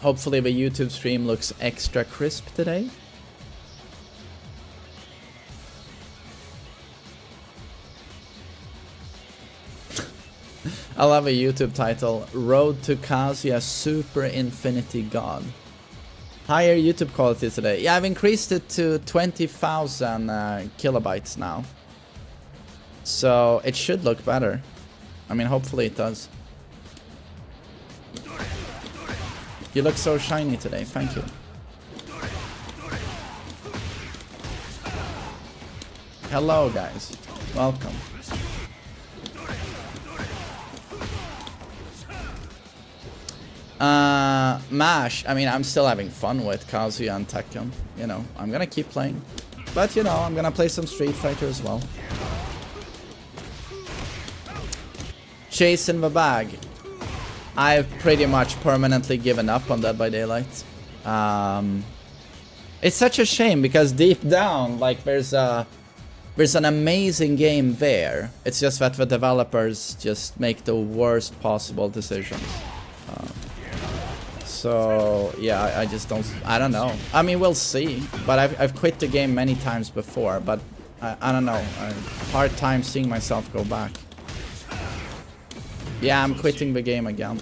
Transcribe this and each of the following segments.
Hopefully the YouTube stream looks extra crisp today. I love a YouTube title, Road to Kazuya Super Infinity God. Higher YouTube quality today. Yeah, I've increased it to 20,000 kilobytes now. So it should look better. I mean, hopefully it does. You look so shiny today, thank you. Hello guys, welcome. MASH, I mean, I'm still having fun with Kazuya and Tekken. You know, I'm gonna keep playing. But you know, I'm gonna play some Street Fighter as well. Chasing the bag. I've pretty much permanently given up on Dead by Daylight. It's such a shame because deep down, like, there's an amazing game there. It's just that the developers just make the worst possible decisions. So yeah, I just don't. I don't know. I mean, we'll see. But I've quit the game many times before. But I don't know. Hard time seeing myself go back. Yeah, I'm quitting the game again.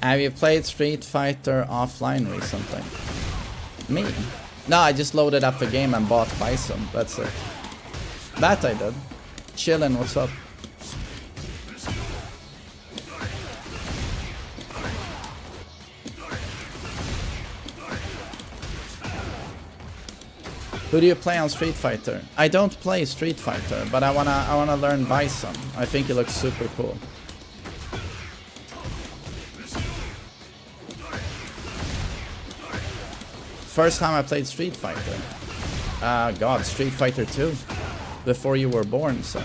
Have you played Street Fighter offline recently? Me? No, I just loaded up the game and bought Bison. That's it. That I did. Chillin', what's up? Who do you play on Street Fighter? I don't play Street Fighter, but I wanna learn Bison. I think it looks super cool. First time I played Street Fighter. God, Street Fighter 2. Before you were born, so.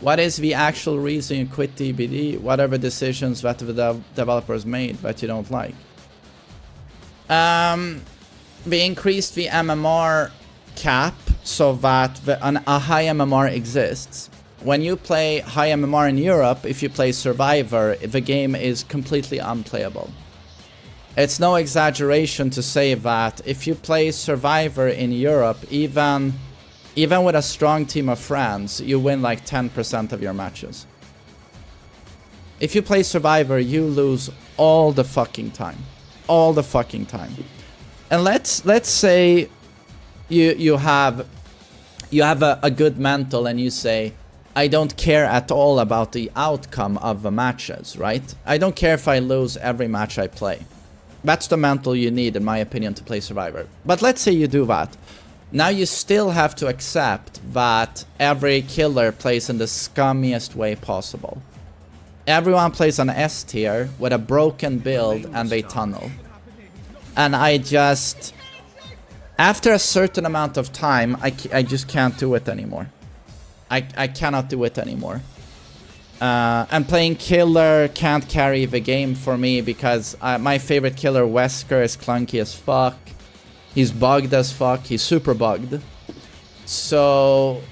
What is the actual reason you quit DBD? Whatever decisions that the developers made that you don't like? We increased the MMR cap so that a high MMR exists. When you play high MMR in Europe, if you play Survivor, the game is completely unplayable. It's no exaggeration to say that if you play Survivor in Europe, even with a strong team of friends, you win like 10% of your matches. If you play Survivor, you lose all the fucking time. All the fucking time. And let's say you have a good mental and you say, I don't care at all about the outcome of the matches, right? I don't care if I lose every match I play. That's the mental you need, in my opinion, to play Survivor. But let's say you do that. Now you still have to accept that every killer plays in the scummiest way possible. Everyone plays on S tier with a broken build and they tunnel. And I just... After a certain amount of time, I just can't do it anymore. I cannot do it anymore. And playing killer can't carry the game for me because my favorite killer, Wesker, is clunky as fuck. He's bugged as fuck. He's super bugged. So...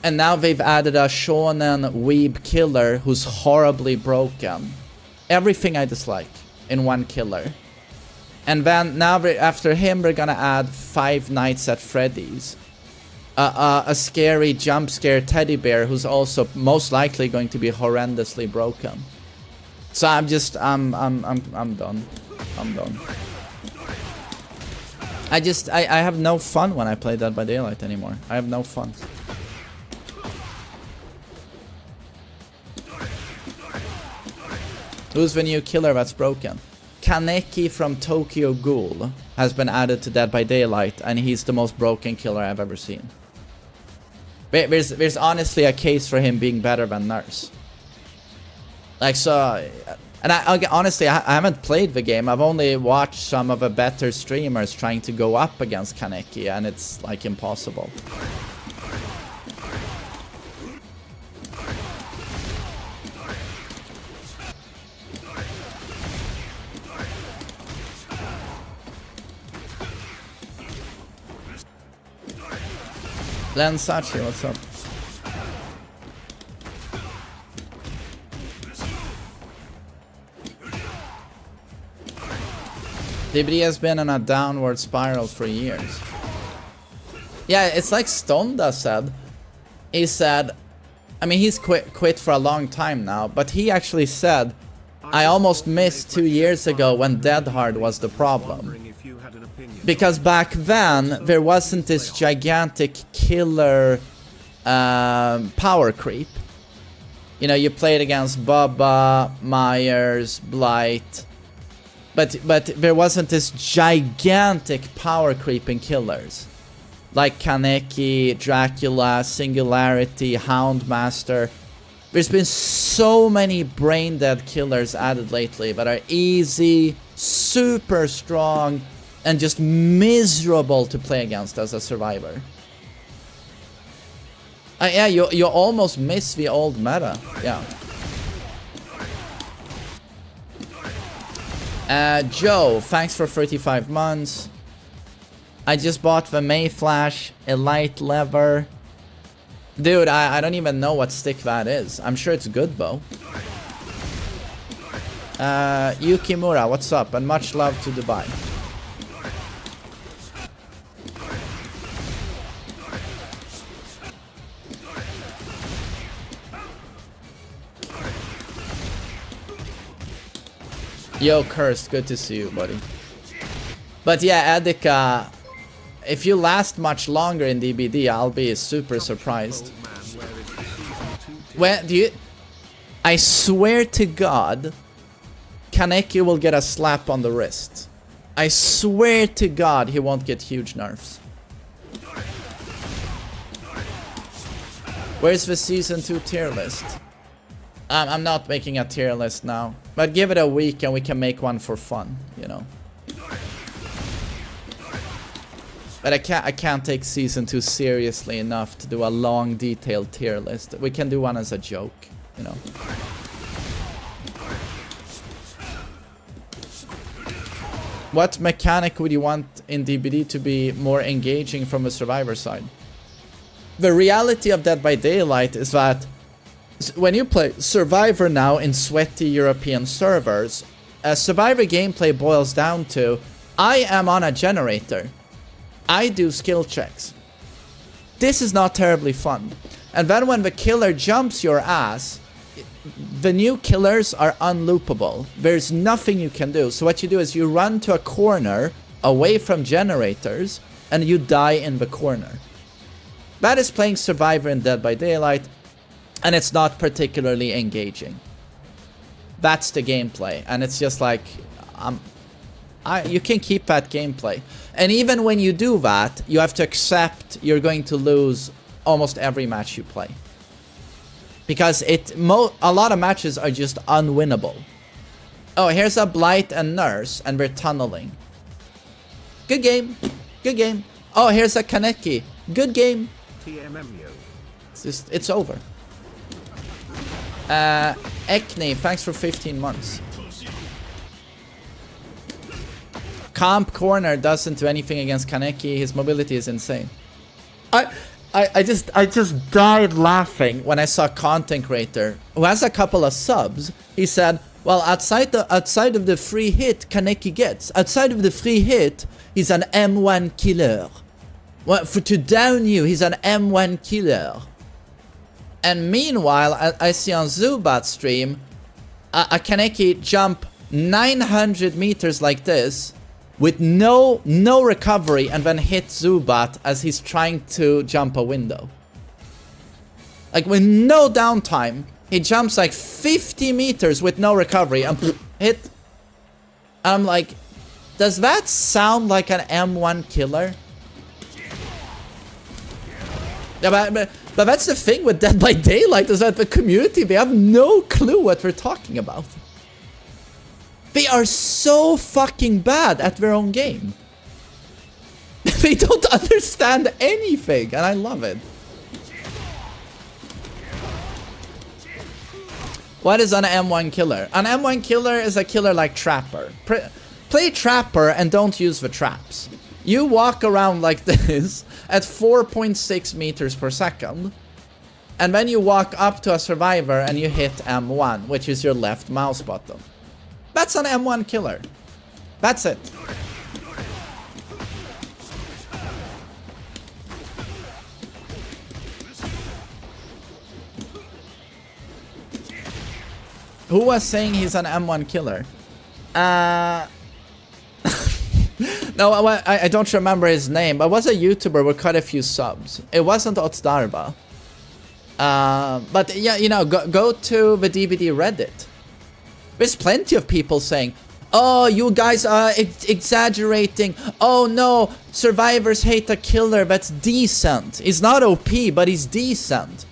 And now they've added a shonen weeb killer who's horribly broken. Everything I dislike in one killer. And then now after him we're gonna add Five Nights at Freddy's. A scary jump scare teddy bear who's also most likely going to be horrendously broken. So I'm done. I'm done. I have no fun when I play Dead by Daylight anymore. I have no fun. Who's the new killer that's broken? Kaneki from Tokyo Ghoul has been added to Dead by Daylight, and he's the most broken killer I've ever seen. There's honestly a case for him being better than Nurse. Like, so... And honestly, I haven't played the game. I've only watched some of the better streamers trying to go up against Kaneki, and it's, like, impossible. Lensachi, what's up? DBD has been on a downward spiral for years. Yeah, it's like Stonda said. He said, I mean, he's quit for a long time now, but he actually said, I almost missed 2 years ago when Dead Hard was the problem. Because back then, there wasn't this gigantic killer power creep. You know, you played against Bubba, Myers, Blight. But there wasn't this gigantic power creeping killers. Like Kaneki, Dracula, Singularity, Houndmaster. There's been so many brain dead killers added lately that are easy, super strong, and just miserable to play against as a survivor. Yeah, you almost miss the old meta. Yeah. Joe, thanks for 35 months. I just bought the Mayflash Elite Lever. Dude, I don't even know what stick that is. I'm sure it's good though. Yukimura, what's up? And much love to Dubai. Yo, Cursed, good to see you, buddy. But yeah, Adika, if you last much longer in DBD, I'll be super surprised. When do you... I swear to God, Kaneki will get a slap on the wrist. I swear to God, he won't get huge nerfs. Where's the Season 2 tier list? I'm not making a tier list now. But give it a week and we can make one for fun, you know. But I can't take Season 2 seriously enough to do a long, detailed tier list. We can do one as a joke, you know. What mechanic would you want in DBD to be more engaging from a survivor side? The reality of Dead by Daylight is that when you play Survivor now in sweaty European servers, Survivor gameplay boils down to, I am on a generator. I do skill checks. This is not terribly fun. And then when the killer jumps your ass, the new killers are unloopable. There's nothing you can do. So what you do is you run to a corner away from generators and you die in the corner. That is playing Survivor in Dead by Daylight. And it's not particularly engaging. That's the gameplay. And it's just like, you can keep that gameplay. And even when you do that, you have to accept you're going to lose almost every match you play. Because a lot of matches are just unwinnable. Oh, here's a Blight and Nurse, and we're tunneling. Good game. Good game. Oh, here's a Kaneki. Good game. It's over. Ekne, thanks for 15 months. Comp Corner doesn't do anything against Kaneki. His mobility is insane. I just died laughing when I saw a content creator who has a couple of subs. He said, well, outside of the free hit Kaneki gets, outside of the free hit, he's an M1 killer. Well, to down you, he's an M1 killer. And meanwhile, I see on Zubat's stream, a Kaneki jump 900 meters like this, with no recovery, and then hit Zubat as he's trying to jump a window. Like with no downtime, he jumps like 50 meters with no recovery and hit. I'm like, does that sound like an M1 killer? Yeah, but that's the thing with Dead by Daylight, is that the community, they have no clue what we're talking about. They are so fucking bad at their own game. They don't understand anything, and I love it. What is an M1 killer? An M1 killer is a killer like Trapper. Play Trapper and don't use the traps. You walk around like this at 4.6 meters per second. And then you walk up to a survivor and you hit M1, which is your left mouse button. That's an M1 killer. That's it. Who was saying he's an M1 killer? No, I don't remember his name. But was a YouTuber with quite a few subs. It wasn't Otsdarva. But yeah, you know, go to the DBD Reddit. There's plenty of people saying, oh, you guys are exaggerating. Oh no, survivors hate a killer that's decent. He's not OP, but he's decent.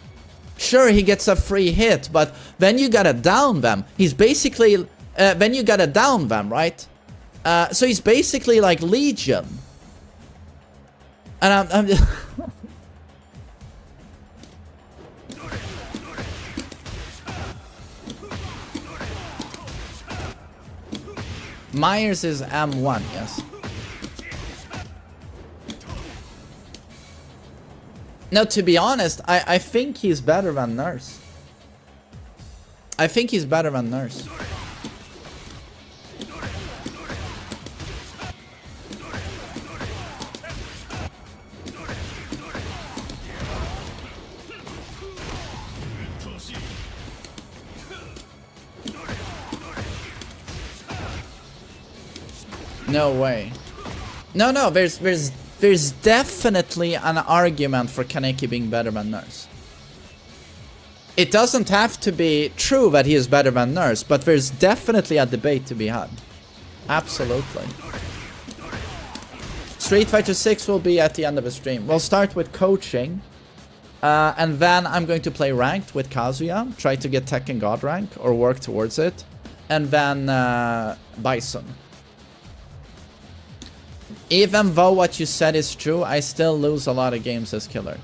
Sure, he gets a free hit, but then you gotta down them. He's basically, then you gotta down them, right? So he's basically like Legion. And I'm Myers is M1, yes. No, to be honest, I think he's better than Nurse. I think he's better than Nurse. No way. No, there's definitely an argument for Kaneki being better than Nurse. It doesn't have to be true that he is better than Nurse, but there's definitely a debate to be had. Absolutely. Street Fighter 6 will be at the end of the stream. We'll start with coaching, and then I'm going to play ranked with Kazuya, try to get Tekken God rank, or work towards it, and then Bison. Even though what you said is true, I still lose a lot of games as killer.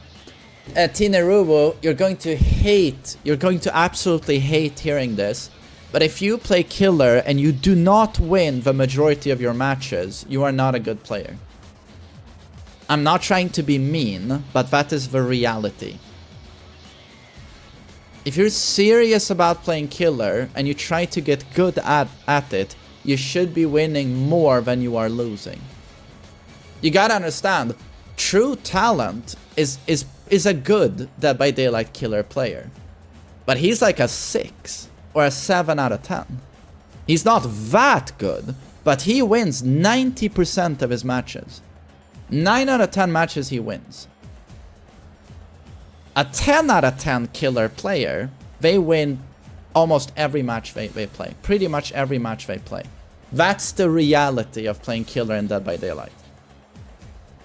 Tinerubu, you're going to absolutely hate hearing this, but if you play killer and you do not win the majority of your matches, you are not a good player. I'm not trying to be mean, but that is the reality. If you're serious about playing killer and you try to get good at it, you should be winning more than you are losing. You gotta understand, true talent is a good Dead by Daylight killer player. But he's like a 6 or a 7 out of 10. He's not that good, but he wins 90% of his matches. 9 out of 10 matches he wins. A 10 out of 10 killer player, they win almost every match they play. Pretty much every match they play. That's the reality of playing killer in Dead by Daylight.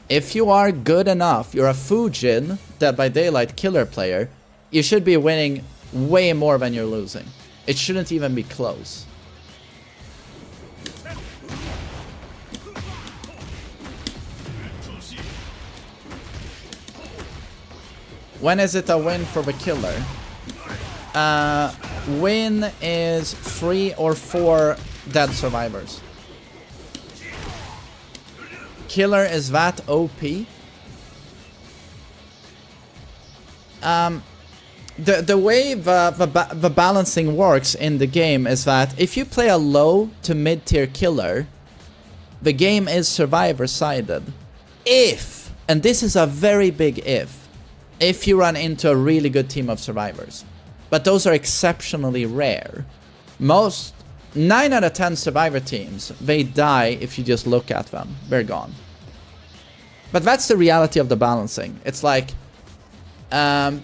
If you are good enough, you're a Fujin, Dead by Daylight killer player, you should be winning way more than you're losing. It shouldn't even be close. When is it a win for the killer? Win is 3 or 4 dead survivors. Killer is that OP? The way the balancing works in the game is that if you play a low to mid-tier killer, the game is survivor-sided. If, and this is a very big if you run into a really good team of survivors. But those are exceptionally rare. 9 out of 10 survivor teams, they die if you just look at them. They're gone. But that's the reality of the balancing. It's like, to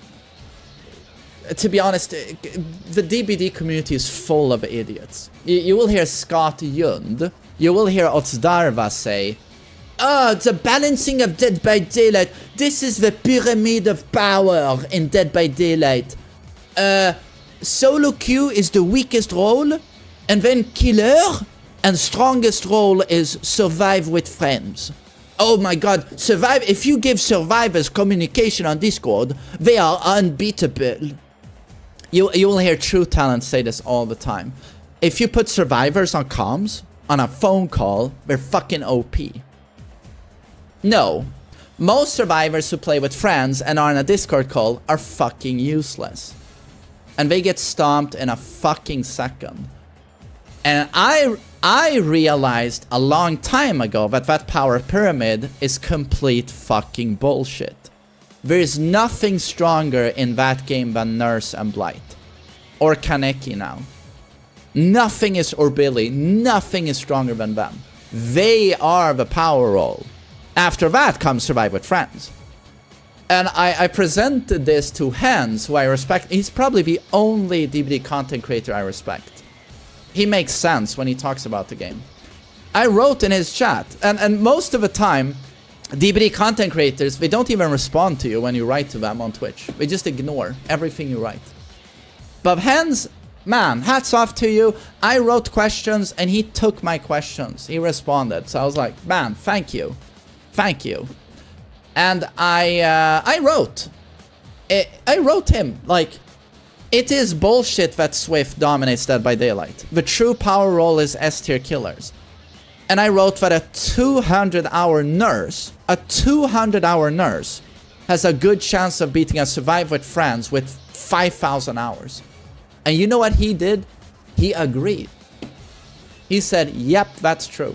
be honest, the DBD community is full of idiots. You will hear Scott Yund, you will hear Otsdarva say, oh, the balancing of Dead by Daylight, this is the pyramid of power in Dead by Daylight. Solo queue is the weakest role, and then killer, and strongest role is survive with friends. Oh my god, survive, if you give survivors communication on Discord, they are unbeatable. You will hear true talent say this all the time. If you put survivors on comms, on a phone call, they're fucking OP. No. Most survivors who play with friends and are in a Discord call are fucking useless. And they get stomped in a fucking second. And I realized a long time ago that that power pyramid is complete fucking bullshit. There is nothing stronger in that game than Nurse and Blight. Or Kaneki now. Nothing is, or Billy, nothing is stronger than them. They are the power role. After that comes Survive with Friends. And I presented this to Hans, who I respect. He's probably the only DBD content creator I respect. He makes sense when he talks about the game. I wrote in his chat, and most of the time, DBD content creators, they don't even respond to you when you write to them on Twitch. They just ignore everything you write. But Hans, man, hats off to you. I wrote questions and he took my questions. He responded. So I was like, man, thank you. Thank you. And I wrote him, like, it is bullshit that Swift dominates Dead by Daylight. The true power role is S tier killers. And I wrote that a 200-hour nurse, has a good chance of beating a Survive with Friends with 5,000 hours. And you know what he did? He agreed. He said, yep, that's true.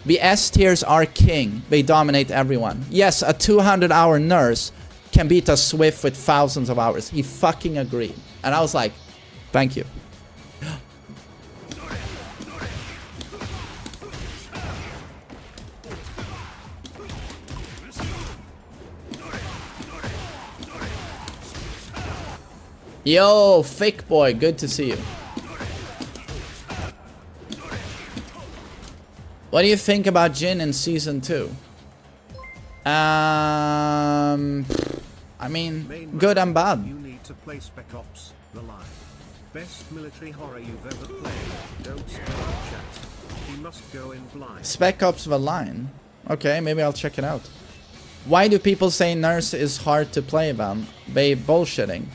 The S tiers are king. They dominate everyone. Yes, a 200-hour nurse can beat a Swift with thousands of hours. He fucking agreed. And I was like, thank you. Yo, Thick Boy, good to see you. What do you think about Jin in Season 2? I mean, good and bad. You need to play Spec Ops: The Line. Best military horror you've ever played. Don't spell chat. He must go in blind. Spec Ops: The Line. Okay, maybe I'll check it out. Why do people say Nurse is hard to play, Van? They bullshitting.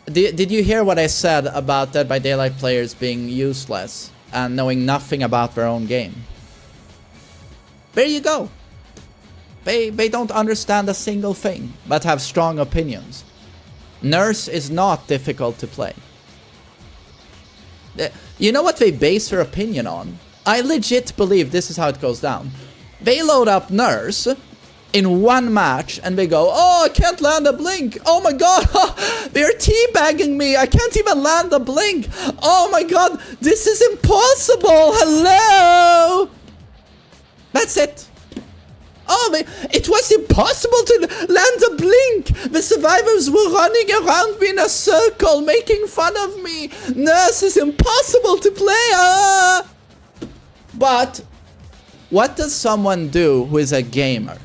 Did you hear what I said about Dead by Daylight players being useless and knowing nothing about their own game? There you go. They don't understand a single thing, but have strong opinions. Nurse is not difficult to play. You know what they base their opinion on? I legit believe this is how it goes down. They load up Nurse in one match and they go, oh, I can't land a blink. Oh my god, they're teabagging me. I can't even land a blink. Oh my god, this is impossible. Hello. That's it. Oh, it was impossible to land a blink. The survivors were running around me in a circle, making fun of me. Nurse is impossible to play. But what does someone do who is a gamer?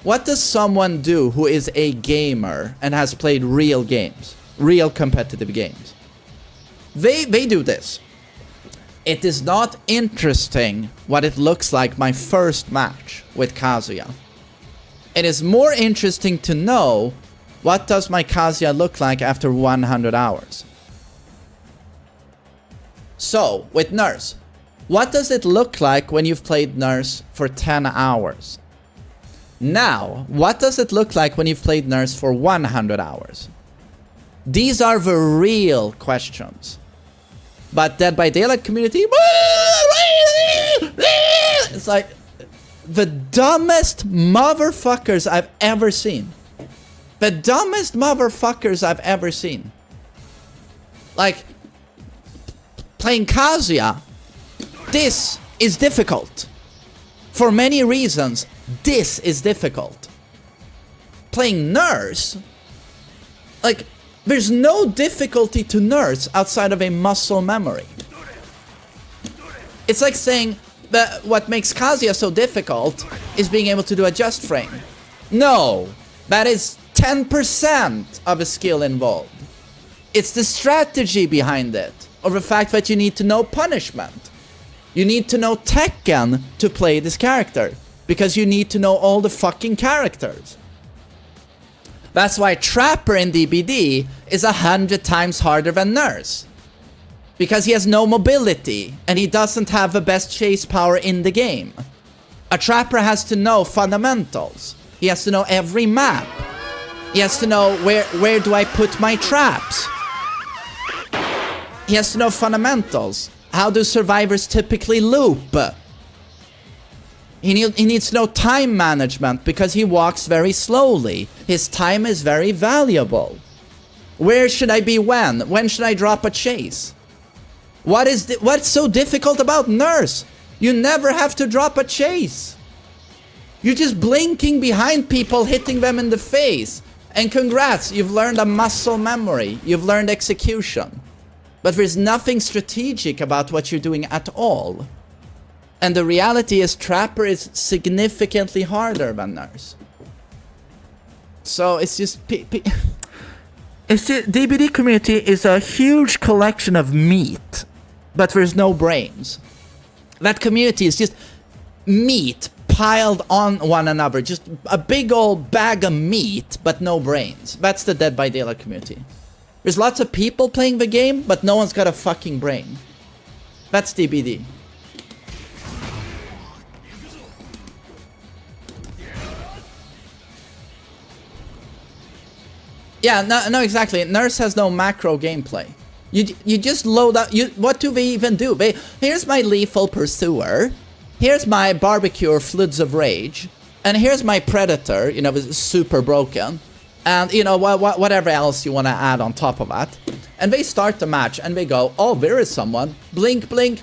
What does someone do who is a gamer and has played real games? Real competitive games? They do this. It is not interesting what it looks like my first match with Kazuya. It is more interesting to know what does my Kazuya look like after 100 hours. So, with Nurse, what does it look like when you've played Nurse for 10 hours? Now, what does it look like when you've played Nurse for 100 hours? These are the real questions. But Dead by Daylight community, it's like the dumbest motherfuckers I've ever seen. The dumbest motherfuckers I've ever seen. Like, playing Kazuya, this is difficult. For many reasons, this is difficult. Playing Nurse, like, there's no difficulty to Nurse outside of a muscle memory. It's like saying that what makes Kazuya so difficult is being able to do a just frame. No, that is 10% of a skill involved. It's the strategy behind it, or the fact that you need to know punishment. You need to know Tekken to play this character, because you need to know all the fucking characters. That's why Trapper in DBD is 100 times harder than Nurse. Because he has no mobility, and he doesn't have the best chase power in the game. A trapper has to know fundamentals. He has to know every map. He has to know where do I put my traps. He has to know fundamentals. How do survivors typically loop? He needs to know time management because he walks very slowly. His time is very valuable. Where should I be when? When should I drop a chase? What's so difficult about Nurse? You never have to drop a chase. You're just blinking behind people, hitting them in the face. And congrats, you've learned a muscle memory. You've learned execution. But there's nothing strategic about what you're doing at all. And the reality is Trapper is significantly harder than Nurse. So it's just... It's just, DBD community is a huge collection of meat, but there's no brains. That community is just meat piled on one another. Just a big old bag of meat, but no brains. That's the Dead by Daylight community. There's lots of people playing the game, but no one's got a fucking brain. That's DBD. Yeah, no, exactly. Nurse has no macro gameplay. You just load up. What do they even do? Here's my Lethal Pursuer. Here's my Barbecue or Floods of Rage. And here's my Predator, you know, super broken. And, you know, whatever else you want to add on top of that. And they start the match and they go, oh, there is someone. Blink, blink.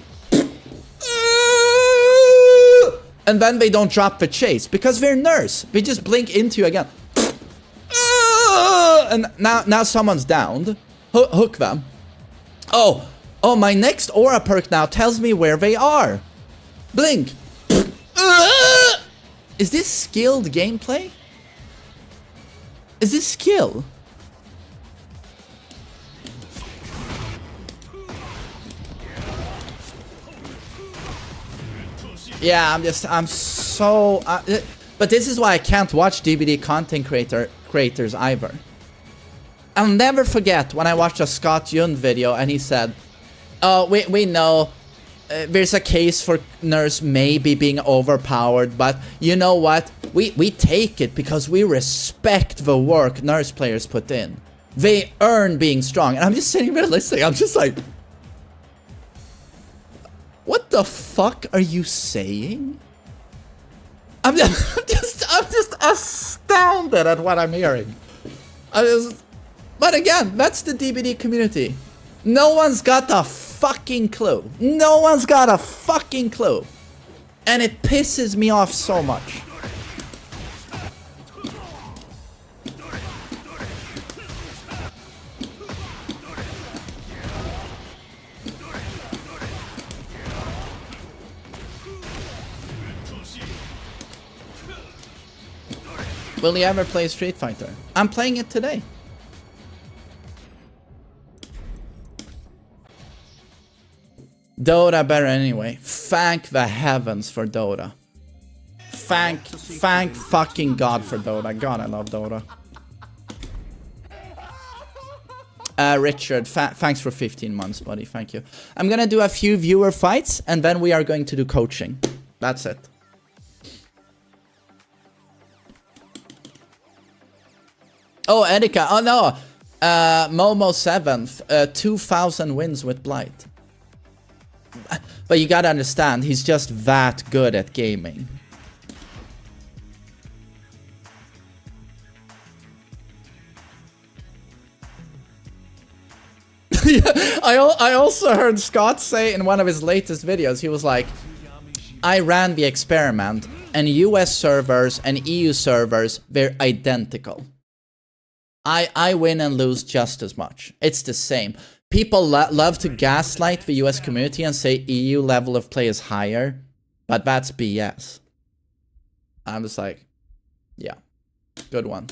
And then they don't drop the chase because they're Nurse. They just blink into you again. And now someone's downed. Hook them. Oh, my next aura perk now tells me where they are. Blink. Is this skilled gameplay? Is this skill? Yeah, I'm so... but this is why I can't watch DBD content creators either. I'll never forget when I watched a Scott Yund video and he said, oh, we know there's a case for Nurse maybe being overpowered, but you know what? We take it because we respect the work Nurse players put in. They earn being strong. And I'm just sitting there listening. I'm just like, what the fuck are you saying? I'm just astounded at what I'm hearing. But again, that's the DBD community. No one's got a fucking clue. No one's got a fucking clue. And it pisses me off so much. Will you ever play Street Fighter? I'm playing it today. Dota better anyway. Thank the heavens for Dota. Thank fucking God for Dota. God, I love Dota. Richard, thanks for 15 months, buddy. Thank you. I'm gonna do a few viewer fights, and then we are going to do coaching. That's it. Oh, Erika. Oh, no. Momo 7th. 2,000 wins with Blight. But you gotta understand, he's just that good at gaming. Yeah, I also heard Scott say in one of his latest videos, he was like, I ran the experiment, and US servers and EU servers, they're identical. I win and lose just as much. It's the same. People love to gaslight the US community and say EU level of play is higher, but that's BS. I'm just like, yeah, good one.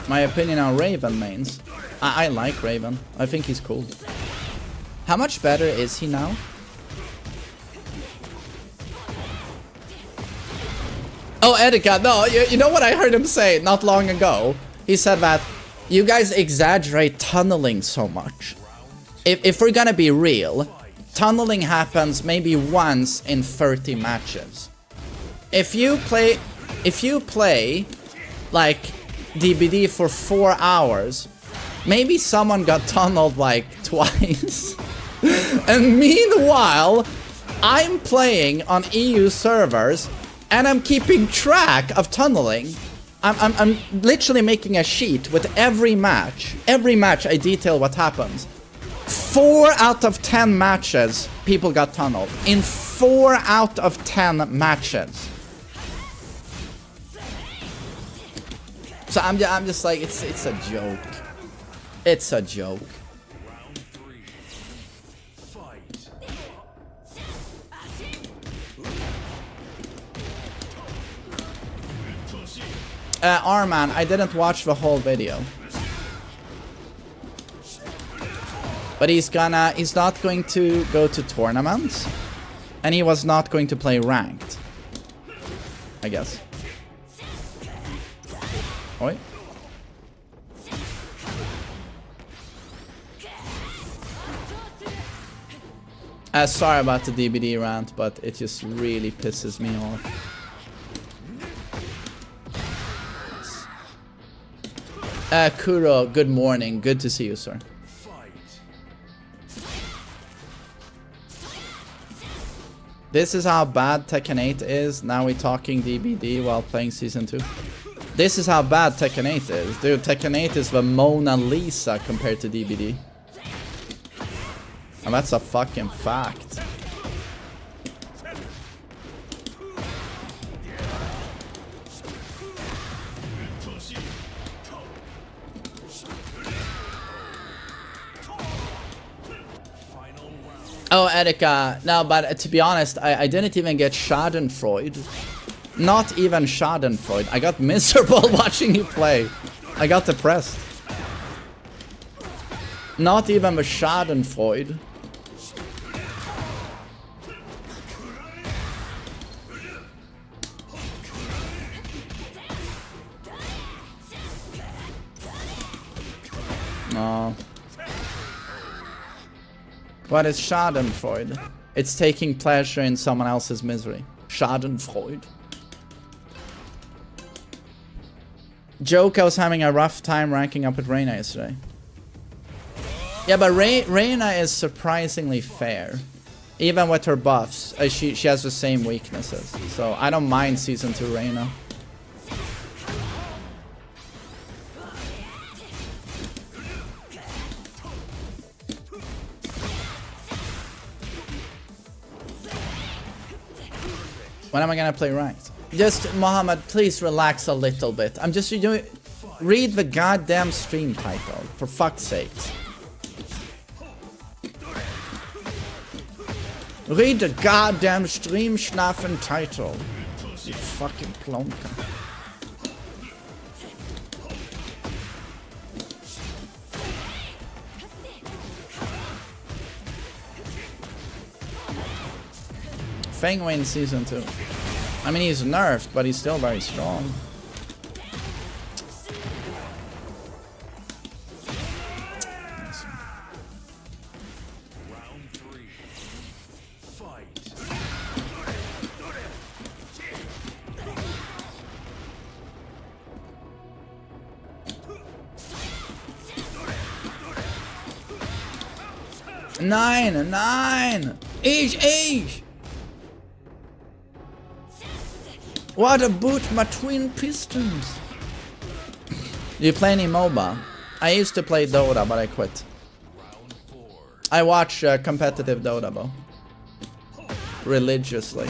My opinion on Raven mains. I like Raven. I think he's cool. How much better is he now? Oh, Edika, no, you know what I heard him say not long ago? He said that you guys exaggerate tunneling so much. If we're gonna be real, tunneling happens maybe once in 30 matches. If you play like DBD for 4 hours, maybe someone got tunneled like twice. And meanwhile, I'm playing on EU servers and I'm keeping track of tunneling. I'm literally making a sheet with every match. Every match I detail what happens. 4 out of 10 matches, people got tunneled. In 4 out of 10 matches. So I'm just like, it's a joke. It's a joke. Arman, I didn't watch the whole video. But he's not going to go to tournaments. And he was not going to play ranked. I guess. Oi. Sorry about the DBD rant, but it just really pisses me off. Kuro, good morning. Good to see you, sir. This is how bad Tekken 8 is. Now we're talking DBD while playing Season 2. This is how bad Tekken 8 is. Dude, Tekken 8 is the Mona Lisa compared to DBD. And that's a fucking fact. Oh, Erika. No, but to be honest, I didn't even get schadenfreude. Not even schadenfreude. I got miserable watching you play. I got depressed. Not even the schadenfreude. No. What is schadenfreude? It's taking pleasure in someone else's misery. Schadenfreude. Joke, I was having a rough time ranking up with Reyna yesterday. Yeah, but Reyna is surprisingly fair. Even with her buffs, she has the same weaknesses. So I don't mind Season 2 Reyna. When am I gonna play ranked? Just, Mohammed, please relax a little bit. I'm just doing... Read the goddamn stream title, for fuck's sake. Read the goddamn stream schnaffen title. You fucking plonker. Feng wins Season 2. I mean, he's nerfed, but he's still very strong. Round 3. Fight. Nine! Each! What a boot, my twin pistons! Do you play any MOBA? I used to play Dota, but I quit. I watch competitive Dota, though. Religiously.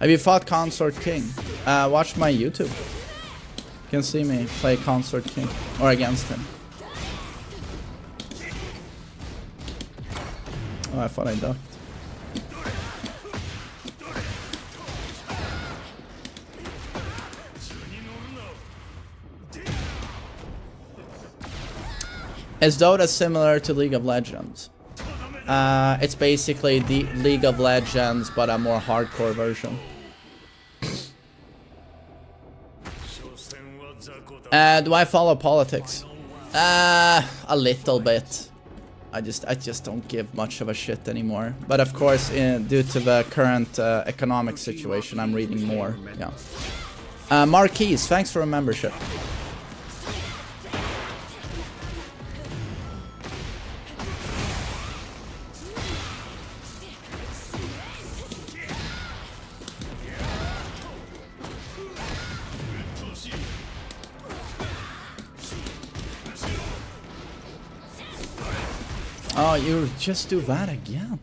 Have you fought Consort King? Watch my YouTube. You can see me play Consort King. Or against him. Oh, I thought I ducked. Is Dota similar to League of Legends? It's basically the League of Legends, but a more hardcore version. Do I follow politics? A little bit. I just don't give much of a shit anymore. But of course, due to the current economic situation, I'm reading more. Yeah. Marquise, thanks for a membership. Oh, you just do that again.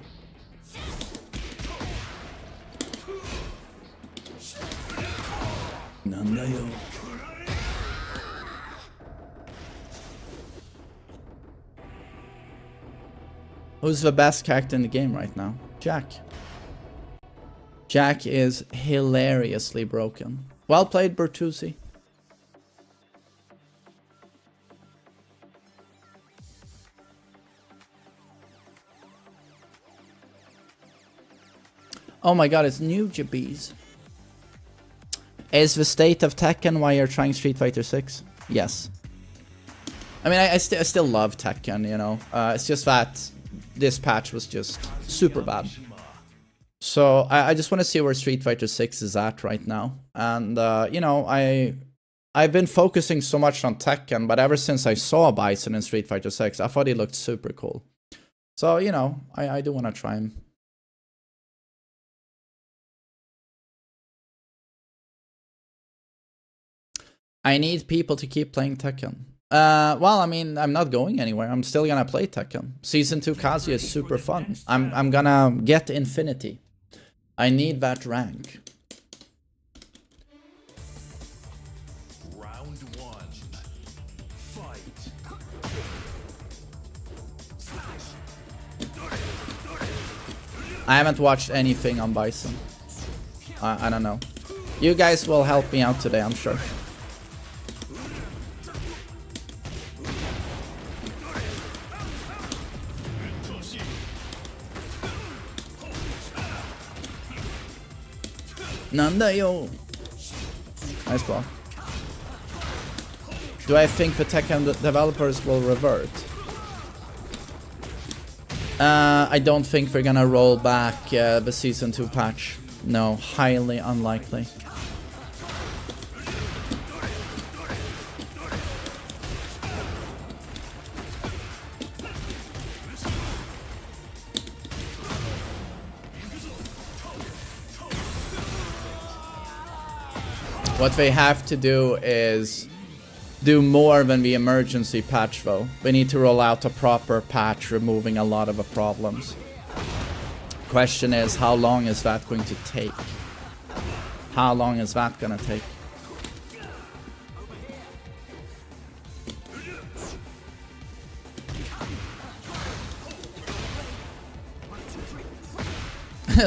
Nandayo. Who's the best character in the game right now? Jack. Jack is hilariously broken. Well played, Bertuzzi. Oh my god, it's new Jabbees. Is the state of Tekken why you're trying Street Fighter 6? Yes. I mean, I still love Tekken, you know. It's just that this patch was just super bad. So I just want to see where Street Fighter 6 is at right now. And, you know, I've been focusing so much on Tekken, but ever since I saw Bison in Street Fighter 6, I thought he looked super cool. So, you know, I do want to try him. I need people to keep playing Tekken. Well, I mean, I'm not going anywhere. I'm still gonna play Tekken. Season 2 Kazuya is super fun. I'm gonna get Infinity. I need that rank. Round 1. Fight. I haven't watched anything on Bison. I don't know. You guys will help me out today, I'm sure. Nandayo. Nice ball. Do I think the Tekken developers will revert? I don't think we're gonna roll back the Season 2 patch. No, highly unlikely. What they have to do is do more than the emergency patch though. We need to roll out a proper patch removing a lot of the problems. Question is, how long is that going to take? How long is that gonna take?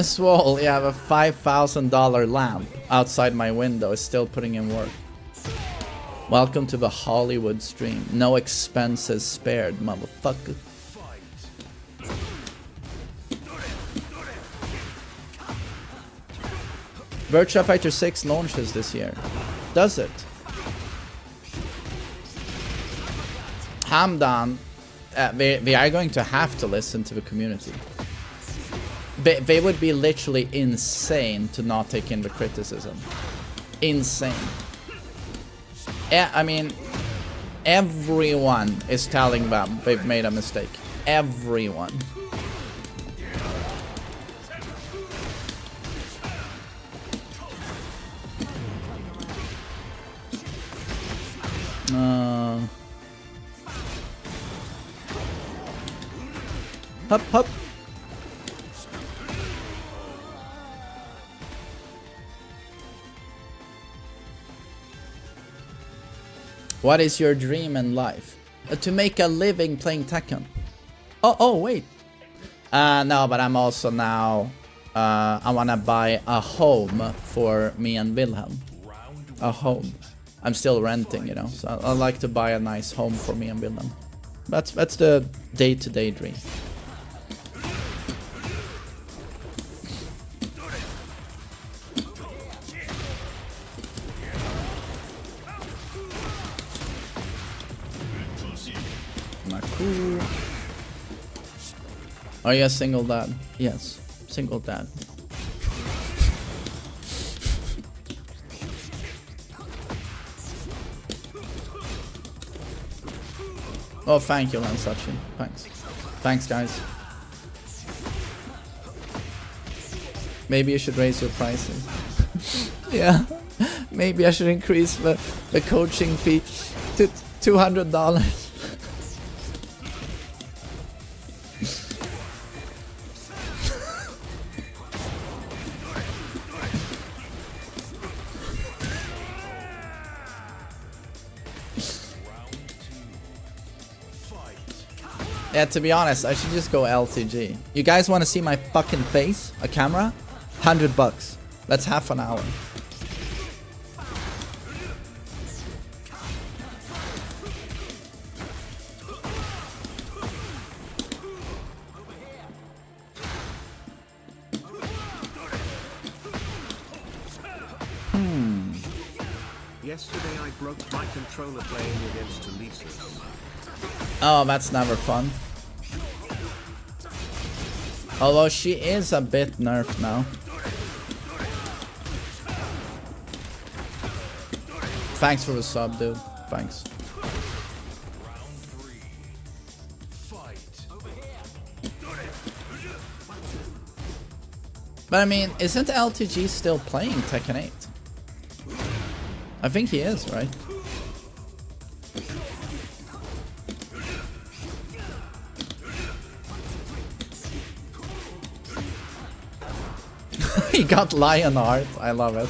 Swole, yeah, the $5,000 lamp outside my window is still putting in work. Welcome to the Hollywood stream. No expenses spared, motherfucker. Virtua Fighter 6 launches this year. Does it? Hamdan, they are going to have to listen to the community. They would be literally insane to not take in the criticism. Insane. Yeah, I mean, everyone is telling them they've made a mistake. Everyone. Hup, hup. What is your dream in life? To make a living playing Tekken. Oh, wait. No, but I'm also now... I want to buy a home for me and Wilhelm. A home. I'm still renting, you know. So I'd like to buy a nice home for me and Wilhelm. That's the day-to-day dream. Cool. Are you a single dad? Yes, single dad. Oh, thank you, Lansachi. Thanks. Thanks, guys. Maybe you should raise your prices. Yeah, maybe I should increase the coaching fee to $200. Yeah, to be honest, I should just go LTG. You guys want to see my fucking face? A camera? $100. That's half an hour. Yesterday I broke my controller playing against Elisa's. Oh, that's never fun. Although she is a bit nerfed now. Thanks for the sub, dude. Thanks. But I mean, isn't LTG still playing Tekken 8? I think he is, right? He got lion art. I love it.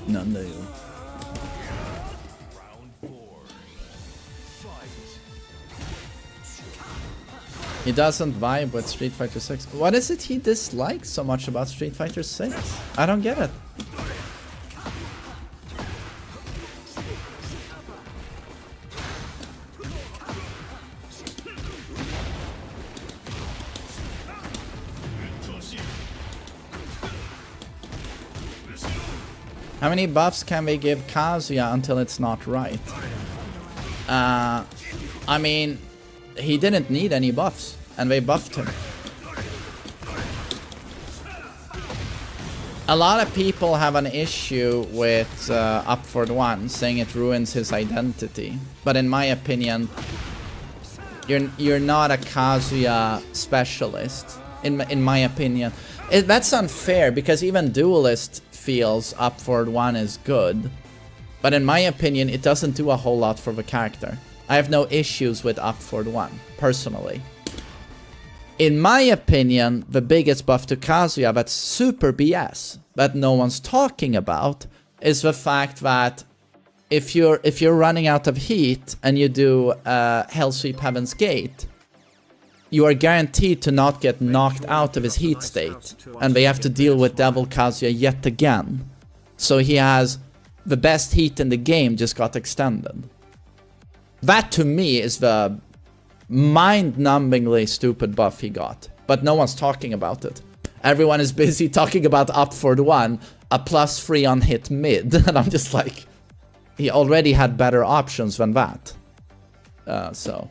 None of you. He doesn't vibe with Street Fighter 6. What is it he dislikes so much about Street Fighter 6? I don't get it. How many buffs can we give Kazuya until it's not right? I mean, he didn't need any buffs, and they buffed him. A lot of people have an issue with Upward One, saying it ruins his identity. But in my opinion, you're not a Kazuya specialist. In my opinion, that's unfair because even Duelist feels Upward One is good. But in my opinion, it doesn't do a whole lot for the character. I have no issues with Upward One, personally. In my opinion, the biggest buff to Kazuya that's super BS, that no one's talking about, is the fact that if you're running out of heat and you do Hell Sweep Heaven's Gate, you are guaranteed to not get knocked out of his heat state, and they have to deal with Devil Kazuya yet again. So he has the best heat in the game just got extended. That to me is the mind-numbingly stupid buff he got, but no one's talking about it. Everyone is busy talking about Upward One, a +3 on hit mid, and I'm just like, he already had better options than that. So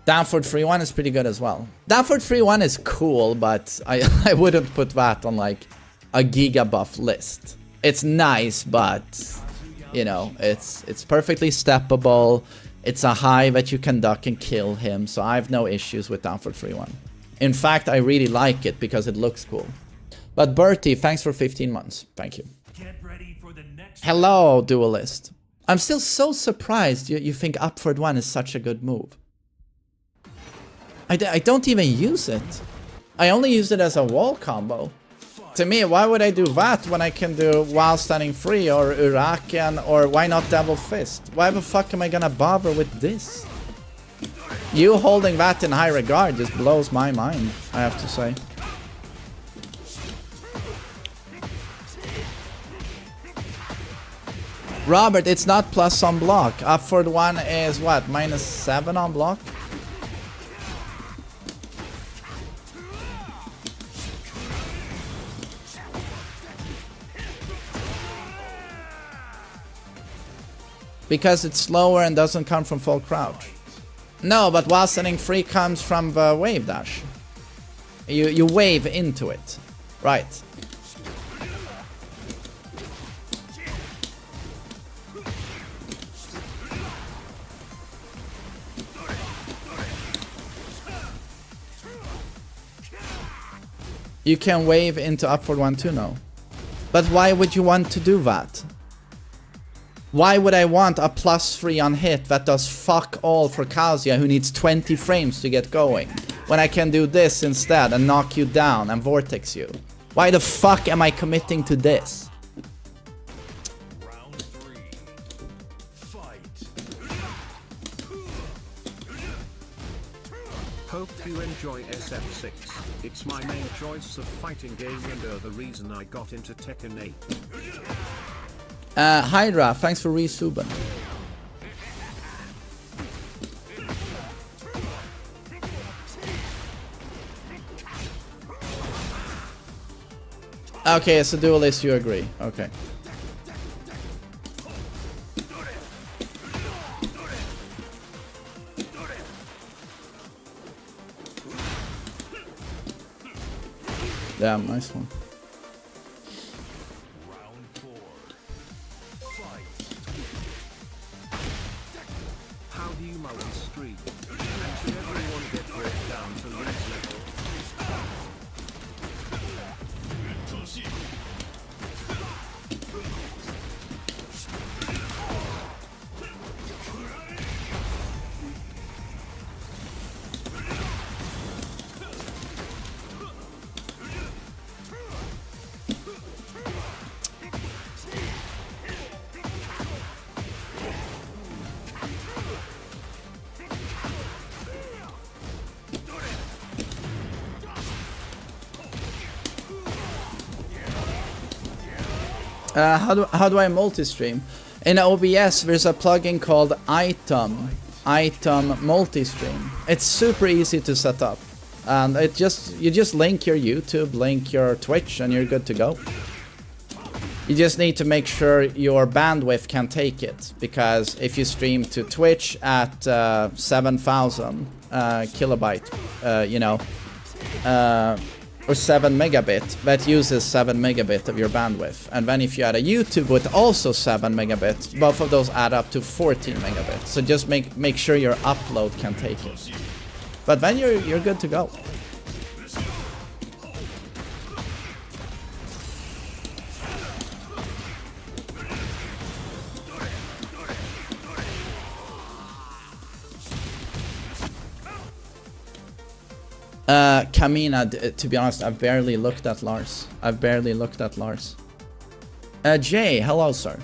Downward 3-1 is pretty good as well. Downward 3-1 is cool, but I wouldn't put that on like a giga buff list. It's nice, but you know, it's perfectly steppable. It's a high that you can duck and kill him, so I have no issues with Downward 3-1. In fact, I really like it because it looks cool. But Bertie, thanks for 15 months. Thank you. Get ready for the next Hello, Duelist. I'm still so surprised you think Upward One is such a good move. I don't even use it. I only use it as a wall combo. To me, why would I do that when I can do while standing free or Uraken or why not Devil Fist? Why the fuck am I gonna bother with this? You holding that in high regard just blows my mind, I have to say. Robert, it's not plus on block. Upward one is what? -7 on block? Because it's slower and doesn't come from full crouch. No, but while standing free comes from the wave dash. You wave into it. Right. You can wave into upward one too, no. But why would you want to do that? Why would I want a +3 on hit that does fuck all for Kazuya who needs 20 frames to get going? When I can do this instead and knock you down and vortex you. Why the fuck am I committing to this? Round 3. Fight. Hope you enjoy SF6. It's my main choice of fighting game and the reason I got into Tekken 8. Hydra, thanks for resubing. Okay, as a duelist you agree. Okay. Damn, nice one. Round 4. Fight. How do you mull and stream? And should everyone get brought down to lose level? How do I multi-stream? In OBS there's a plugin called Item multi-stream. It's super easy to set up. And you just link your YouTube, link your Twitch, and you're good to go. You just need to make sure your bandwidth can take it, because if you stream to Twitch at 7,000 kilobyte, or 7 megabit, that uses 7 megabit of your bandwidth. And then if you add a YouTube with also 7 megabit, both of those add up to 14 megabit. So just make sure your upload can take it. But then you're good to go. Kamina, to be honest, I've barely looked at Lars. Jay, hello, sir.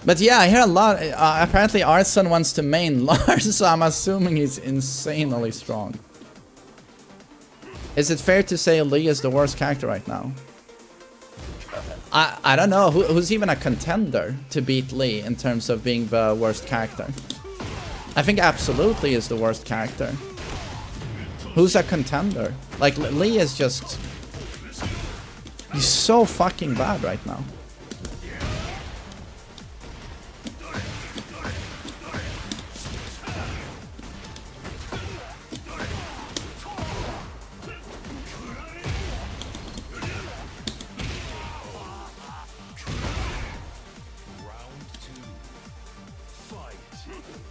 But yeah, I hear a lot. Apparently, Arson wants to main Lars, so I'm assuming he's insanely strong. Is it fair to say Lee is the worst character right now? I don't know. Who's even a contender to beat Lee in terms of being the worst character? I think Absolutely is the worst character. Who's a contender? Like, Lee is just... He's so fucking bad right now.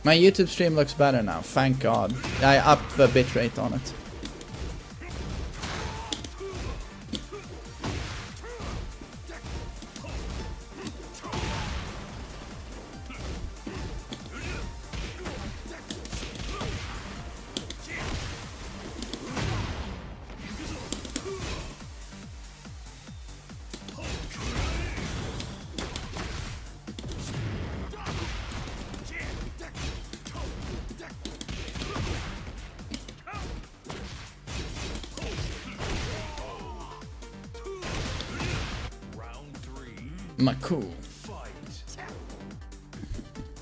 My YouTube stream looks better now, thank God. I upped the bitrate on it. Maku.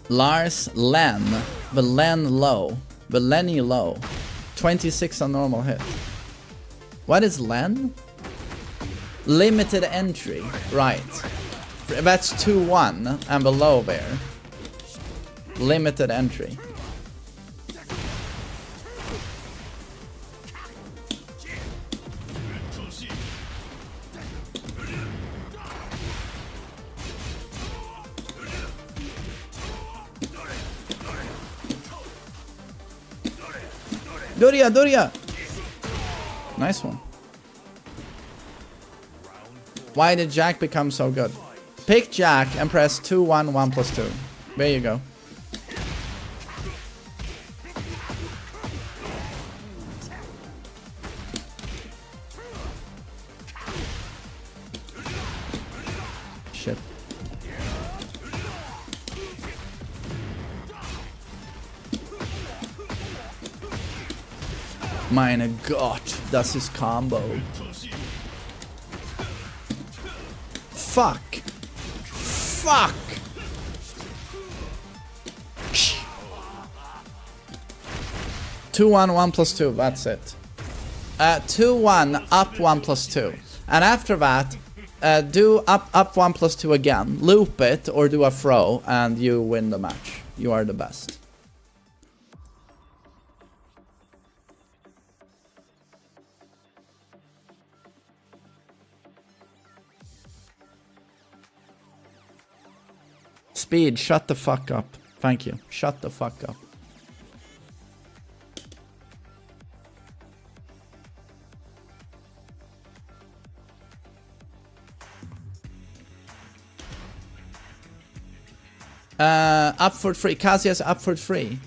Lars Len. But Len low. But Lenny low. 26 on normal hit. What is Len? Limited entry. Right. That's 2-1 and below there. Limited entry. Doria, Doria! Nice one. Why did Jack become so good? Pick Jack and press 2-1, 1+2. There you go. Shit. Meine Gott, das ist Combo. Fuck. Fuck. 2-1, 1+2, that's it. 2-1, up 1+2. And after that, do up 1+2 again. Loop it or do a throw and you win the match. You are the best. Speed, shut the fuck up. Thank you. Shut the fuck up. Up for free. Kazuya's up for free.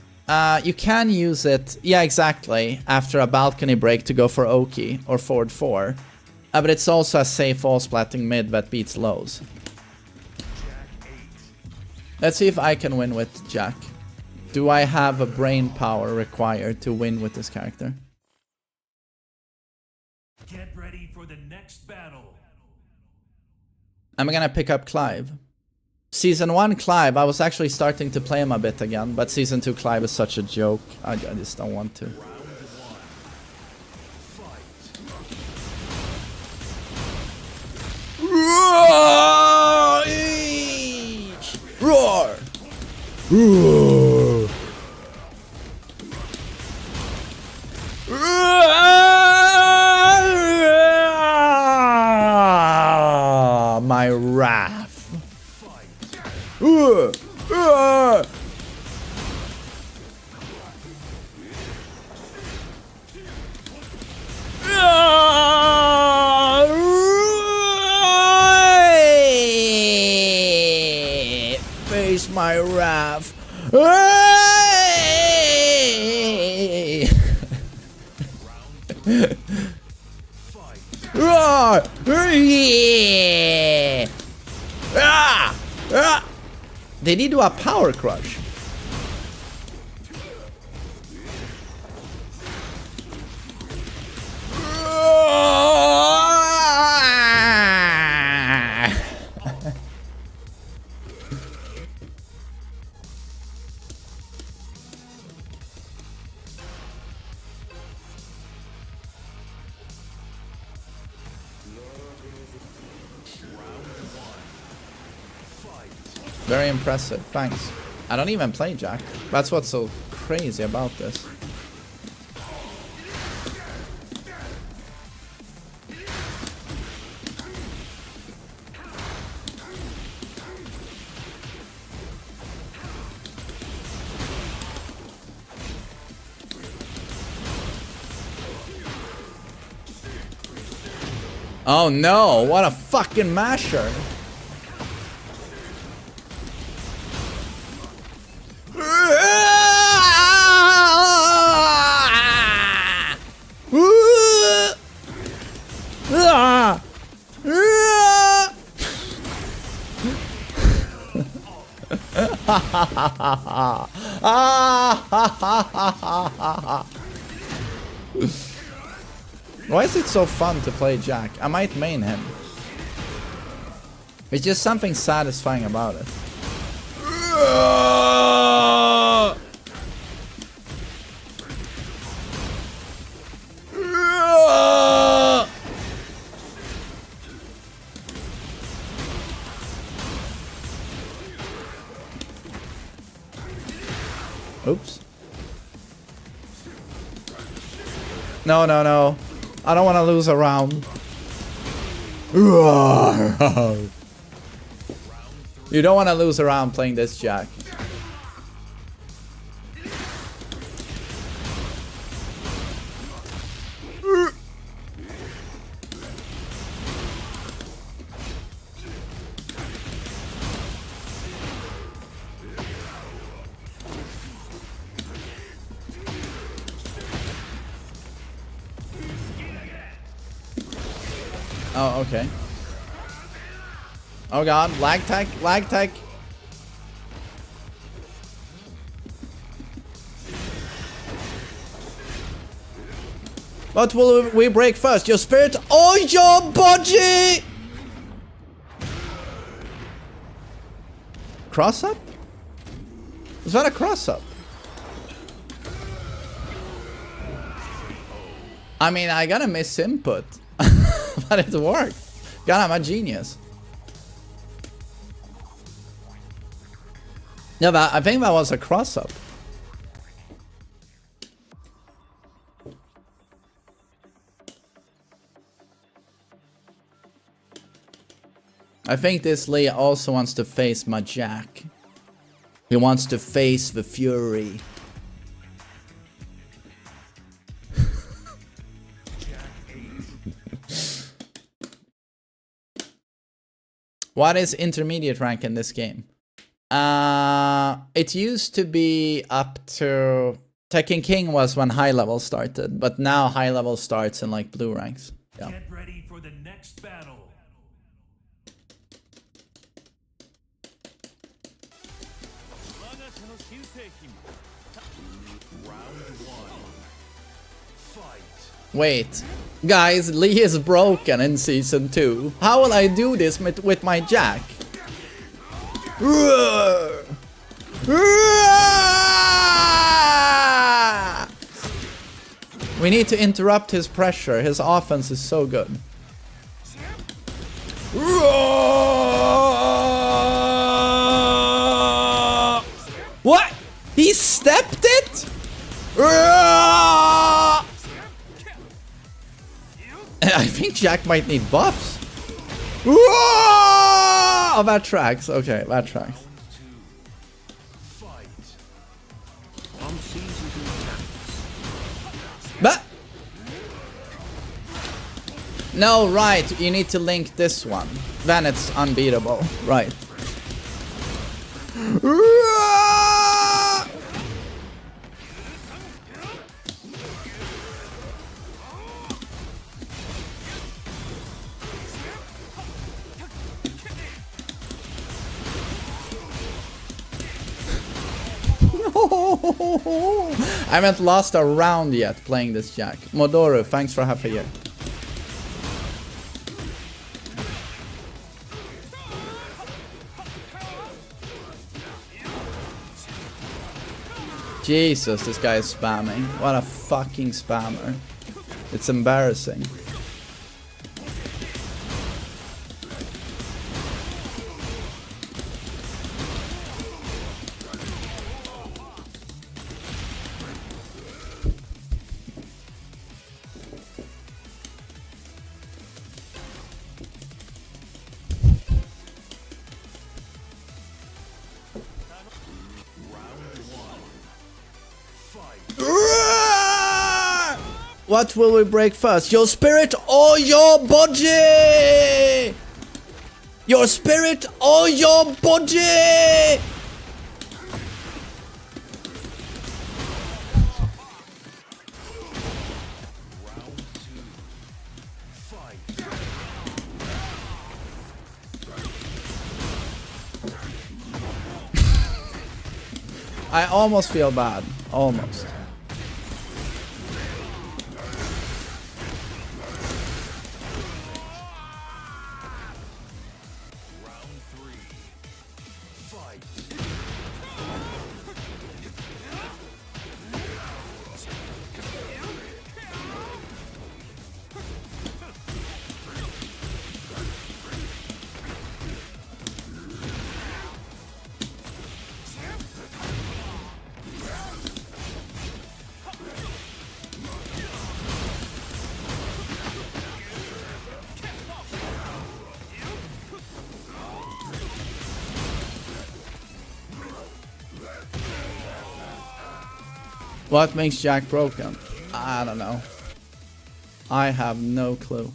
You can use it, yeah, exactly, after a balcony break to go for Oki or forward 4. But it's also a safe all splatting mid that beats lows. Let's see if I can win with Jack. Do I have a brain power required to win with this character? Get ready for the next battle. I'm gonna pick up Clive. Season 1 Clive, I was actually starting to play him a bit again, but Season 2 Clive is such a joke. I just don't want to. Roar! Roar! My wrath. Face my wrath. Did he do a power crush? Very impressive, thanks. I don't even play Jack. That's what's so crazy about this. Oh no, what a fucking masher. Why is it so fun to play Jack? I might main him. There's just something satisfying about it. Oops. No, no, no. I don't want to lose a round. You don't want to lose a round playing this Jack. Oh, okay. Oh god, lag tech, lag tech. What will we break first? Your spirit or your body? Cross up? Is that a cross up? I mean, I got a miss input. But it worked. God, I'm a genius. Yeah, but I think that was a cross up. I think this Lee also wants to face my Jack. He wants to face the Fury. What is intermediate rank in this game? It used to be up to... Tekken King was when high level started, but now high level starts in like blue ranks. Yeah. Get ready for the next battle. Wait, guys, Lee is broken in season 2. How will I do this with my Jack? We need to interrupt his pressure. His offense is so good. What? He stepped it? I think Jack might need buffs. Oh, that tracks. Okay, that tracks. But no, right. You need to link this one. Then it's unbeatable. Right. I haven't lost a round yet playing this Jack. Modoru, thanks for half a year. Jesus, this guy is spamming. What a fucking spammer. It's embarrassing. What will we break first? Your spirit or your body? Your spirit or your body? I almost feel bad. Almost. What makes Jack broken? I don't know. I have no clue.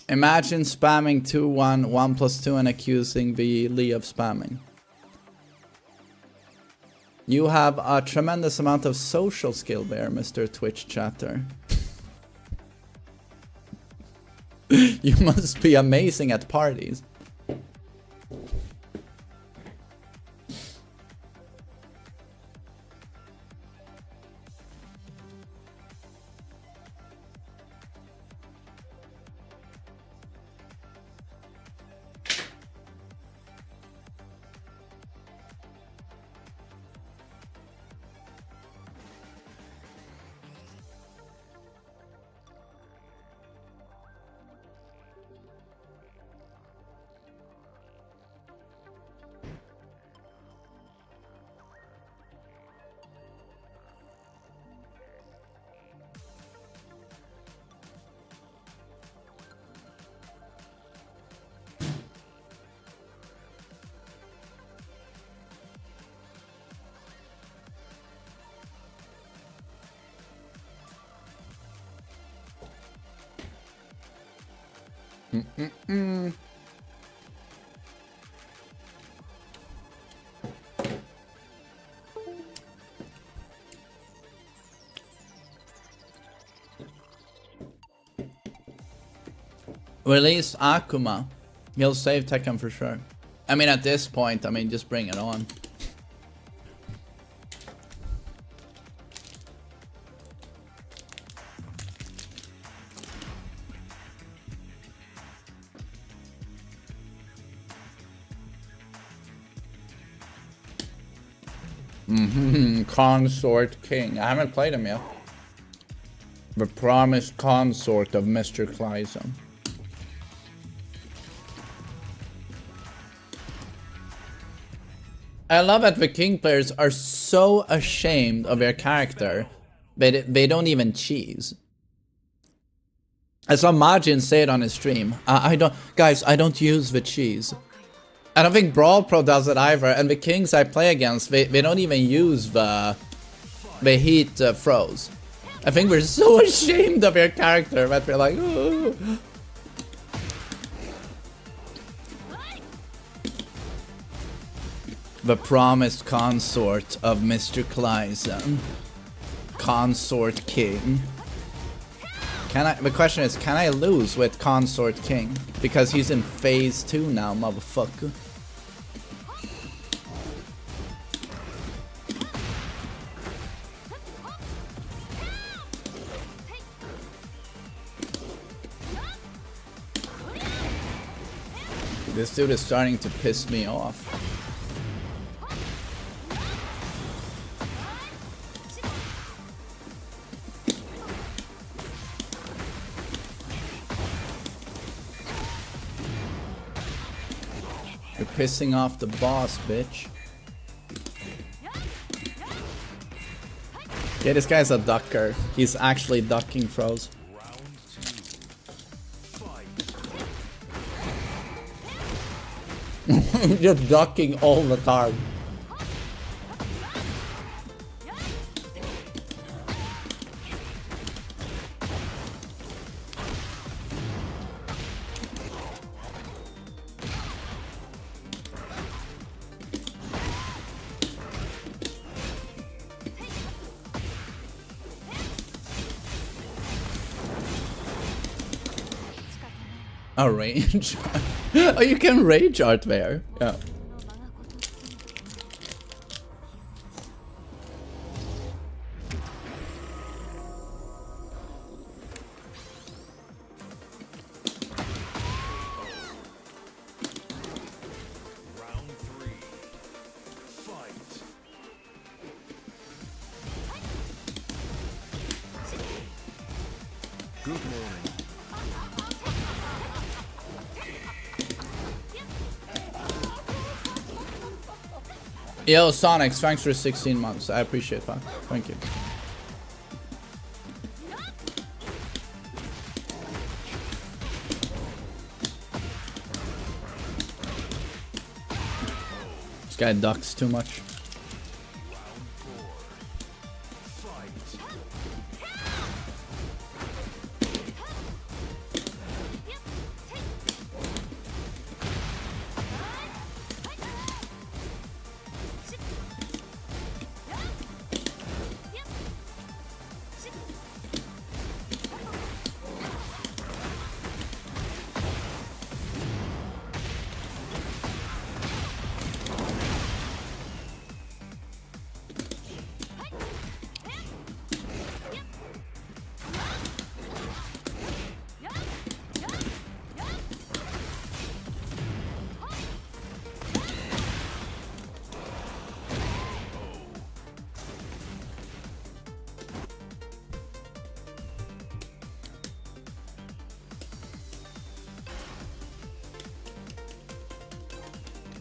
Imagine spamming 2-1, 1+2 and accusing the Lee of spamming. You have a tremendous amount of social skill there, Mr. Twitch chatter. You must be amazing at parties. Release Akuma. He'll save Tekken for sure. I mean, at this point, I mean, just bring it on. Consort King. I haven't played him yet. The promised consort of Mr. Bison. I love that the King players are so ashamed of their character, they don't even cheese. I saw Majin say it on his stream. I don't use the cheese. I don't think Brawl Pro does it either, and the Kings I play against, they don't even use the heat froze. I think we're so ashamed of their character that we're like, oh. The promised consort of Mr. Bison. Consort King. The question is, can I lose with Consort King? Because he's in phase 2 now, motherfucker. This dude is starting to piss me off. You're pissing off the boss, bitch. Yeah, this guy's a ducker. He's actually ducking throws. You're ducking all the time. A rage? Oh, you can rage art there. Yeah. Good morning. Yo, Sonics, thanks for 16 months. I appreciate that. Thank you. guy ducks too much.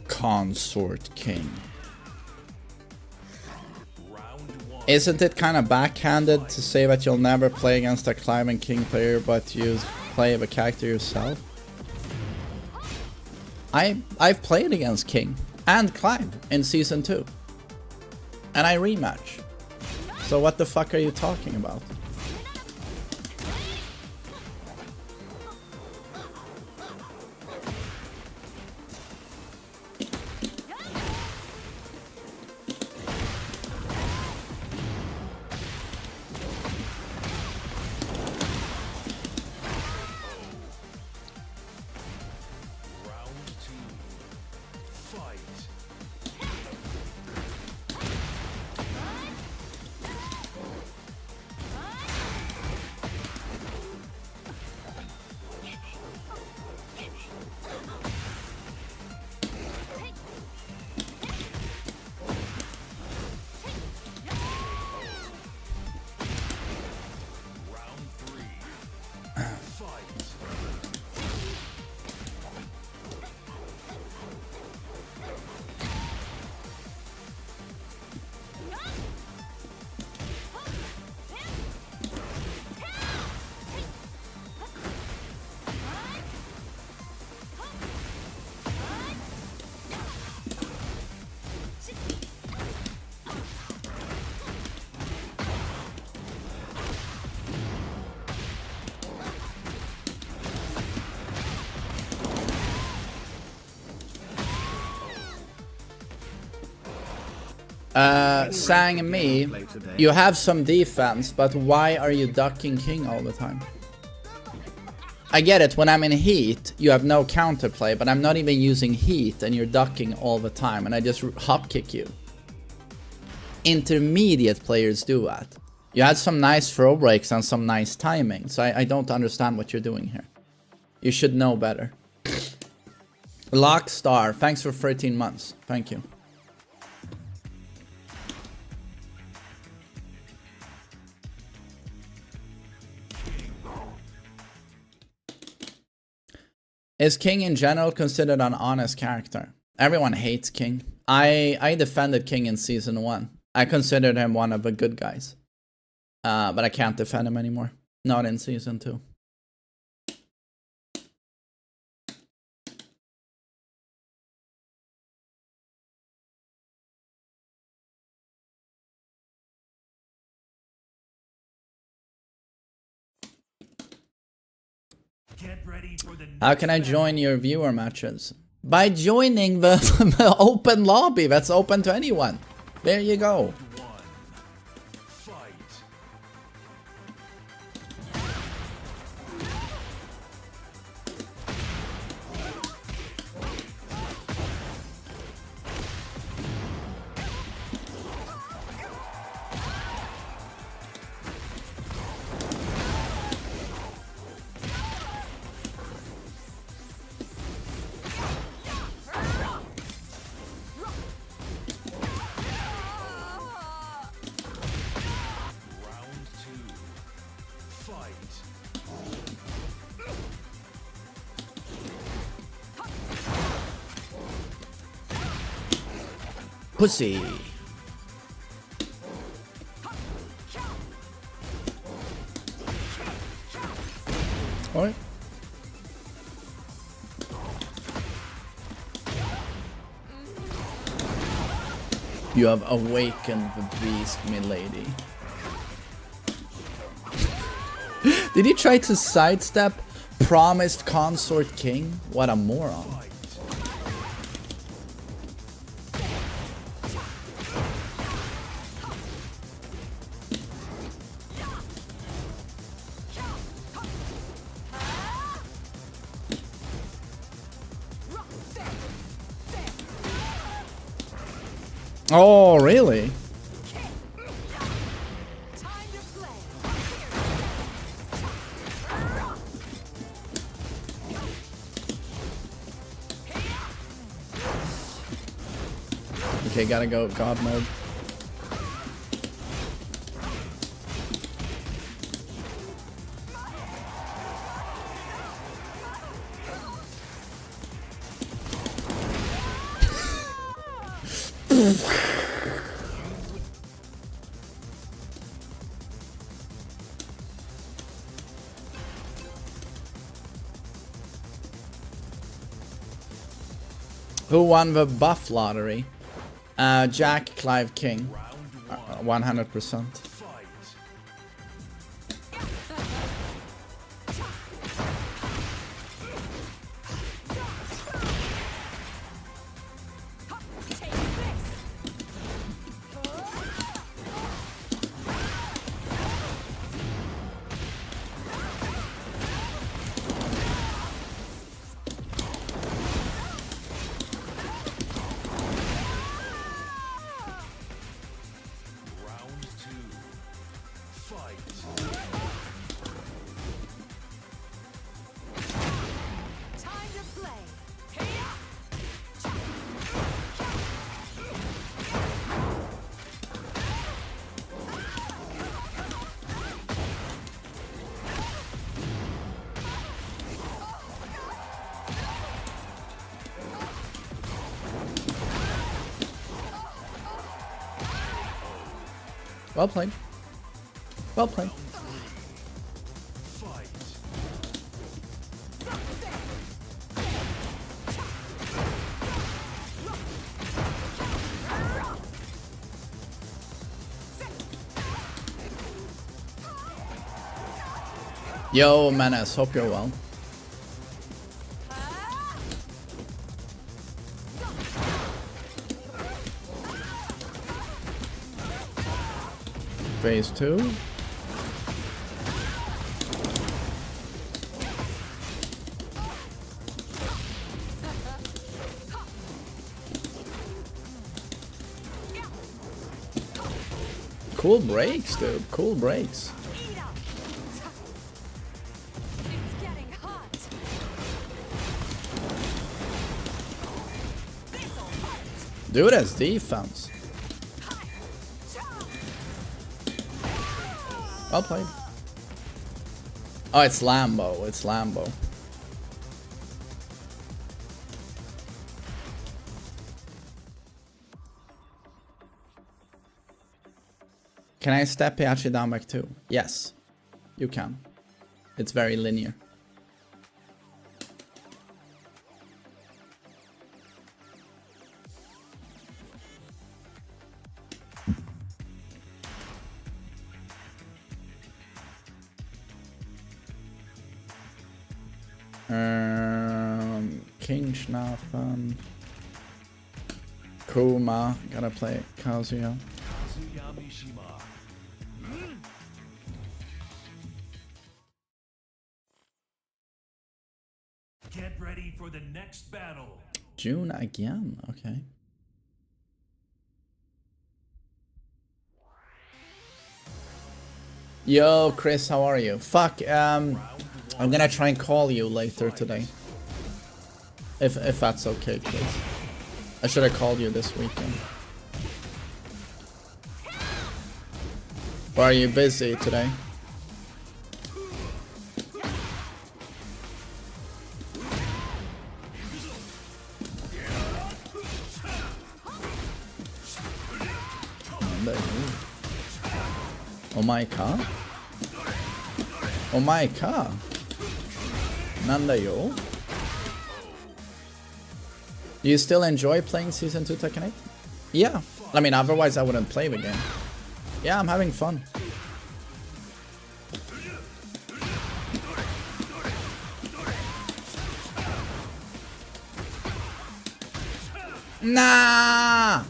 Consort King. Isn't it kind of backhanded to say that you'll never play against a Clive and King player, but you play the character yourself? I've played against King and Clive in Season 2. And I rematch. So what the fuck are you talking about? Sang me, you have some defense, but why are you ducking King all the time? I get it, when I'm in heat, you have no counterplay, but I'm not even using heat and you're ducking all the time and I just hop kick you. Intermediate players do that. You had some nice throw breaks and some nice timing, so I don't understand what you're doing here. You should know better. Lockstar, thanks for 13 months. Thank you. Is King in general considered an honest character? Everyone hates King. I defended King in Season 1. I considered him one of the good guys. But I can't defend him anymore. Not in Season 2. How can I join your viewer matches? By joining the open lobby that's open to anyone. There you go. Pussy. Alright. You have awakened the beast, milady. Did he try to sidestep promised consort king? What a moron. Oh, really? Okay, gotta go God mode. Who won the buff lottery? Jack Clive King. 100%. Well played. Well played. Yo, Menace, hope you're well. Phase 2. Cool breaks, dude. Cool breaks. Dude has defense. Well played. Oh, it's Lambo. It's Lambo. Can I step Piachi down back too? Yes, you can. It's very linear. King Schnafen. Kuma. Gotta play Kazuya. Get ready for the next battle. June again. Okay. Yo, Chris, how are you? Fuck, I'm gonna try and call you later today. If that's okay, please. I should have called you this weekend. Or are you busy today? Oh my god. Oh my god. Nandayo. Do you still enjoy playing Season 2 Tekken 8? Yeah, I mean, otherwise I wouldn't play the game. Yeah, I'm having fun. Nah!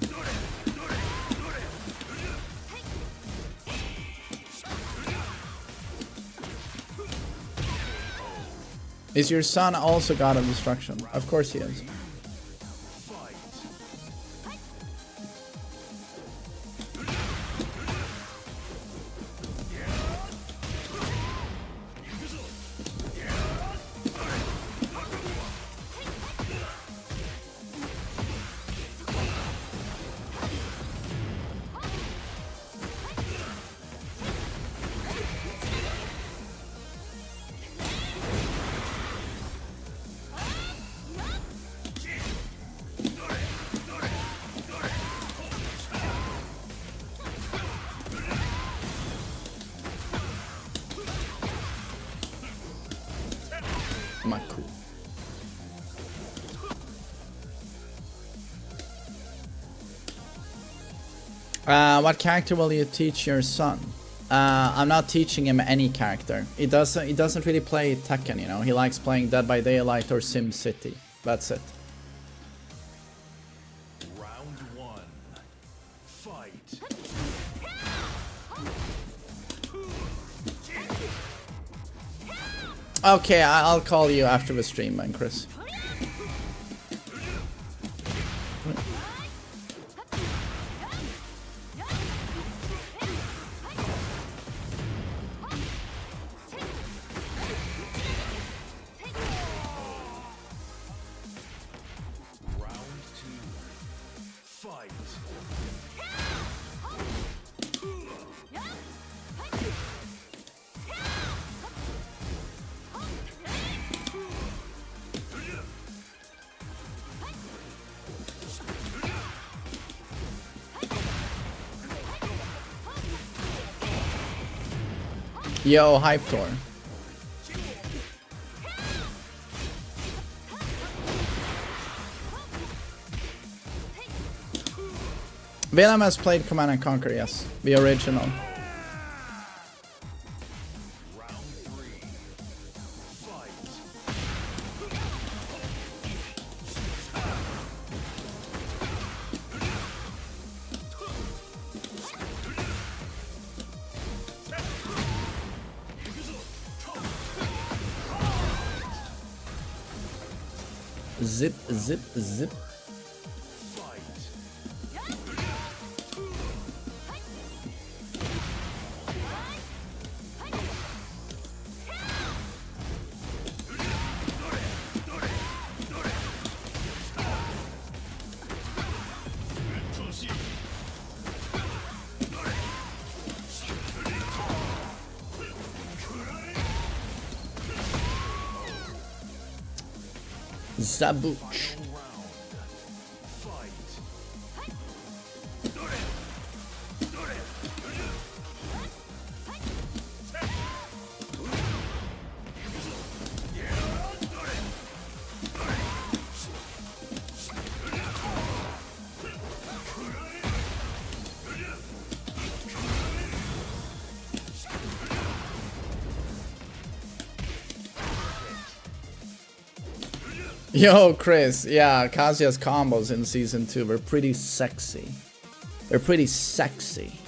Is your son also God of Destruction? Of course he is. Not cool. What character will you teach your son? I'm not teaching him any character. He doesn't really play Tekken, you know. He likes playing Dead by Daylight or Sim City. That's it. Round one. Fight. Okay, I'll call you after the stream, man, Chris. Round two. Fight. Yo, Hype Tour. Willem has played Command and Conquer, yes. The original. Round three. Fight. Zip, zip, zip. Fight. Zabuch. Yo, Chris. Yeah, Kazuya's combos in Season 2 were pretty sexy. They're pretty sexy.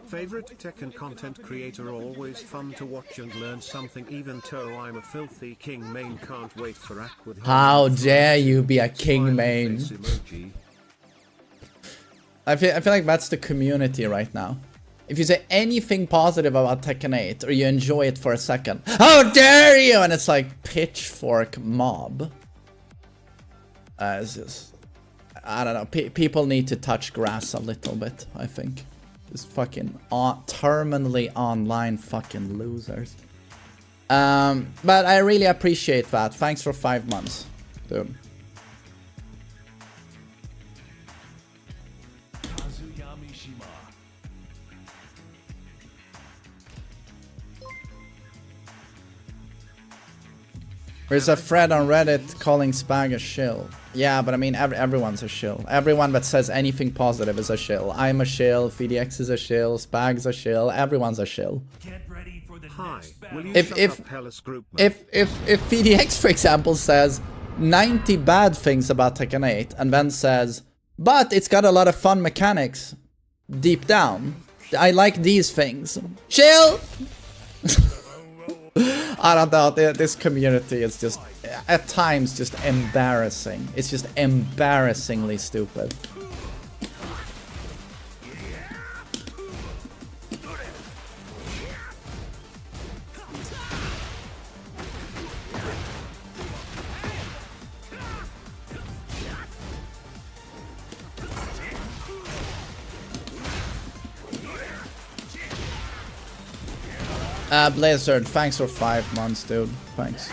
Favorite Tekken content creator, always fun to watch and learn something, even though I'm a filthy king main, can't wait for Aqua. How dare you be a king main? I feel like that's the community right now. If you say anything positive about Tekken 8 or you enjoy it for a second, how dare you? And it's like pitchfork mob. It's just, I don't know. People need to touch grass a little bit, I think. Just fucking terminally online fucking losers. But I really appreciate that. Thanks for 5 months, dude. There's a thread on Reddit calling Spag a shill. Yeah, but I mean, everyone's a shill. Everyone that says anything positive is a shill. I'm a shill, VDX is a shill, Spag's a shill, everyone's a shill. Get ready for the Hi, next will battle. you If- shut if- up, Hellas Group, man? If VDX, for example, says 90 bad things about Tekken 8 and then says, but it's got a lot of fun mechanics deep down. I like these things. Chill! I don't know, this community is just, at times, just embarrassing. It's just embarrassingly stupid. Blizzard, thanks for 5 months, dude. Thanks.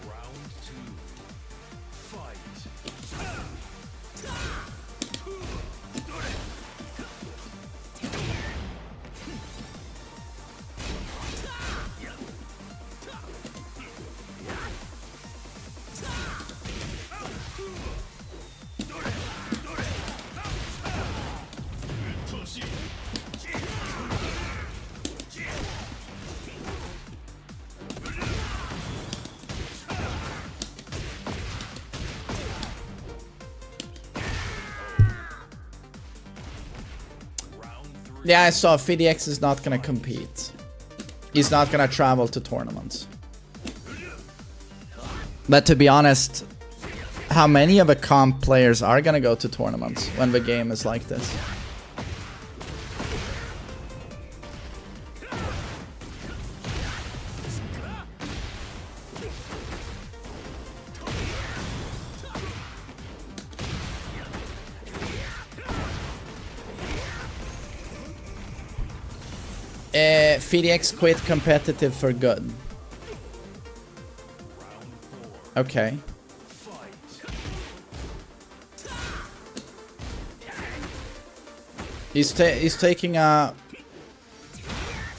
Round 2. Fight. Yeah, I saw VDX is not gonna compete. He's not gonna travel to tournaments. But to be honest, how many of the comp players are gonna go to tournaments when the game is like this? VDX quit competitive for good. Okay. He's taking a...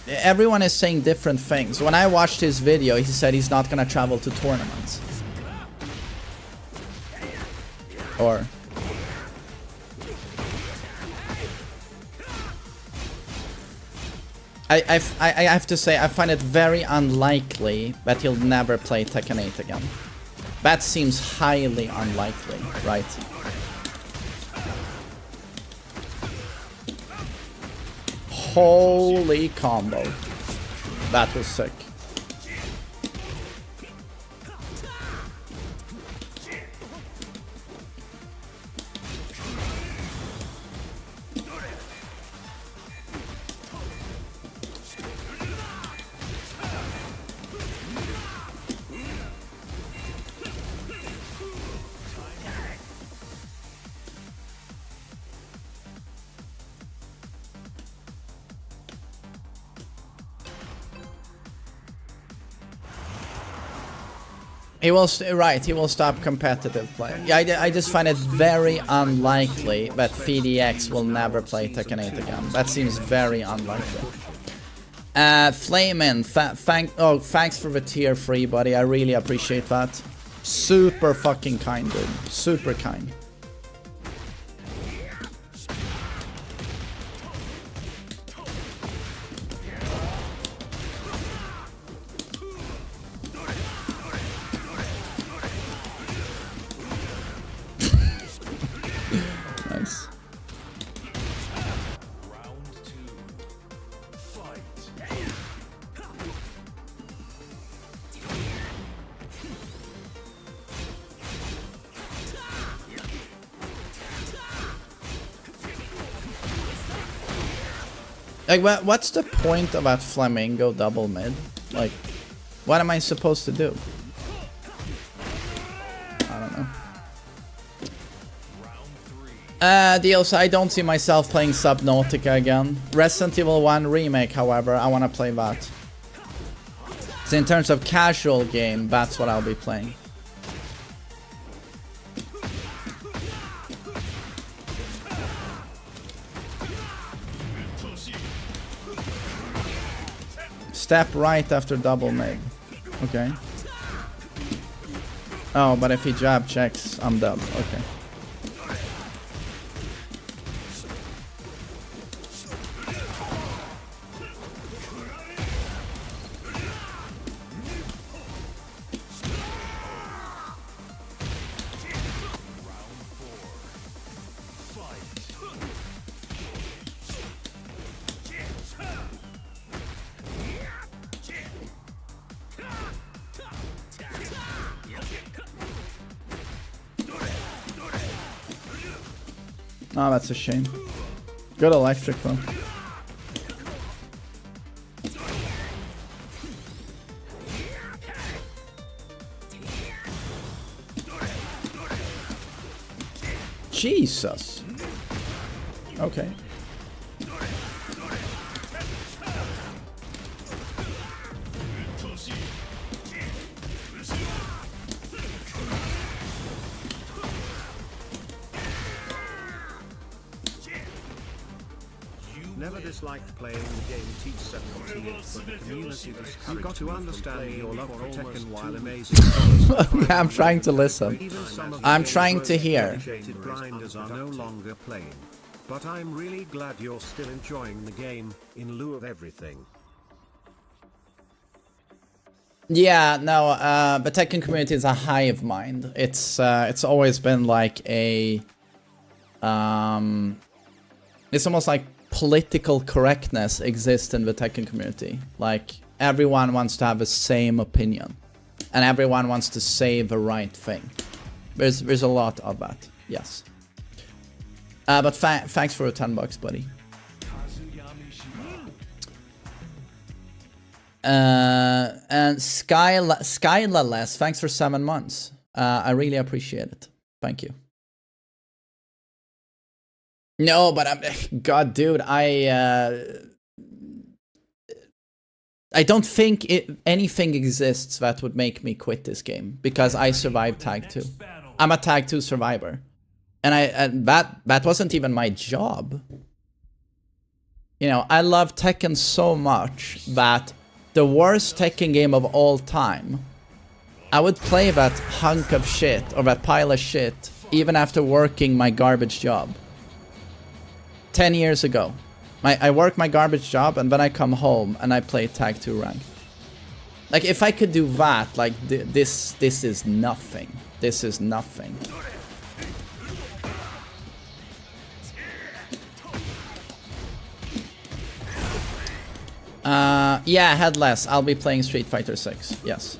Everyone is saying different things. When I watched his video, he said he's not gonna travel to tournaments. Or... I have to say, I find it very unlikely that he'll never play Tekken 8 again. That seems highly unlikely, right? Holy combo. That was sick. He will he will stop competitive play. Yeah, I just find it very unlikely that VDX will never play Tekken 8 again. That seems very unlikely. Flamin, thanks for the tier 3, buddy. I really appreciate that. Super fucking kind, dude. Super kind. Nice. Round 2. Fight. Like, what's the point of that flamingo double mid? Like, what am I supposed to do? I don't know. Deals, I don't see myself playing Subnautica again. Resident Evil 1 Remake, however, I want to play that. So in terms of casual game, that's what I'll be playing. Step right after double mid. Okay. Oh, but if he jab checks, I'm done. Okay. Oh, that's a shame. Good electric though. Jesus. Okay. Never disliked playing the game T17, but the community discouraged you got to understand your love for Tekken while amazing. I'm trying to listen. Even some of I'm the trying to hear. dedicated grinders are no longer playing. But I'm really glad you're still enjoying the game, in lieu of everything. Yeah, no, the Tekken community is a hive mind. It's always been like a it's almost like political correctness exists in the Tekken community. Like everyone wants to have the same opinion, and everyone wants to say the right thing. There's a lot of that. Yes. But thanks for the $10, buddy. And Skylaless, thanks for 7 months. I really appreciate it. Thank you. No, but God, dude, I don't think anything exists that would make me quit this game because I survived Tag 2. I'm a Tag 2 survivor, and that wasn't even my job. You know, I love Tekken so much that the worst Tekken game of all time, I would play that hunk of shit or that pile of shit even after working my garbage job. 10 years ago. I work my garbage job and then I come home and I play Tag 2 rank. Like if I could do that, like this is nothing. This is nothing. Yeah, Headless. I'll be playing Street Fighter 6. Yes.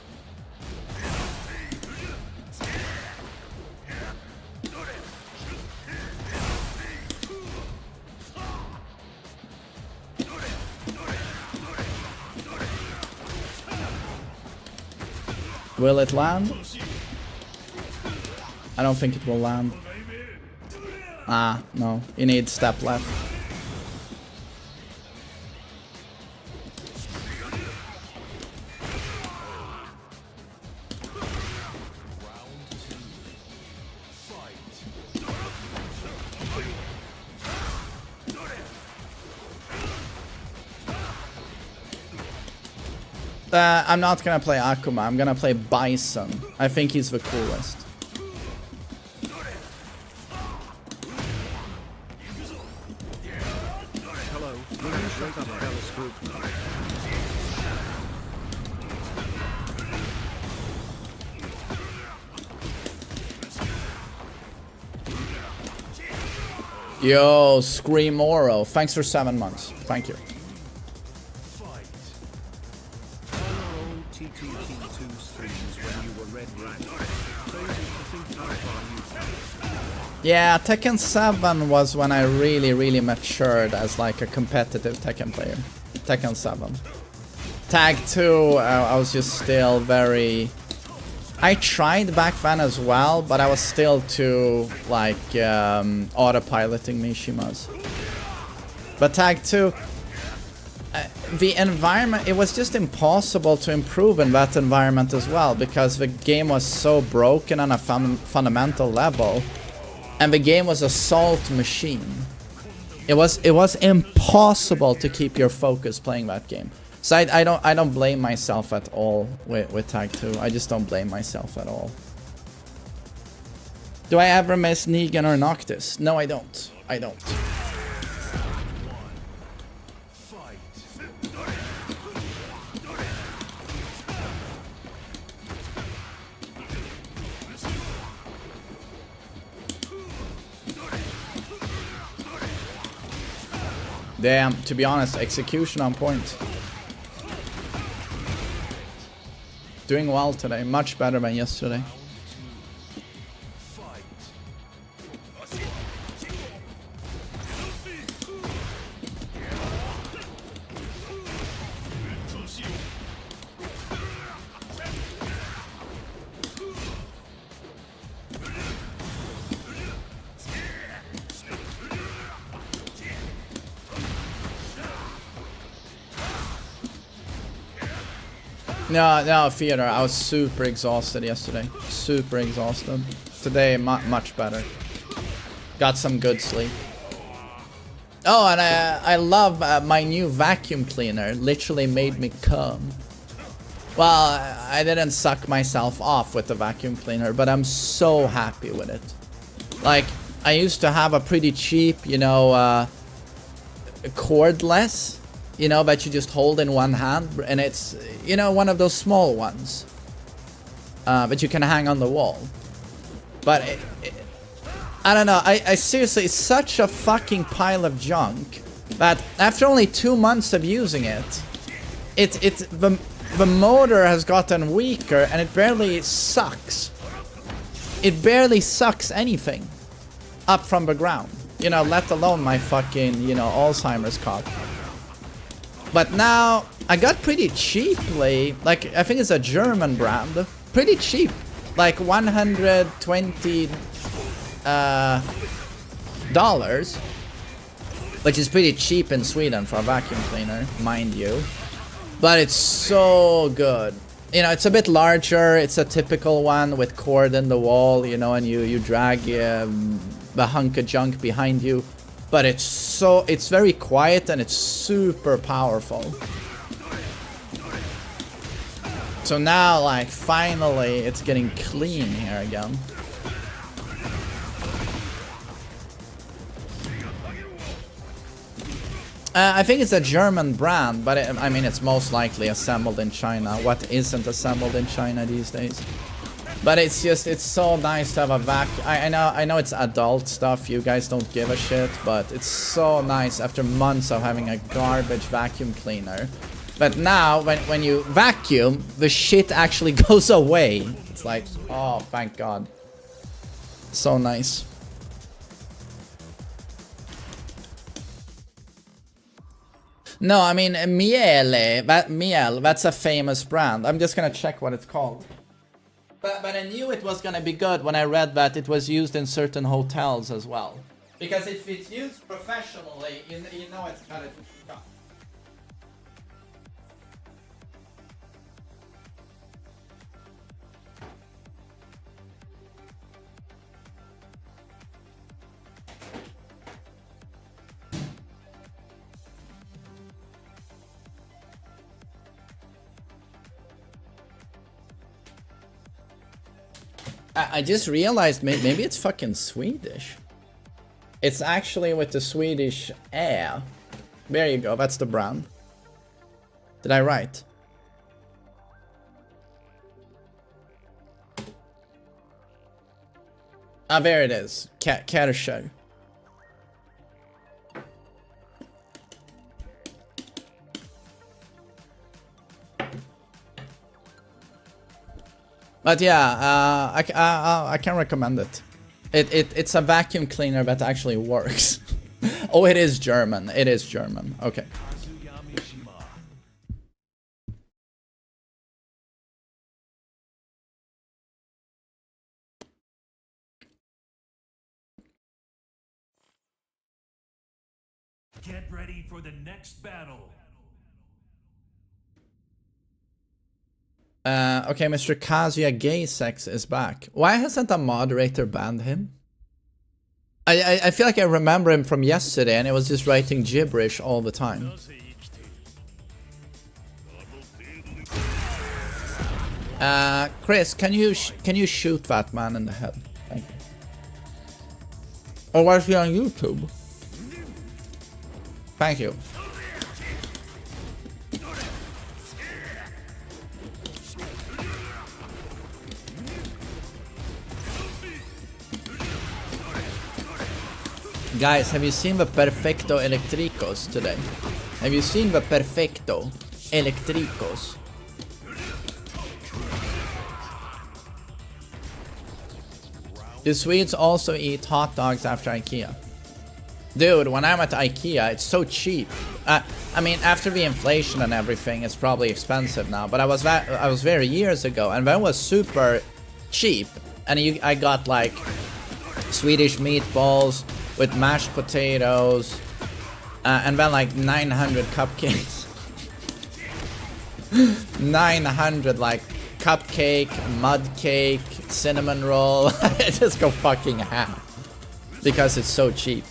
Will it land? I don't think it will land. Ah, no. You need step left. I'm not gonna play Akuma, I'm gonna play Bison. I think he's the coolest. Hello, Yo, Screamoro, thanks for 7 months. Thank you. Yeah, Tekken 7 was when I really matured as like a competitive Tekken player. Tekken 7. Tag 2, I was just still very... I tried back then as well, but I was still too like autopiloting Mishimas. But Tag 2, the environment, it was just impossible to improve in that environment as well because the game was so broken on a fundamental level. And the game was a salt machine. It was impossible to keep your focus playing that game. So I don't blame myself at all with Tag 2. I just don't blame myself at all. Do I ever miss Negan or Noctis? No, I don't. I don't. Damn, to be honest, execution on point. Doing well today, much better than yesterday. No, Theodore, I was super exhausted yesterday. Super exhausted. Today, much better. Got some good sleep. Oh, and I love my new vacuum cleaner. Literally made me come. Well, I didn't suck myself off with the vacuum cleaner, but I'm so happy with it. Like, I used to have a pretty cheap, you know, cordless, you know, that you just hold in one hand, and it's, you know, one of those small ones that you can hang on the wall. But I don't know, I seriously, it's such a fucking pile of junk that after only 2 months of using it, the motor has gotten weaker and it barely sucks. It barely sucks anything up from the ground, you know, let alone my fucking, you know, Alzheimer's cock. But now, I got pretty cheaply, like, I think it's a German brand, pretty cheap, like $120, which is pretty cheap in Sweden for a vacuum cleaner, mind you. But it's so good. You know, it's a bit larger, it's a typical one with cord in the wall, you know, and you drag the hunk of junk behind you. But it's very quiet and it's super powerful. So now, like, finally it's getting clean here again. I think it's a German brand, but I mean, it's most likely assembled in China. What isn't assembled in China these days? But it's just, it's so nice to have a I know it's adult stuff, you guys don't give a shit, but it's so nice after months of having a garbage vacuum cleaner. But now, when you vacuum, the shit actually goes away. It's like, oh, thank God. So nice. No, I mean, Miele, that's a famous brand. I'm just gonna check what it's called. But I knew it was gonna be good when I read that it was used in certain hotels as well. Because if it's used professionally, you know it's gotta be done. I just realized maybe it's fucking Swedish. It's actually with the Swedish air. There you go, that's the brand. Did I write? Ah, there it is. Kärcher. But yeah, I can recommend it. It's a vacuum cleaner that actually works. Oh, it is German. It is German. Okay. Get ready for the next battle. Okay, Mr. Kazuya Gay Sex is back. Why hasn't a moderator banned him? I feel like I remember him from yesterday and it was just writing gibberish all the time. Chris, can you shoot that man in the head? Thank you. Or was he on YouTube? Thank you. Guys, have you seen the Perfecto Electricos today? Have you seen the Perfecto Electricos? Do Swedes also eat hot dogs after IKEA? Dude, when I'm at IKEA, it's so cheap. I mean, after the inflation and everything, it's probably expensive now. But I was there years ago, and that was super cheap. And I got like Swedish meatballs with mashed potatoes, and then like 900 cupcakes. 900 like cupcake, mud cake, cinnamon roll. I just go fucking ham because it's so cheap.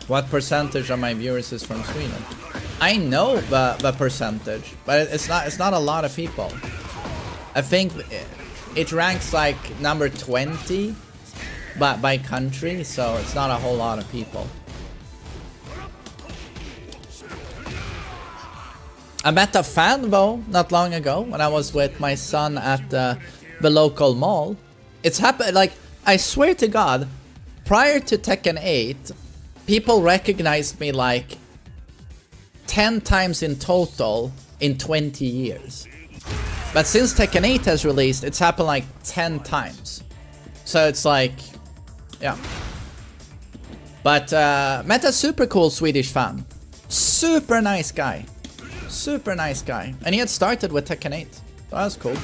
What percentage of my viewers is from Sweden? I know the percentage, but it's not a lot of people. I think it ranks like number 20 by country, so it's not a whole lot of people. I met a fan though not long ago when I was with my son at the local mall. It's happened, like, I swear to God, prior to Tekken 8, people recognized me like 10 times in total in 20 years. But since Tekken 8 has released, it's happened like 10 times. So it's like, yeah. But met a super cool Swedish fan. Super nice guy. Super nice guy. And he had started with Tekken 8. So that was cool.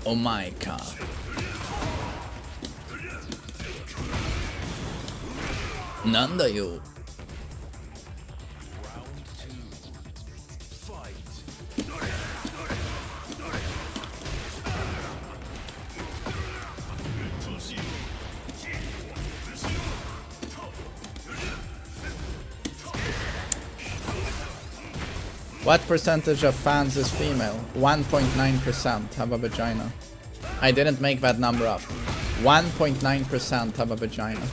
Oh my god. Nanda yo. What percentage of fans is female? 1.9% have a vagina. I didn't make that number up. 1.9% have a vagina.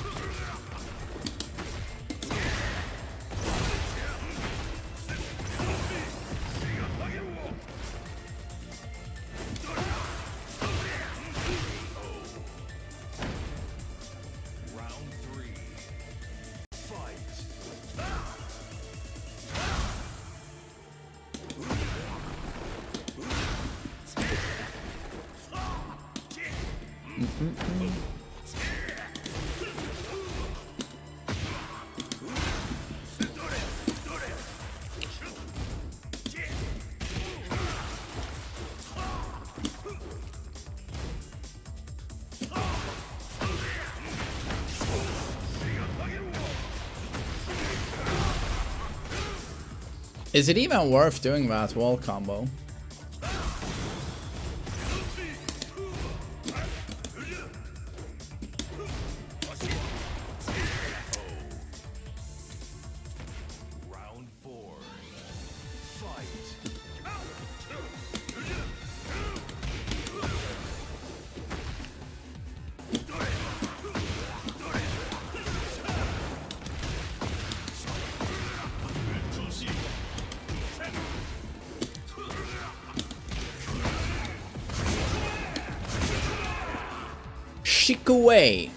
Is it even worth doing that wall combo? Away.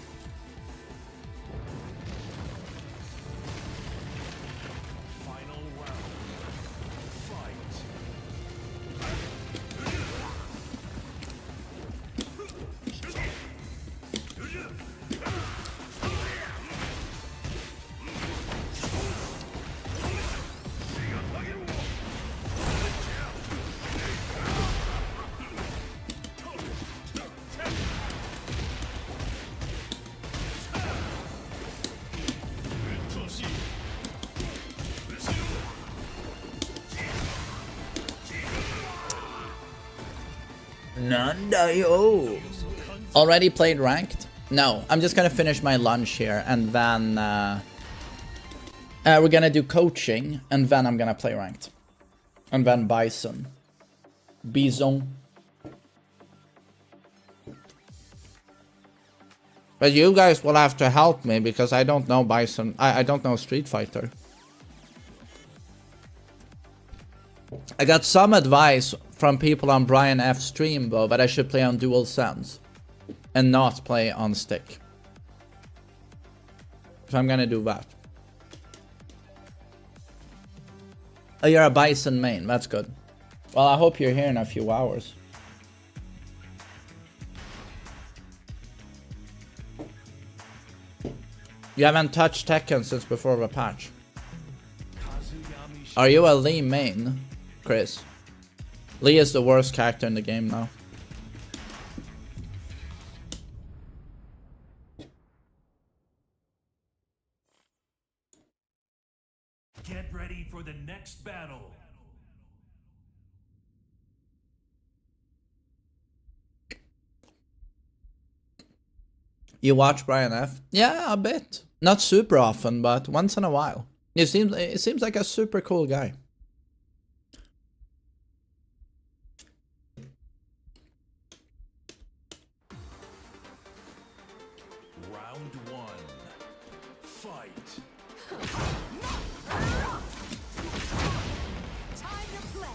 Nandayo. Already played ranked? No, I'm just gonna finish my lunch here and then we're gonna do coaching and then I'm gonna play ranked. And then Bison. Bison. But you guys will have to help me because I don't know Bison. I don't know Street Fighter. I got some advice from people on Brian F stream though that I should play on DualSense and not play on stick. So I'm gonna do that. Oh, you're a Bison main. That's good. Well, I hope you're here in a few hours. You haven't touched Tekken since before the patch. Are you a Lee main, Chris? Lee is the worst character in the game now. Get ready for the next battle. You watch Brian F? Yeah, a bit. Not super often, but once in a while. It seems like a super cool guy. Round one. Fight. Time to play.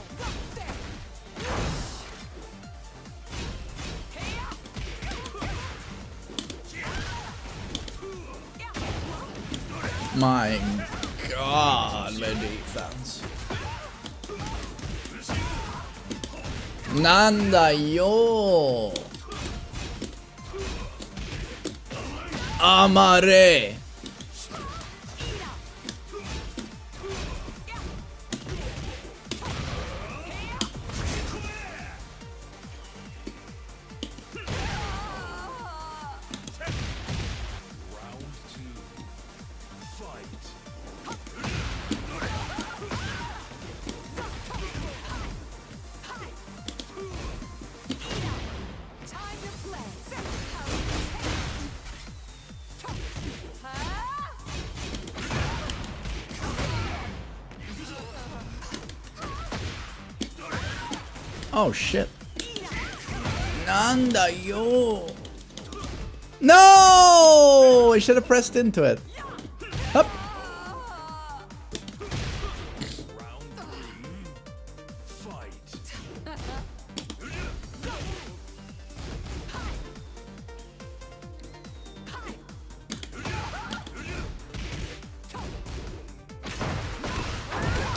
My God, the defense. Nanda yo. Amare. Oh shit. Nanda yo. No! I should have pressed into it. Up.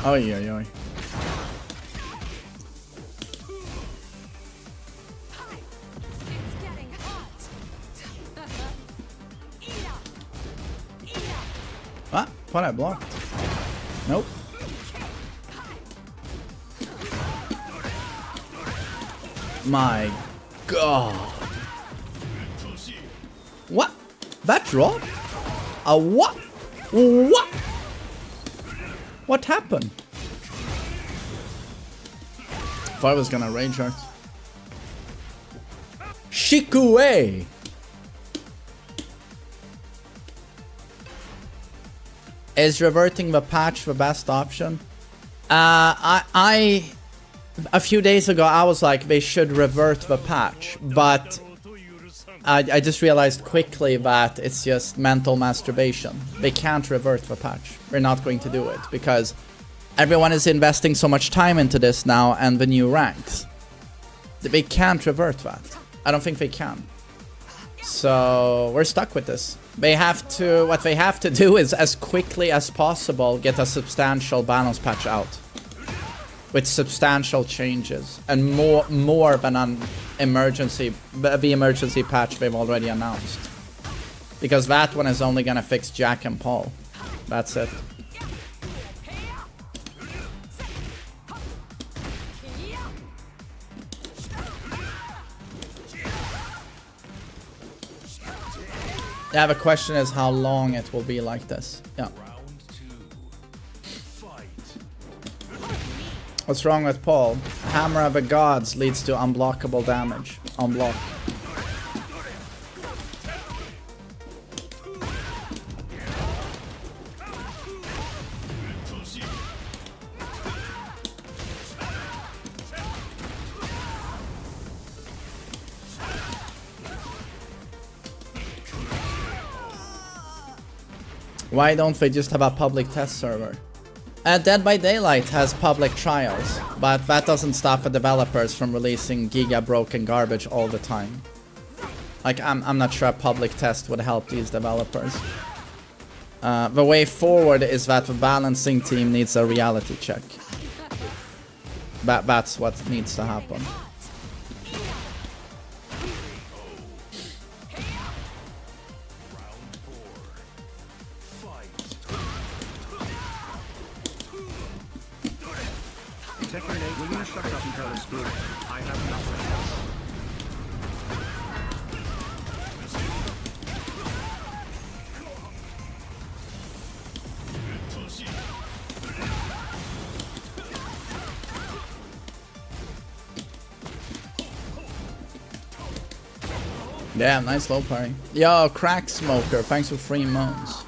Oh yeah, yeah. What? What I blocked? Nope. My God. What? That drop? A what? What? What happened? Thought I was gonna rage art. Shikue! Is reverting the patch the best option? A few days ago I was like they should revert the patch, but I just realized quickly that it's just mental masturbation. They can't revert the patch. We're not going to do it because everyone is investing so much time into this now and the new ranks. They can't revert that. I don't think they can. So we're stuck with this. They have to, what they have to do is as quickly as possible get a substantial balance patch out. With substantial changes and more than an emergency, the emergency patch they've already announced. Because that one is only gonna fix Jack and Paul. That's it. Yeah, the question is how long it will be like this. Yeah. What's wrong with Paul? Hammer of the Gods leads to unblockable damage. Unblock. Why don't they just have a public test server? Dead by Daylight has public trials, but that doesn't stop the developers from releasing giga broken garbage all the time. Like, I'm not sure a public test would help these developers. The way forward is that the balancing team needs a reality check. That's what needs to happen. Tekken 8, will you shut up and tell us good? I have nothing. Yeah, nice low parry. Yo, Crack Smoker, thanks for 3 moons.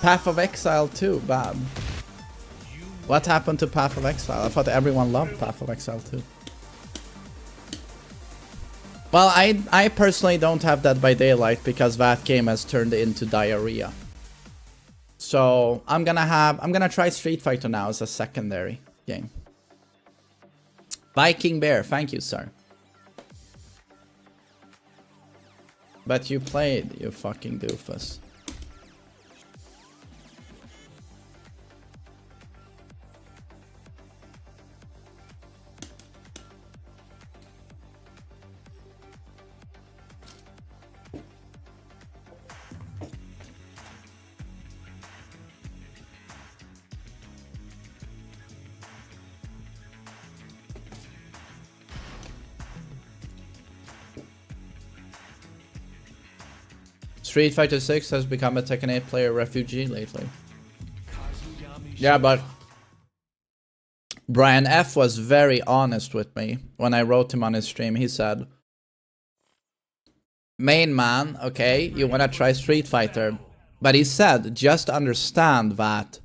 Path of Exile 2, bad. What happened to Path of Exile? I thought everyone loved Path of Exile 2. Well, I personally don't have Dead by Daylight because that game has turned into diarrhea. So I'm gonna try Street Fighter now as a secondary game. Viking Bear, thank you, sir. But you played, you fucking doofus. Street Fighter 6 has become a Tekken 8 player refugee lately. Yeah, but Brian F was very honest with me when I wrote him on his stream. He said, "Main man, okay, you wanna try Street Fighter." But he said, just understand that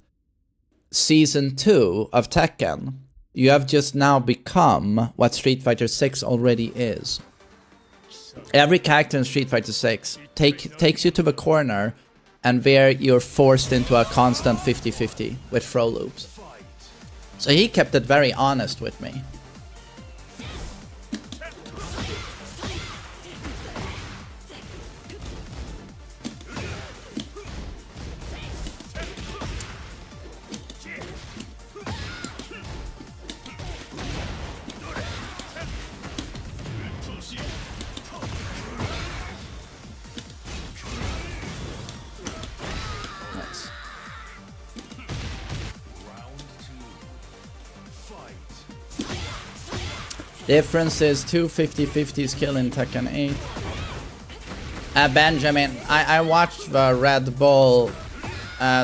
Season 2 of Tekken, you have just now become what Street Fighter 6 already is. Every character in Street Fighter 6 takes you to the corner, and there you're forced into a constant 50-50 with throw loops. So he kept it very honest with me. Difference is 2 50-50s kill in Tekken 8. Benjamin, I watched the Red Bull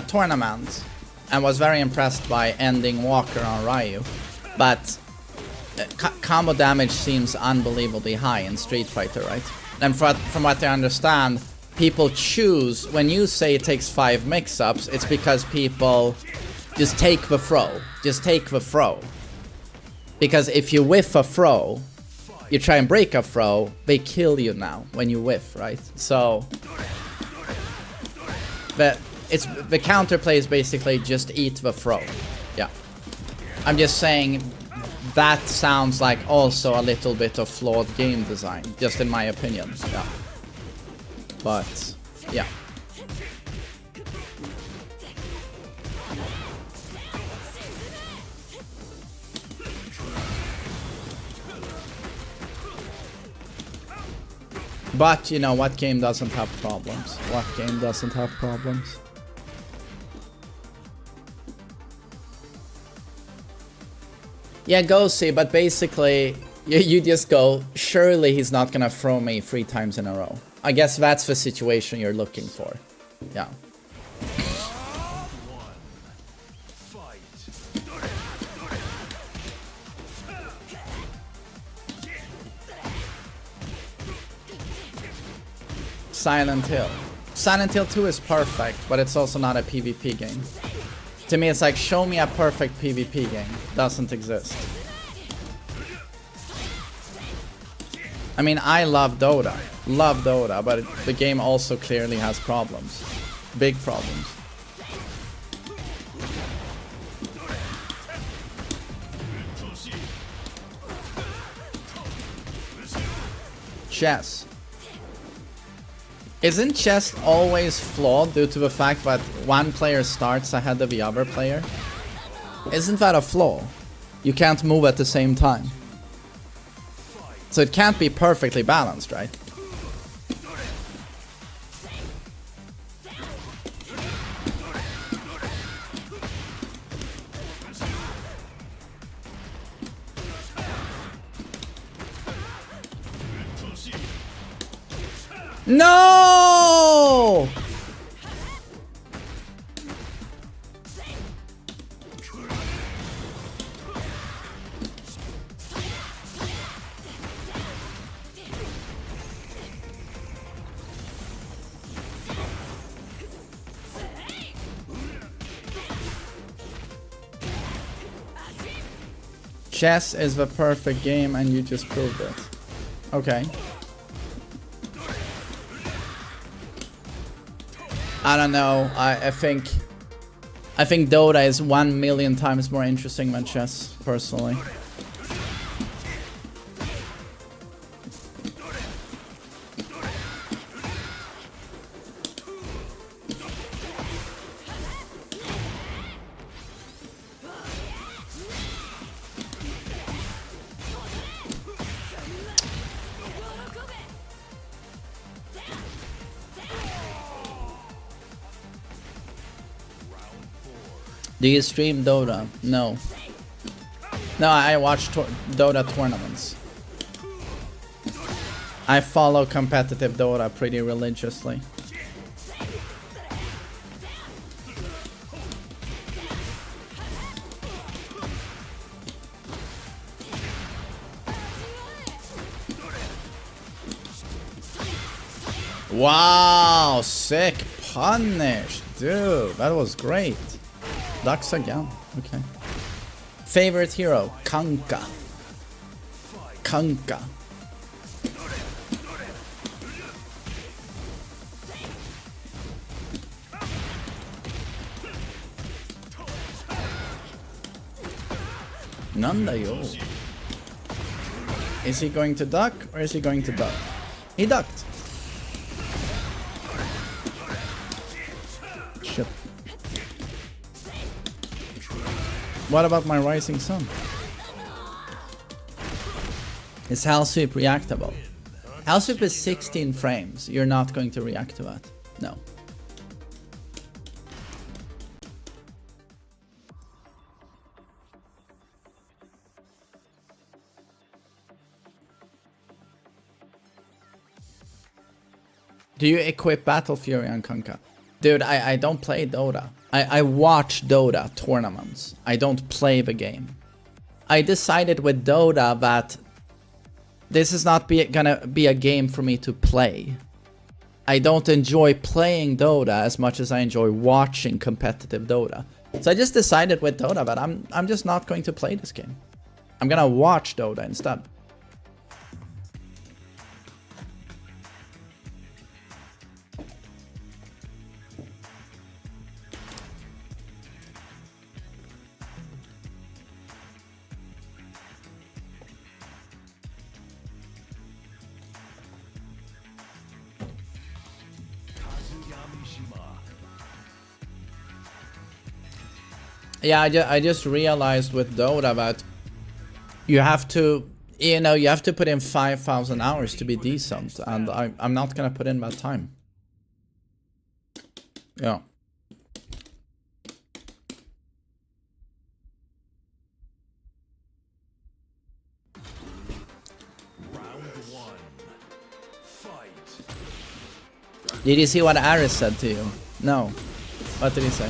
tournament and was very impressed by ending Walker on Ryu. But combo damage seems unbelievably high in Street Fighter, right? And from what I understand, people choose, when you say it takes 5 mix-ups, it's because people just take the throw. Just take the throw. Because if you whiff a throw, you try and break a throw, they kill you now when you whiff, right? So the counterplay is basically just eat the throw. Yeah. I'm just saying that sounds like also a little bit of flawed game design, just in my opinion. Yeah. But yeah. But, you know, what game doesn't have problems? What game doesn't have problems? Yeah, go see, but basically, you just go, surely he's not gonna throw me 3 times in a row. I guess that's the situation you're looking for. Yeah. Silent Hill. Silent Hill 2 is perfect, but it's also not a PvP game. To me, it's like, show me a perfect PvP game. Doesn't exist. I mean, I love Dota. Love Dota, but the game also clearly has problems. Big problems. Chess. Isn't chess always flawed due to the fact that one player starts ahead of the other player? Isn't that a flaw? You can't move at the same time. So it can't be perfectly balanced, right? No! Chess is the perfect game and you just proved it. Okay. I don't know. I think Dota is 1,000,000 times more interesting than chess, personally. Do you stream Dota? No. No, I watch Dota tournaments. I follow competitive Dota pretty religiously. Wow, sick punish, dude, that was great. Ducks again, okay. Favorite hero, Kanka. Kanka. Nandayo. Is he going to duck or is he going to duck? He ducked. Shit. What about my rising sun? Is Hell Sweep reactable? Hell Sweep is 16 frames. You're not going to react to that. No. Do you equip Battle Fury on Kanka? Dude, I don't play Dota. I watch Dota tournaments. I don't play the game. I decided with Dota that this is not gonna be a game for me to play. I don't enjoy playing Dota as much as I enjoy watching competitive Dota. So I just decided with Dota that I'm just not going to play this game. I'm gonna watch Dota instead. Yeah, I just realized with Dota that you have to, you know, you have to put in 5,000 hours to be decent, and I'm not gonna put in that time. Yeah. Did you see what Aris said to you? No. What did he say?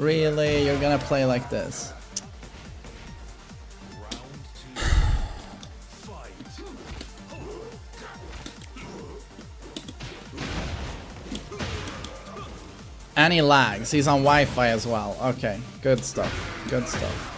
Really? You're gonna play like this? And he lags. He's on Wi-Fi as well. Okay, good stuff. Good stuff.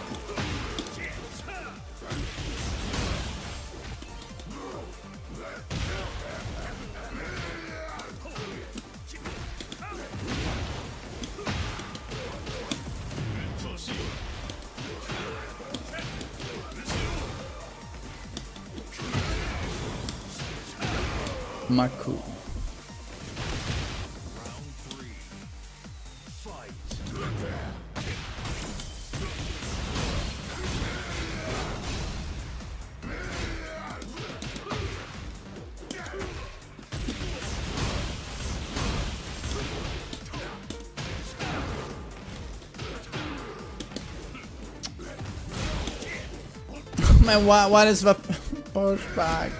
Maku. Man, what is the pushback?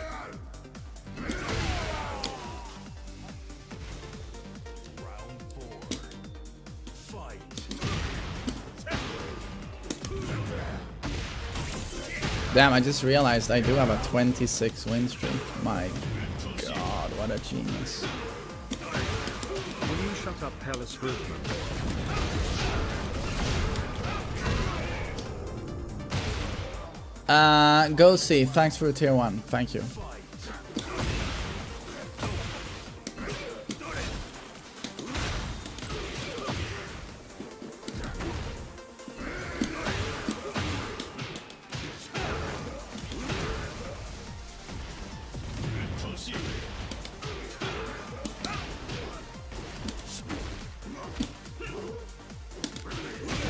Damn, I just realized I do have a 26 win streak. My god, what a genius. Will you shut up, Hellas Movement? Go see. Thanks for the tier 1. Thank you.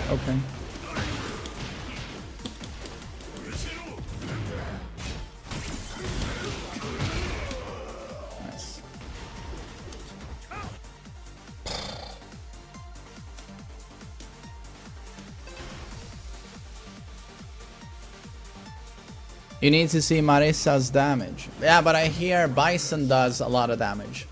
Okay. Nice. You need to see Marissa's damage. Yeah, but I hear Bison does a lot of damage.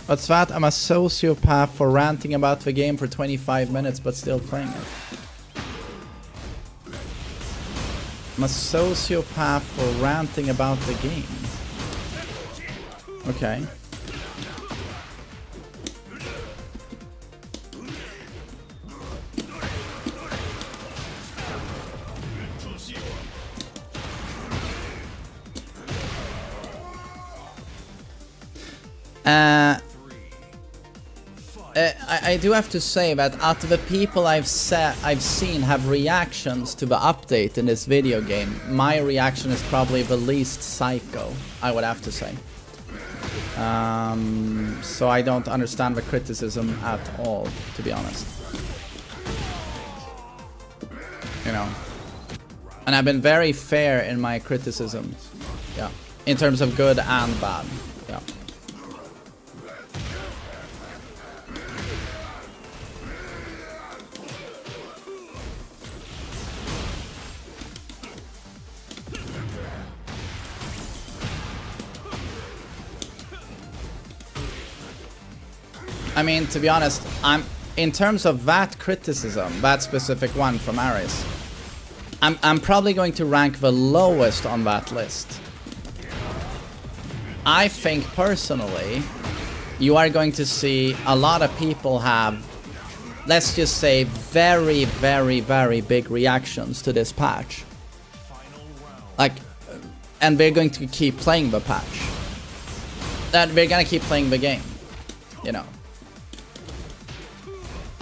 But Svat, I'm a sociopath for ranting about the game for 25 minutes but still playing it. I'm a sociopath for ranting about the game. Okay. I do have to say that out of the people I've seen have reactions to the update in this video game, my reaction is probably the least psycho, I would have to say. So I don't understand the criticism at all, to be honest. You know. And I've been very fair in my criticism. Yeah. In terms of good and bad. Yeah. I mean, to be honest, in terms of that criticism, that specific one from Aris, I'm probably going to rank the lowest on that list. I think personally, you are going to see a lot of people have, let's just say, very, very, very big reactions to this patch. Like, and they're going to keep playing the patch. That they're gonna keep playing the game, you know.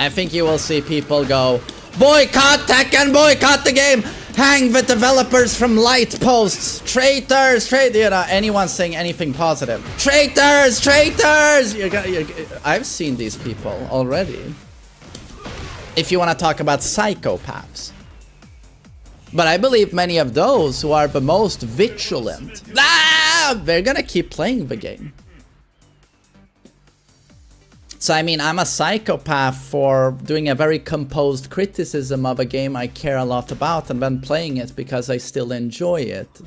I think you will see people go, boycott Tekken, boycott the game, hang the developers from light posts, traitors, you know, anyone saying anything positive. Traitors, traitors! I've seen these people already. If you want to talk about psychopaths. But I believe many of those who are the most vigilant, they're gonna keep playing the game. So I mean, I'm a psychopath for doing a very composed criticism of a game I care a lot about and then playing it because I still enjoy it.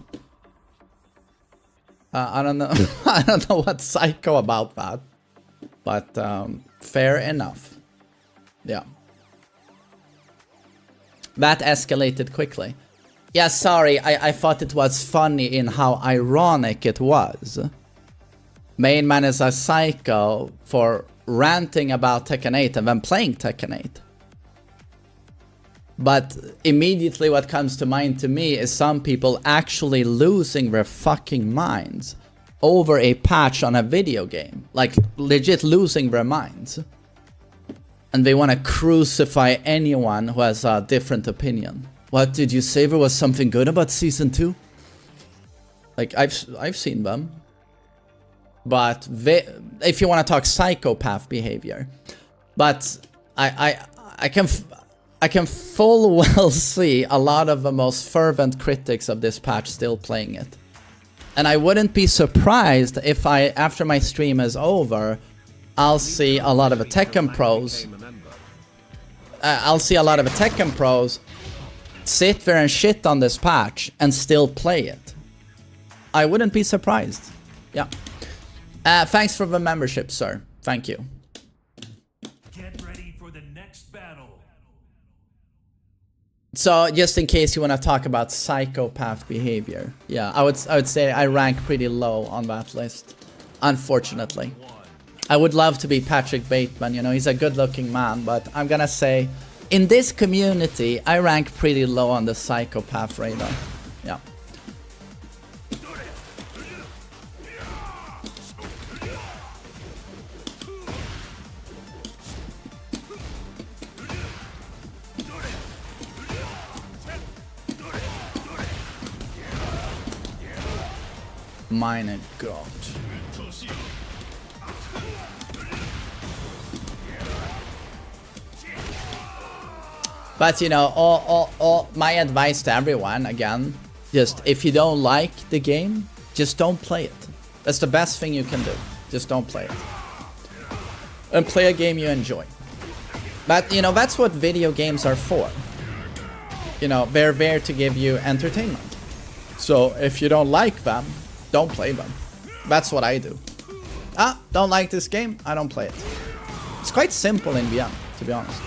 I don't know. I don't know what's psycho about that, but fair enough. Yeah. That escalated quickly. Yeah, sorry, I thought it was funny in how ironic it was. Main Man is a psycho for ranting about Tekken 8 and then playing Tekken 8. But immediately what comes to mind to me is some people actually losing their fucking minds over a patch on a video game. Like, legit losing their minds. And they want to crucify anyone who has a different opinion. What did you say? There was something good about Season 2? Like, I've seen them. But if you want to talk psychopath behavior. But I can full well see a lot of the most fervent critics of this patch still playing it. And I wouldn't be surprised if after my stream is over, I'll see a lot of the Tekken pros. I'll see a lot of the Tekken pros sit there and shit on this patch and still play it. I wouldn't be surprised. Yeah. Thanks for the membership, sir. Thank you. Get ready for the next battle. So, just in case you want to talk about psychopath behavior, yeah, I would say I rank pretty low on that list, unfortunately. I would love to be Patrick Bateman, you know, he's a good-looking man, but I'm gonna say, in this community, I rank pretty low on the psychopath radar. Yeah. Meine Gott. But you know, all my advice to everyone, again, just if you don't like the game, just don't play it. That's the best thing you can do. Just don't play it. And play a game you enjoy. But you know, that's what video games are for. You know, they're there to give you entertainment. So if you don't like them, don't play them. That's what I do. Don't like this game, I don't play it. It's quite simple in the end, to be honest.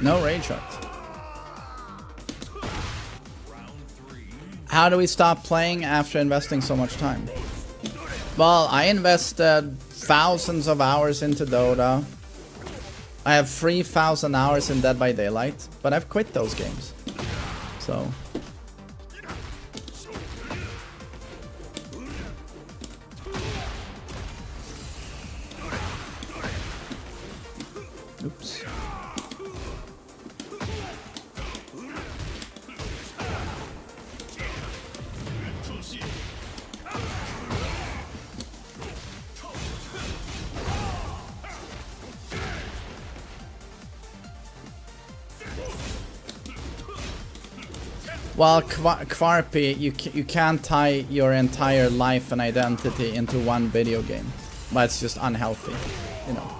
No rage shot. How do we stop playing after investing so much time? Well, I invested thousands of hours into Dota. I have 3,000 hours in Dead by Daylight, but I've quit those games. So... Oops. Well, Kvarpi, you can't tie your entire life and identity into one video game. But it's just unhealthy, you know.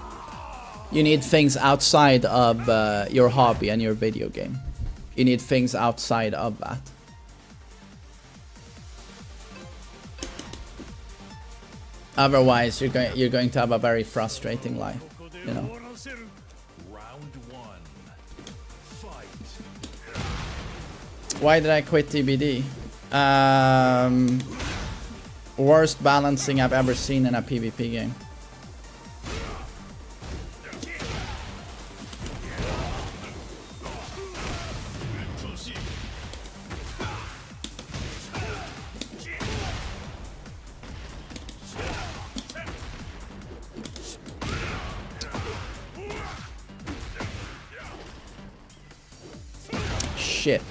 You need things outside of your hobby and your video game. You need things outside of that. Otherwise, you're going to have a very frustrating life, you know. Why did I quit TBD? Worst balancing I've ever seen in a PvP game. Shit.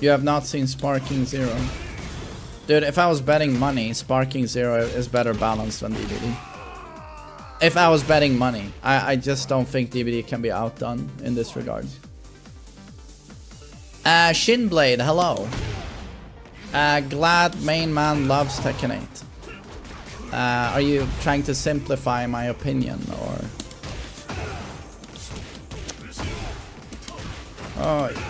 You have not seen Sparking Zero. Dude, if I was betting money, Sparking Zero is better balanced than DBD. If I was betting money, I just don't think DBD can be outdone in this regard. Shinblade, hello. Glad main man loves Tekken 8. Are you trying to simplify my opinion, or? Oh.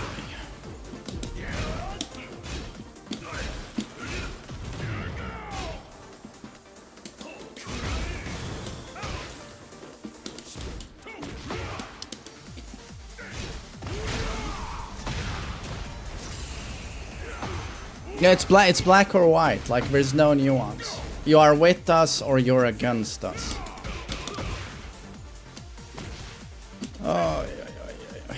Yeah, it's black or white, like there's no nuance. You are with us or you're against us. Oh, yeah.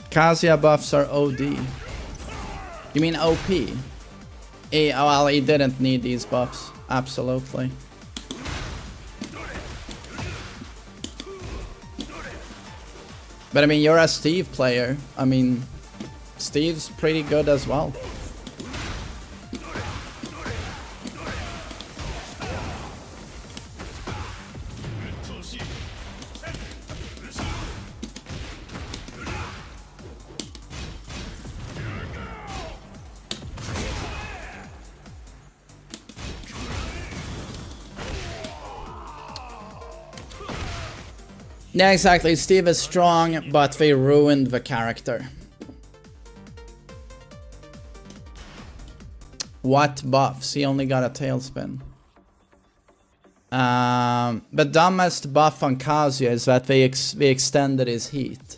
Kazuya buffs are OD. You mean OP? Well, he didn't need these buffs. Absolutely. But I mean, you're a Steve player. I mean, Steve's pretty good as well. Yeah, exactly. Steve is strong, but they ruined the character. What buffs? He only got a tailspin. The dumbest buff on Kazuya is that they extended his heat.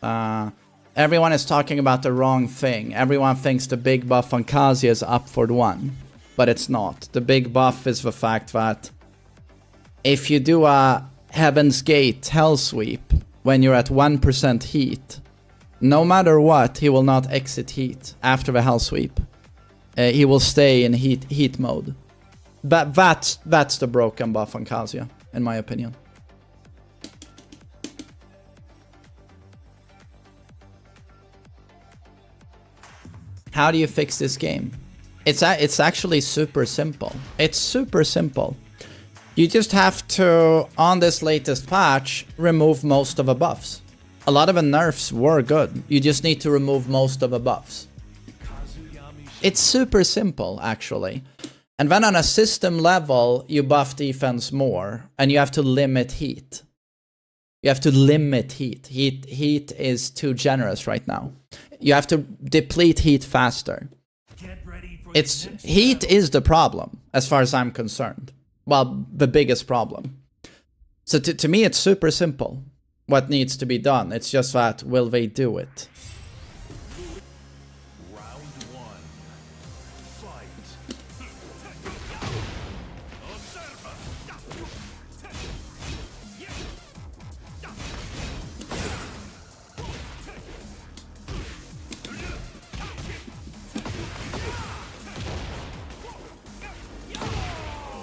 Everyone is talking about the wrong thing. Everyone thinks the big buff on Kazuya is up for the one, but it's not. The big buff is the fact that if you do a Heaven's Gate Hell Sweep when you're at 1% heat, no matter what, he will not exit heat after the Hell Sweep. He will stay in heat mode. But that's the broken buff on Kazuya, in my opinion. How do you fix this game? It's actually super simple. It's super simple. You just have to, on this latest patch, remove most of the buffs. A lot of the nerfs were good. You just need to remove most of the buffs. It's super simple, actually. And then on a system level, you buff defense more, and you have to limit heat. You have to limit heat. Heat is too generous right now. You have to deplete heat faster. Heat is the problem, as far as I'm concerned. Well, the biggest problem. So to me, it's super simple what needs to be done. It's just that, will they do it? Round one. Fight.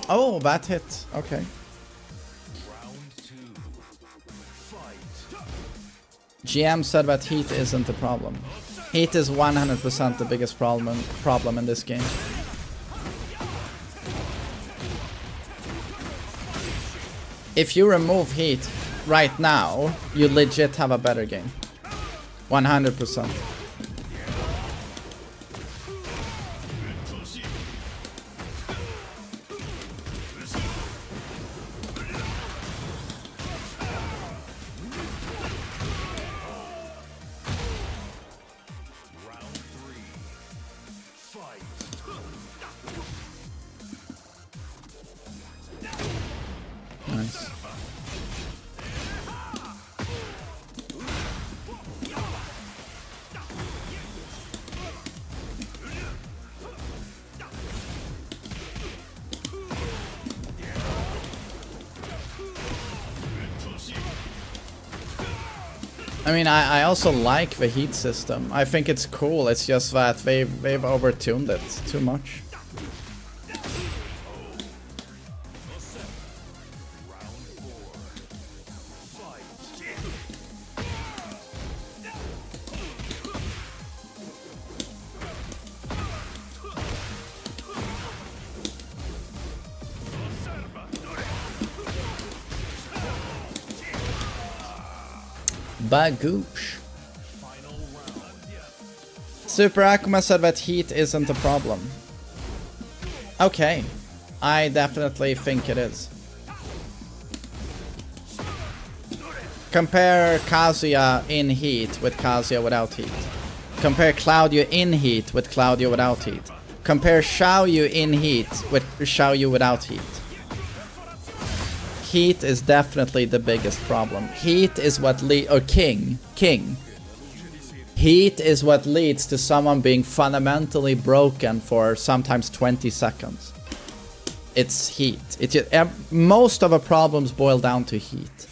Oh, that hit. Okay. Round two. Fight. GM said that heat isn't the problem. Heat is 100% the biggest problem in this game. If you remove heat right now, you legit have a better game. 100%. Nice. I mean, I also like the heat system. I think it's cool. It's just that they've overtuned it too much. Bagoosh. Super Akuma said that heat isn't a problem. Okay. I definitely think it is. Compare Kazuya in heat with Kazuya without heat. Compare Claudio in heat with Claudio without heat. Compare Xiaoyu in heat with Xiaoyu without heat. Heat is definitely the biggest problem. Heat is what King. Heat is what leads to someone being fundamentally broken for sometimes 20 seconds. It's heat. Most of the problems boil down to heat.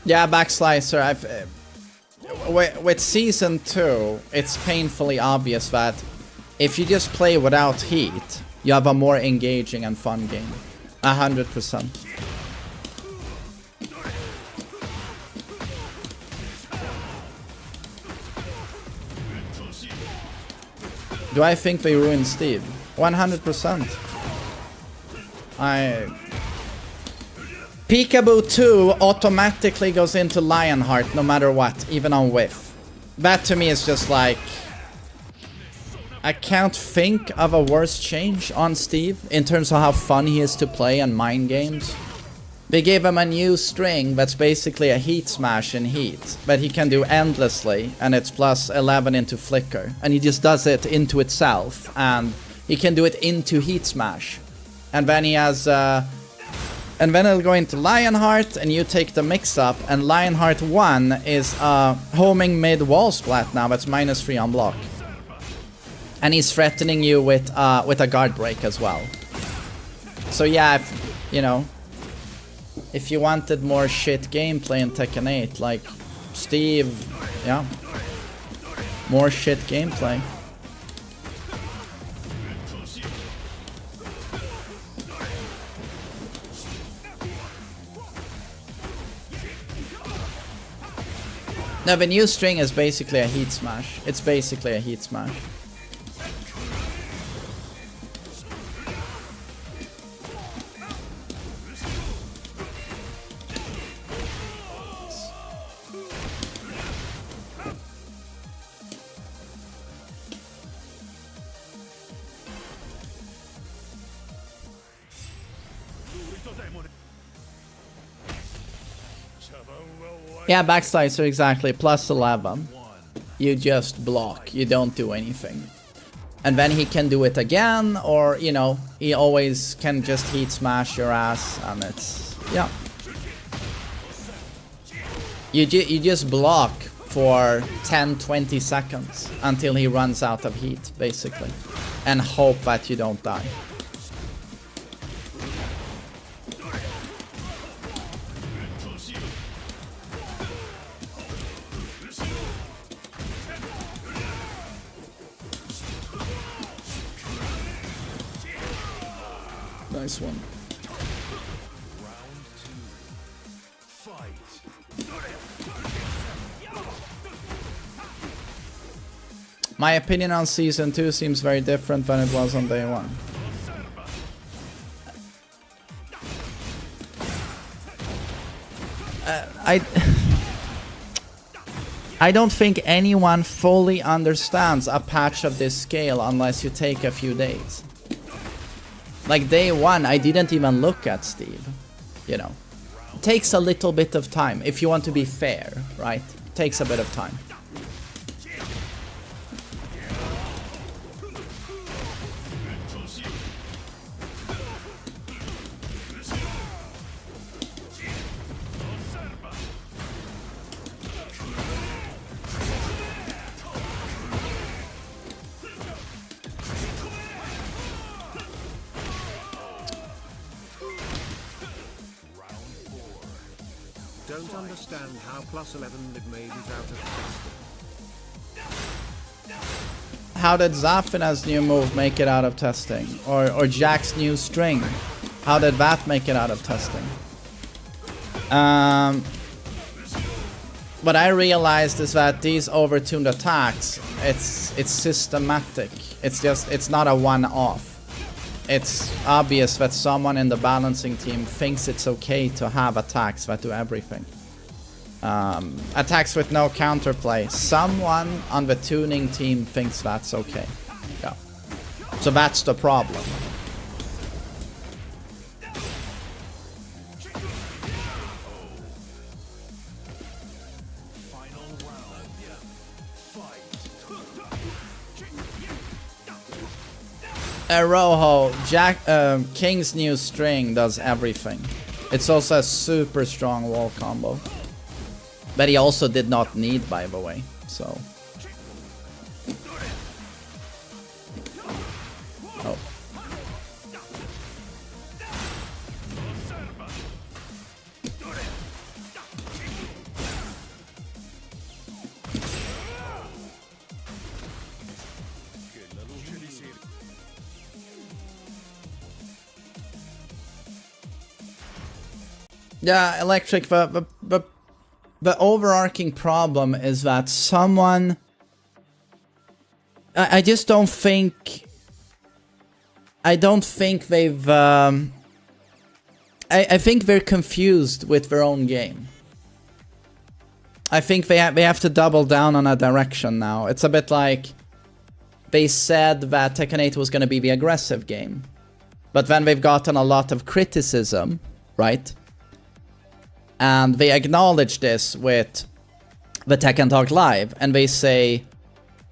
Yeah, Backslicer, with Season 2, it's painfully obvious that if you just play without heat, you have a more engaging and fun game. 100%. Do I think they ruined Steve? 100%. Peekaboo 2 automatically goes into Lionheart no matter what, even on whiff. That to me is just like... I can't think of a worse change on Steve in terms of how fun he is to play and mind games. They gave him a new string that's basically a heat smash in heat, but he can do endlessly, and it's plus 11 into flicker. And he just does it into itself, and he can do it into heat smash. And then he has... and then it'll go into Lionheart, and you take the mix-up, and Lionheart 1 is homing mid wall splat now, that's -3 on block. And he's threatening you with a guard break as well. So yeah, if you wanted more shit gameplay in Tekken 8, like Steve, yeah, more shit gameplay. No, the new string is basically a heat smash. It's basically a heat smash. Yeah, Backslicer, exactly. Plus 11. You just block. You don't do anything. And then he can do it again, or, you know, he always can just heat smash your ass, and it's... yeah. You just block for 10-20 seconds until he runs out of heat, basically. And hope that you don't die. Nice one. My opinion on Season 2 seems very different than it was on day 1. I don't think anyone fully understands a patch of this scale unless you take a few days. Like day 1, I didn't even look at Steve, you know. takes a little bit of time if you want to be fair, right? Takes a bit of time. Don't understand how plus 11 live made it out of testing. How did Zafina's new move make it out of testing? Or Jack's new string? How did that make it out of testing? What I realized is that these overtuned attacks, it's systematic. It's not a one-off. It's obvious that someone in the balancing team thinks it's okay to have attacks that do everything. Attacks with no counterplay. Someone on the tuning team thinks that's okay. Yeah. So that's the problem. Rojo, King's new string does everything. It's also a super strong wall combo. But he also did not need, by the way, so... Oh. Yeah, Electric, the overarching problem is that someone... I just don't think... I don't think they've... I think they're confused with their own game. I think they have to double down on a direction now. It's a bit like... They said that Tekken 8 was going to be the aggressive game. But then they've gotten a lot of criticism, right? And they acknowledge this with the Tekken Talk Live, and they say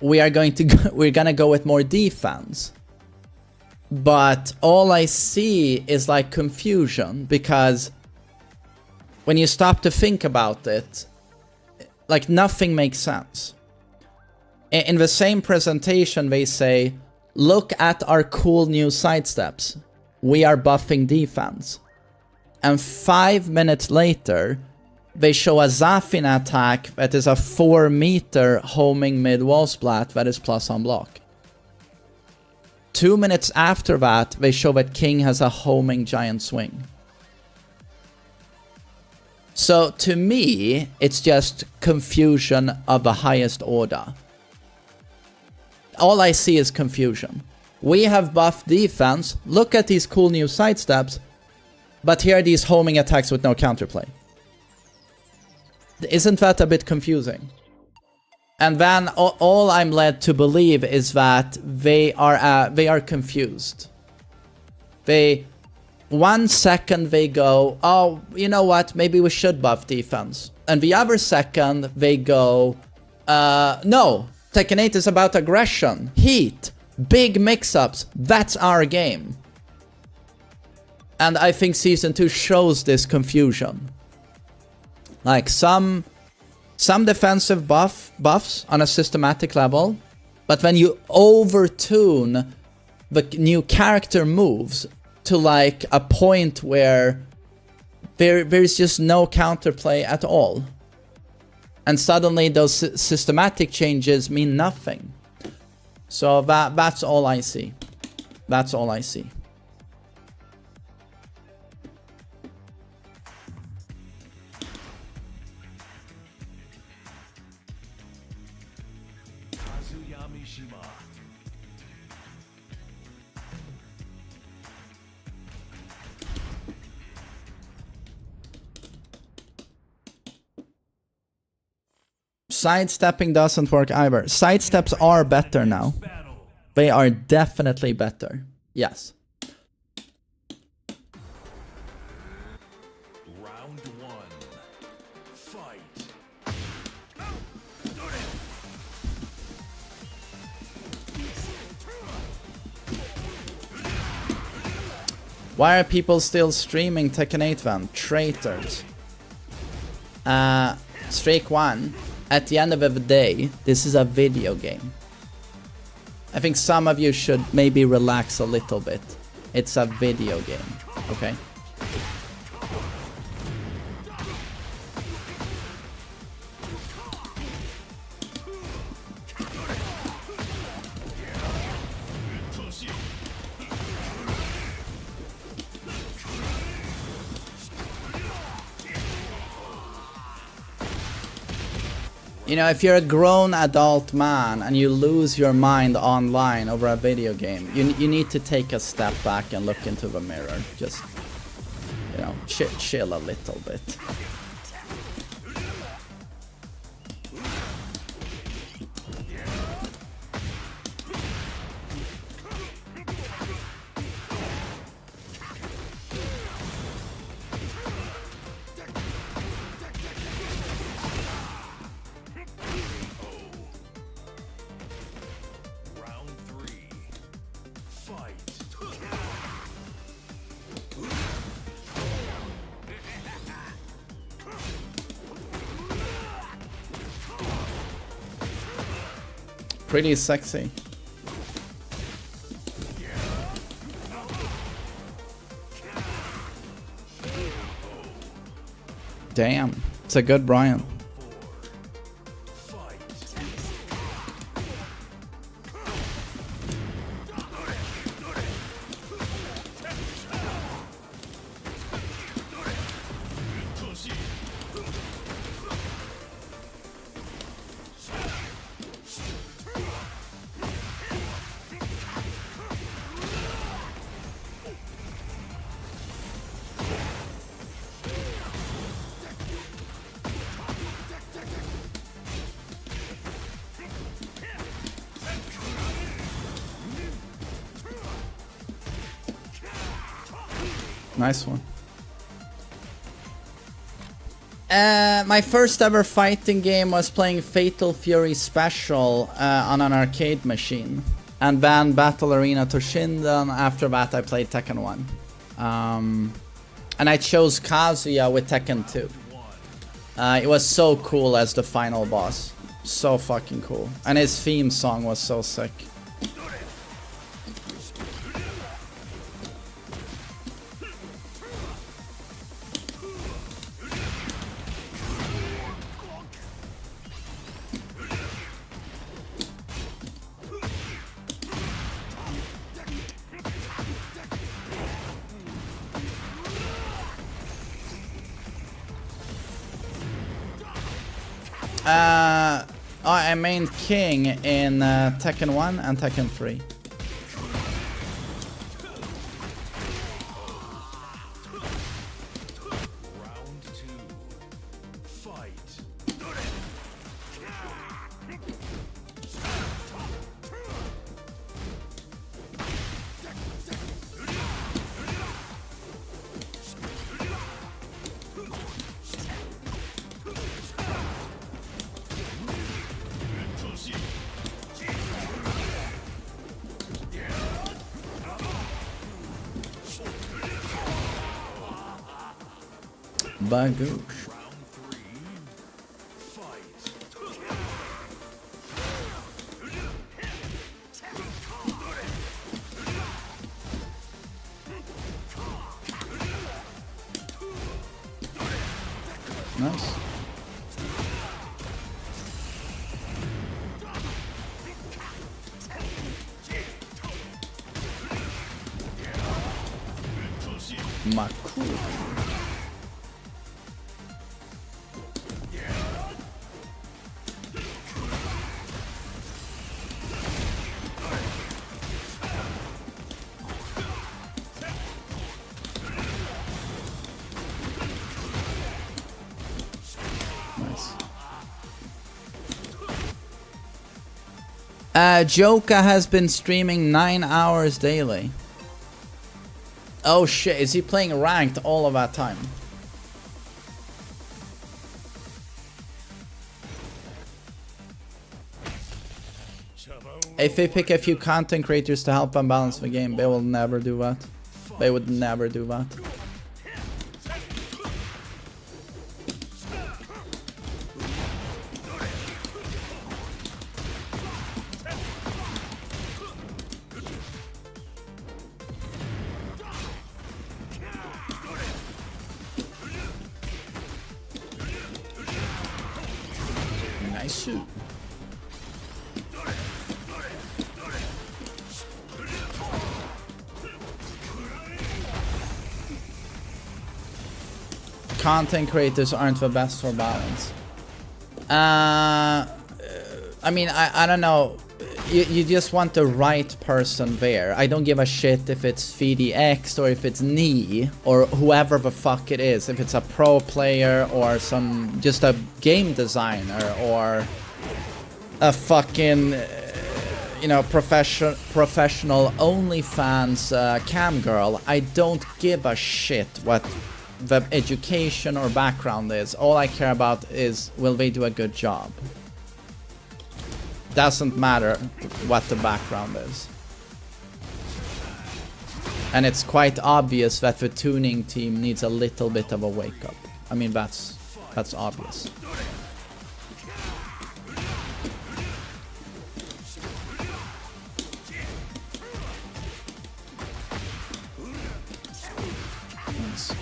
we're gonna go with more defense. But all I see is like confusion, because when you stop to think about it, like nothing makes sense. In the same presentation, they say, look at our cool new sidesteps. We are buffing defense. And 5 minutes later, they show a Zafina attack that is a 4-meter homing mid-wall splat that is plus on block. 2 minutes after that, they show that King has a homing giant swing. So to me, it's just confusion of the highest order. All I see is confusion. We have buffed defense, look at these cool new sidesteps, but here are these homing attacks with no counterplay. Isn't that a bit confusing? And then all I'm led to believe is that they are confused. 1 second they go, oh, you know what, maybe we should buff defense. And the other second they go, no, Tekken 8 is about aggression, heat, big mix-ups, that's our game. And I think Season 2 shows this confusion. Like some defensive buffs on a systematic level, but when you overtune the new character moves to like a point where there's just no counterplay at all. And suddenly those systematic changes mean nothing. So that's all I see. That's all I see. Sidestepping doesn't work either. Sidesteps are better now. They are definitely better. Yes. Round one. Fight. Why are people still streaming Tekken 8 Van? Traitors. Streak 1. At the end of the day, this is a video game. I think some of you should maybe relax a little bit. It's a video game, okay? You know, if you're a grown adult man and you lose your mind online over a video game, you need to take a step back and look into the mirror. Just, you know, chill a little bit. Pretty sexy. Damn, it's a good Brian. Nice one. My first ever fighting game was playing Fatal Fury Special on an arcade machine. And then Battle Arena Toshinden. After that I played Tekken 1. And I chose Kazuya with Tekken 2. It was so cool as the final boss. So fucking cool. And his theme song was so sick. I mained King in Tekken 1 and Tekken 3. Round two. Fight. Bagoosh. Round three. Fight. Nice. Maku. Joka has been streaming 9 hours daily. Oh shit, is he playing ranked all of that time? If they pick a few content creators to help them balance the game, they will never do that. They would never do that. Nice shoot. Content creators aren't the best for balance. I mean, I don't know. You just want the right person there. I don't give a shit if it's VDX or if it's Knee or whoever the fuck it is. If it's a pro player or just a game designer or a fucking you know, professional OnlyFans cam girl. I don't give a shit what the education or background is. All I care about is, will they do a good job? Doesn't matter what the background is. And it's quite obvious that the tuning team needs a little bit of a wake up. I mean, that's obvious. Nice.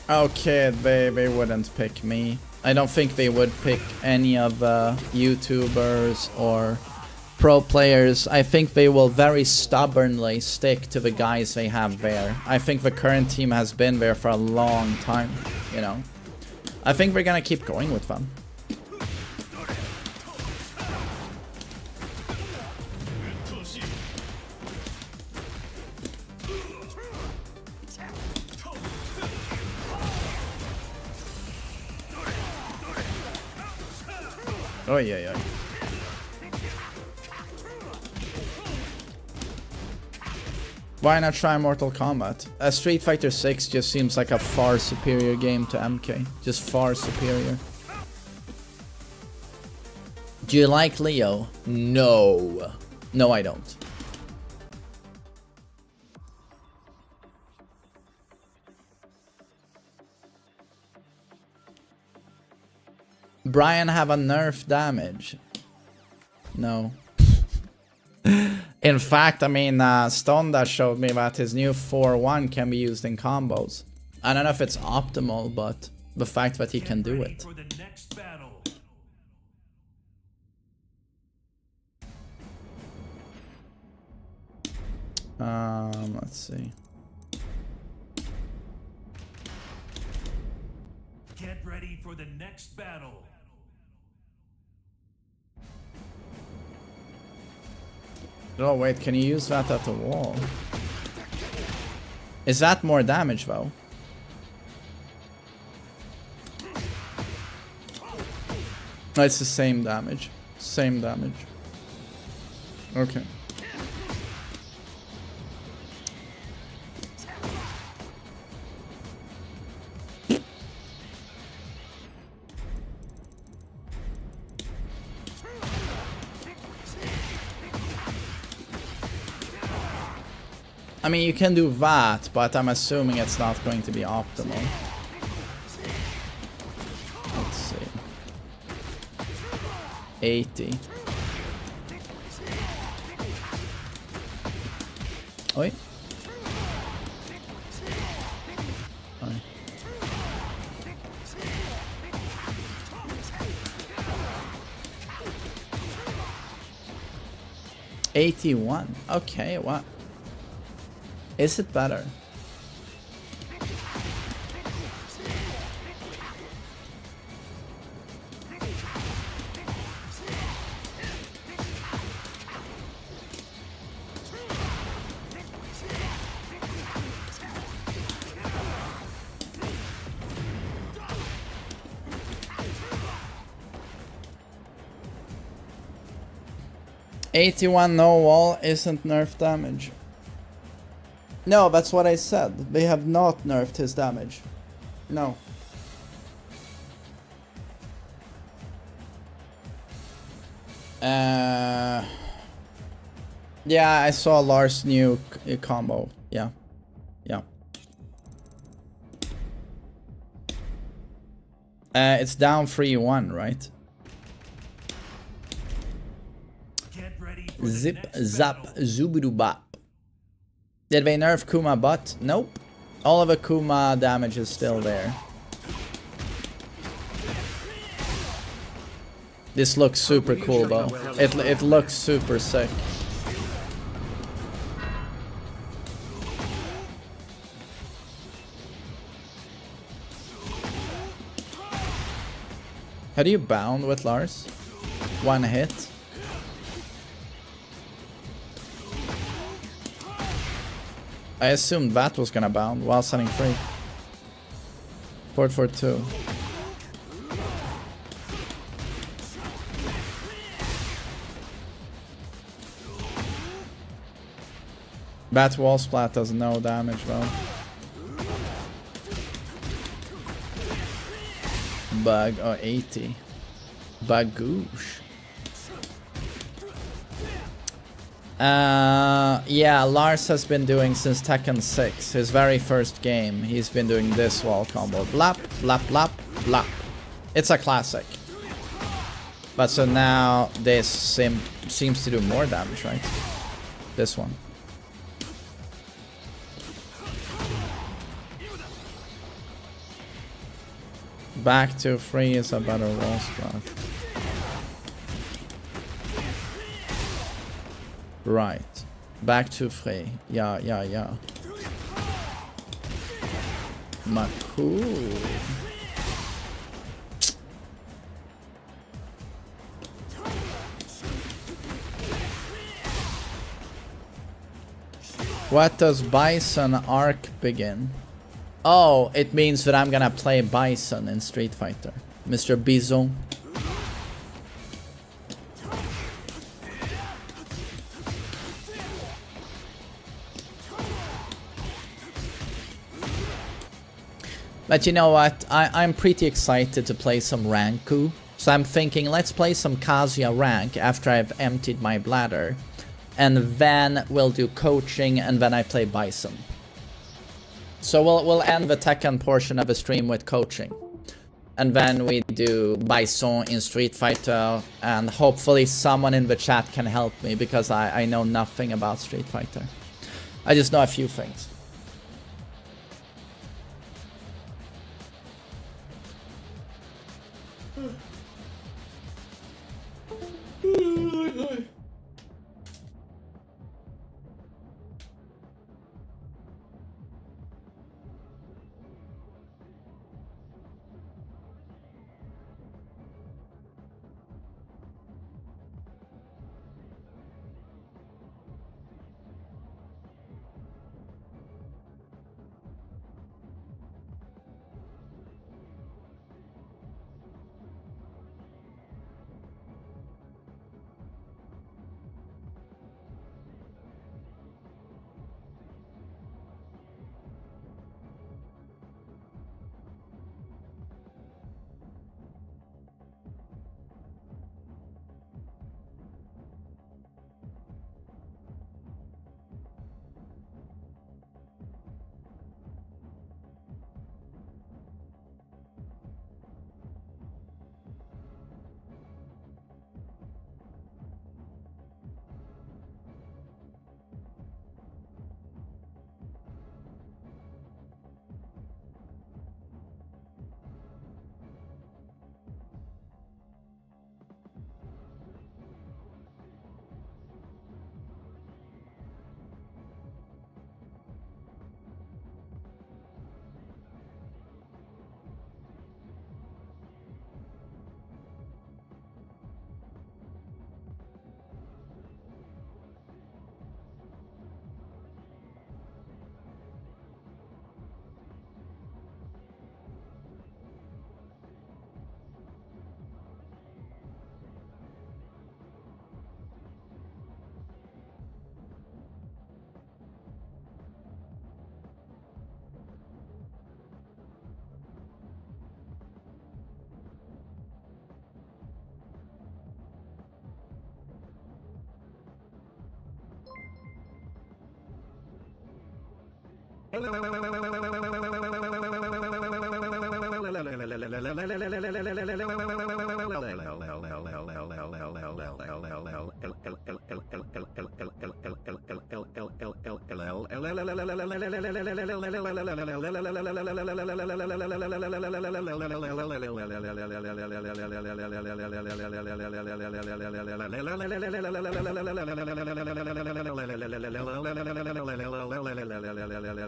Okay, they wouldn't pick me. I don't think they would pick any of the YouTubers or pro players. I think they will very stubbornly stick to the guys they have there. I think the current team has been there for a long time, you know. I think we're gonna keep going with them. Oh yeah. Why not try Mortal Kombat? Street Fighter 6 just seems like a far superior game to MK. Just far superior. Do you like Leo? No. No, I don't. Brian have a nerf damage? No. In fact, I mean, Stonda showed me that his new 4-1 can be used in combos. I don't know if it's optimal, but the fact that he can do it. Let's see. Get ready for the next battle. Oh wait, can you use that at the wall? Is that more damage though? No, it's the same damage. Same damage. Okay. I mean, you can do that, but I'm assuming it's not going to be optimal. Let's see. 80. Oi. Oi. 81. Okay, what? Is it better? 81 no wall isn't nerf damage. No, that's what I said. They have not nerfed his damage. No. Yeah, I saw Lars' new combo. Yeah. Yeah. It's down 3-1, right? Get ready for the Zip, next zap, battle. zoobidoo-bop. Did they nerf Kuma butt? Nope. All of a Kuma damage is still there. This looks super cool though. It looks super sick. How do you bound with Lars? One hit. I assumed that was gonna bound while setting free. 4-4-2. Bat wall splat does no damage though. Bug, oh 80. Bagoosh. Yeah, Lars has been doing since Tekken 6, his very first game. He's been doing this wall combo. Blap, blap, blap, blap. It's a classic. But so now this seems to do more damage, right? This one. Back to free is a better wall splat. Right. Back to free. Yeah, yeah, yeah. Cool. What does Bison arc begin? Oh, it means that I'm gonna play Bison in Street Fighter. Mr. Bison. But you know what? I'm pretty excited to play some Ranku. So I'm thinking, let's play some Kazuya rank after I've emptied my bladder. And then we'll do coaching and then I play Bison. So we'll end the Tekken portion of the stream with coaching. And then we do Bison in Street Fighter. And hopefully someone in the chat can help me because I know nothing about Street Fighter. I just know a few things.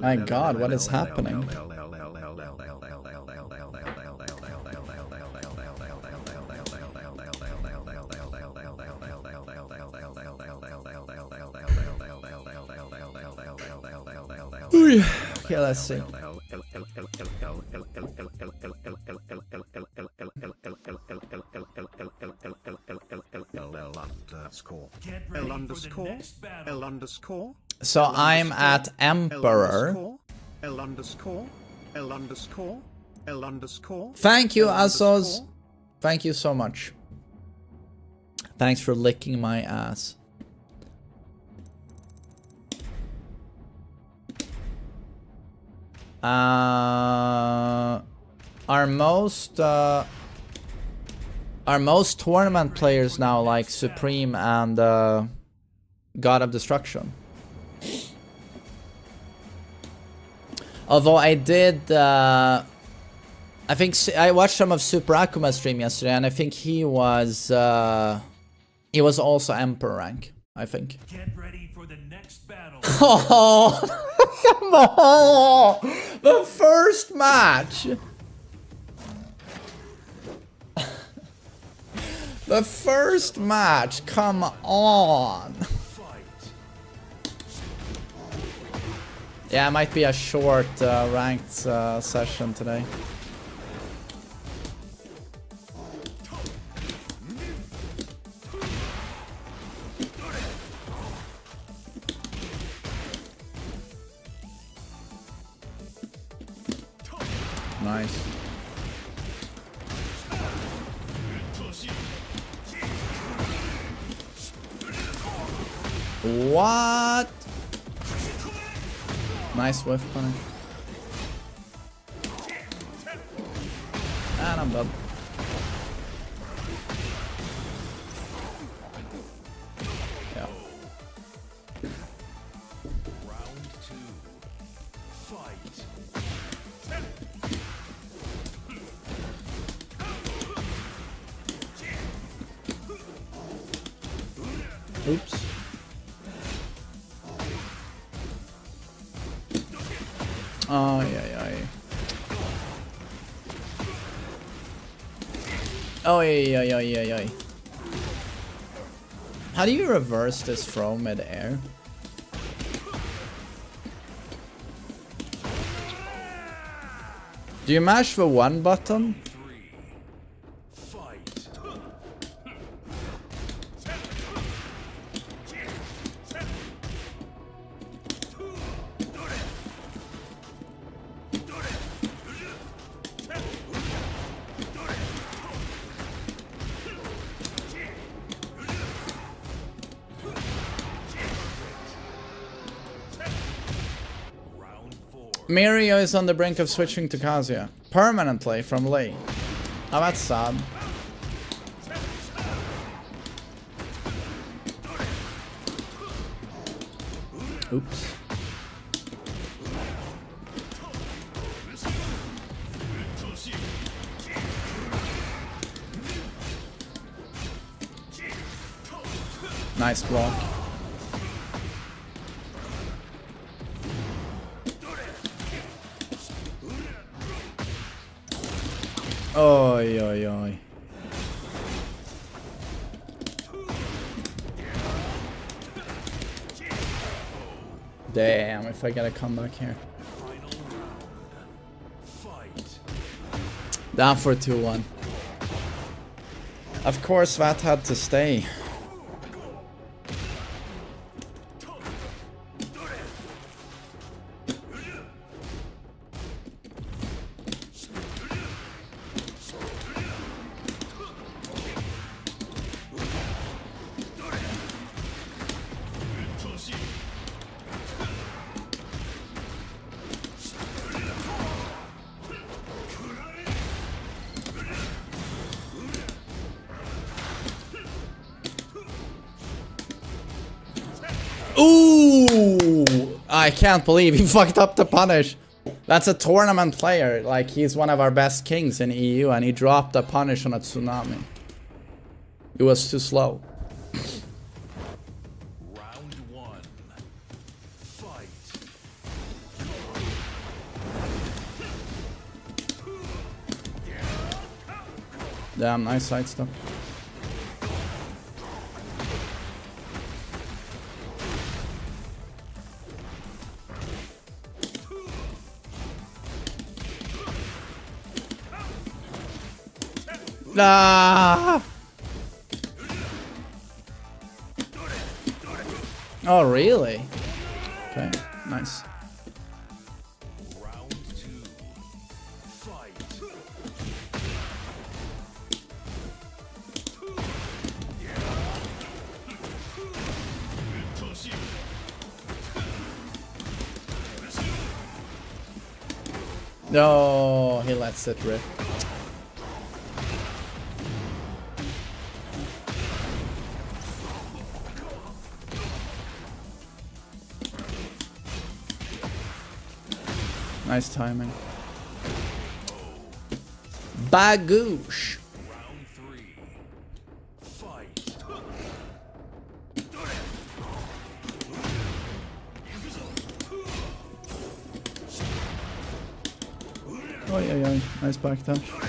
My God, what is happening? Okay, let's see. So I'm at Emperor. Thank you, Azos. Thank you so much. Thanks for licking my ass. Are most tournament players now like Supreme and God of Destruction? Although I did, I think I watched some of Super Akuma's stream yesterday, and I think he was also Emperor rank, I think. Get ready for the next battle. Oh, come on! The first match! The first match, come on! Yeah, it might be a short ranked session today. Nice. What? Nice whiff punish. And I'm done. Yeah. Round 2. Fight. Oops. Oh, yeah. Oh, yeah. How do you reverse this throw mid-air? Do you mash the 1 button? Mirio is on the brink of switching to Kazuya. Permanently from Lee. Oh, that's sad. Oops. Nice block. Oi. Damn, if I gotta come back here. Down for 2-1. Of course, that had to stay. Ooh! I can't believe he fucked up the punish. That's a tournament player. Like, he's one of our best kings in EU, and he dropped a punish on a tsunami. It was too slow. Round one. Fight. Damn, nice side step. Ah! Oh, really? Okay, nice. Round two. Fight. No, he lets it rip. Nice timing. Bagoosh. Round three. Fight. Oh yeah, nice back touch. Round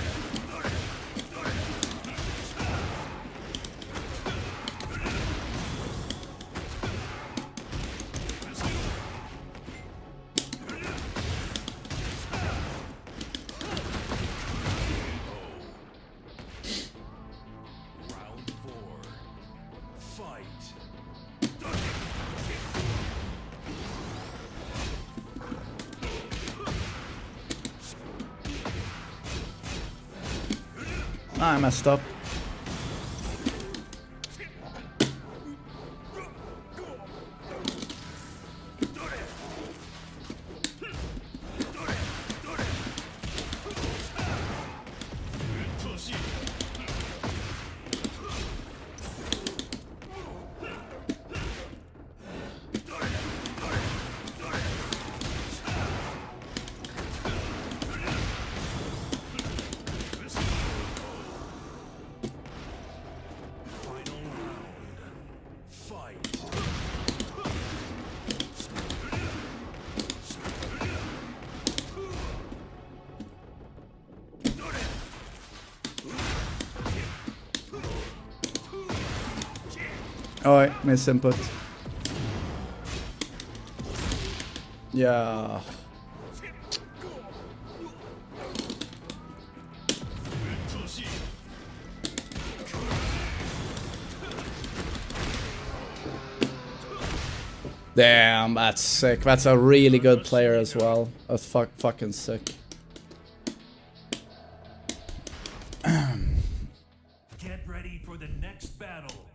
four. Fight. Ah, I messed up. Final round. Fight. Oh, miss input. Yeah. Damn, that's sick. That's a really good player as well. That's fucking sick. Get ready for the next battle.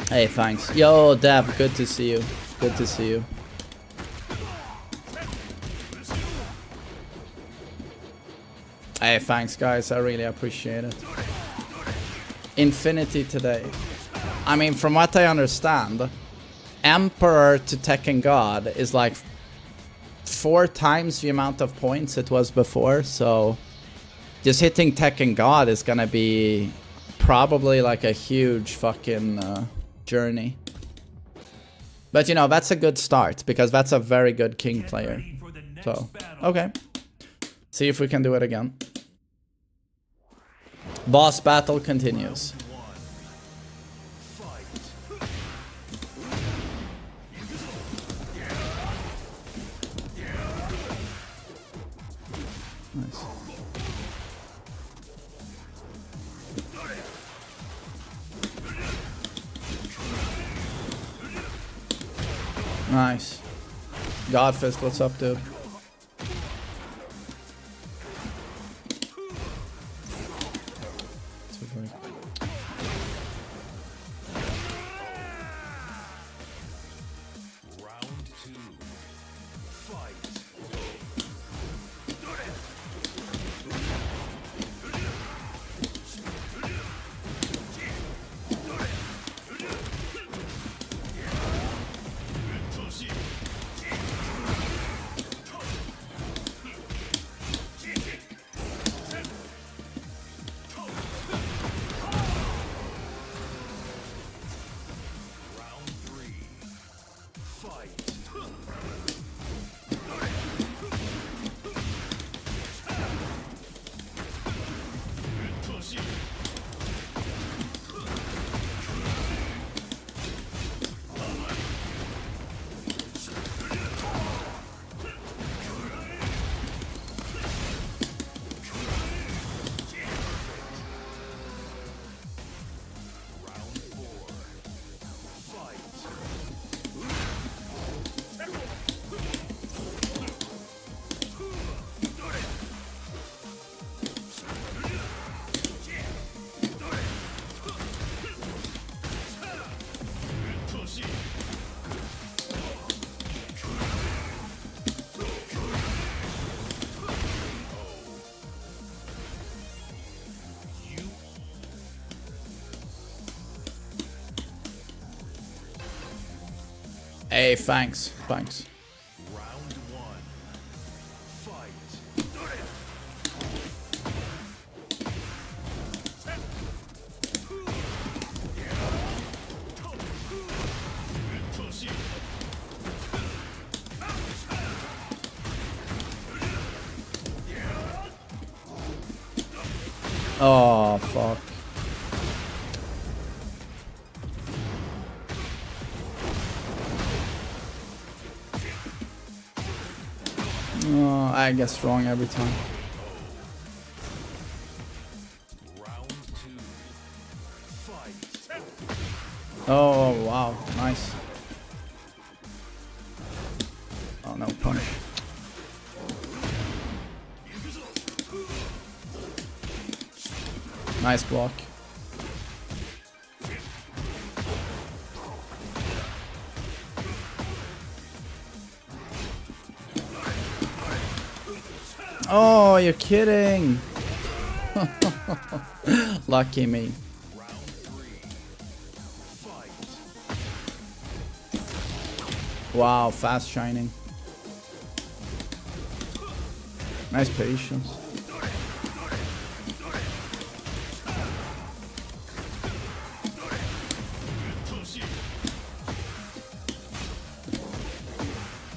Hey, thanks. Yo, Dev, good to see you. Good to see you. Hey, thanks, guys. I really appreciate it. Infinity today. I mean, from what I understand, Emperor to Tekken God is like 4 times the amount of points it was before, so just hitting Tekken God is gonna be probably like a huge fucking journey. But you know, that's a good start, because that's a very good king player. So, okay. See if we can do it again. Boss battle continues. Nice. Nice. Godfist, what's up, dude? Round two. Fight. Hey, thanks. Thanks. Round one. Fight. Oh, fuck. Oh, I get strong every time. Round two. Fight. Oh, wow. Nice. Oh, no. Punish. Nice block. Oh, you're kidding. Lucky me. Round three. Fight. Wow, fast shining. Nice patience.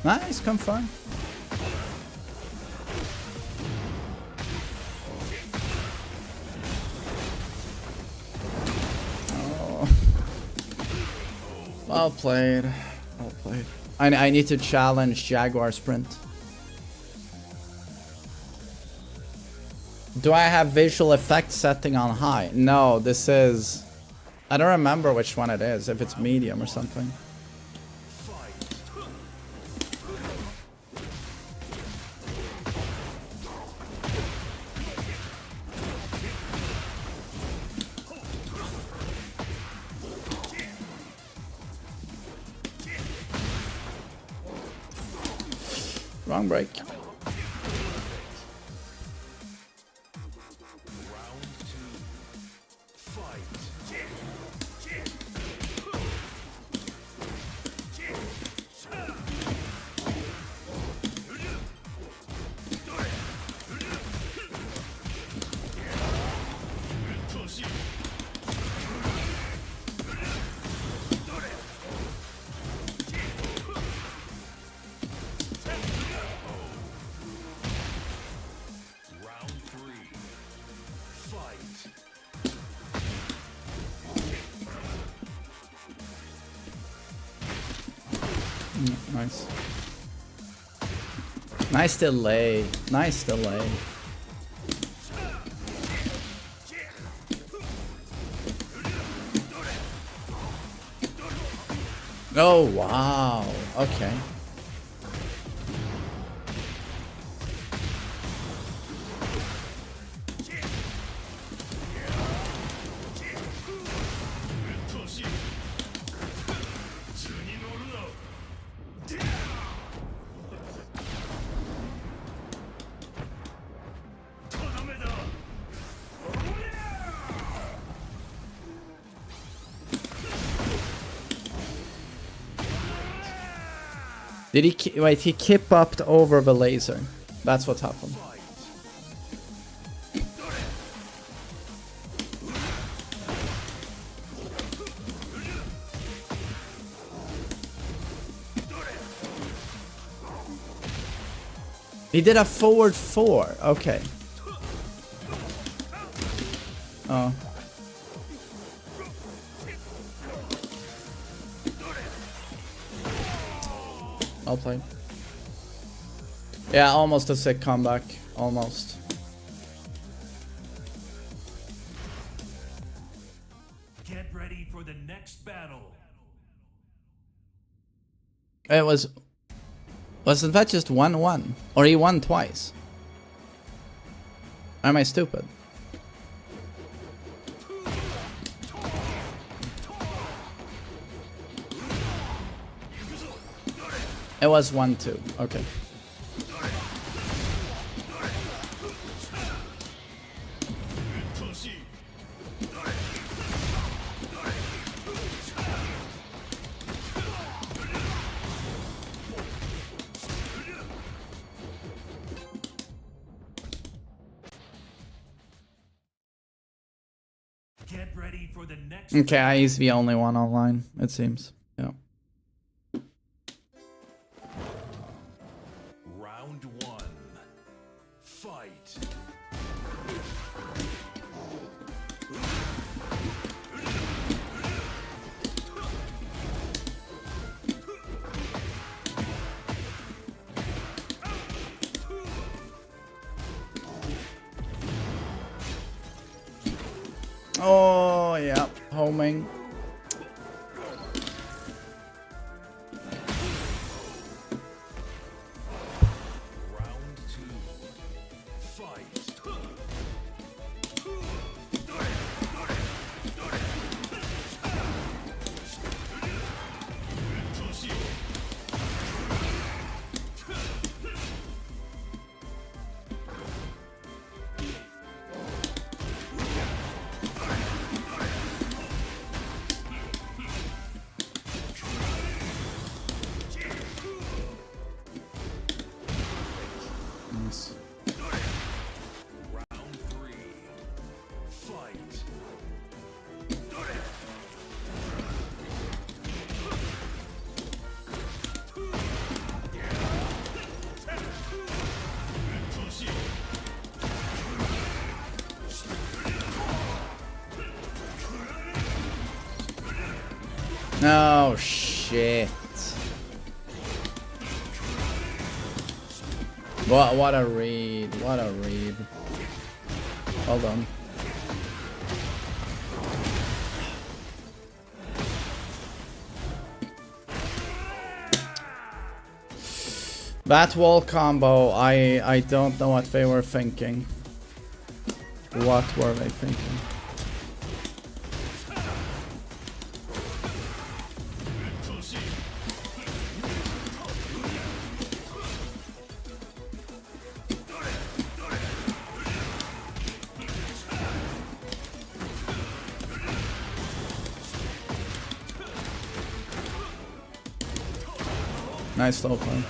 Nice, confirm. Oh. Well played. Well played. I need to challenge Jaguar Sprint. Do I have visual effect setting on high? No, this is... I don't remember which one it is, if it's medium or something. Wrong break. Round two. Fight. Round three. Fight. Nice. Nice delay. Nice delay. Oh, wow. Okay. Did he wait? He kept up over the laser. That's what happened. He did a forward 4. Okay. Oh. I'll play. Yeah, almost a sick comeback. Almost. Get ready for the next battle. It was... Wasn't that just 1-1? Or he won twice? Am I stupid? It was 1-2. Okay. Get ready for the next. Okay, he's the only one online, it seems. Yeah. Round one. Fight. Oh, yeah, homing. Round two. Fight. Nice. Round three. Fight. Oh, shit. What a read. What a read. Hold on. That wall combo, I don't know what they were thinking. What were they thinking? Nice slow play.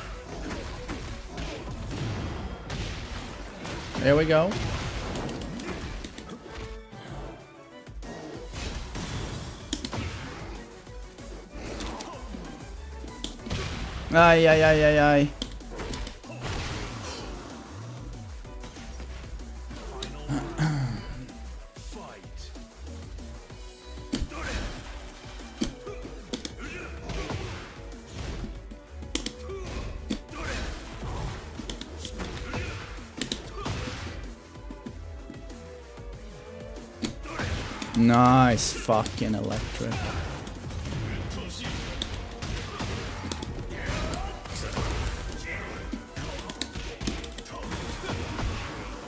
There we go. Ay, ay, ay, ay, ay. Nice fucking electric.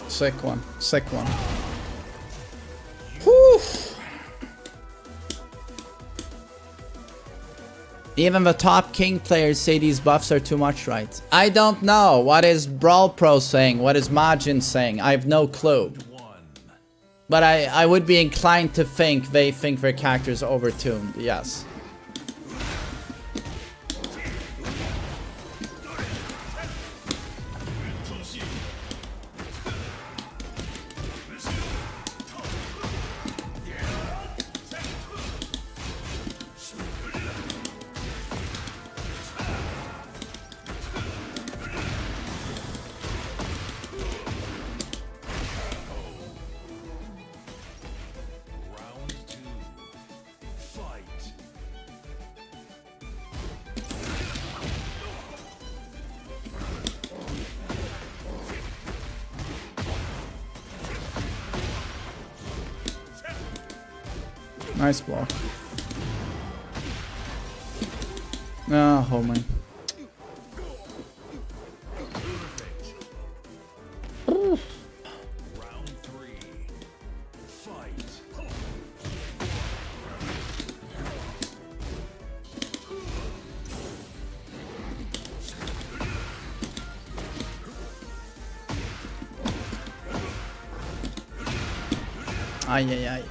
Sick one. Sick one. Whew. Even the top king players say these buffs are too much, right? I don't know. What is Brawl Pro saying? What is Majin saying? I have no clue. But I would be inclined to think they think their character's overtuned, yes. Nice block. Ah, homing. Round three. Fight. Ay, ay, ay.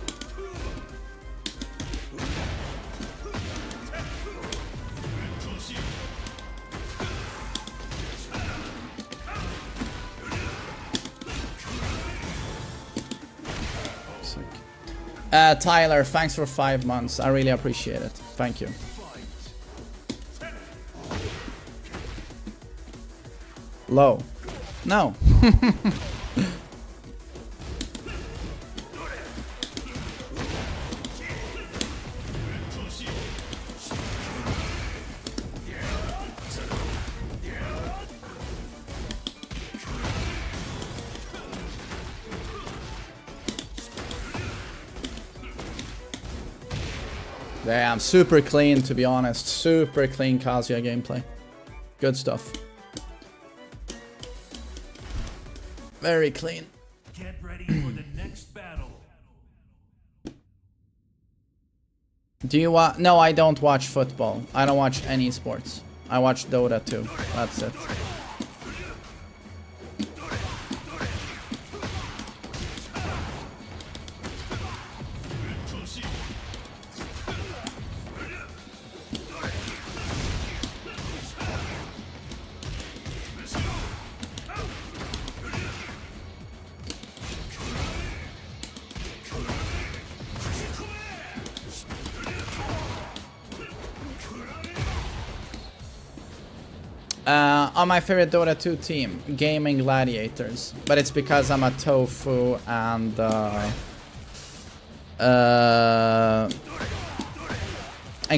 Tyler, thanks for 5 months. I really appreciate it. Thank you. Low. No. Damn, super clean, to be honest. Super clean Kazuya gameplay. Good stuff. Very clean. Get ready for the next battle. Do you watch? No, I don't watch football. I don't watch any sports. I watch Dota too. That's it. On my favorite Dota 2 team, Gaming Gladiators, but it's because I'm a Tofu and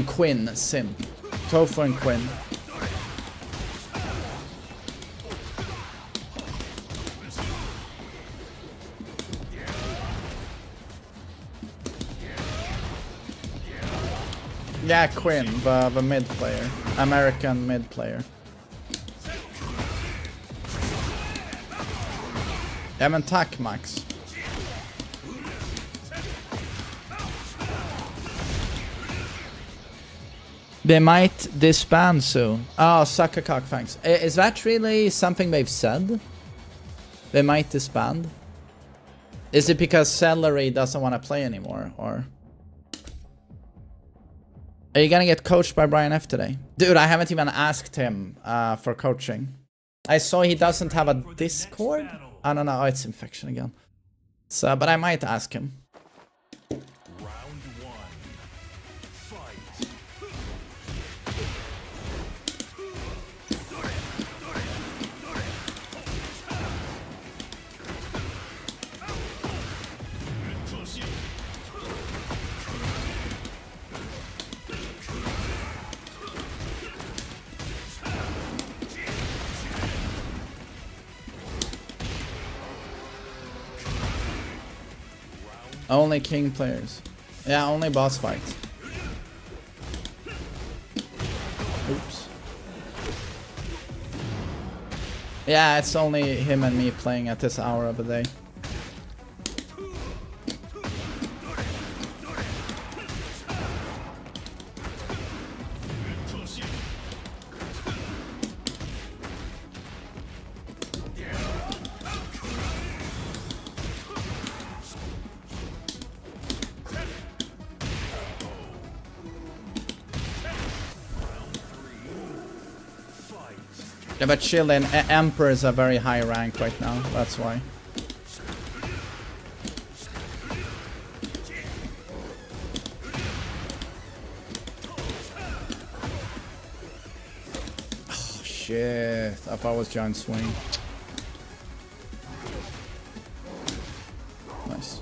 Quinn sim. Tofu and Quinn. Yeah, Quinn, the mid player, American mid player. Ja men tack Max. They might disband soon. Oh, suck a cock, thanks. Is that really something they've said? They might disband? Is it because Celery doesn't want to play anymore, or? Are you gonna get coached by Brian F today? Dude, I haven't even asked him for coaching. I saw he doesn't have a Discord. I don't know, it's infection again. So, but I might ask him. Round one. Fight. Only king players. Yeah, only boss fights. Oops. Yeah, it's only him and me playing at this hour of the day. Yeah, but chillin', Emperor is a very high rank right now, that's why. Oh shit, I thought it was Giant Swing. Nice.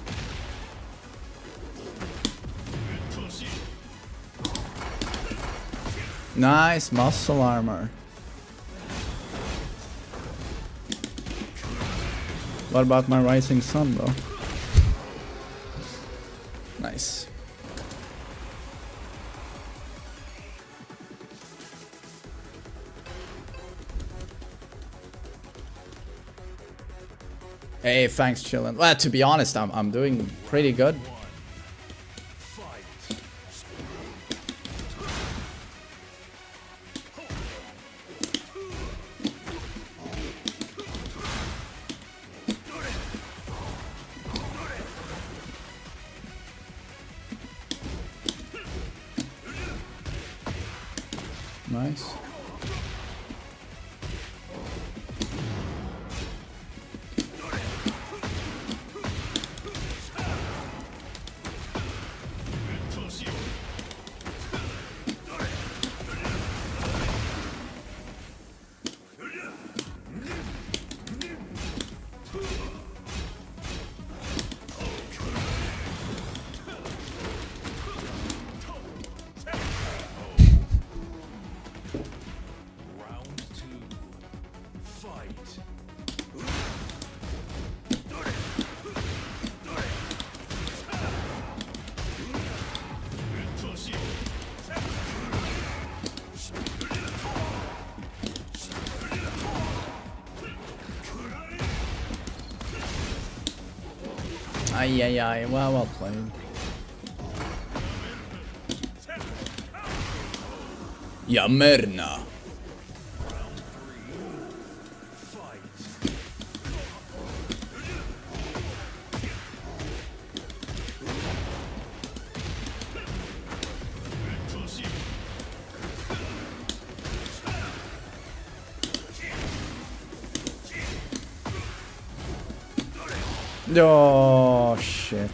Nice muscle armor. What about my rising sun, bro? Nice. Hey, thanks, chillin'. Well, to be honest, I'm doing pretty good. Nice. Ay, ay, ay. Well played. Yamerna. Oh, shit.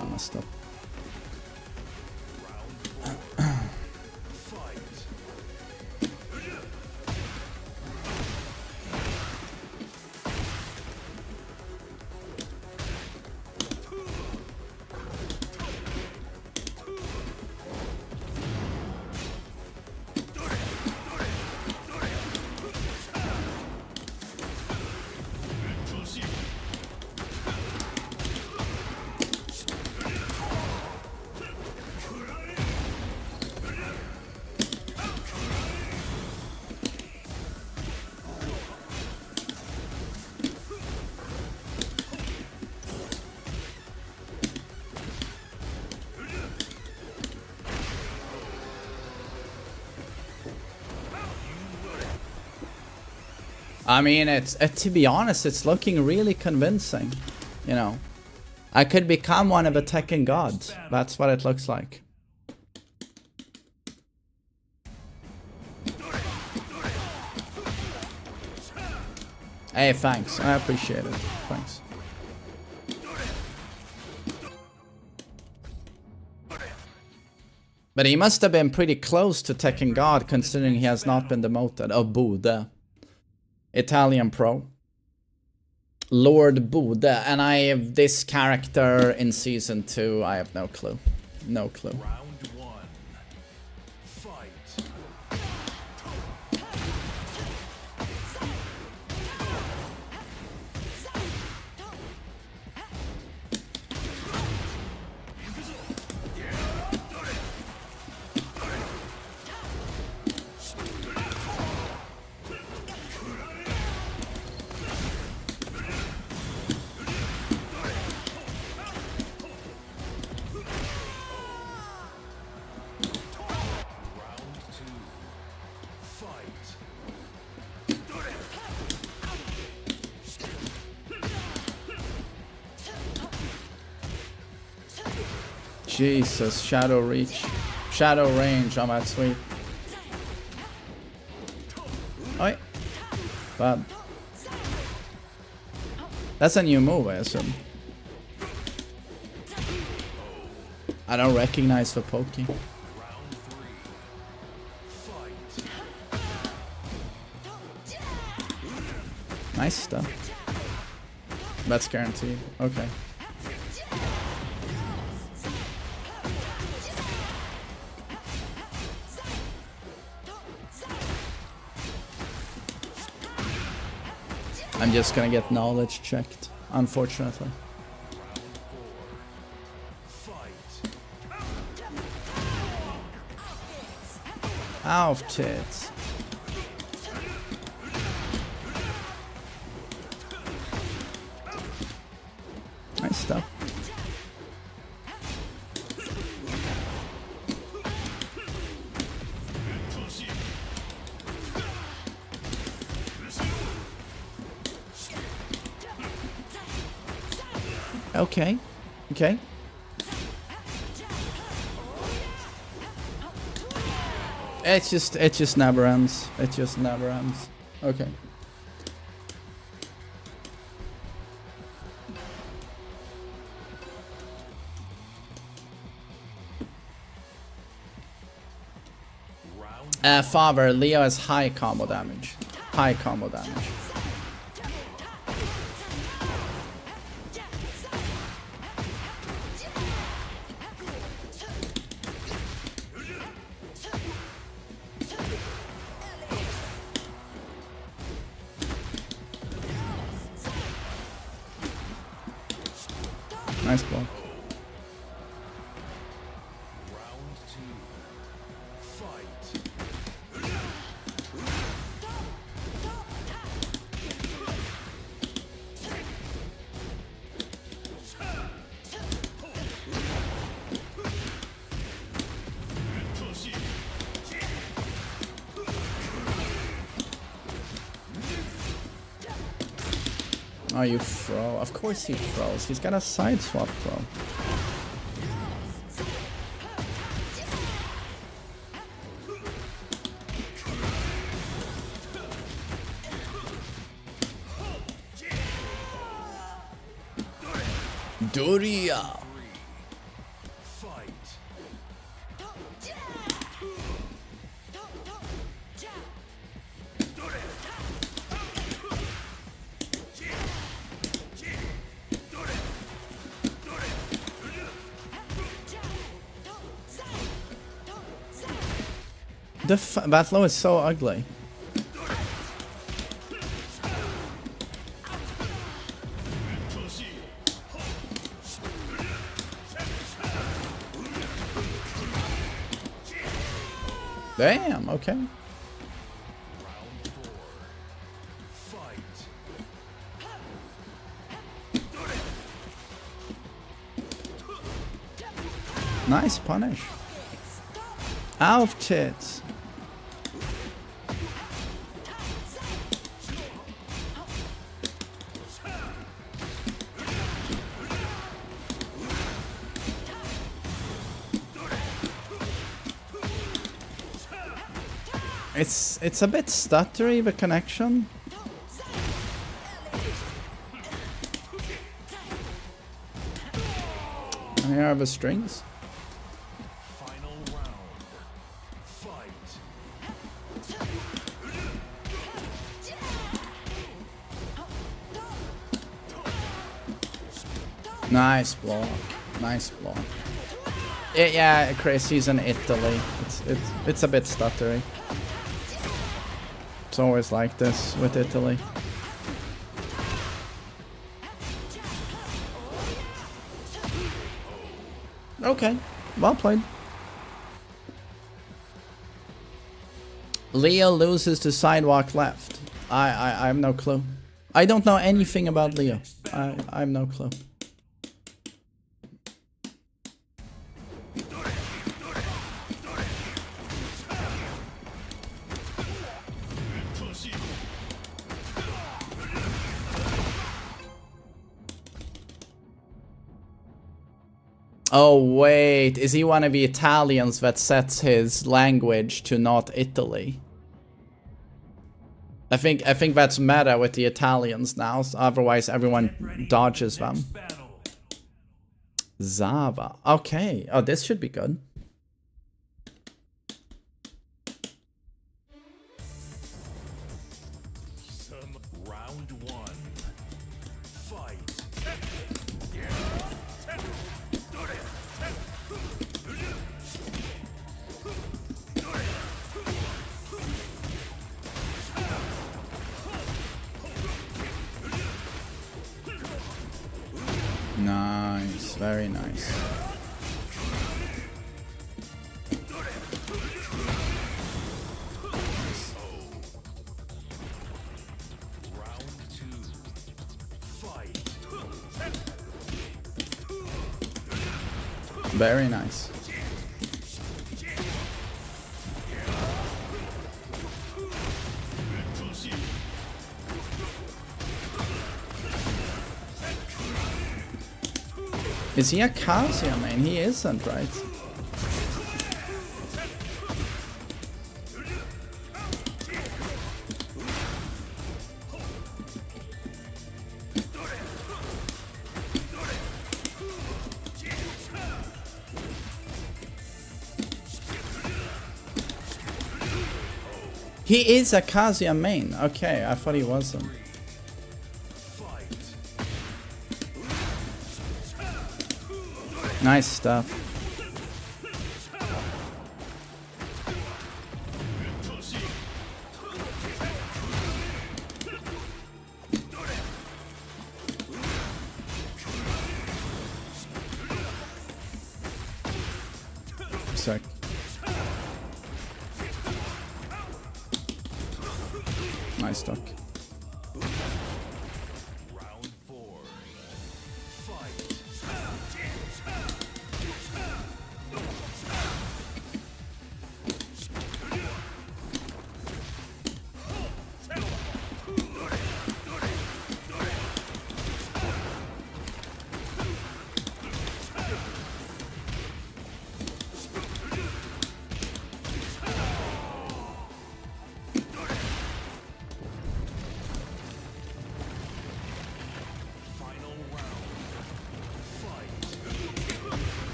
I messed up. I mean, it's to be honest, it's looking really convincing. You know, I could become one of the Tekken gods. That's what it looks like. Hey, thanks. I appreciate it. Thanks. But he must have been pretty close to Tekken God, considering he has not been demoted. Oh, Bude. Italian pro. Lord Bude. And I have this character in Season 2. I have no clue. No clue. Round one. Fight. Jesus, Shadow Reach. Shadow Range on that sweep. Oi. Bad. That's a new move, I assume. I don't recognize the poking. Nice stuff. That's guaranteed. Okay. I'm just gonna get knowledge checked, unfortunately. Ow, tits. Nice stuff. Okay. Okay. It just never ends. It just never ends. Okay. Father, Leo has high combo damage. High combo damage. Nice block. Oh, you throw. Of course he throws. He's got a side swap throw. Doria. That low is so ugly. Damn, okay. Nice punish. Auf tits. It's a bit stuttery, the connection. And here are the strings. Final round. Fight. Nice block. Nice block. Yeah, Chris, he's in Italy. It's a bit stuttery. It's always like this with Italy. Okay, well played. Leo loses to sidewalk left. I have no clue. I don't know anything about Leo. I have no clue. Oh wait, is he one of the Italians that sets his language to not Italy? I think that's meta with the Italians now, so otherwise everyone dodges them. Zava. Okay. Oh, this should be good. Round one. Fight. Nice, very nice. Very nice. Is he a Kazuya main? He isn't, right? He is a Kazuya main. Okay, I thought he wasn't. Nice stuff. Sick. Nice stuck.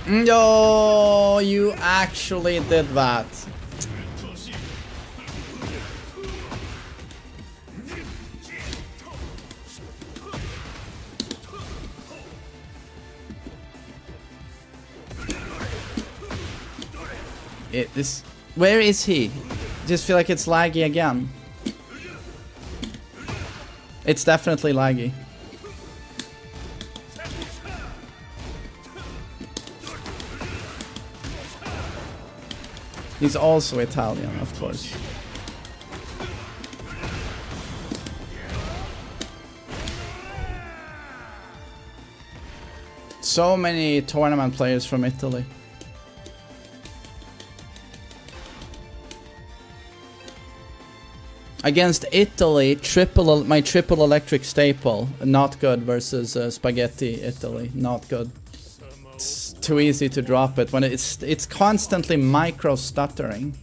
No, you actually did that. Where is he? Just feel like it's laggy again. It's definitely laggy. He's also Italian, of course. So many tournament players from Italy. Against Italy, my triple electric staple, not good versus spaghetti Italy, not good. It's too easy to drop it when it's constantly micro stuttering.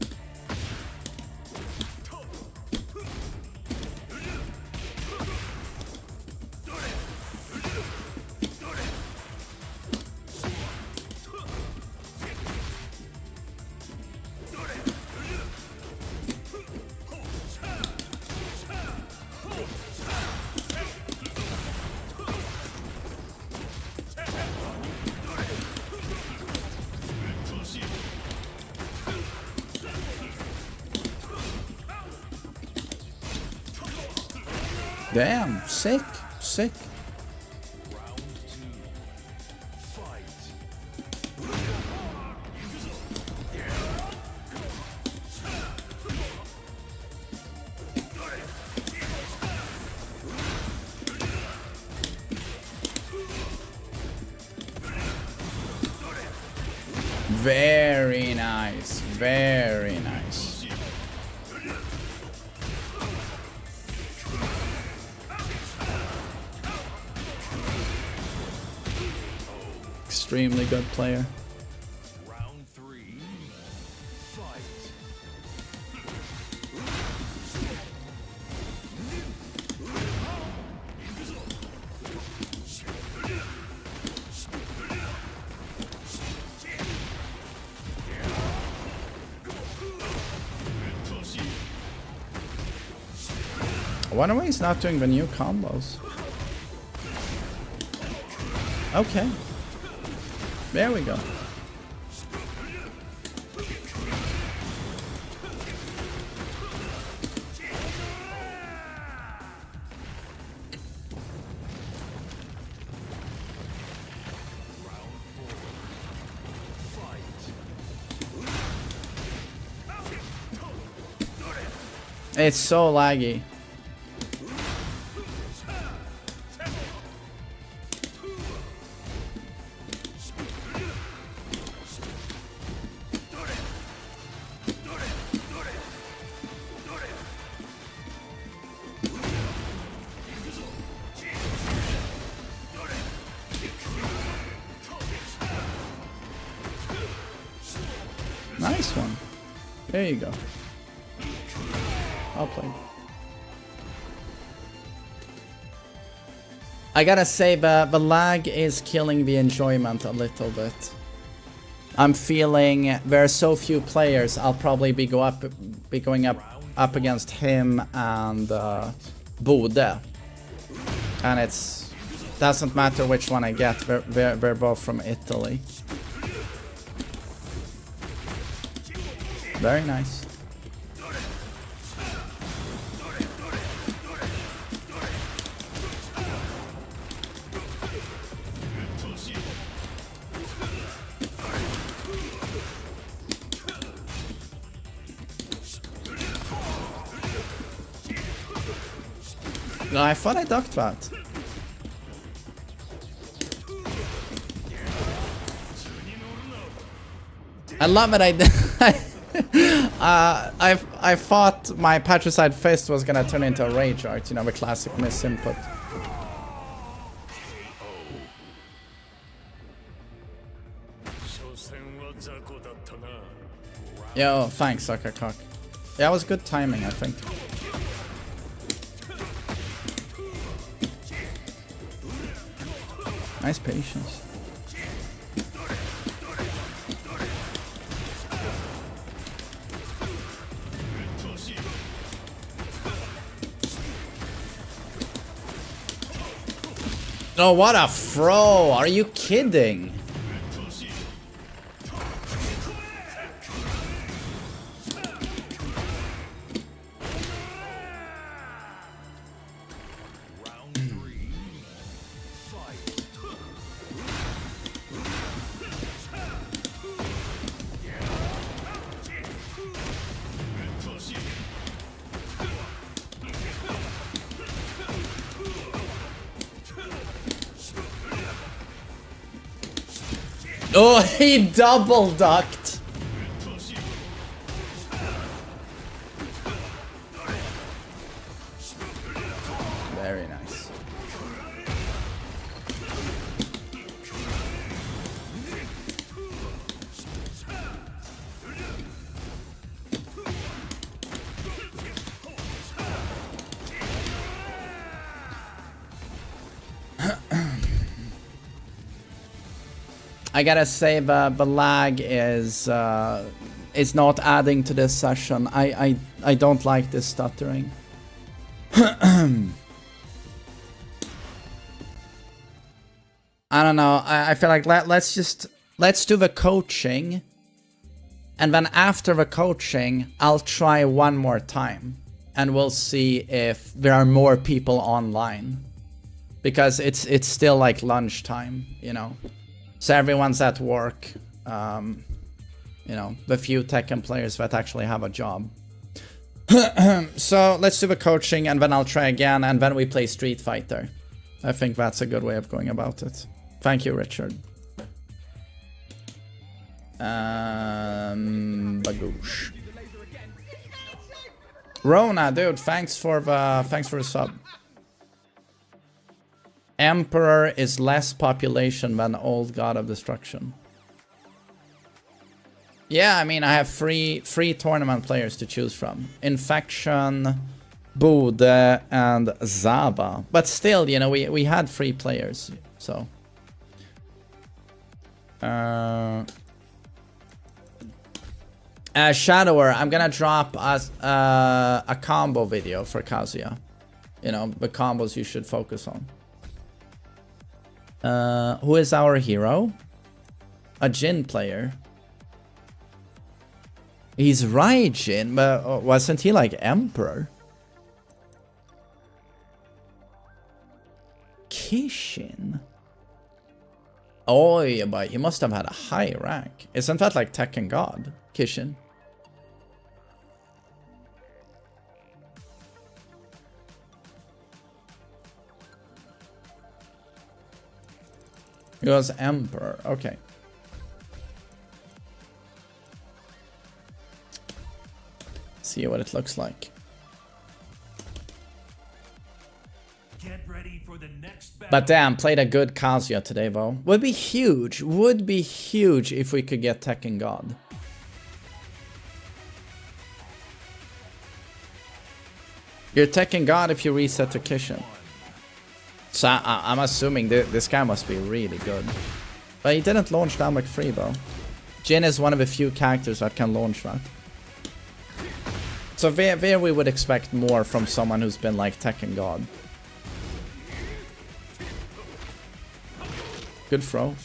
Damn, sick, sick. Very nice, very nice. Extremely good player. Round 3. Fight. I wonder why he's not doing the new combos. Okay. There we go. It's so laggy. Nice one. There you go. I'll play. I gotta say, the lag is killing the enjoyment a little bit. I'm feeling there are so few players. I'll probably be going up against him and Bode, and it's doesn't matter which one I get. They're both from Italy. Very nice. No, I thought I ducked that. I love it. I thought my patricide fist was gonna turn into a rage art, you know, the classic misinput. Yo, thanks, Suckercock. Yeah, it was good timing, I think. Nice patience. Oh, what a throw! Are you kidding? Oh, he double ducked. Very nice. I gotta say the lag is not adding to this session. I don't like this stuttering. I don't know. I feel like let's do the coaching, and then after the coaching, I'll try one more time, and we'll see if there are more people online, because it's still like lunchtime, you know. So everyone's at work, you know, the few Tekken players that actually have a job. So let's do the coaching, and then I'll try again, and then we play Street Fighter. I think that's a good way of going about it. Thank you, Richard. Bagoosh. Rona, dude, thanks for the sub. Emperor is less population than Old God of Destruction. Yeah, I mean, I have three tournament players to choose from. Infection, Bode, and Zaba. But still, you know, we had 3 players, so. Shadower, I'm gonna drop a combo video for Kazuya. You know, the combos you should focus on. Who is our hero? A Jin player. He's Raijin, but wasn't he like Emperor? Kishin. Oh, yeah, but he must have had a high rank. Isn't that like Tekken God? Kishin. He was Emperor. Okay. See what it looks like. Get ready for the next battle. But damn, played a good Kazuya today, though. Would be huge. Would be huge if we could get Tekken God. You're Tekken God if you reset to Kishin. So I'm assuming this guy must be really good. But he didn't launch down McFree though. Jin is one of the few characters that can launch that. So there we would expect more from someone who's been like Tekken God. Good throw.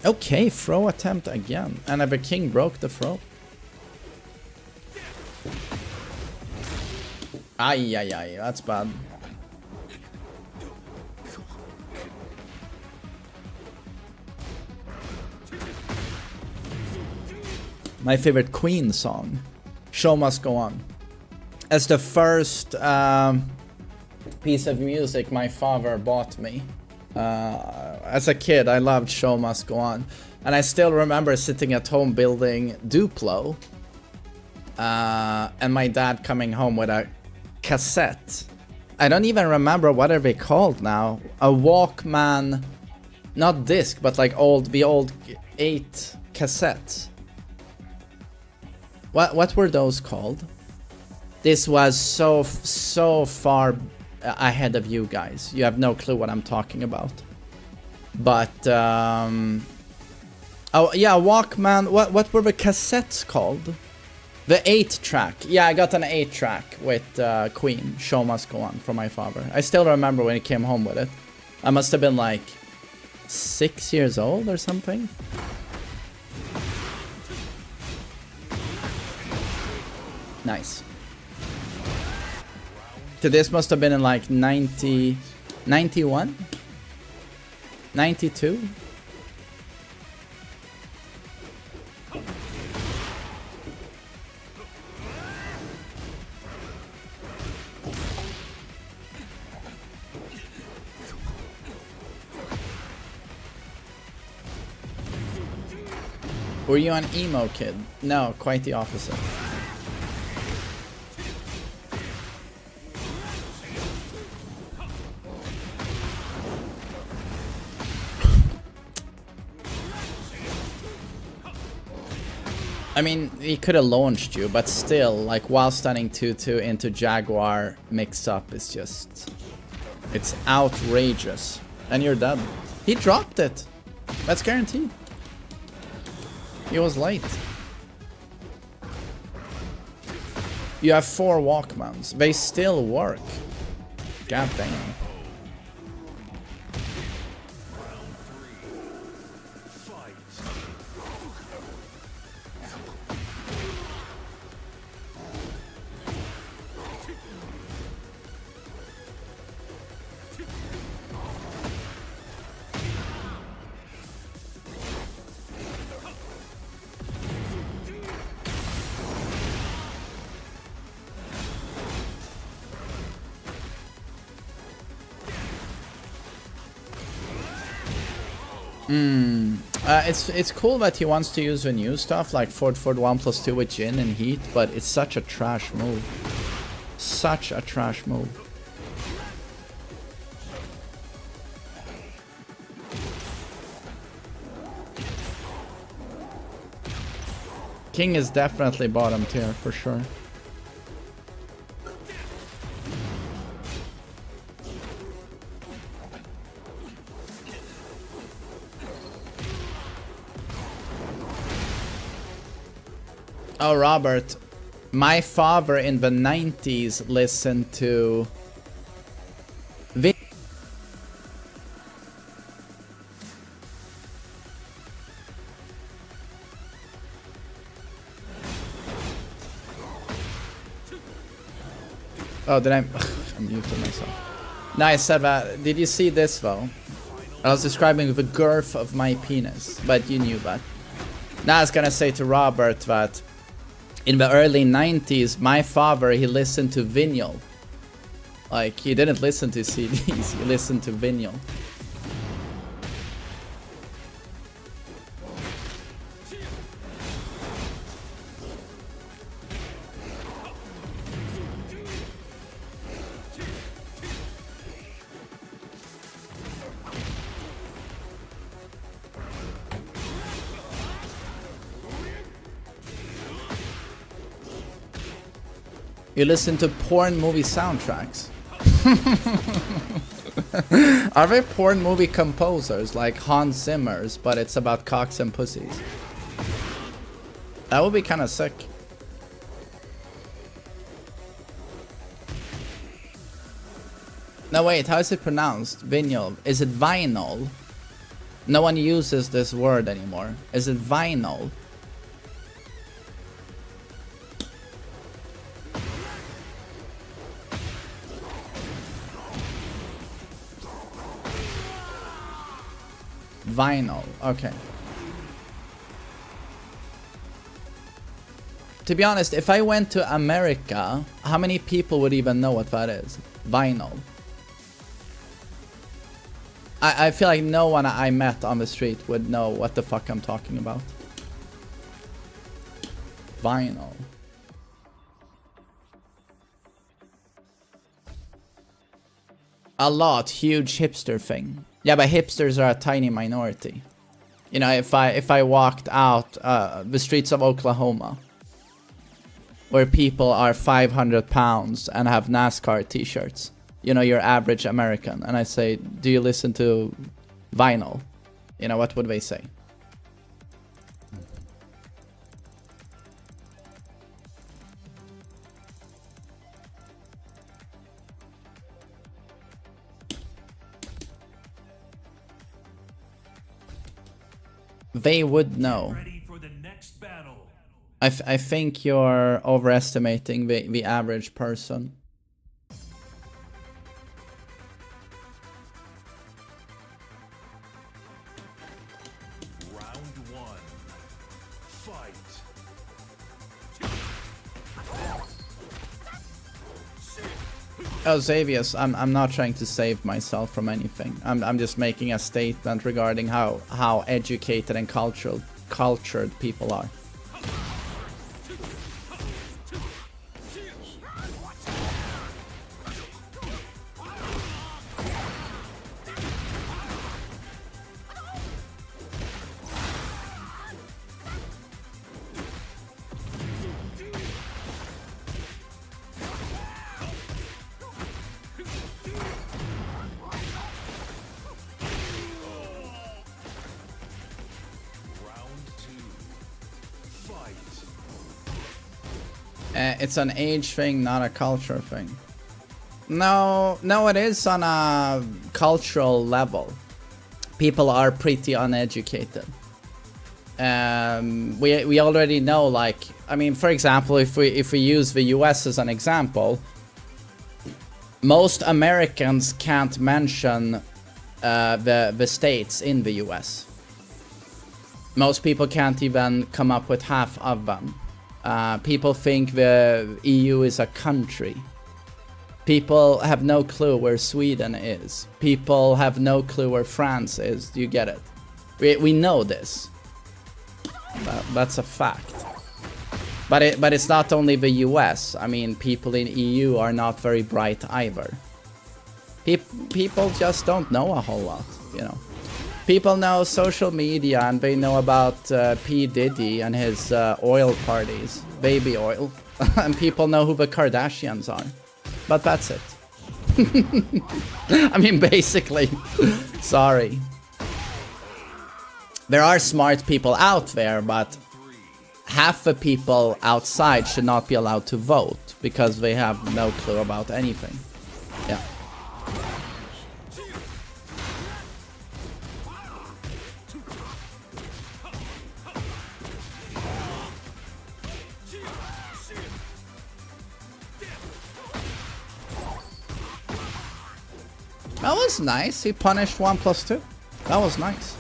Okay, throw attempt again. And the king broke the throw. Ay, ay, ay, that's bad. My favorite Queen song, Show Must Go On. As the first piece of music my father bought me. As a kid, I loved Show Must Go On. And I still remember sitting at home building Duplo. And my dad coming home with a cassette. I don't even remember what are they called now. A Walkman, not disc, but like the old 8 cassettes. What were those called? This was so far ahead of you guys. You have no clue what I'm talking about. But oh yeah, Walkman. What were the cassettes called? The 8-track. Yeah, I got an 8-track with Queen, Show Must Go On, from my father. I still remember when he came home with it. I must have been like 6 years old or something. Nice. So this must have been in like 90, 91? 92? Were you an emo kid? No, quite the opposite. I mean, he could have launched you, but still, like, while stunning 2-2 into Jaguar mix-up is just... It's outrageous. And you're dead. He dropped it. That's guaranteed. He was late. You have 4 Walkmans. They still work. God damn. It's cool that he wants to use the new stuff like forward 1+2 with Jhin and Heat, but it's such a trash move. Such a trash move. King is definitely bottom tier for sure. Oh, Robert, my father in the 90s listened to Oh, did I muted myself. No, I said that. Did you see this though? I was describing the girth of my penis, but you knew that. Now I was gonna say to Robert that in the early 90s, my father, he listened to vinyl. Like, he didn't listen to CDs, he listened to vinyl. You listen to porn movie soundtracks. Are there porn movie composers like Hans Zimmer's, but it's about cocks and pussies? That would be kind of sick. No, wait, how is it pronounced? Vinyl. Is it vinyl? No one uses this word anymore. Is it vinyl? Vinyl, okay. To be honest, if I went to America, how many people would even know what that is? Vinyl. I feel like no one I met on the street would know what the fuck I'm talking about. Vinyl. A lot, huge hipster thing. Yeah, but hipsters are a tiny minority. You know, if I walked out the streets of Oklahoma, where people are 500 pounds and have NASCAR t-shirts, you know, your average American, and I say, do you listen to vinyl? You know, what would they say? They would know. Ready for the next battle. I think you're overestimating the average person. Round one. Fight. Oh, Xavius, I'm not trying to save myself from anything. I'm just making a statement regarding how educated and cultured people are. It's an age thing, not a culture thing. No, it is on a cultural level. People are pretty uneducated. We already know, like, I mean, for example, if we use the US as an example, most Americans can't mention the states in the US. Most people can't even come up with half of them. People think the EU is a country. People have no clue where Sweden is. People have no clue where France is. Do you get it? We know this. That's a fact. But it's not only the US. I mean, people in EU are not very bright either. People just don't know a whole lot, you know. People know social media and they know about P. Diddy and his oil parties, baby oil. And people know who the Kardashians are. But that's it. I mean, basically. Sorry. There are smart people out there, but half the people outside should not be allowed to vote because they have no clue about anything. Yeah. That was nice. He punished 1+2. That was nice.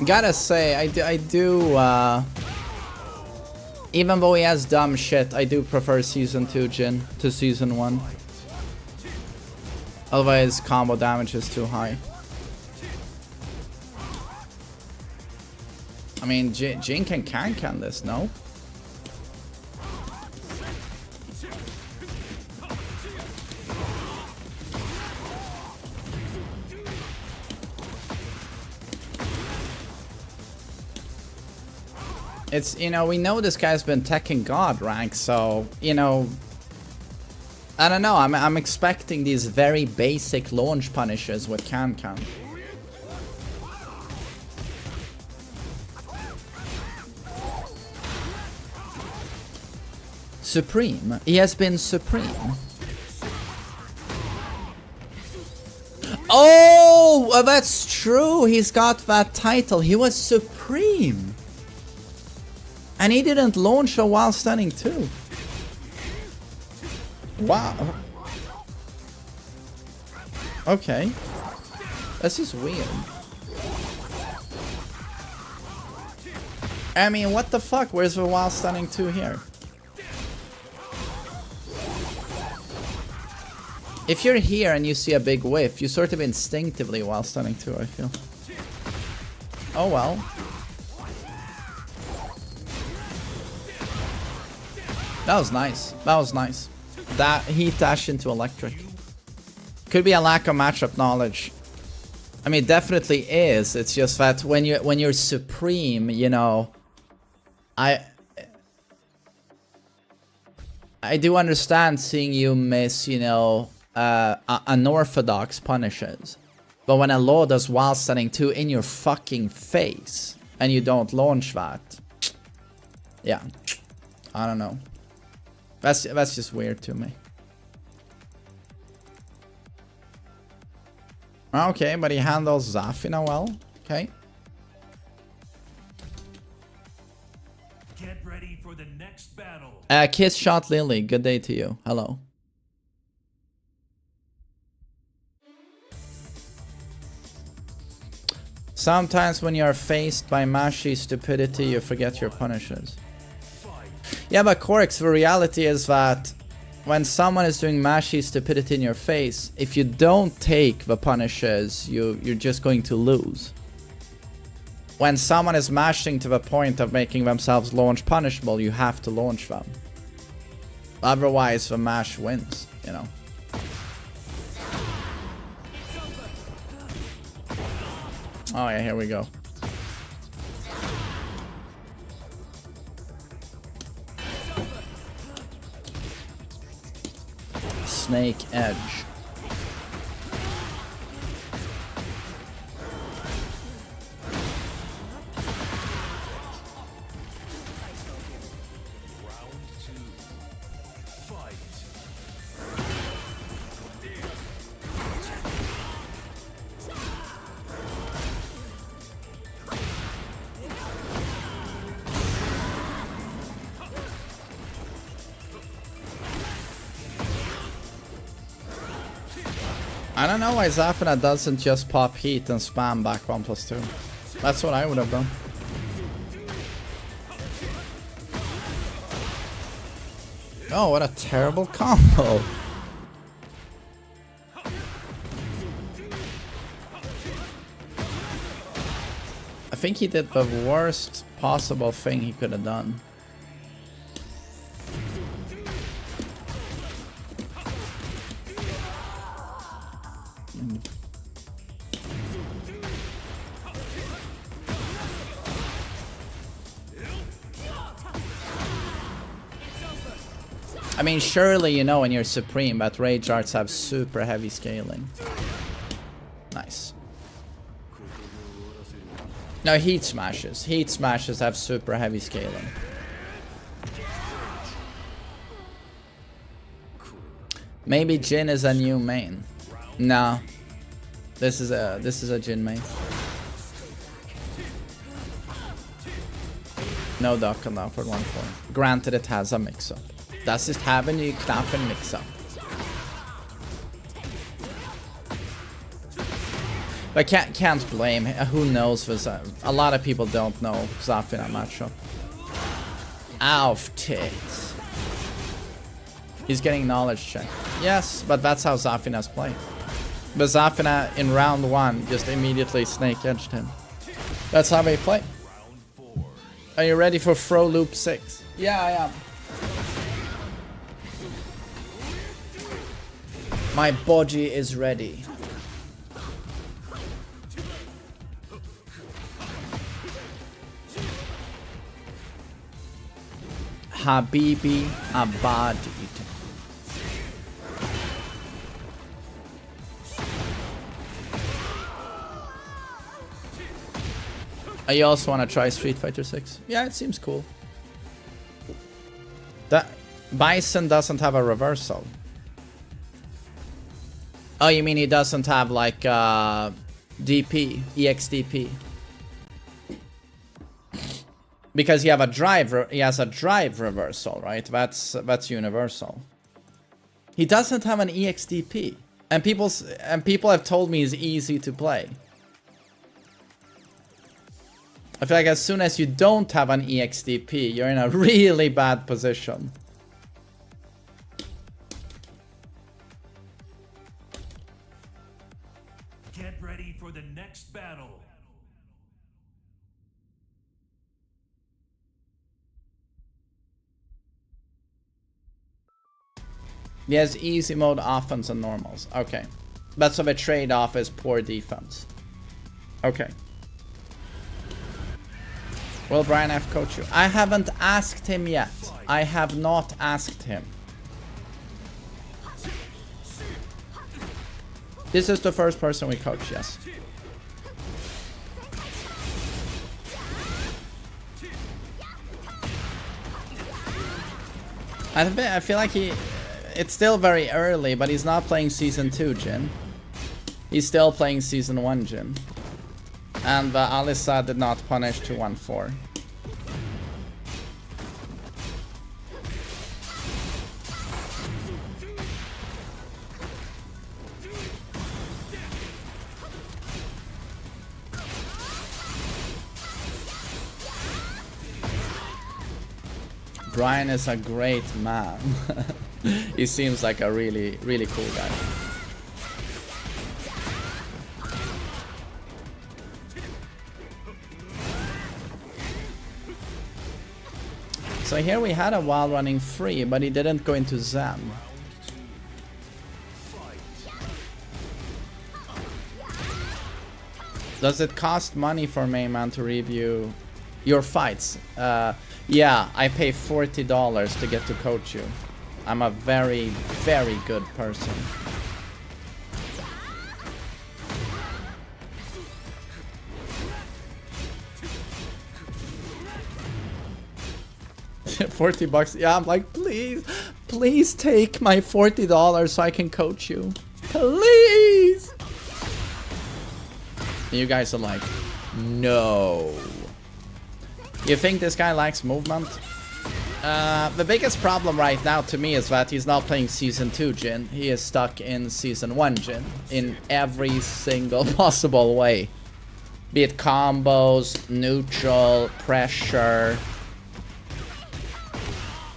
Gotta say, I do, even though he has dumb shit, I do prefer Season 2 Jin to Season 1. Otherwise, combo damage is too high. I mean, Jin can this, no? It's, you know, we know this guy's been Tekken God rank, so, you know, I don't know, I'm expecting these very basic launch punishes with Can. Supreme. He has been Supreme. Oh, that's true. He's got that title. He was Supreme. And he didn't launch a while stunning too. Wow. Okay. This is weird. I mean, what the fuck? Where's the while stunning 2 here? If you're here and you see a big whiff, you sort of instinctively while stunning 2, I feel. Oh well. That was nice. That was nice. That heat dash into electric. Could be a lack of matchup knowledge. I mean, it definitely is. It's just that when you're supreme, you know, I do understand seeing you miss, you know, unorthodox punishes. But when a law does wild setting 2 in your fucking face and you don't launch that, yeah, I don't know. That's just weird to me. Okay, but he handles Zafina well. Okay. Get ready for the next battle. Kiss Shot Lily, good day to you. Hello. Sometimes when you're faced by mashy stupidity, you forget your punishes. Yeah, but Corix, the reality is that when someone is doing mashy stupidity in your face, if you don't take the punishes, you're just going to lose. When someone is mashing to the point of making themselves launch punishable, you have to launch them. Otherwise, the mash wins, you know. Oh yeah, here we go. Snake Edge. I don't know why Zafina doesn't just pop heat and spam back 1+2. That's what I would have done. Oh, what a terrible combo. I think he did the worst possible thing he could have done. I mean, surely you know when you're supreme that rage arts have super heavy scaling. Nice. No, heat smashes. Heat smashes have super heavy scaling. Maybe Jin is a new main. No. This is a Jin main. No duck on that for 1-4. Granted, it has a mix-up. Das ist haben die knappen mix-up. But can't blame. Who knows? A lot of people don't know Zafina matchup. Auf tits. He's getting knowledge check. Yes, but that's how Zafina's played. But Zafina in round 1 just immediately snake edged him. That's how they play. Are you ready for Fro Loop 6? Yeah, I am. My body is ready. Habibi Abadi. I also want to try Street Fighter 6. Yeah, it seems cool. That Bison doesn't have a reversal. Oh, you mean he doesn't have like DP, EXDP? Because he has a drive reversal, right? That's universal. He doesn't have an EXDP, and people have told me he's easy to play. I feel like as soon as you don't have an EXDP, you're in a really bad position. Get ready for the next battle. He has easy mode, offense, and normals. Okay. But so the trade-off is poor defense. Okay. Will Brian F coach you? I haven't asked him yet. I have not asked him. This is the first person we coach, yes. I feel like it's still very early, but he's not playing Season 2, Jin. He's still playing Season 1, Jin. And Alisa did not punish 214. Brian is a great man. He seems like a really, really cool guy. So here we had a while running free, but he didn't go into Zen. Does it cost money for Mainman to review your fights? Yeah, I pay $40 to get to coach you. I'm a very, very good person. $40. Yeah, I'm like, please take my $40 so I can coach you. Please. You guys are like, no. You think this guy likes movement? The biggest problem right now to me is that he's not playing Season 2 Jin. He is stuck in Season 1 Jin in every single possible way. Be it combos, neutral, pressure.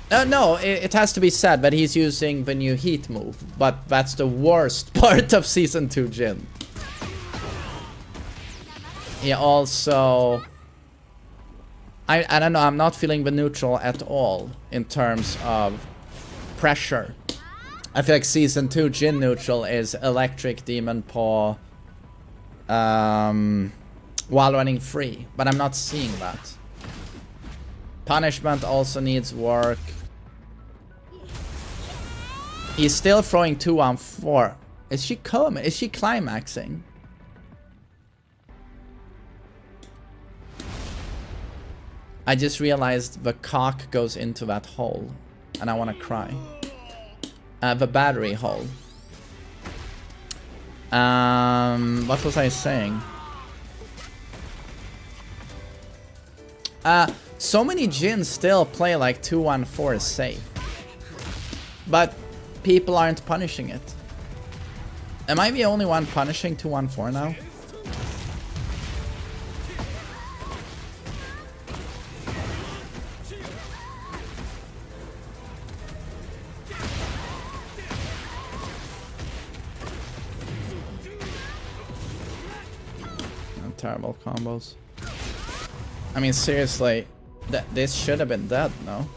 No, it has to be said that he's using the new heat move, but that's the worst part of Season 2 Jin. He also... I don't know, I'm not feeling the neutral at all in terms of pressure. I feel like Season 2 Jin neutral is Electric, Demon Paw, while running free, but I'm not seeing that. Punishment also needs work. He's still throwing 2 on 4. Is she coming? Is she climaxing? I just realized the cock goes into that hole, and I want to cry. The battery hole. What was I saying? So many Jins still play like 214 safe, but people aren't punishing it. Am I the only one punishing 214 now? Terrible combos. I mean, seriously, this should have been dead, no?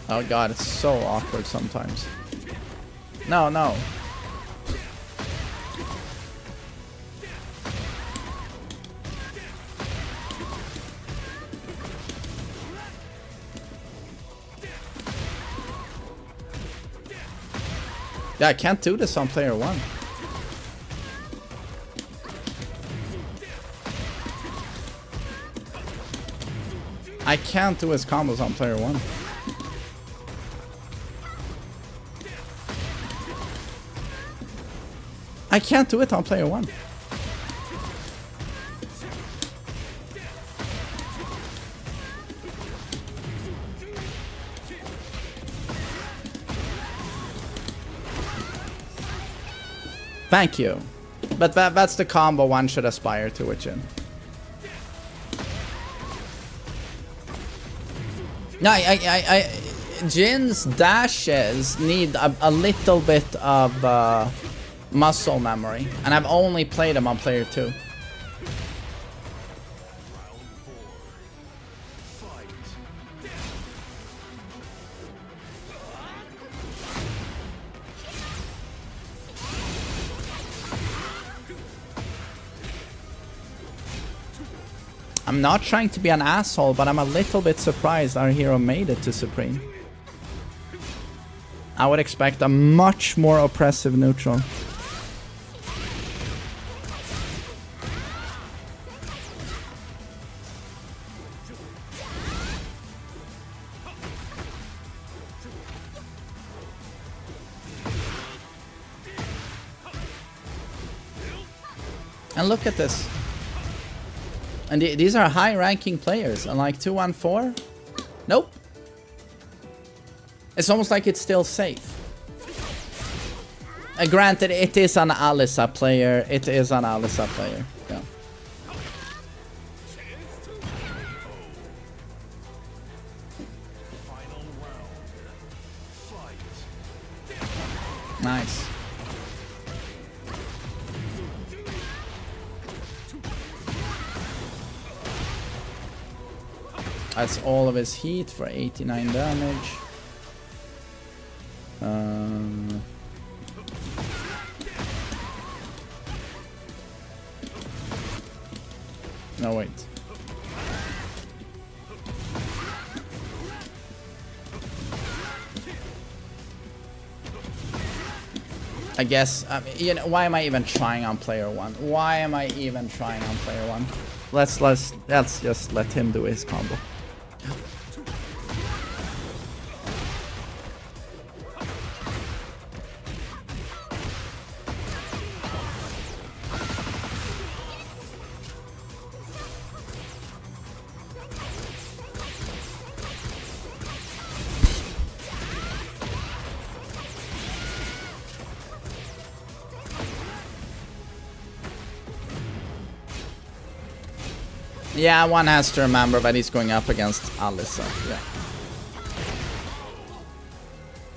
Oh god, it's so awkward sometimes. No, no. Yeah, I can't do this on player 1. I can't do his combos on player 1. I can't do it on player 1. Thank you. But that's the combo one should aspire to it, Jin. No, Jin's dashes need a little bit of muscle memory, and I've only played him on player 2. I'm not trying to be an asshole, but I'm a little bit surprised our hero made it to Supreme. I would expect a much more oppressive neutral. And look at this. And these are high-ranking players. And like 214? Nope. It's almost like it's still safe. Granted, it is an Alyssa player. It is an Alyssa player. Yeah. Nice. That's all of his heat for 89 damage. No, wait. I guess, you know, why am I even trying on player one? Why am I even trying on player one? Let's just let him do his combo. Yeah, one has to remember that he's going up against Alyssa. Yeah.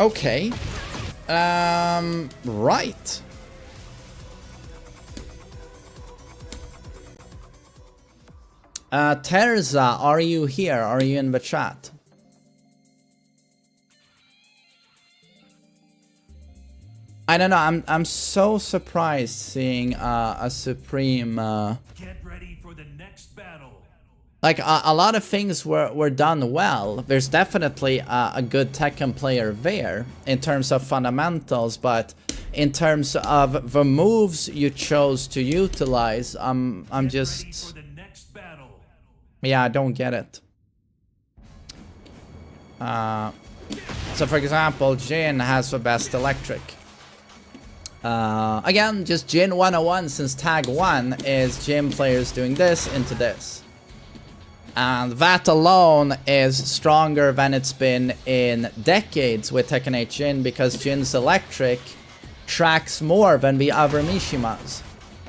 Okay. Right. Terza, are you here? Are you in the chat? I don't know. I'm so surprised seeing a Supreme. Get ready for the next battle. Like a lot of things were done well. There's definitely a good Tekken player there in terms of fundamentals, but in terms of the moves you chose to utilize, I'm just. Yeah, I don't get it. So for example, Jin has the best electric. Again, just Jin 101, since tag 1 is Jin players doing this into this. And that alone is stronger than it's been in decades with Tekken 8 Jin, because Jin's electric tracks more than the other Mishimas.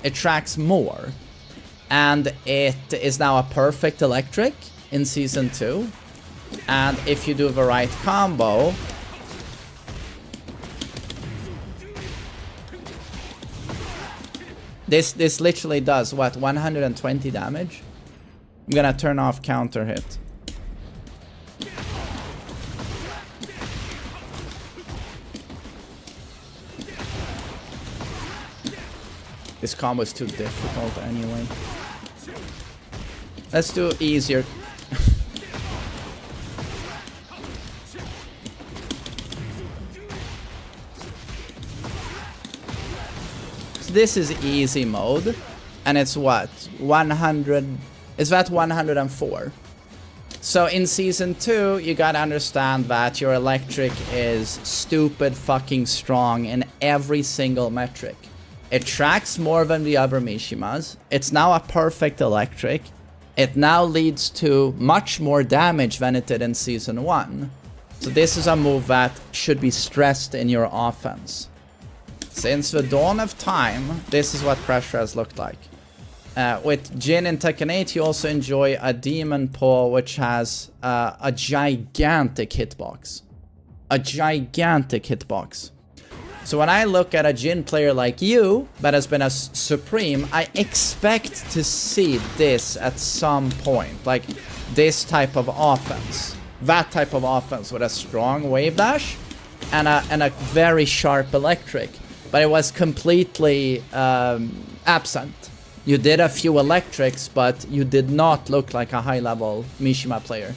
It tracks more. And it is now a perfect electric in Season 2. And if you do the right combo, this literally does, what, 120 damage? I'm gonna turn off counter hit. This combo is too difficult anyway. Let's do easier. So this is easy mode, and it's what, 100. Is that 104? So in Season 2, you gotta understand that your electric is stupid fucking strong in every single metric. It tracks more than the other Mishimas. It's now a perfect electric. It now leads to much more damage than it did in Season 1. So this is a move that should be stressed in your offense. Since the dawn of time, this is what pressure has looked like. With Jin in Tekken 8, you also enjoy a Demon Paw, which has a gigantic hitbox. A gigantic hitbox. So when I look at a Jin player like you, that has been a Supreme, I expect to see this at some point. Like, this type of offense. That type of offense with a strong wave dash and a very sharp electric. But it was completely absent You did a few electrics, but you did not look like a high-level Mishima player.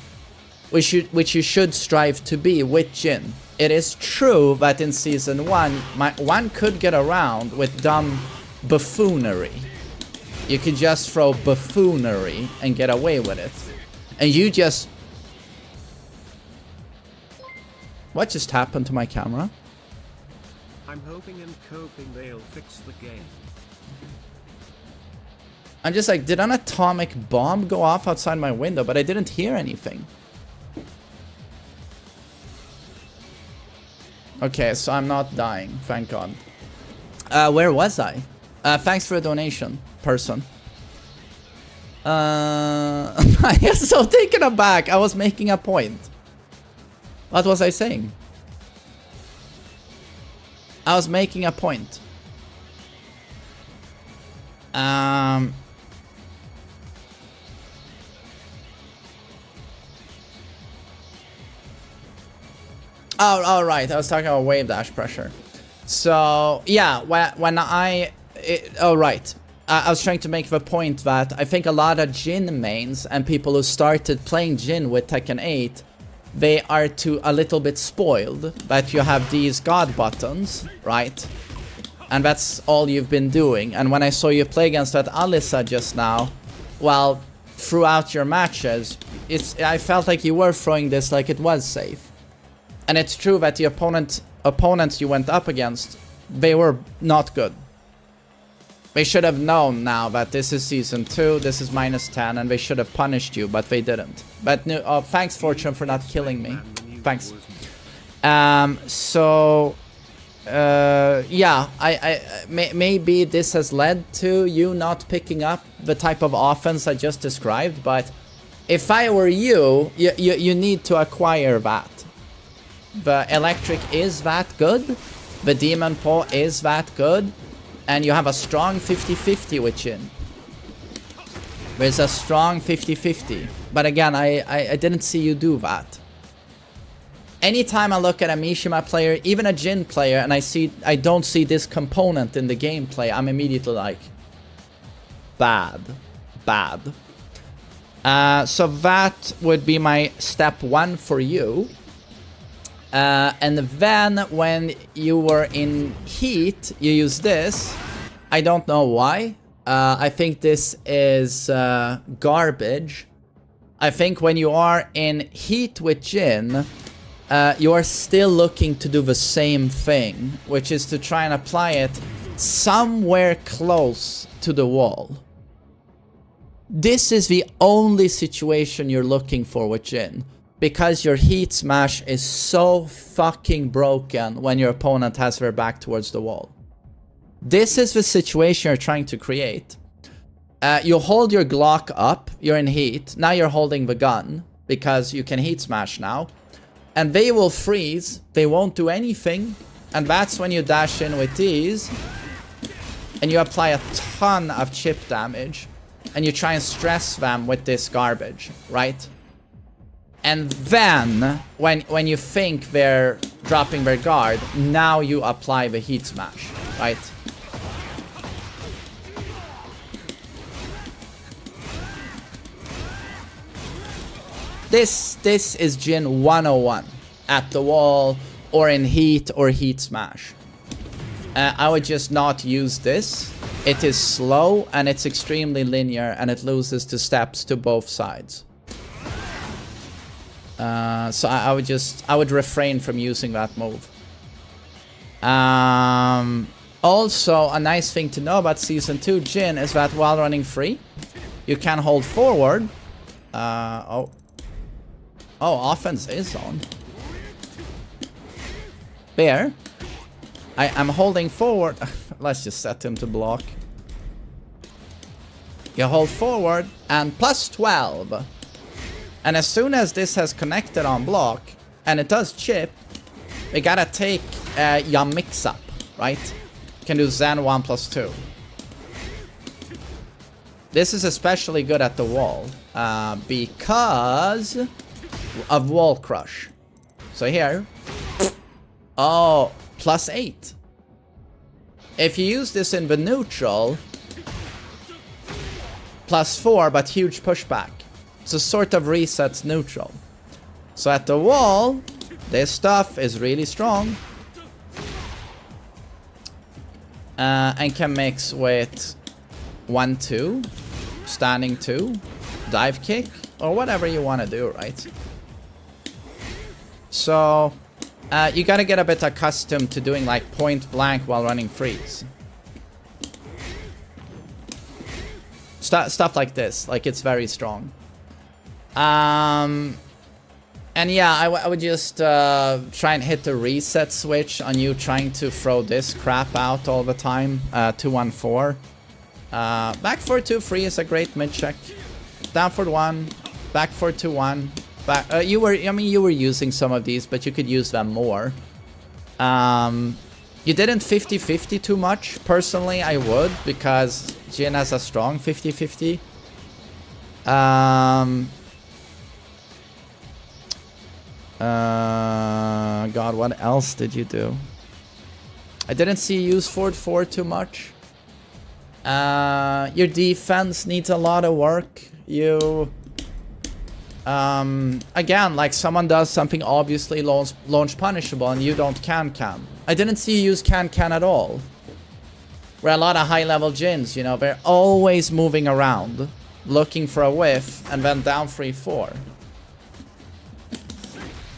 Which you should strive to be with Jin. It is true that in Season 1, one could get around with dumb buffoonery. You could just throw buffoonery and get away with it. And you just... What just happened to my camera? I'm hoping and coping they'll fix the game. I'm just like, did an atomic bomb go off outside my window? But I didn't hear anything. Okay, so I'm not dying, thank God. Where was I? Thanks for the donation, person. I am so taken aback. I was making a point. What was I saying? I was making a point. Oh, right. I was talking about wave dash pressure. So, yeah, when I was trying to make the point that I think a lot of Jin mains and people who started playing Jin with Tekken 8, they are a little bit spoiled that you have these god buttons, right? And that's all you've been doing. And when I saw you play against that Alyssa just now, well, throughout your matches, I felt like you were throwing this like it was safe. And it's true that the opponents you went up against, they were not good. They should have known now that this is Season 2, this is -10, and they should have punished you, but they didn't. But no, thanks, Fortune, for not killing me. Thanks. Yeah, maybe this has led to you not picking up the type of offense I just described, but if I were you, you need to acquire that. The electric is that good, the demon paw is that good, and you have a strong 50-50 with Jin. There's a strong 50-50, but again, I didn't see you do that. Anytime I look at a Mishima player, even a Jin player, and I don't see this component in the gameplay, I'm immediately like, bad. So that would be my step 1 for you. And then when you were in heat, you use this. I don't know why. I think this is garbage. I think when you are in heat with Jin, you are still looking to do the same thing, which is to try and apply it somewhere close to the wall. This is the only situation you're looking for with Jin. Because your heat smash is so fucking broken when your opponent has their back towards the wall. This is the situation you're trying to create. You hold your Glock up, you're in heat, now you're holding the gun, because you can heat smash now. And they will freeze, they won't do anything, and that's when you dash in with these, and you apply a ton of chip damage, and you try and stress them with this garbage, right? And then, when you think they're dropping their guard, now you apply the heat smash, right? This is Jin 101 at the wall, or in heat, or heat smash. I would just not use this. It is slow, and it's extremely linear, and it loses to steps to both sides. So I would refrain from using that move. Also, a nice thing to know about Season 2 Jin is that while running free, you can hold forward. Oh, offense is on. There. I'm holding forward. Let's just set him to block. You hold forward and plus 12. And as soon as this has connected on block, and it does chip, we gotta take your mix-up, right? You can do Zen 1 plus 2. This is especially good at the wall, because of wall crush. So here, oh, plus 8. If you use this in the neutral, +4, but huge pushback. So sort of resets neutral. So at the wall, this stuff is really strong. And can mix with 1-2, standing 2, dive kick, or whatever you want to do, right? So you gotta get a bit accustomed to doing like point blank while running freeze. Stuff like this, like it's very strong. And yeah, I would just try and hit the reset switch on you trying to throw this crap out all the time. 2-1-4. Back 4-2 free is a great mid check. Down for 1, back 4-2-1. Back. You were using some of these, but you could use them more. You didn't 50-50 too much. Personally, I would, because Jin has a strong 50-50. God, what else did you do? I didn't see you use Ford 4 too much. Your defense needs a lot of work. You... again, like someone does something obviously launch punishable and you don't can. I didn't see you use can at all. Where a lot of high level Jins, you know, they're always moving around, looking for a whiff, and then down 3-4.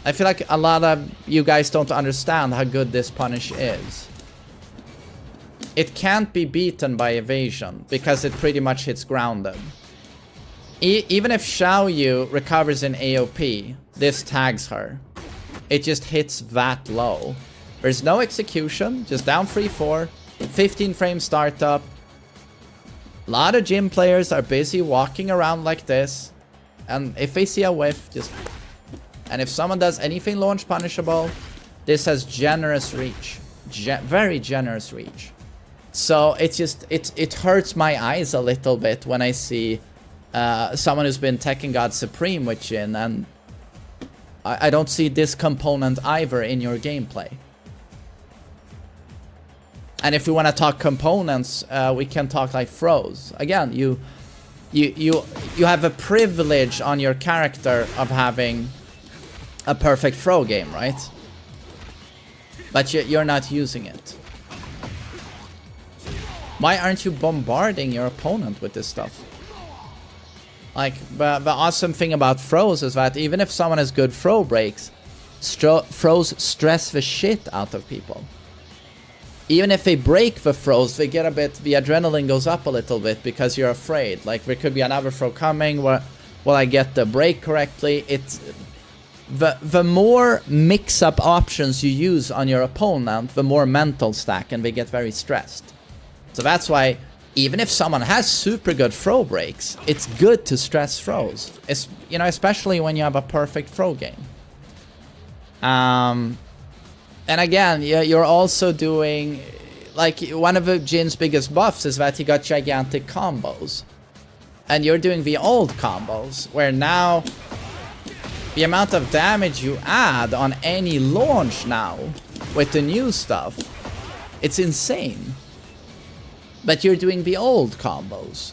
I feel like a lot of you guys don't understand how good this punish is. It can't be beaten by evasion, because it pretty much hits grounded. Even if Xiaoyu recovers in AOP, this tags her. It just hits that low. There's no execution, just down 3-4, 15 frame startup. A lot of gym players are busy walking around like this. And if they see a whiff, just... And if someone does anything launch punishable, this has generous reach. Very generous reach. So it's just, it hurts my eyes a little bit when I see someone who's been Tekken God Supreme with Jin, and I don't see this component either in your gameplay. And if we want to talk components, we can talk like throws. Again, you have a privilege on your character of having a perfect throw game, right? But you're not using it. Why aren't you bombarding your opponent with this stuff? Like, the awesome thing about throws is that even if someone has good throw breaks, throws stress the shit out of people. Even if they break the throws, they get a bit, the adrenaline goes up a little bit because you're afraid. Like, there could be another throw coming, will I get the break correctly? It's... The more mix-up options you use on your opponent, the more mental stack, and they get very stressed. So that's why, even if someone has super good throw breaks, it's good to stress throws. It's, you know, especially when you have a perfect throw game. And again, you're also doing... Like, one of the Jin's biggest buffs is that he got gigantic combos. And you're doing the old combos, where now... The amount of damage you add on any launch now with the new stuff, it's insane. But you're doing the old combos.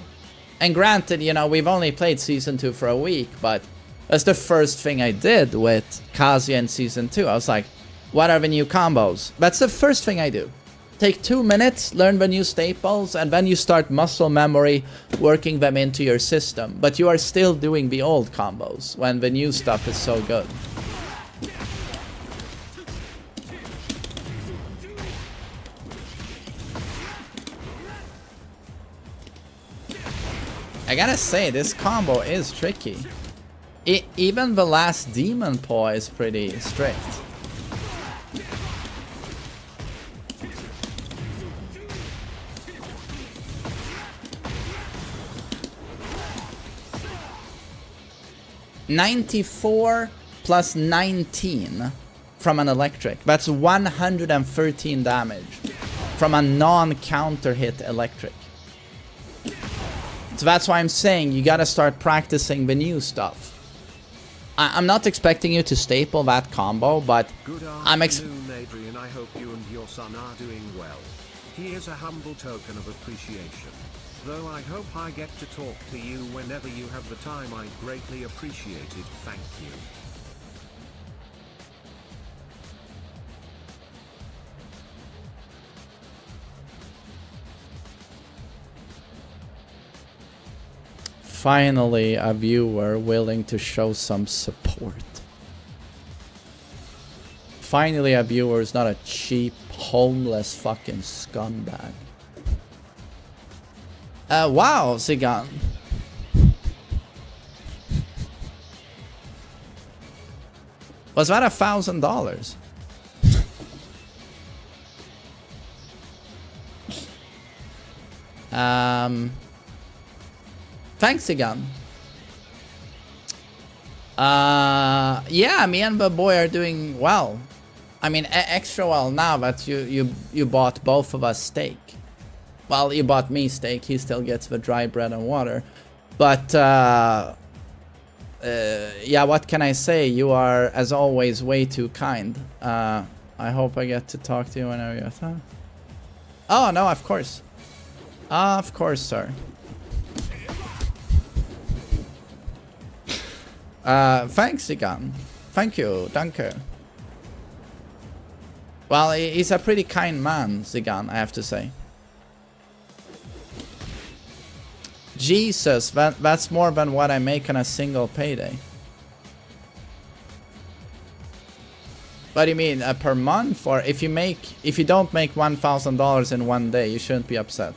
And granted, you know, we've only played Season 2 for a week, but that's the first thing I did with Kazuya in Season 2. I was like, what are the new combos? That's the first thing I do. Take 2 minutes, learn the new staples, and then you start muscle memory, working them into your system. But you are still doing the old combos when the new stuff is so good. I gotta say, this combo is tricky. Even the last demon paw is pretty strict. $94 plus 19 from an electric. That's 113 damage from a non-counter hit electric. So that's why I'm saying you gotta start practicing the new stuff. I'm not expecting you to staple that combo, but I'm Adrian, I hope you and your son are doing well. Here's a humble token of appreciation. Though I hope I get to talk to you whenever you have the time. I'd greatly appreciate it. Thank you. Finally, a viewer willing to show some support. Finally, a viewer is not a cheap, homeless fucking scumbag. Wow, Zigan. Was that $1,000? Thanks again. Yeah, me and the boy are doing well. I mean, extra well now that you bought both of us steak. Well, you bought me steak. He still gets the dry bread and water. But yeah, what can I say? You are, as always, way too kind. I hope I get to talk to you whenever you have time. Oh no, of course. Of course, sir. Thanks, Zigan. Thank you, danke. Well, he's a pretty kind man, Zigan, I have to say. Jesus, that's more than what I make on a single payday. What do you mean, per month? Or if you don't make $1,000 in one day, you shouldn't be upset.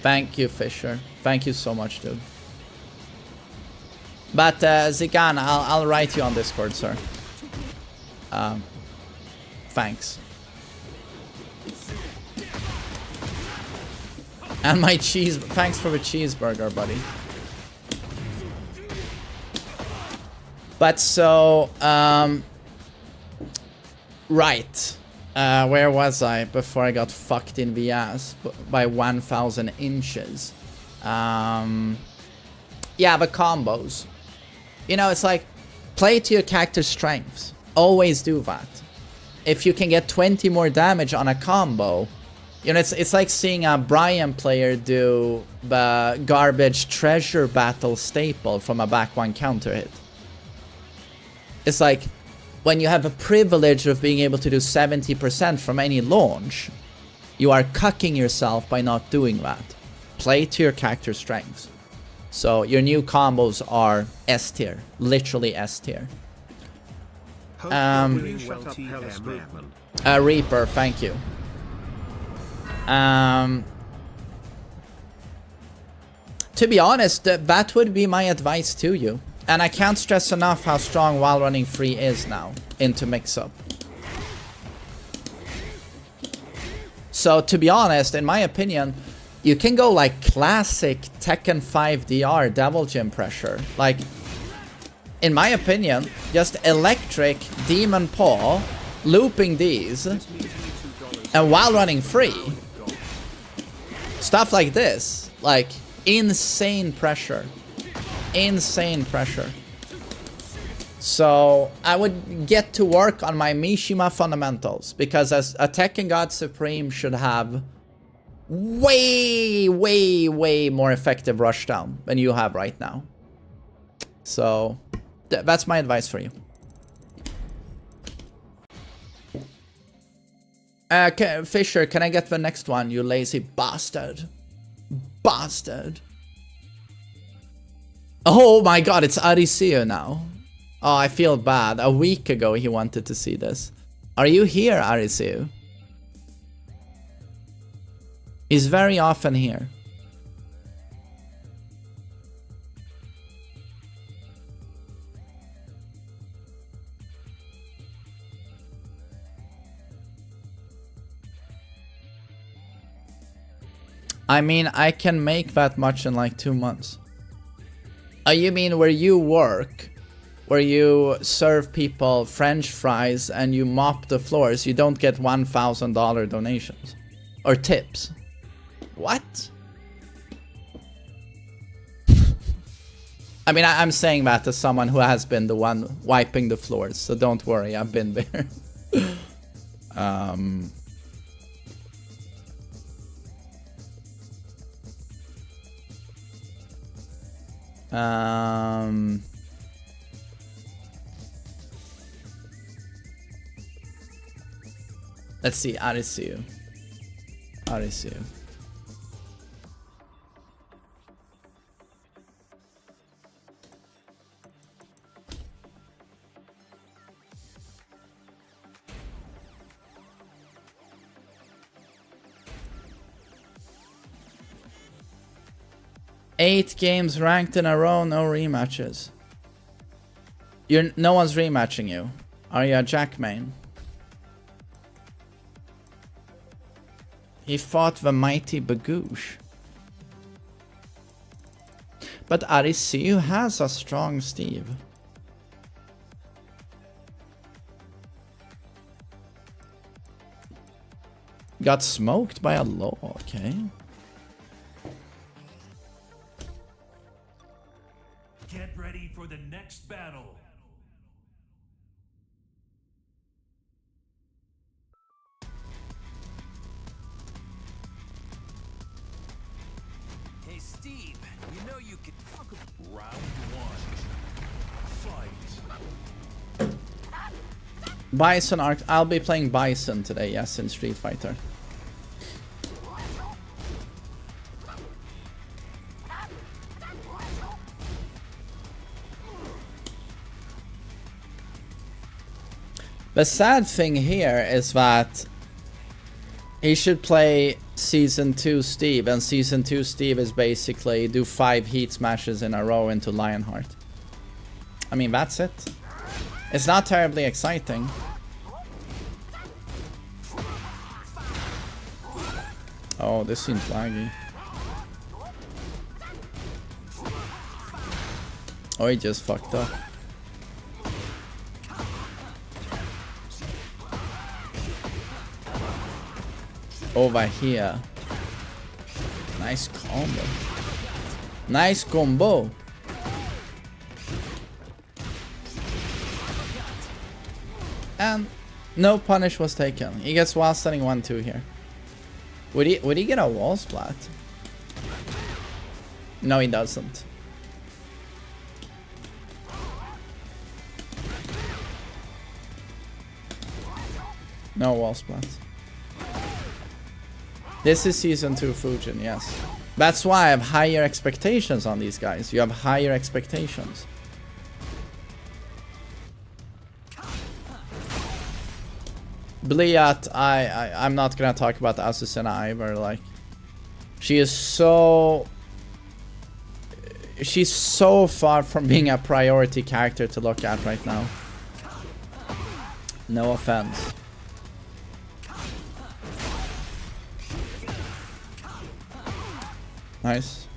Thank you, Fisher. Thank you so much, dude. But Zigan, I'll write you on Discord, sir. Thanks. And my cheese. Thanks for the cheeseburger, buddy. But so, right. Where was I before I got fucked in the ass by 1,000 inches? Yeah, the combos. You know, it's like, play to your character's strengths. Always do that. If you can get 20 more damage on a combo, you know, it's like seeing a Brian player do the garbage treasure battle staple from a back one counter hit. It's like, when you have the privilege of being able to do 70% from any launch, you are cucking yourself by not doing that. Play to your character's strengths. So your new combos are S tier, literally S tier. Reaper, thank you. To be honest, that would be my advice to you. And I can't stress enough how strong while running free is now into mix-up. So to be honest, in my opinion, you can go like classic Tekken 5 DR Devil Gym pressure. Like, in my opinion, just electric Demon Paw, looping these, and while running free, stuff like this, like insane pressure. Insane pressure. So I would get to work on my Mishima fundamentals, because as a Tekken God Supreme should have way more effective rushdown than you have right now. So that's my advice for you. Fisher, can I get the next one, you lazy bastard? Bastard. Oh my god, it's Ariceo now. Oh, I feel bad. A week ago he wanted to see this. Are you here, Ariceo? He's very often here. I mean, I can make that much in like 2 months. You mean where you work, where you serve people French fries and you mop the floors, you don't get $1,000 donations or tips? What? I mean, I'm saying that as someone who has been the one wiping the floors, so don't worry, I've been there. Let's see, Arisu. Arisu. Eight games ranked in a row, no rematches. No one's rematching you. Are you a Jack main? He fought the mighty Bagoosh. But Arisu has a strong Steve. Got smoked by a low, okay. Get ready for the next battle. Hey Steve, you know you could talk round one. Fight. Bison arc. I'll be playing Bison today, yes, in Street Fighter. The sad thing here is that he should play Season 2 Steve, and Season 2 Steve is basically do 5 heat smashes in a row into Lionheart. I mean, that's it. It's not terribly exciting. Oh, this seems laggy. Oh, he just fucked up. Over here. Nice combo. Nice combo. And no punish was taken. He gets wall stunning 1-2 here. Would he get a wall splat? No, he doesn't. No wall splat. This is Season 2 Fujin, yes. That's why I have higher expectations on these guys. You have higher expectations. Bliat, I'm not gonna talk about Azucena either, like... She's so far from being a priority character to look at right now. No offense. Nice.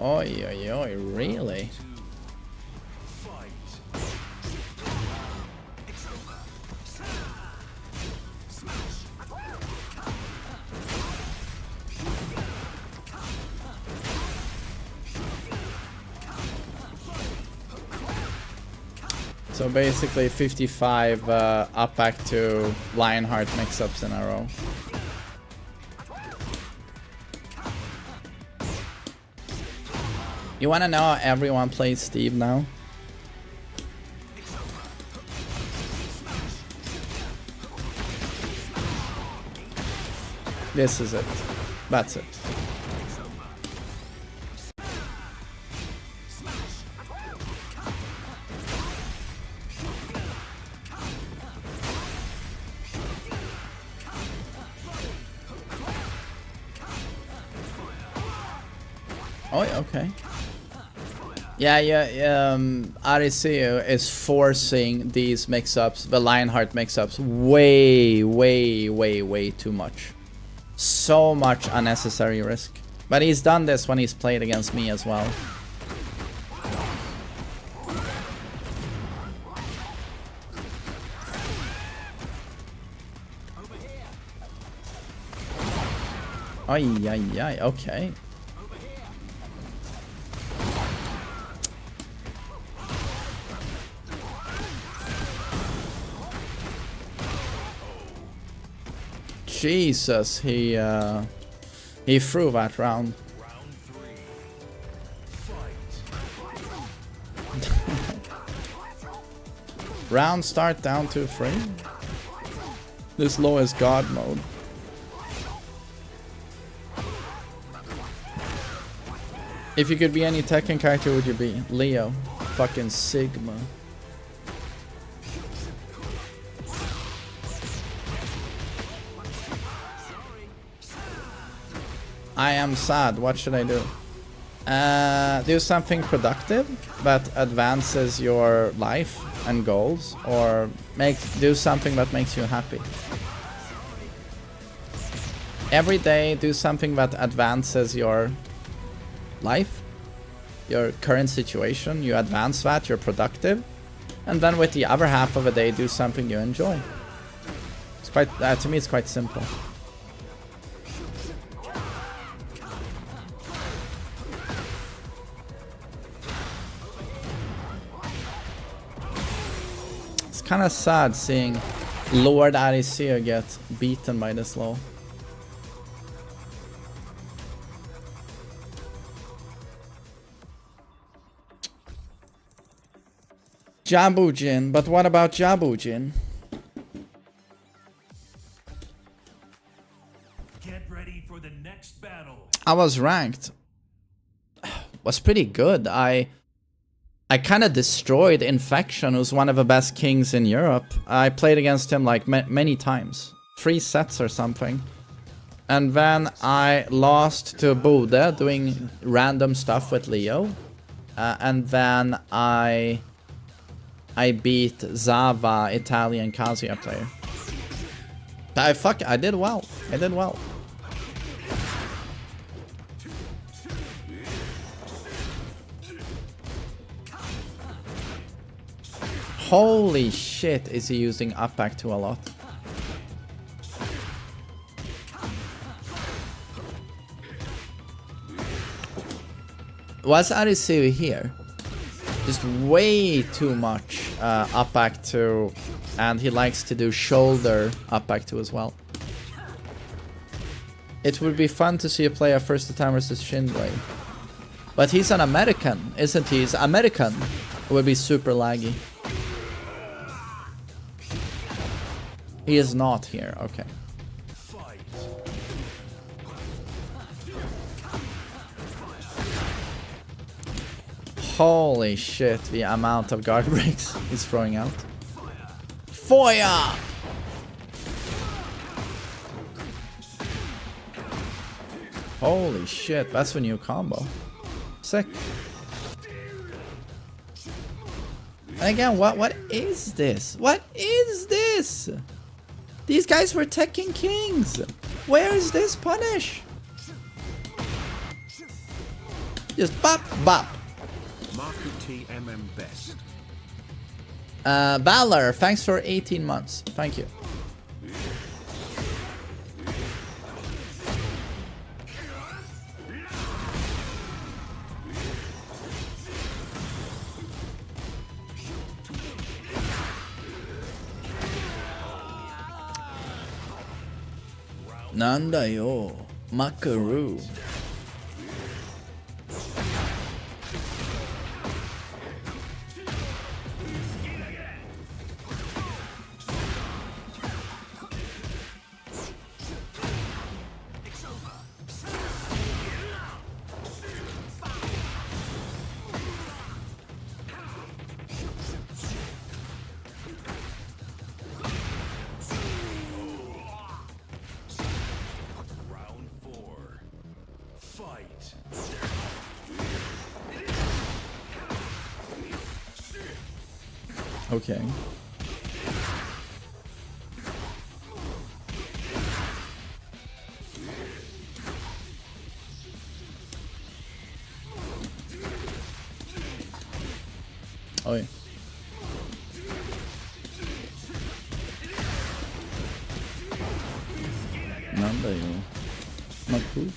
Oi, oi, oi, really? So basically 55 up back to Lionheart mix-ups in a row. You wanna know how everyone plays Steve now? This is it. That's it. Oh, okay. Yeah, Arisu is forcing these mix-ups, the Lionheart mix-ups, way too much. So much unnecessary risk. But he's done this when he's played against me as well. Ay, okay. Jesus, he threw that round. Round 3. Fight. Round start down to 3. This low is God mode. If you could be any Tekken character, would you be? Leo. Fucking Sigma. I am sad. What should I do? Do something productive that advances your life and goals, or do something that makes you happy. Every day, do something that advances your life, your current situation. You advance that, you're productive, and then with the other half of a day, do something you enjoy. It's quite to me, it's quite simple. Kind of sad seeing Lord Arisia get beaten by this low. Jabujin, but what about Jabujin? Get ready for the next battle. I was ranked. Was pretty good. I kind of destroyed Infection, who's one of the best kings in Europe. I played against him like many times. 3 sets or something. And then I lost to Bode doing random stuff with Leo. And then I beat Zava, Italian Kazuya player. I did well. I did well. Holy shit, is he using up back 2 a lot. Was Arisiu here? Just way too much up back 2, and he likes to do shoulder up back 2 as well. It would be fun to see a player first time versus Shinblade. But he's an American, isn't he? He's American. It would be super laggy. He is not here, okay. Holy shit, the amount of guard breaks he's throwing out. Fire! Holy shit, that's a new combo. Sick. And again, what is this? What is this? These guys were Tekken Kings. Where is this punish? Just bop, bop. Marku TMM best. Valor, thanks for 18 months. Thank you. Nanda yo, Makaru. Okay. Oh yeah. Nanda yo. Maku.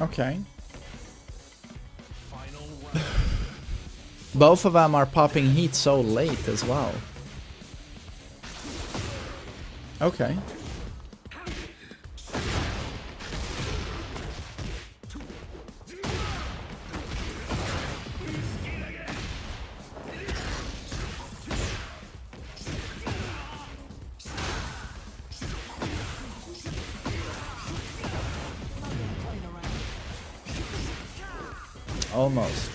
Okay. Both of them are popping heat so late as well. Okay. Almost.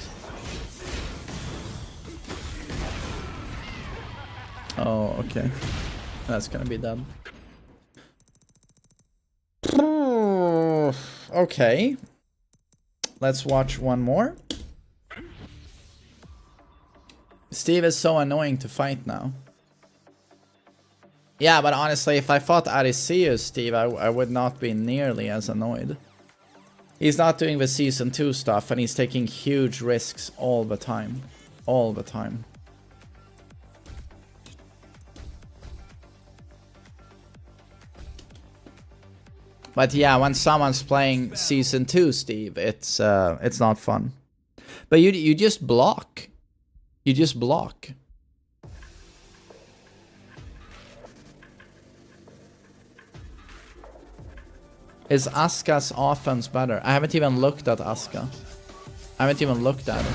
Oh, okay. That's gonna be done. Okay. Let's watch one more. Steve is so annoying to fight now. Yeah, but honestly, if I fought Arceus, Steve, I would not be nearly as annoyed. He's not doing the Season 2 stuff, and he's taking huge risks all the time. All the time. But yeah, when someone's playing Season 2, Steve, it's not fun. But you just block. You just block. Is Asuka's offense better? I haven't even looked at Asuka. I haven't even looked at it.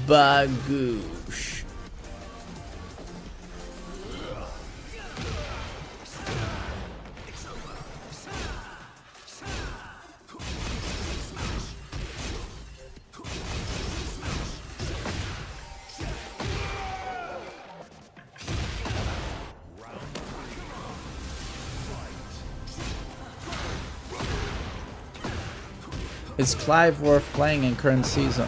Bagoosh. Is Clive worth playing in current season?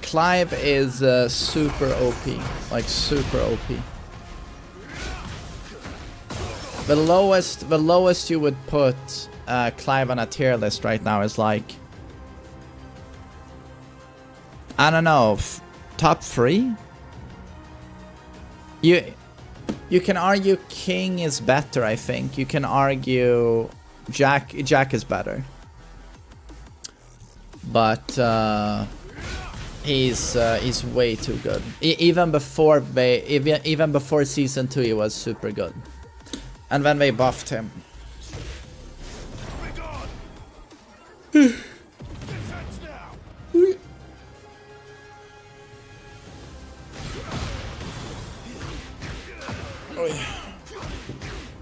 Clive is super OP, like super OP. The lowest you would put Clive on a tier list right now is like, I don't know, top 3. You can argue King is better. I think you can argue Jack is better. But he's way too good. Even before Season 2, he was super good. And then they buffed him.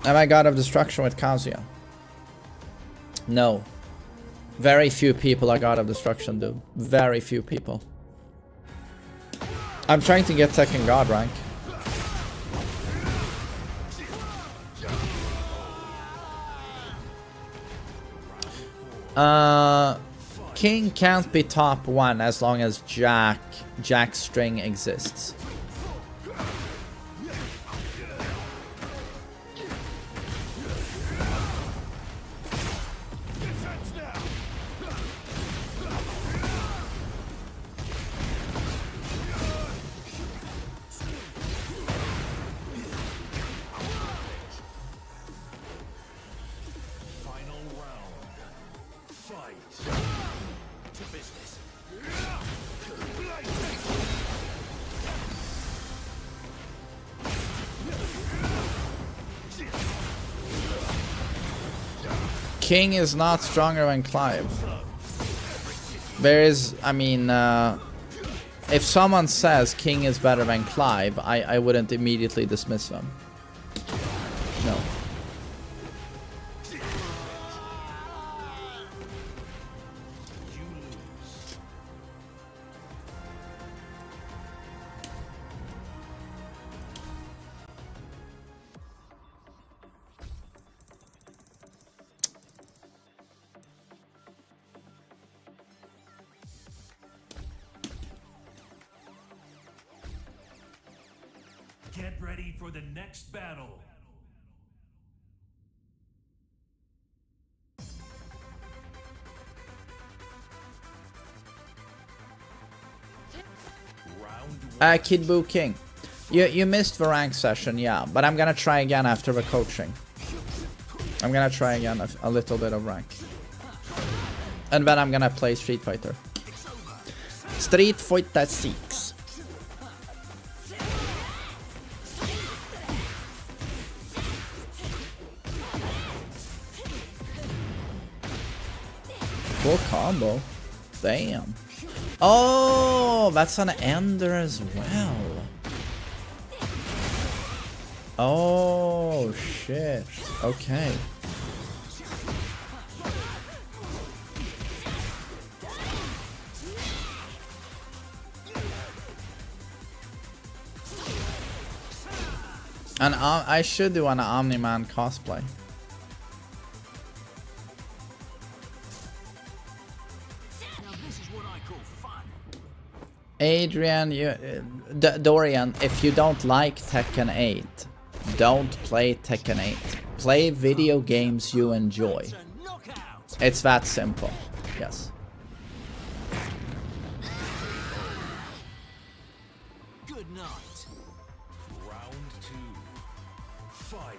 Am I God of Destruction with Kazuya? No. Very few people are God of Destruction, dude. Very few people. I'm trying to get Tekken God rank. King can't be top 1 as long as Jack's string exists. King is not stronger than Clive. There is, I mean, if someone says King is better than Clive, I wouldn't immediately dismiss them. No. Get ready for the next battle. Kid Boo King. You missed the rank session, yeah, but I'm gonna try again after the coaching. I'm gonna try again a little bit of rank. And then I'm gonna play Street Fighter. Street Fighter 6. Full combo. Damn. Oh, that's an ender as well. Oh, shit. Okay. And I should do an Omni-Man cosplay. Adrian, Dorian, if you don't like Tekken 8, don't play Tekken 8. Play video games you enjoy. It's that simple. Yes. Good night. Round 2. Fight.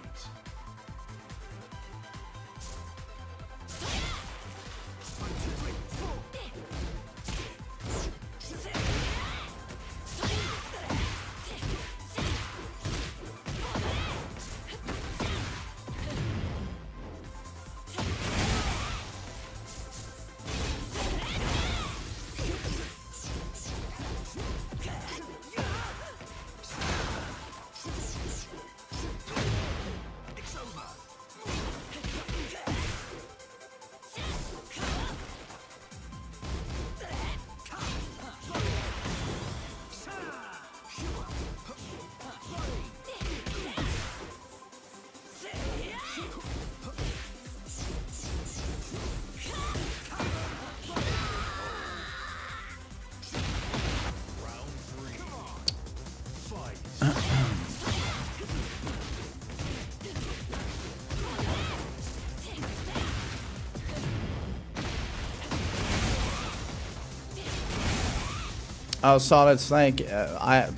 Oh, Solid Snake.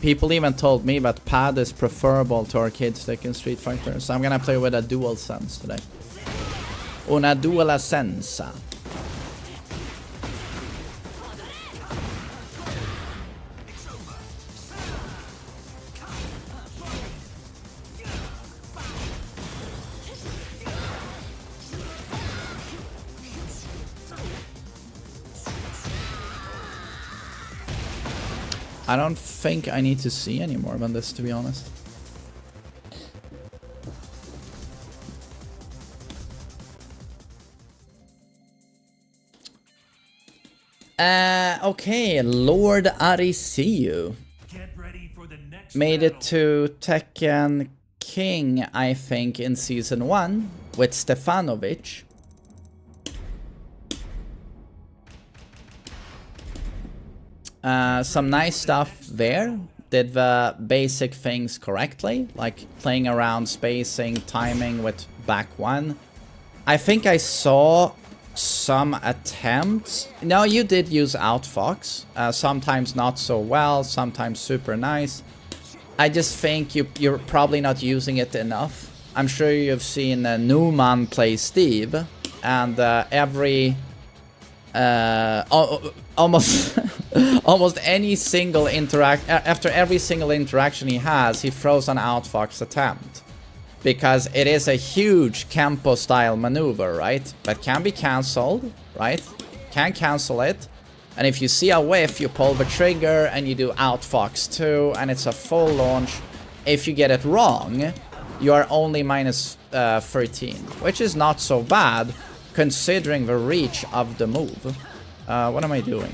People even told me that pad is preferable to arcade stick in Street Fighter, so I'm gonna play with a dual sense today. Una dual sensa. I don't think I need to see any more than this, to be honest. Okay, Lord Arisiu made it to Tekken King, I think, in Season 1 with Stefanovic. Some nice stuff there. Did the basic things correctly, like playing around spacing, timing with back one. I think I saw some attempts. No, you did use outfox. Sometimes not so well, sometimes super nice. I just think you're probably not using it enough. I'm sure you've seen Newman play Steve, and every almost almost any single after every single interaction he has, he throws an outfox attempt, because it is a huge Kempo style maneuver, right? That can be cancelled, right? Can cancel it, and if you see a whiff, you pull the trigger and you do outfox 2, and it's a full launch. If you get it wrong, you are only minus 13, which is not so bad considering the reach of the move. What am I doing?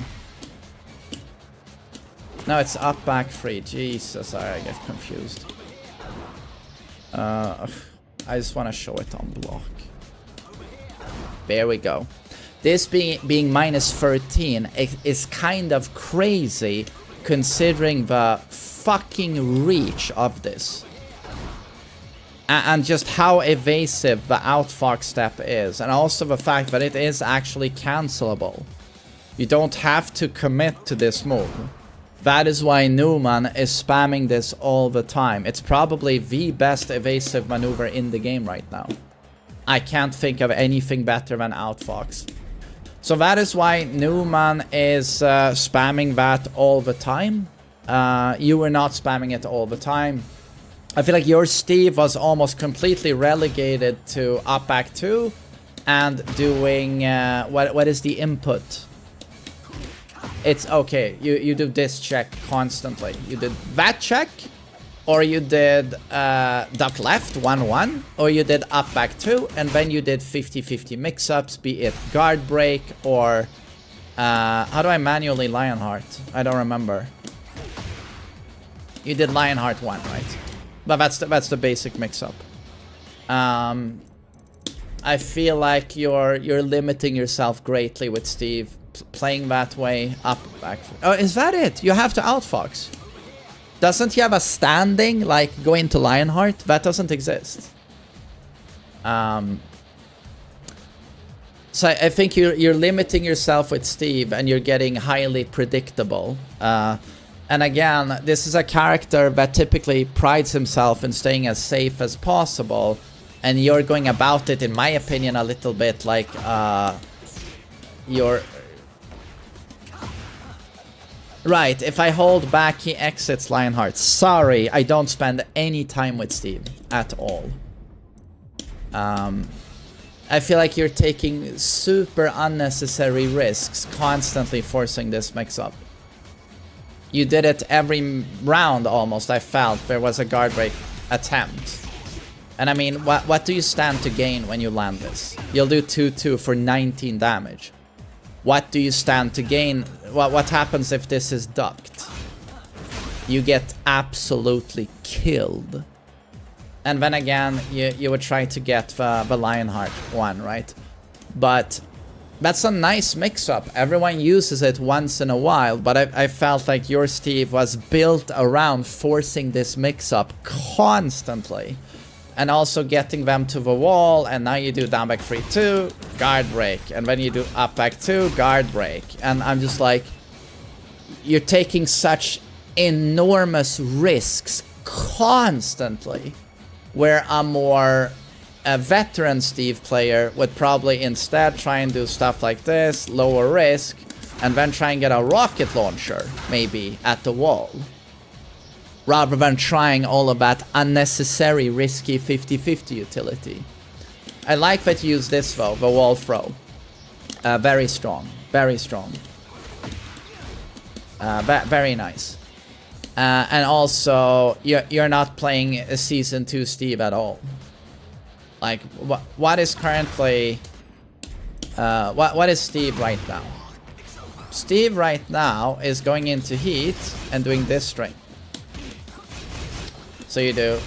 No, it's up, back, free. Jesus, I get confused. I just want to show it on block. There we go. This being minus 13 is kind of crazy considering the fucking reach of this. And just how evasive the outfox step is, and also the fact that it is actually cancelable. You don't have to commit to this move. That is why Newman is spamming this all the time. It's probably the best evasive maneuver in the game right now. I can't think of anything better than outfox. So that is why Newman is spamming that all the time. You were not spamming it all the time. I feel like your Steve was almost completely relegated to up back 2 and doing what is the input? It's okay. You do this check constantly. You did that check, or you did duck left 1-1, or you did up back 2, and then you did 50-50 mix-ups, be it guard break or how do I manually Lionheart? I don't remember. You did Lionheart 1, right? But that's the basic mix-up. I feel like you're limiting yourself greatly with Steve. Playing that way, up, back. Oh, is that it? You have to outfox. Doesn't he have a standing, like, go into Lionheart? That doesn't exist. So I think you're limiting yourself with Steve, and you're getting highly predictable. And again, this is a character that typically prides himself in staying as safe as possible, and you're going about it, in my opinion, a little bit like you're... Right, if I hold back, he exits Lionheart. Sorry, I don't spend any time with Steve at all. I feel like you're taking super unnecessary risks, constantly forcing this mix-up. You did it every round almost, I felt. There was a guard break attempt. And I mean, what do you stand to gain when you land this? You'll do 2-2 for 19 damage. What do you stand to gain? What happens if this is ducked? You get absolutely killed. And then again, you would try to get the Lionheart one, right? But that's a nice mix-up. Everyone uses it once in a while, but I felt like your Steve was built around forcing this mix-up constantly. And also getting them to the wall, and now you do down back 3-2, guard break. And then you do up back 2, guard break. And I'm just like, you're taking such enormous risks constantly, where a more veteran Steve player would probably instead try and do stuff like this, lower risk, and then try and get a rocket launcher, maybe, at the wall. Rather than trying all of that unnecessary, risky 50-50 utility. I like that you use this though, the wall throw. Very strong, very strong. Very nice. And also, you're not playing a Season 2 Steve at all. Like, what is currently... what is Steve right now? Steve right now is going into heat and doing this string. So you do.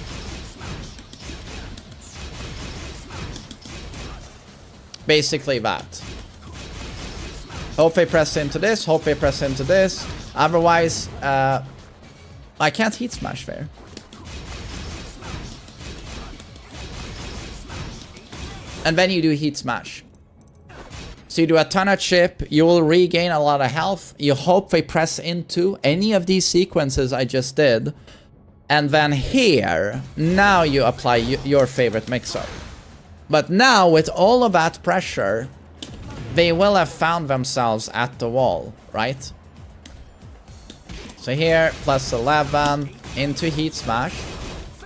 Basically that. Hope they press into this, hope they press into this. Otherwise, I can't heat smash there. And then you do heat smash. So you do a ton of chip, you will regain a lot of health. You hope they press into any of these sequences I just did. And then here, now you apply your favorite mix-up. But now, with all of that pressure, they will have found themselves at the wall, right? So here, plus 11, into heat smash.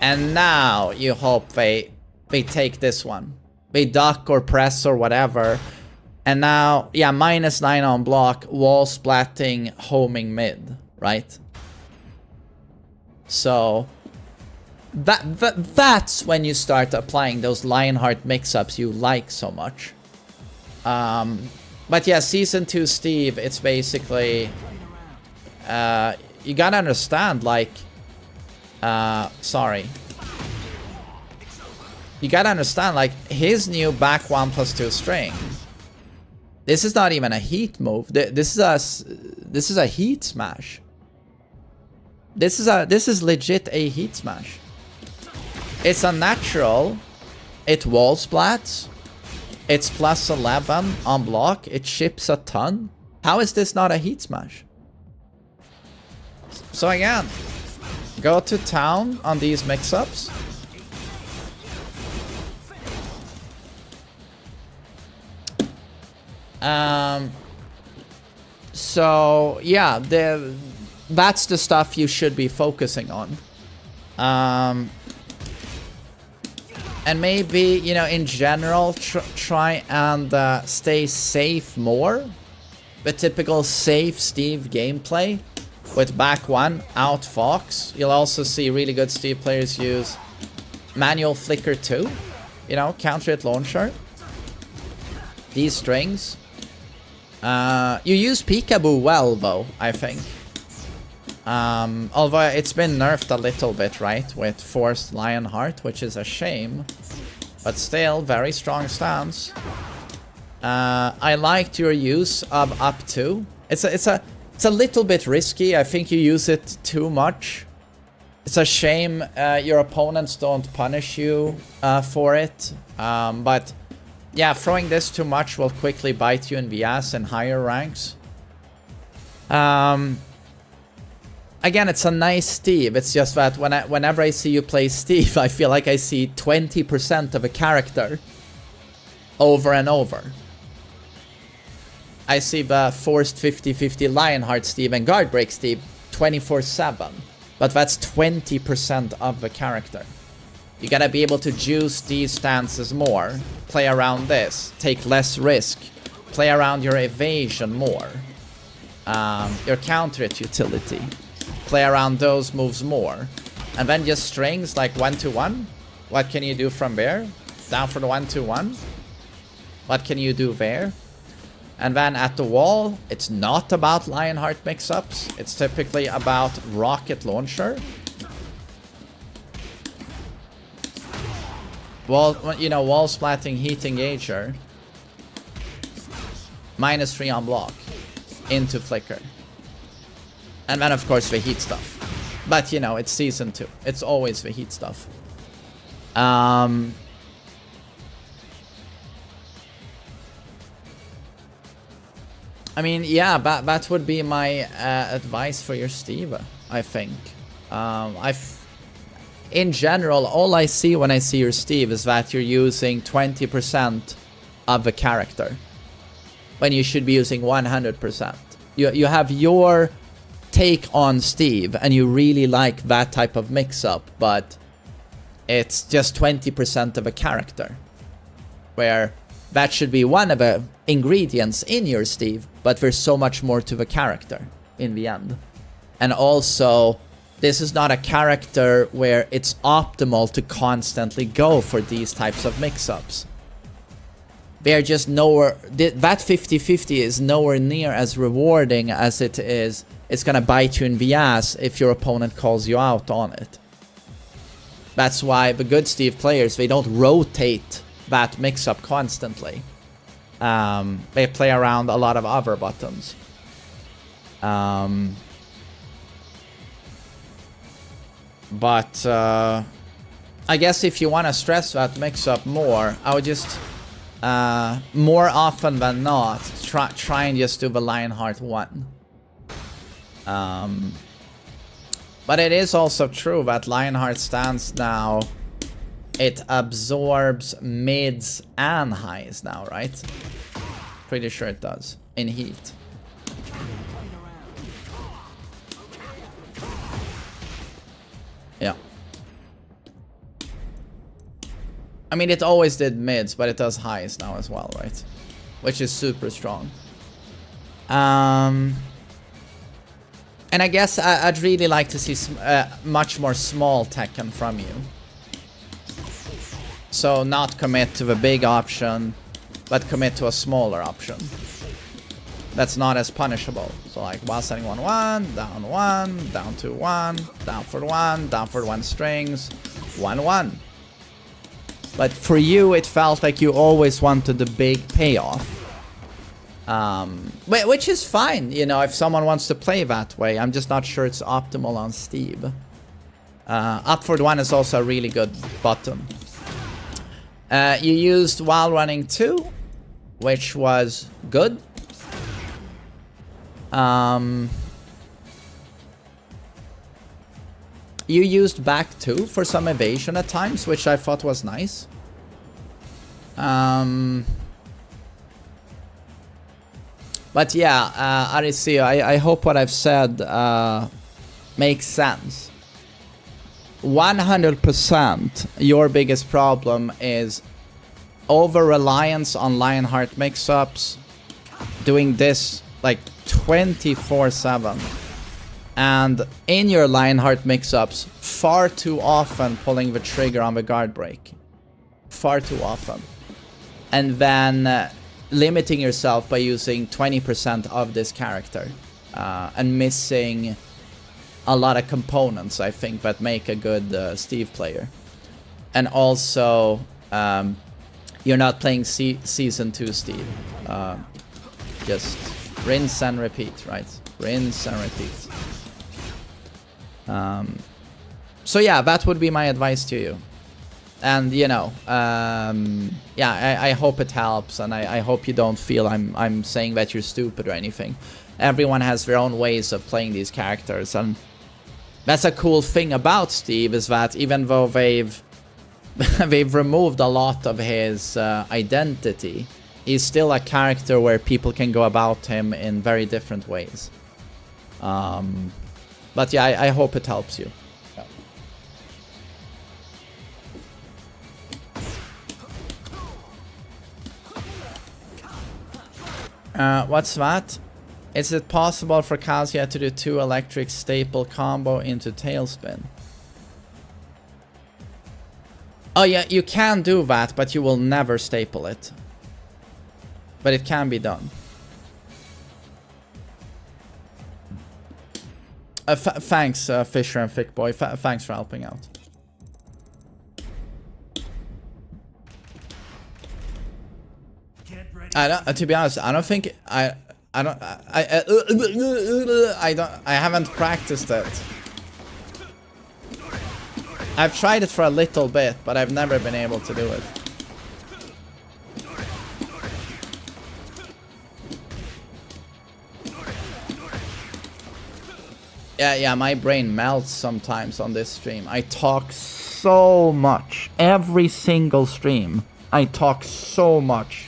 And now you hope they take this one. They duck or press or whatever. And now, yeah, -9 on block, wall splatting, homing mid, right? So that's when you start applying those Lionheart mix-ups you like so much. But yeah, Season 2 Steve, it's basically... you gotta understand, like... sorry. You gotta understand, like, his new back 1+2 string. This is not even a heat move. This is a heat smash. This is legit a heat smash. It's unnatural. It wall splats. It's plus 11 on block. It ships a ton. How is this not a heat smash? So again, go to town on these mix-ups. So yeah, that's the stuff you should be focusing on. And maybe, you know, in general, try and stay safe more. The typical safe Steve gameplay with back one, out Fox. You'll also see really good Steve players use manual flicker too. You know, counter hit launcher. These strings. You use Peekaboo well, though, I think. Although it's been nerfed a little bit, right? With forced Lionheart, which is a shame. But still, very strong stance. I liked your use of up 2. It's a little bit risky. I think you use it too much. It's a shame your opponents don't punish you for it. But yeah, throwing this too much will quickly bite you in the ass in higher ranks. Again, it's a nice Steve. It's just that whenever I see you play Steve, I feel like I see 20% of a character over and over. I see the forced 50-50 Lionheart Steve and Guard Break Steve 24/7. But that's 20% of the character. You gotta be able to juice these stances more. Play around this. Take less risk. Play around your evasion more. Your counter hit utility. Play around those moves more. And then just strings like 1-1. What can you do from there? Down for the 1-1. What can you do there? And then at the wall, it's not about Lionheart mix-ups. It's typically about rocket launcher. Wall, you know, wall splatting heat engager. -3 on block. Into flicker. And then, of course, the heat stuff. But, you know, it's season 2. It's always the heat stuff. I mean, yeah, that would be my advice for your Steve, I think. In general, all I see when I see your Steve is that you're using 20% of the character. When you should be using 100%. You have your take on Steve, and you really like that type of mix-up, but it's just 20% of a character. Where that should be one of the ingredients in your Steve, but there's so much more to the character in the end. And also, this is not a character where it's optimal to constantly go for these types of mix-ups. They're just nowhere... That 50-50 is nowhere near as rewarding as it is. It's gonna bite you in the ass if your opponent calls you out on it. That's why the good Steve players, they don't rotate that mix-up constantly. They play around a lot of other buttons. But I guess if you want to stress that mix-up more, I would just more often than not try and just do the Lionheart 1. But it is also true that Lionheart stance now, it absorbs mids and highs now, right? Pretty sure it does in heat. Yeah. I mean, it always did mids, but it does highs now as well, right? Which is super strong. And I guess I'd really like to see much more small Tekken from you. So not commit to the big option, but commit to a smaller option. That's not as punishable. So like while setting 1-1, down 1, down 2-1, down for 1, down for 1 strings, 1-1. But for you, it felt like you always wanted the big payoff. Which is fine, you know, if someone wants to play that way. I'm just not sure it's optimal on Steve. Upward 1 is also a really good button. You used while running 2, which was good. You used back 2 for some evasion at times, which I thought was nice. But yeah, Aricio, I hope what I've said makes sense. 100% your biggest problem is over-reliance on Lionheart mix-ups, doing this like 24/7. And in your Lionheart mix-ups, far too often pulling the trigger on the guard break. Far too often. And then limiting yourself by using 20% of this character. And missing a lot of components, I think, that make a good Steve player. And also, you're not playing Season 2 Steve. Just rinse and repeat, right? Rinse and repeat. So yeah, that would be my advice to you. And you know, yeah, I hope it helps, and I hope you don't feel I'm saying that you're stupid or anything. Everyone has their own ways of playing these characters, and that's a cool thing about Steve, is that even though they've removed a lot of his identity, he's still a character where people can go about him in very different ways. But yeah, I hope it helps you. What's that? Is it possible for Kazuya to do 2 electric staple combo into tailspin? Oh yeah, you can do that, but you will never staple it. But it can be done. Thanks, Fisher and Thick Boy. Thanks for helping out. To be honest, I don't think I haven't practiced it. I've tried it for a little bit, but I've never been able to do it. Yeah, my brain melts sometimes on this stream. I talk so much. Every single stream, I talk so much.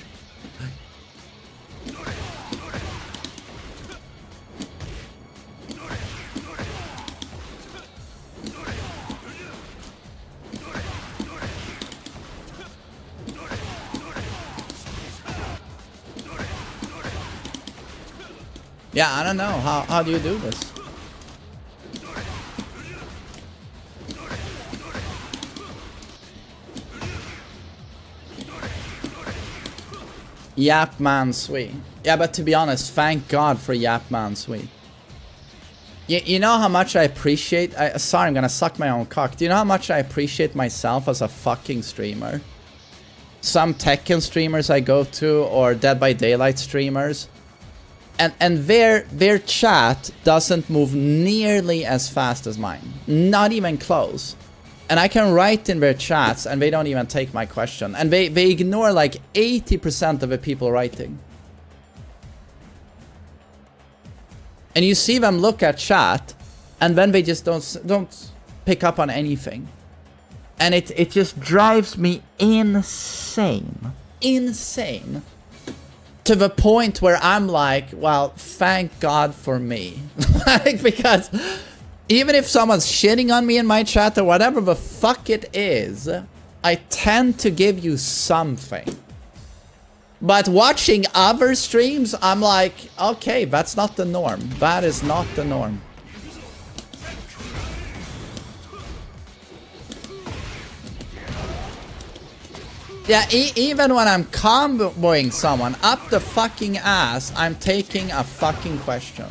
Yeah, I don't know. How do you do this? TheMainManSWE. Yeah, but to be honest, thank God for TheMainManSWE. You know how much I appreciate... sorry, I'm gonna suck my own cock. Do you know how much I appreciate myself as a fucking streamer? Some Tekken streamers I go to, or Dead by Daylight streamers, and their chat doesn't move nearly as fast as mine. Not even close. And I can write in their chats and they don't even take my question. And they ignore like 80% of the people writing. And you see them look at chat and then they just don't pick up on anything. And it just drives me insane. Insane. To the point where I'm like, well, thank God for me. Like, because even if someone's shitting on me in my chat or whatever the fuck it is, I tend to give you something. But watching other streams, I'm like, okay, that's not the norm. That is not the norm. Yeah, even when I'm comboing someone up the fucking ass, I'm taking a fucking question.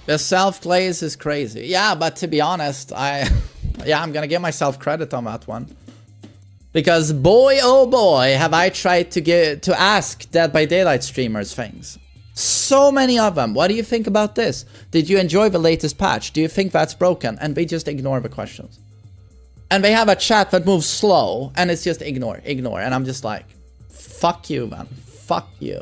The self-glaze is crazy. Yeah, but to be honest, yeah, I'm gonna give myself credit on that one. Because boy, oh boy, have I tried to ask Dead by Daylight streamers things. So many of them. What do you think about this? Did you enjoy the latest patch? Do you think that's broken? And they just ignore the questions. And they have a chat that moves slow, and it's just ignore. And I'm just like, fuck you, man. Fuck you.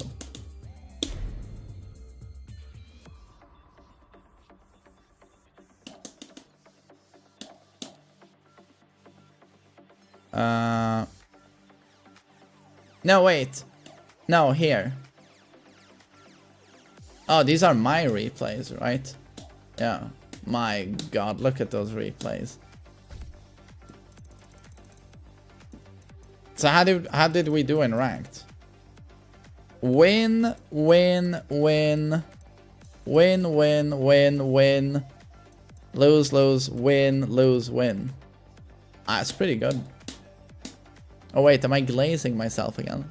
No, wait. No, here. Oh, these are my replays, right? Yeah. My god, look at those replays. So how did we do in ranked? Win, win, win. Win, win, win, win. Lose, lose, win, lose, win. Ah, it's pretty good. Oh wait, am I glazing myself again?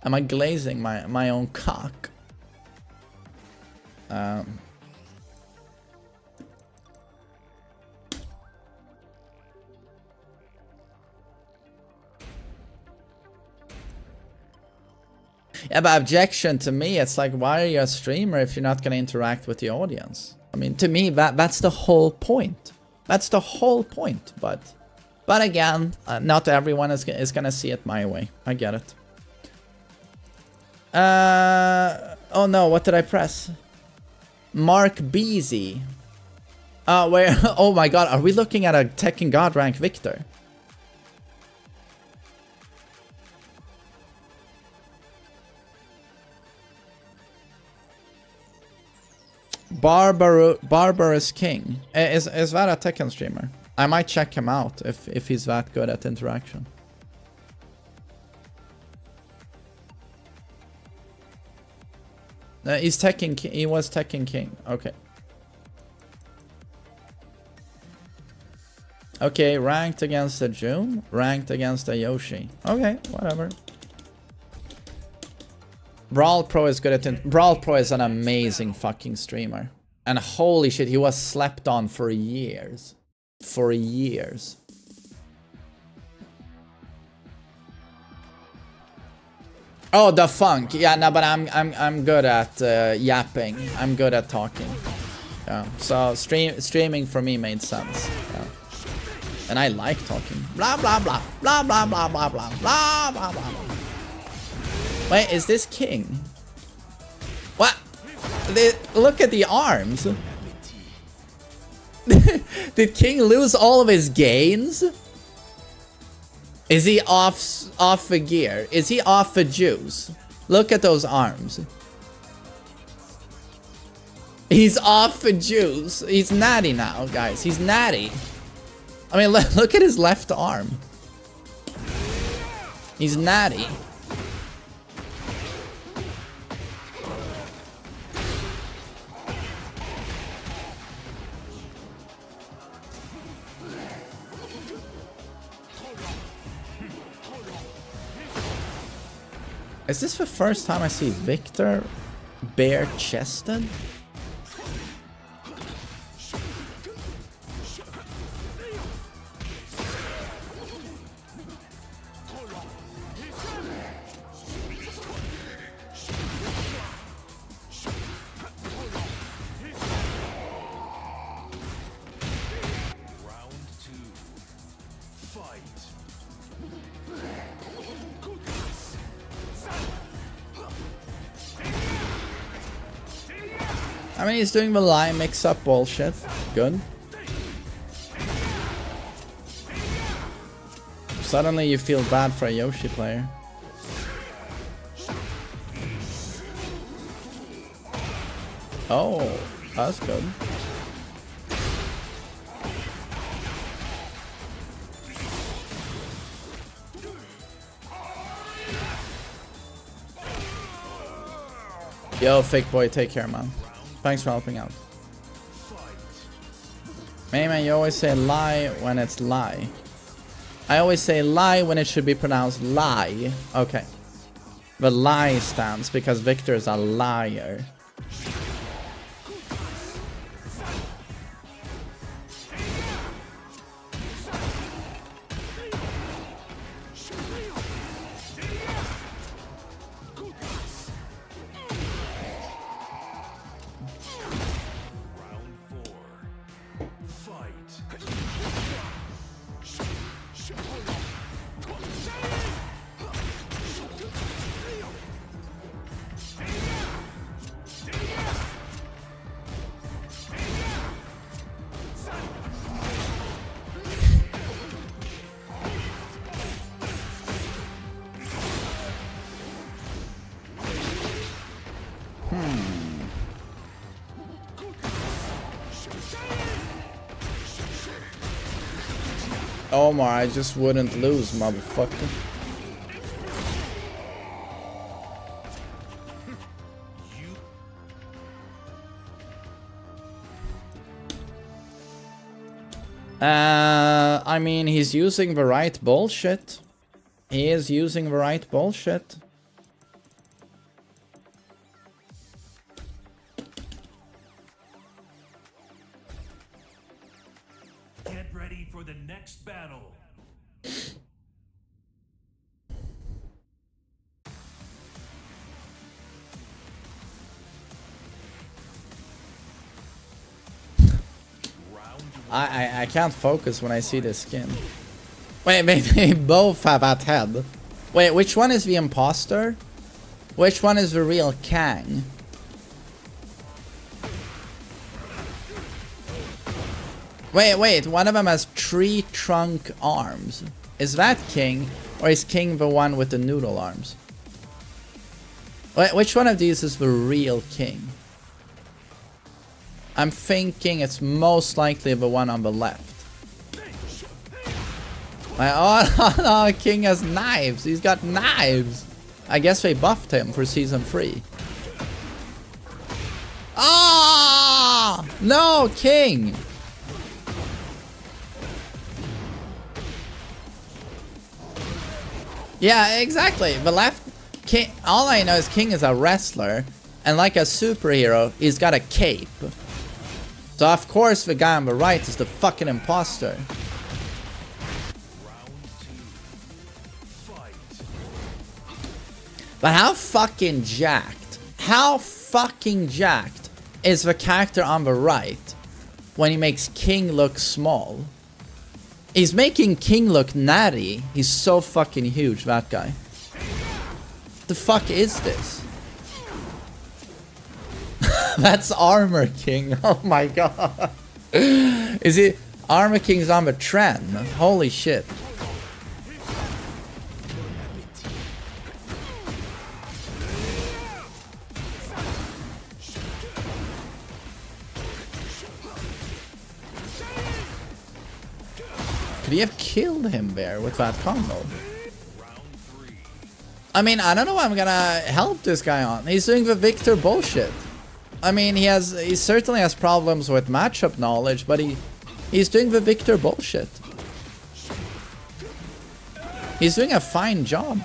Am I glazing my own cock? Yeah, but objection to me, it's like, why are you a streamer if you're not gonna interact with the audience? I mean, to me, that's the whole point. That's the whole point, but again, not everyone is gonna see it my way. I get it. Oh no, what did I press? Mark Beasy. Where? Oh my god, are we looking at a Tekken God rank Victor? Barbarous King. Is that a Tekken streamer? I might check him out if he's that good at interaction. He's Tekken King. He was Tekken King. Okay. Okay, ranked against a June, ranked against a Yoshi. Okay, whatever. Brawl Pro is good at Brawl Pro is an amazing fucking streamer. And holy shit, he was slept on for years. For years. Oh, the funk. Yeah, no, but I'm good at yapping. I'm good at talking. Yeah. So streaming for me made sense. Yeah. And I like talking. Blah blah blah blah blah blah blah blah blah blah blah. Wait, is this King? What? Look at the arms. Did King lose all of his gains? Is he off the gear? Is he off the juice? Look at those arms. He's off the juice. He's natty now, guys. He's natty. I mean, look at his left arm. He's natty. Is this the first time I see Victor bare-chested? I mean, he's doing the line mix-up bullshit. Good. Suddenly you feel bad for a Yoshi player. Oh, that's good. Yo, fake boy, take care, man. Thanks for helping out. Man, you always say lie when it's lie. I always say lie when it should be pronounced lie. Okay. The lie stands because Victor is a liar. Omar, I just wouldn't lose, motherfucker. I mean, he's using the right bullshit. He is using the right bullshit. Get ready for the next battle. I can't focus when I see this skin. Wait, they both have that head. Wait, which one is the imposter? Which one is the real Kang? Wait, one of them has tree trunk arms. Is that King? Or is King the one with the noodle arms? Wait, which one of these is the real King? I'm thinking it's most likely the one on the left. Oh no, King has knives. He's got knives. I guess they buffed him for season 3. Ah! No, King. Yeah, exactly. The left King. All I know is King is a wrestler, and like a superhero, he's got a cape. So of course the guy on the right is the fucking imposter. But how fucking jacked is the character on the right when he makes King look small? He's making King look natty. He's so fucking huge, that guy. The fuck is this? That's Armor King. Oh my god. Is it Armor King's on the trend? Holy shit. Could he have killed him there with that combo? I mean, I don't know what I'm gonna help this guy on. He's doing the Victor bullshit. I mean, he certainly has problems with matchup knowledge, but he's doing the Victor bullshit. He's doing a fine job.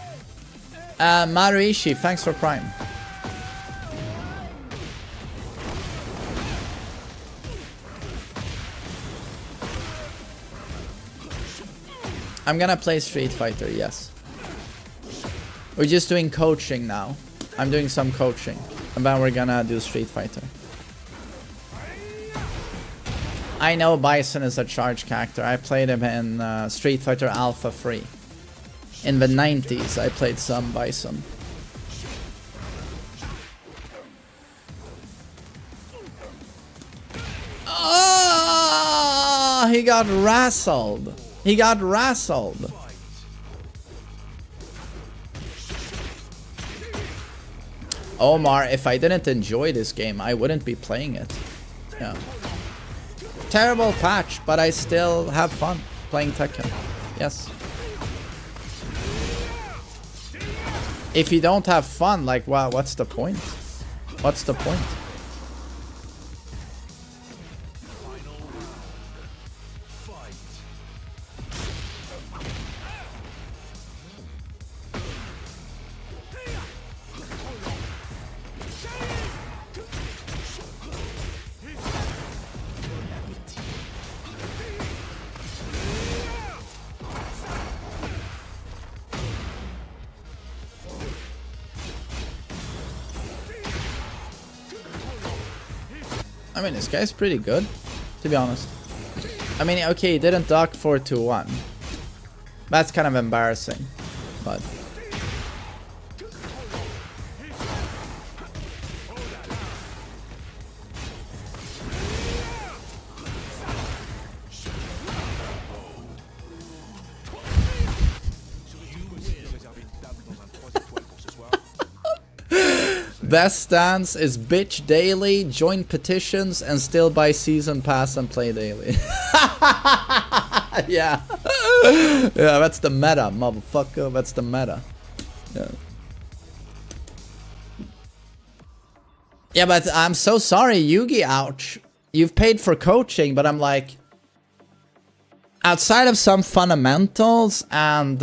Maruishi, thanks for Prime. I'm gonna play Street Fighter, yes. We're just doing coaching now. I'm doing some coaching. And then we're gonna do Street Fighter. I know Bison is a charge character. I played him in Street Fighter Alpha 3. In the 90s, I played some Bison. Oh, he got wrestled. He got wrestled. Omar, if I didn't enjoy this game, I wouldn't be playing it. Yeah. Terrible patch, but I still have fun playing Tekken. Yes. If you don't have fun, like, wow, what's the point? What's the point? I mean, this guy's pretty good, to be honest. I mean, okay, he didn't duck 4-2-1. That's kind of embarrassing, but... Best stance is bitch daily, join petitions, and still buy season pass and play daily. Yeah. Yeah, that's the meta, motherfucker. That's the meta. Yeah. Yeah, but I'm so sorry, Yugi, ouch. You've paid for coaching, but I'm like... Outside of some fundamentals and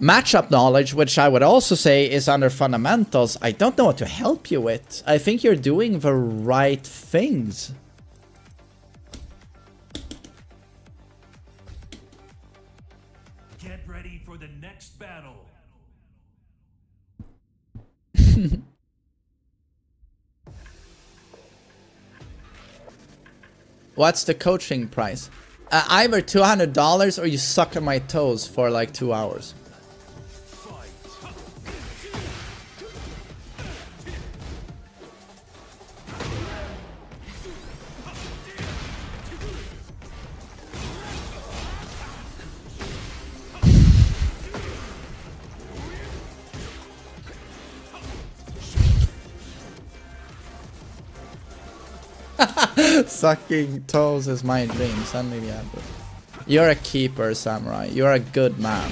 matchup knowledge, which I would also say is under fundamentals, I don't know what to help you with. I think you're doing the right things. Get ready for the next battle. What's the coaching price? Either $200 or you suck on my toes for like 2 hours. Sucking toes is my dream. Send me the address. You're a keeper, Samurai. You're a good man.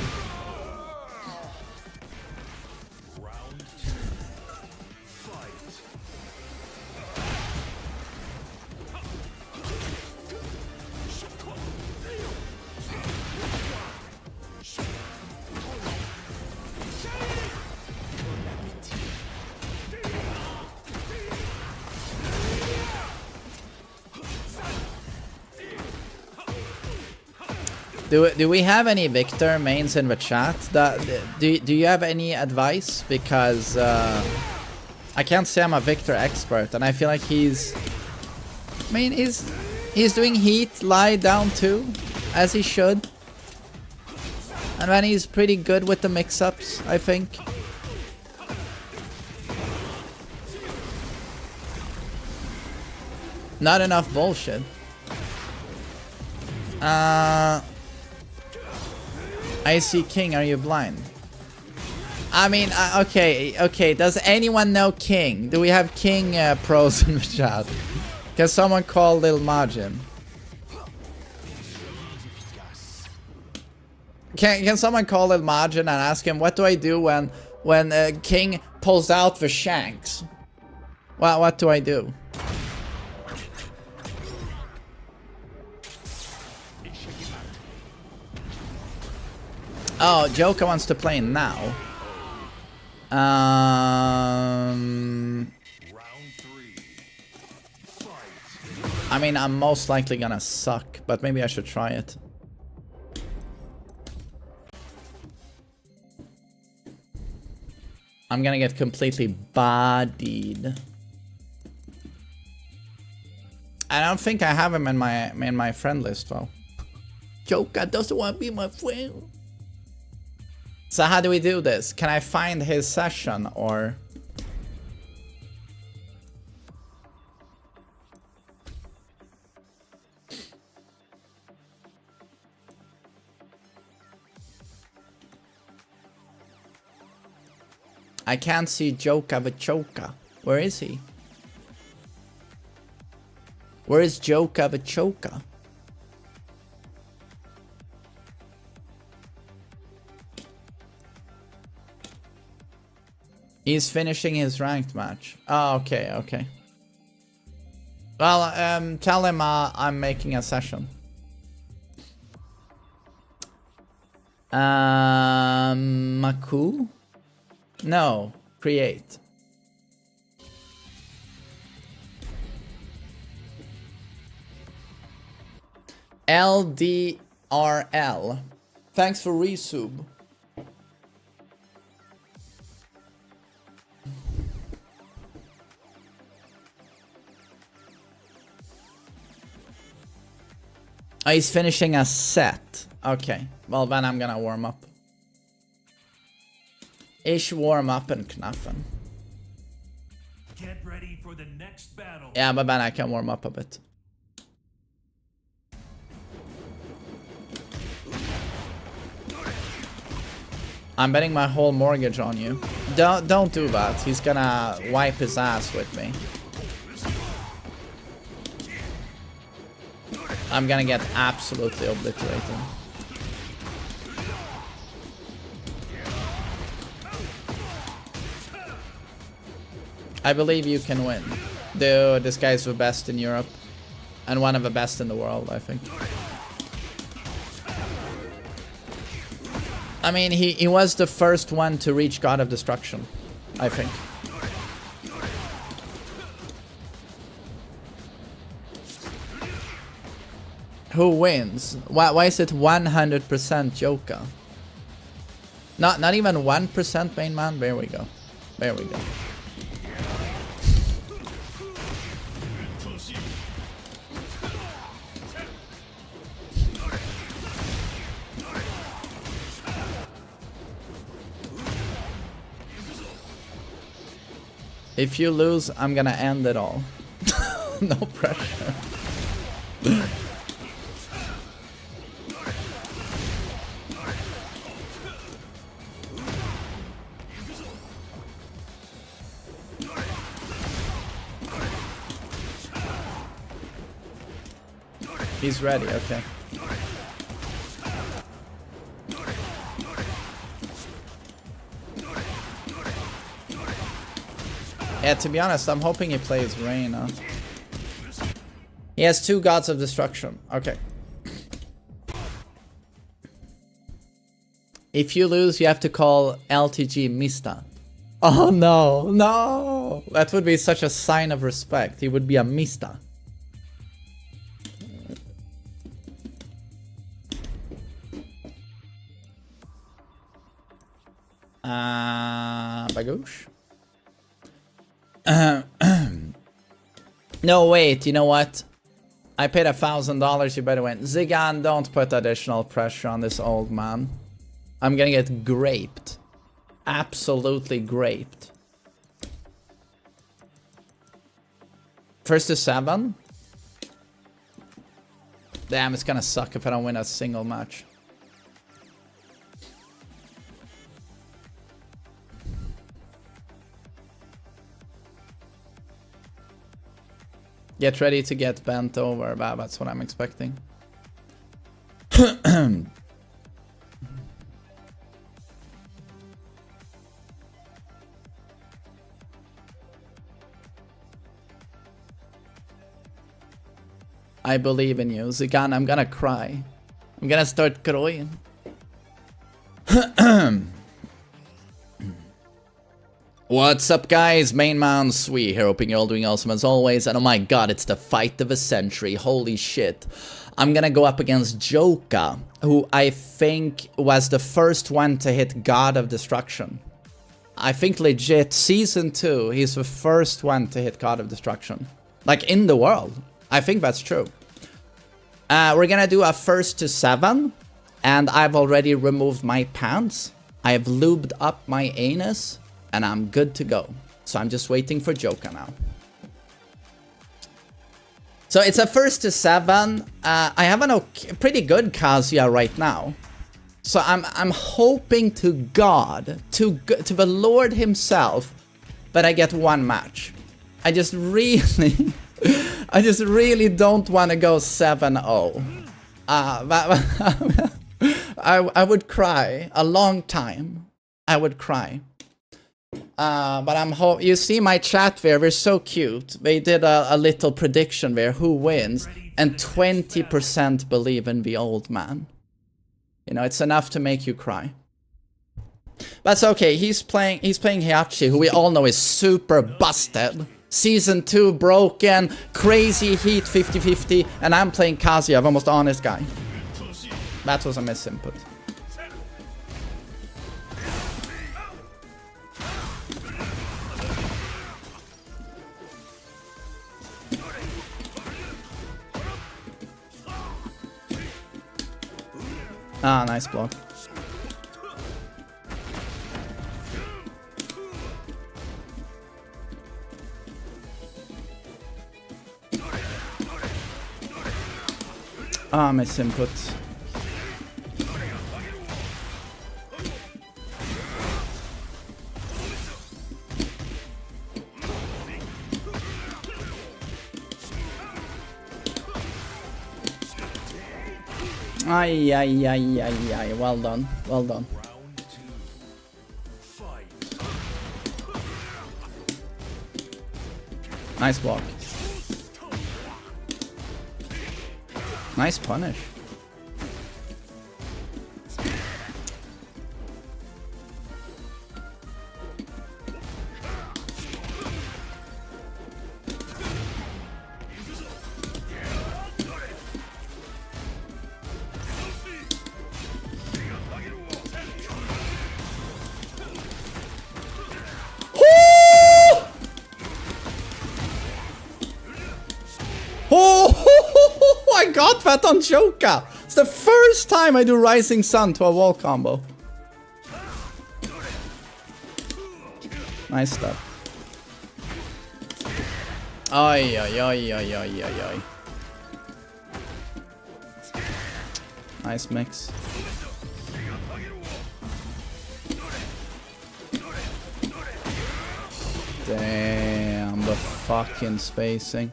Do we have any Victor mains in the chat? Do you have any advice? Because I can't say I'm a Victor expert, and I feel like he's... I mean, he's doing heat lie down too, as he should. And then he's pretty good with the mix-ups, I think. Not enough bullshit. I see King, are you blind? I mean, okay, does anyone know King? Do we have King pros in the chat? Can someone call Lil Majin? Can someone call Lil Majin and ask him, what do I do when King pulls out the shanks? Well, what do I do? Oh, Joker wants to play now. I mean, I'm most likely gonna suck, but maybe I should try it. I'm gonna get completely bodied. I don't think I have him in my friend list though. Joker doesn't want to be my friend. So how do we do this? Can I find his session or... I can't see Joka the Choka. Where is he? Where is Joka the Choka? He's finishing his ranked match. Oh, okay, okay. Well, tell him I'm making a session. Maku? No, create. LDRL. Thanks for resub. Oh, he's finishing a set. Okay. Well, then I'm gonna warm up. Ish warm up and knaffen. Get ready for the next battle. Yeah, but then I can warm up a bit. I'm betting my whole mortgage on you. Don't do that. He's gonna wipe his ass with me. I'm gonna get absolutely obliterated. I believe you can win. Dude, this guy's the best in Europe. And one of the best in the world, I think. I mean, he was the first one to reach God of Destruction, I think. Who wins? Why is it 100% Joker? Not even 1% main man? There we go. There we go. If you lose, I'm gonna end it all. No pressure. He's ready, okay. Yeah, to be honest, I'm hoping he plays Reyna. He has 2 Gods of Destruction. Okay. If you lose, you have to call LTG Mista. Oh no, no! That would be such a sign of respect. He would be a Mista. Bagoosh? No, wait, you know what? I paid $1,000, you better win. Zigan, don't put additional pressure on this old man. I'm gonna get graped. Absolutely graped. First to 7? Damn, it's gonna suck if I don't win a single match. Get ready to get bent over. That's what I'm expecting. I believe in you. Zigan, I'm gonna cry. I'm gonna start crying. What's up, guys? MainManSWE here, hoping you're all doing awesome as always. And oh my god, it's the fight of the century. Holy shit. I'm gonna go up against Joka, who I think was the first one to hit God of Destruction. I think legit, Season 2, he's the first one to hit God of Destruction. Like, in the world. I think that's true. We're gonna do a first to 7. And I've already removed my pants. I've lubed up my anus. And I'm good to go. So I'm just waiting for Joka now. So it's a first to 7. I have a pretty good Kazuya right now. So I'm hoping to God, to the Lord himself, that I get 1 match. I just really don't want to go 7-0. I would cry a long time. I would cry. But I'm you see my chat there, they're so cute. They did a little prediction there, who wins, and 20% believe in the old man. You know, it's enough to make you cry. That's okay, he's playing Heihachi, who we all know is super busted. Season 2 broken, crazy heat 50-50, and I'm playing Kazuya, the most honest guy. That was a misinput. Ah, nice block. Ah, misinput. Ay, ay, ay, ay, ay. Well done. Well done. Round two. Fight. Nice block. Nice punish. Oh, I got that on Joka. It's the first time I do Rising Sun to a wall combo. Nice stuff. Ay, ay, ay, ay, ay, ay, ay. Nice mix. Damn, the fucking spacing.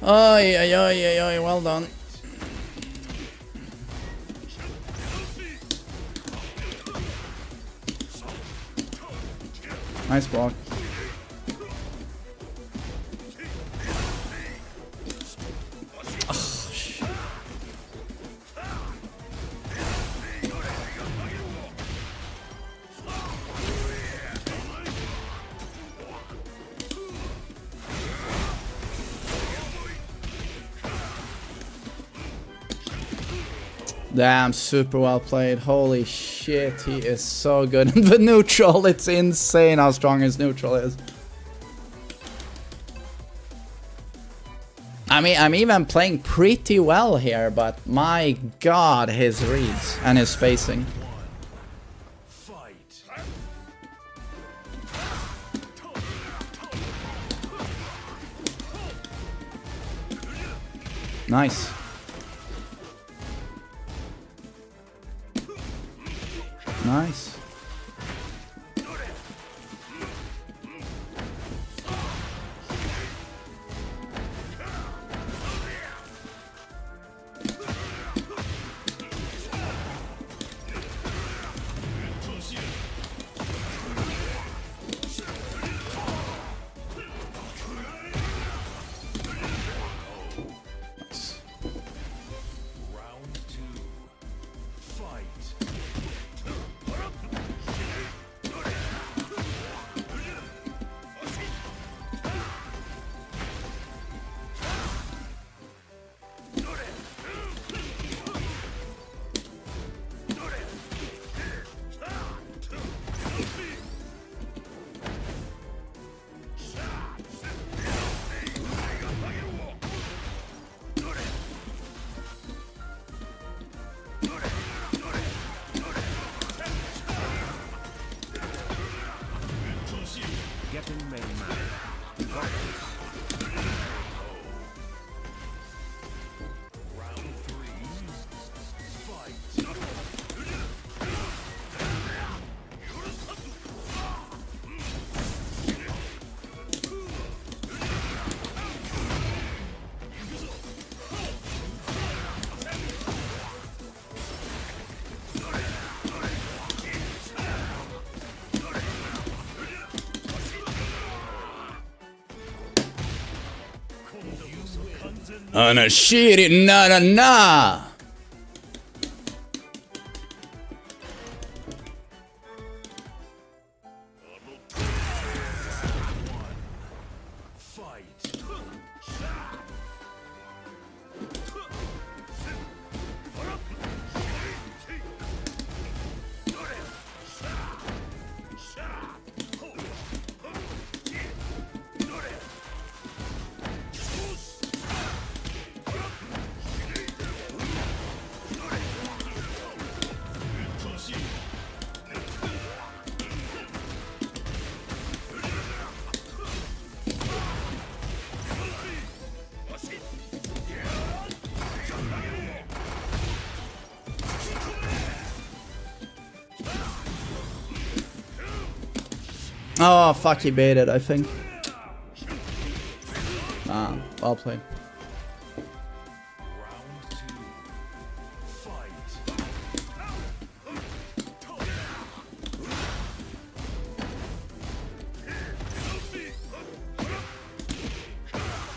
Ay, ay, ay, ay, ay, well done. Nice block. Oh, shit. Damn, super well played. Holy shit, he is so good. And the neutral, it's insane how strong his neutral is. I mean, I'm even playing pretty well here, but my god, his reads and his spacing. Fight. Nice. Nice. Round two. Fight. Get in, main man. Got this. Round three. Fight. Anashiri na na na. Fight. Oh, fuck, he baited, I think. Ah, well played. Round two.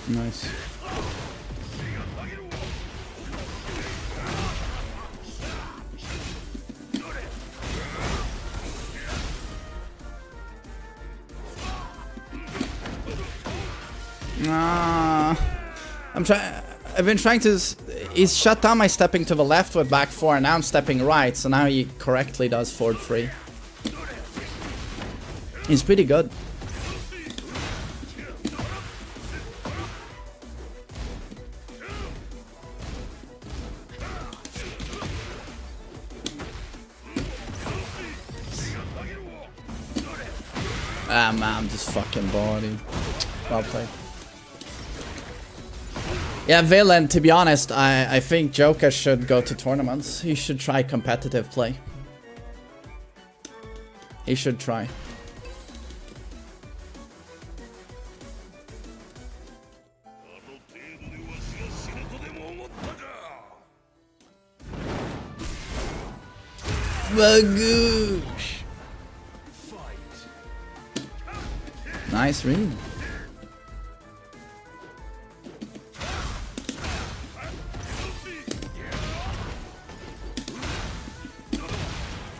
Nice. I've been trying to. He's shut down my stepping to the left with back 4, and now I'm stepping right, so now he correctly does forward 3. He's pretty good. Ah man, I'm just fucking body. Well played. Yeah, Villain, to be honest, I think Joker should go to tournaments. He should try competitive play. He should try. Bagoosh. Nice read.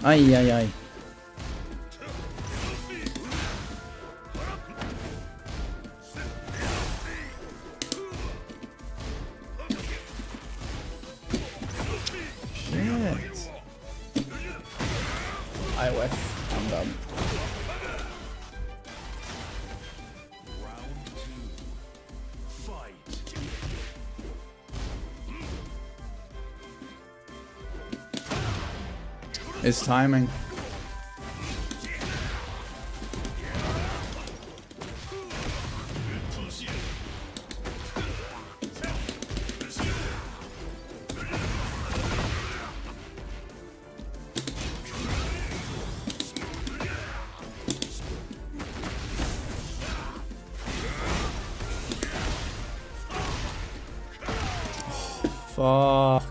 Ay, ay, ay. Shit. I whiff. I'm done. His timing. Fuck.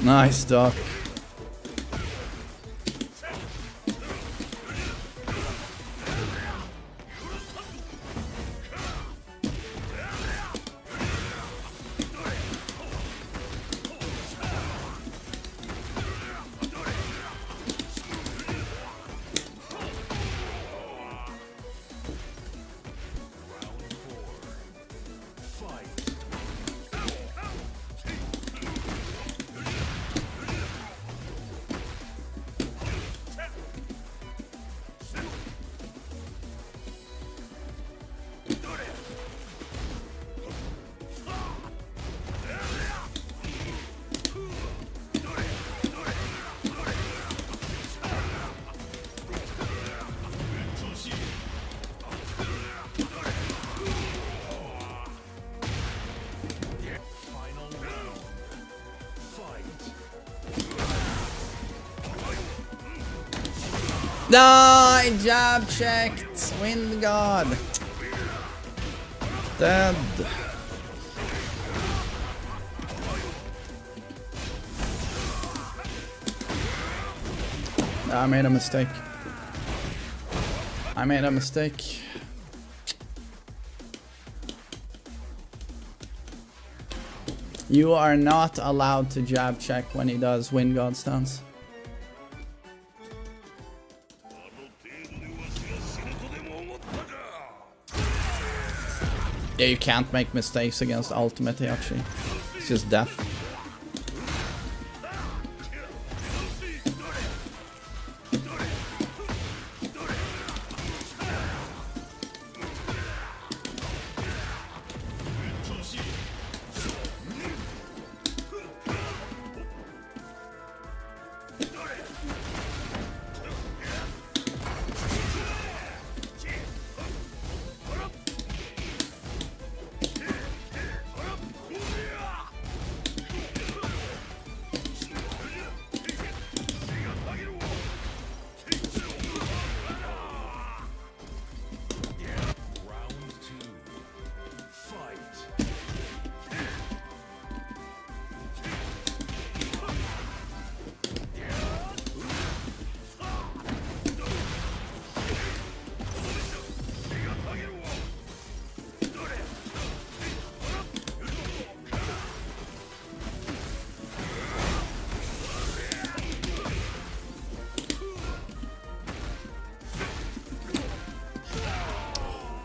Nice duck. No, I jab checked. Wind God. Dead. I made a mistake. I made a mistake. You are not allowed to jab check when he does Wind God stance. Yeah, you can't make mistakes against ultimate actually. It's just death.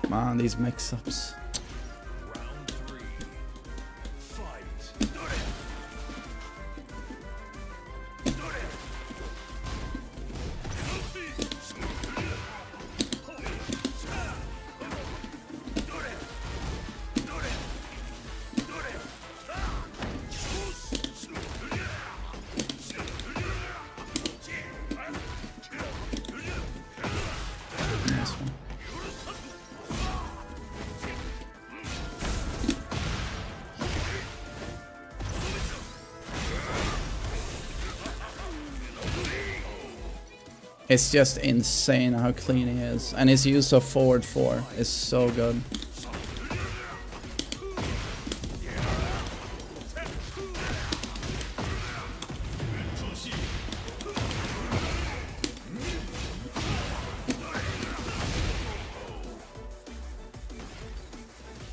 Man, these mix-ups. Round 3. Fight. Nice one. It's just insane how clean he is. And his use of forward 4 is so good.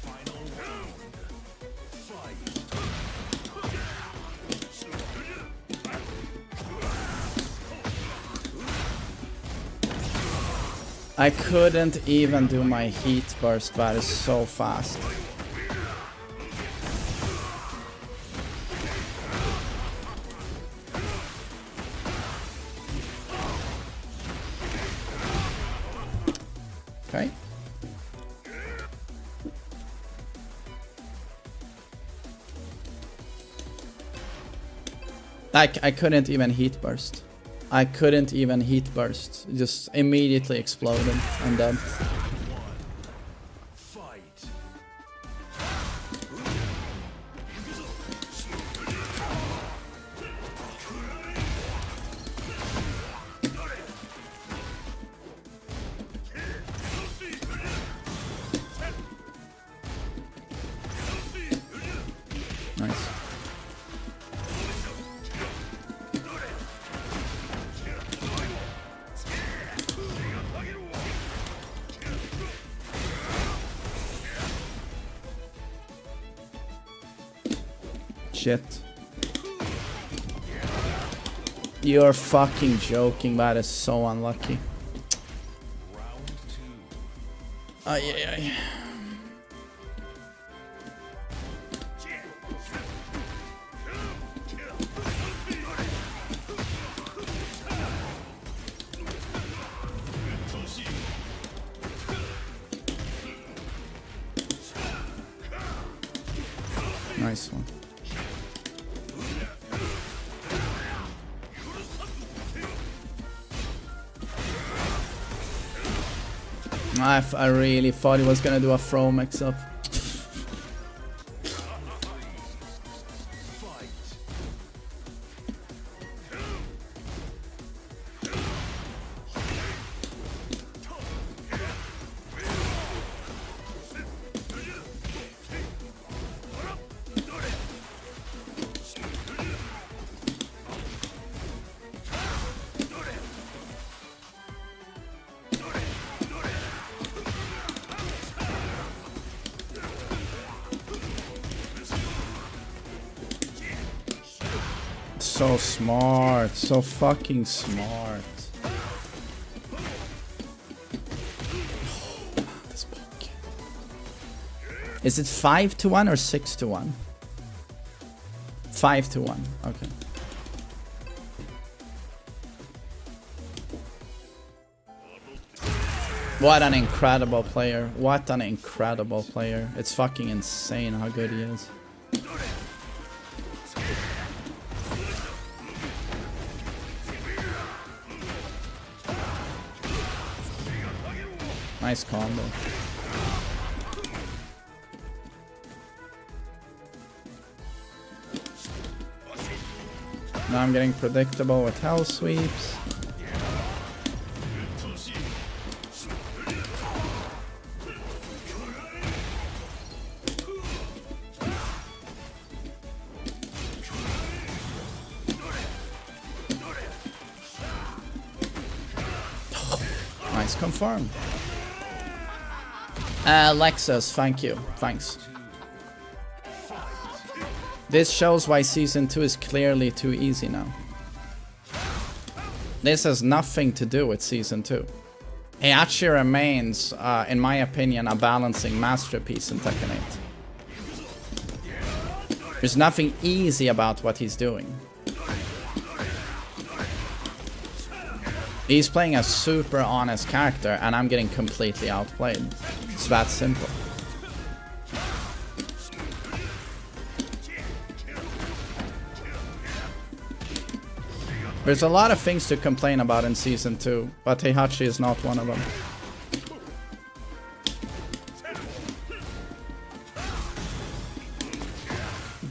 Final round. Fight. I couldn't even do my heat burst, that is so fast. Okay. I couldn't even heat burst. I couldn't even heat burst. It just immediately exploded and then. Fight. Nice. Shit. You're fucking joking, that is so unlucky. Round 2. Ay, ay, ay. Nice one. I really thought he was gonna do a throw mix-up. Fight. So smart, so fucking smart. This punk. Is it 5-1 or 6-1? 5-1, okay. What an incredible player. What an incredible player. It's fucking insane how good he is. Nice combo. Now I'm getting predictable with hell sweeps. Nice confirm. Lexus, thank you. Thanks. This shows why Season 2 is clearly too easy now. This has nothing to do with Season 2. He actually remains, in my opinion, a balancing masterpiece in Tekken 8. There's nothing easy about what he's doing. He's playing a super honest character, and I'm getting completely outplayed. It's that simple. There's a lot of things to complain about in Season 2, but Heihachi is not one of them.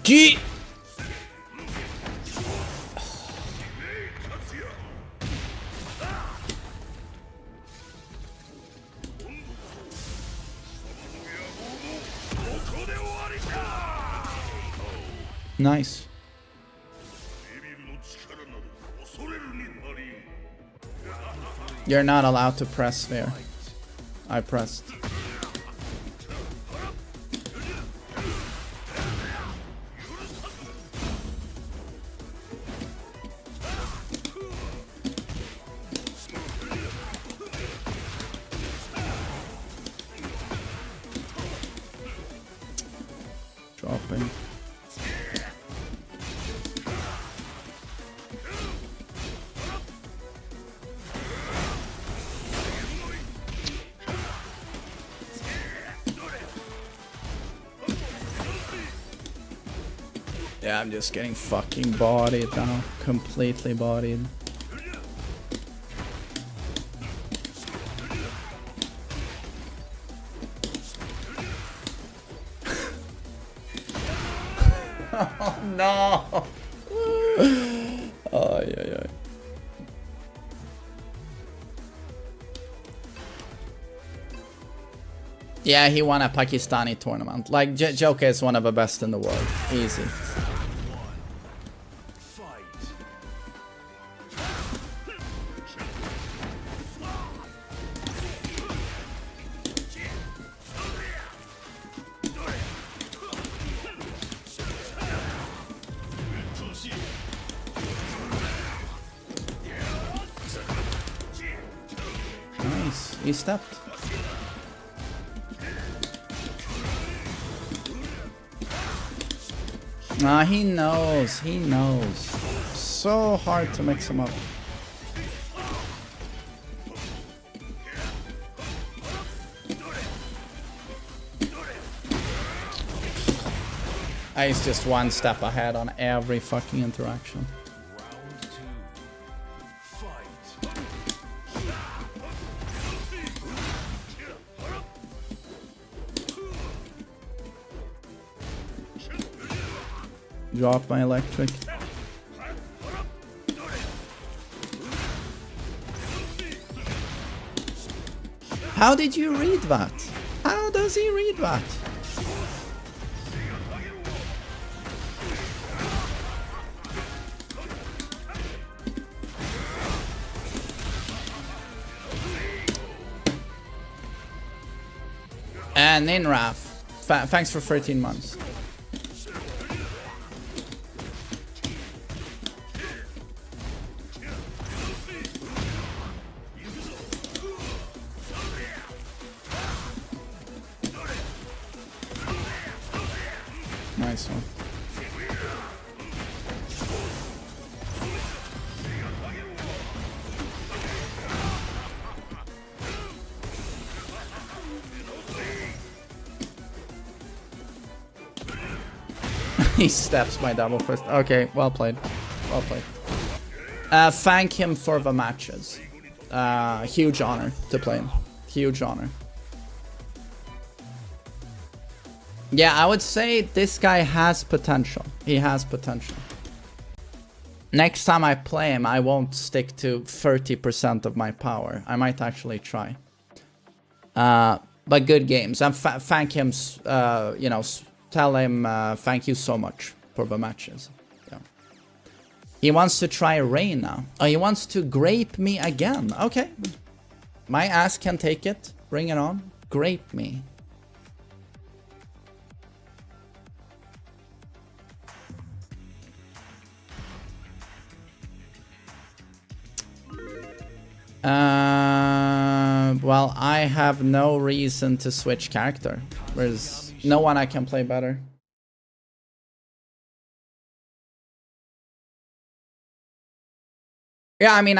G. Nice. You're not allowed to press there. I pressed. Dropping. Yeah, I'm just getting fucking bodied now. Completely bodied. Oh no! Oh, yeah. Yeah, he won a Pakistani tournament. Like, Joker is one of the best in the world. Easy. Nice. He stepped. Nah, he knows. He knows. So hard to mix him up. He's just one step ahead on every fucking interaction. Drop my electric. How did you read that? How does he read that? And Ninraf, thanks for 13 months. Nice one. He steps my double fist. Okay, well played. Well played. Thank him for the matches. Huge honor to play him. Huge honor. Yeah, I would say this guy has potential. He has potential. Next time I play him, I won't stick to 30% of my power. I might actually try. But good games. And thank him, you know, tell him thank you so much for the matches. Yeah. He wants to try Rain now. Oh, he wants to grape me again. Okay. My ass can take it. Bring it on. Grape me. Well, I have no reason to switch character. There's no one I can play better. Yeah, I mean,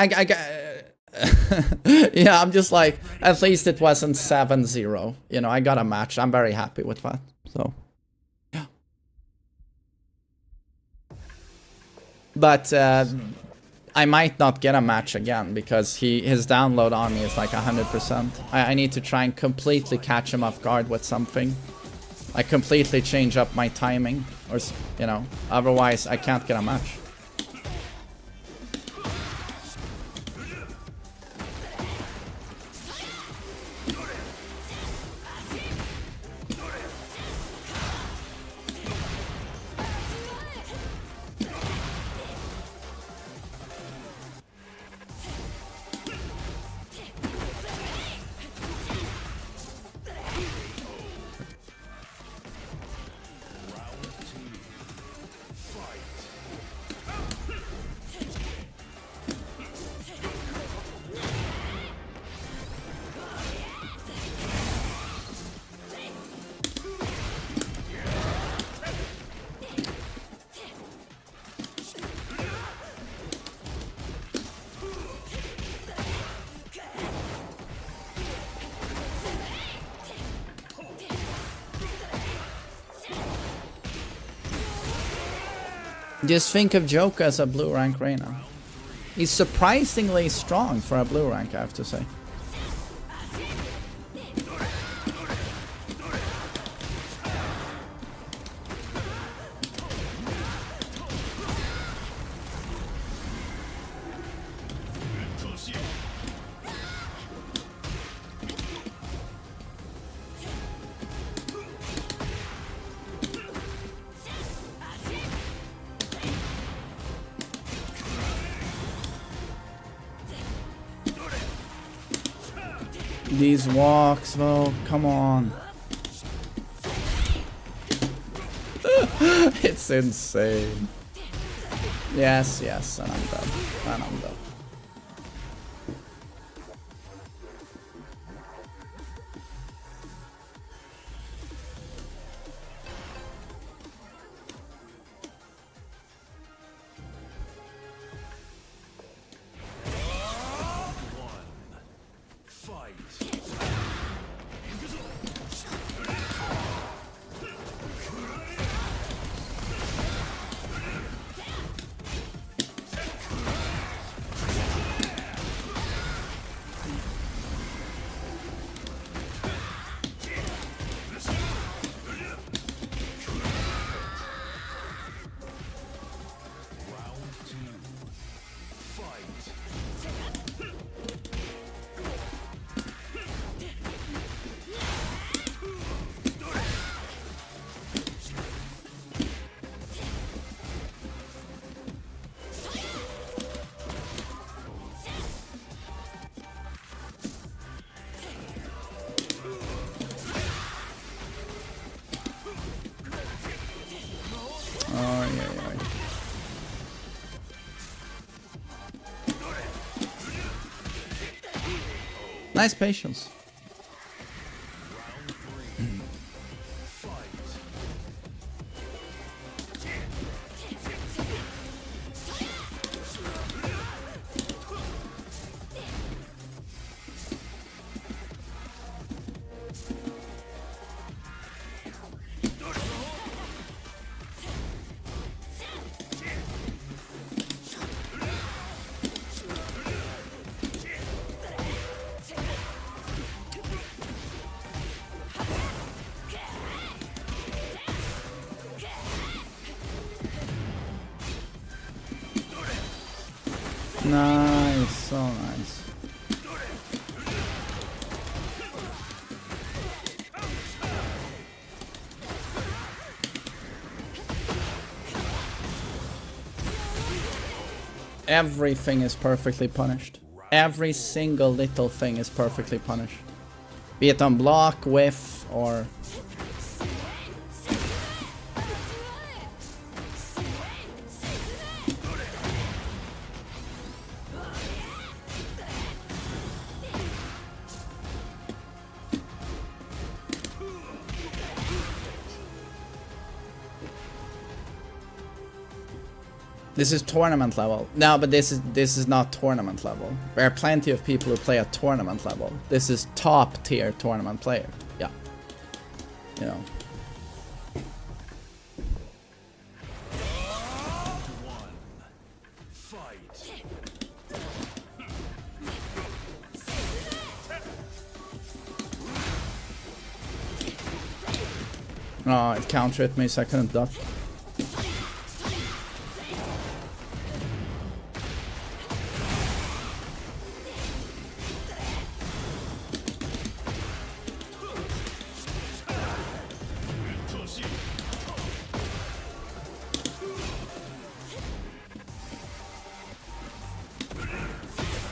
yeah, I'm just like, at least it wasn't 7-0. You know, I got a match. I'm very happy with that. So, yeah. But I might not get a match again because his download on me is like 100%. I need to try and completely catch him off guard with something. I completely change up my timing, or, you know, otherwise I can't get a match. Just think of Joker as a blue rank Reina. He's surprisingly strong for a blue rank, I have to say. These walks, though, come on. It's insane. Yes, yes, and I'm done. And I'm done. Nice patience. Nice, so nice. Everything is perfectly punished. Every single little thing is perfectly punished. Be it on block, whiff, or... This is tournament level. No, but this is not tournament level. There are plenty of people who play at tournament level. This is top tier tournament player. Yeah. You know. Oh, it countered me, so I couldn't duck.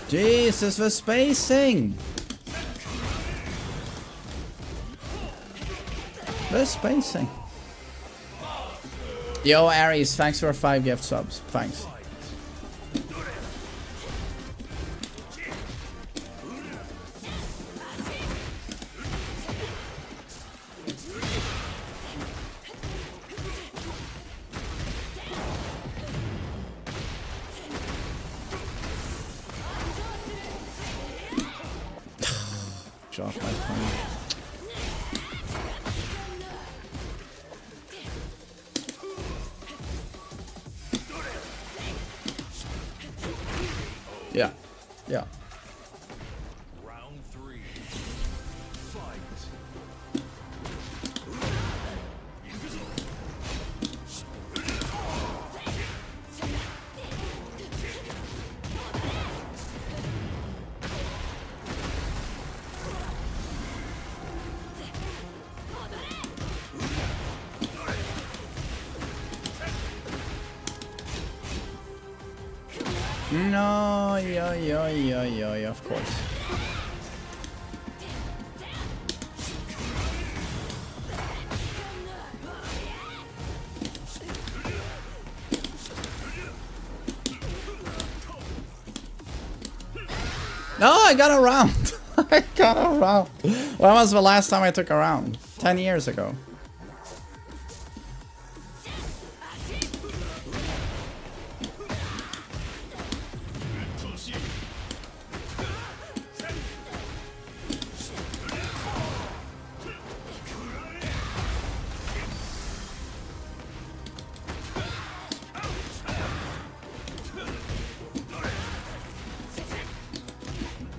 Jesus, the spacing! The spacing. Yo, Aries, thanks for 5 gift subs. Thanks. Drop my phone. Yeah. Yeah. Round 3. Fight. No, yo, of course. No, I got a round. I got a round. When was the last time I took a round? 10 years ago.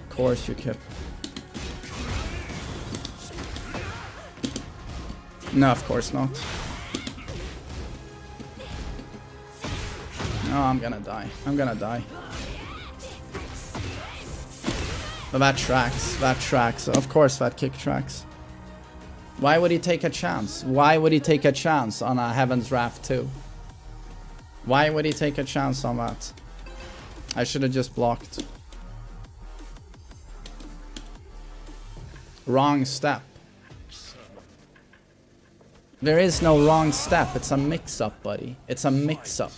Of course you kept. No, of course not. No, I'm gonna die. I'm gonna die. But that tracks. That tracks. Of course that kick tracks. Why would he take a chance? Why would he take a chance on a Heaven's Wrath 2? Why would he take a chance on that? I should have just blocked. Wrong step. There is no wrong step. It's a mix-up, buddy. It's a mix-up.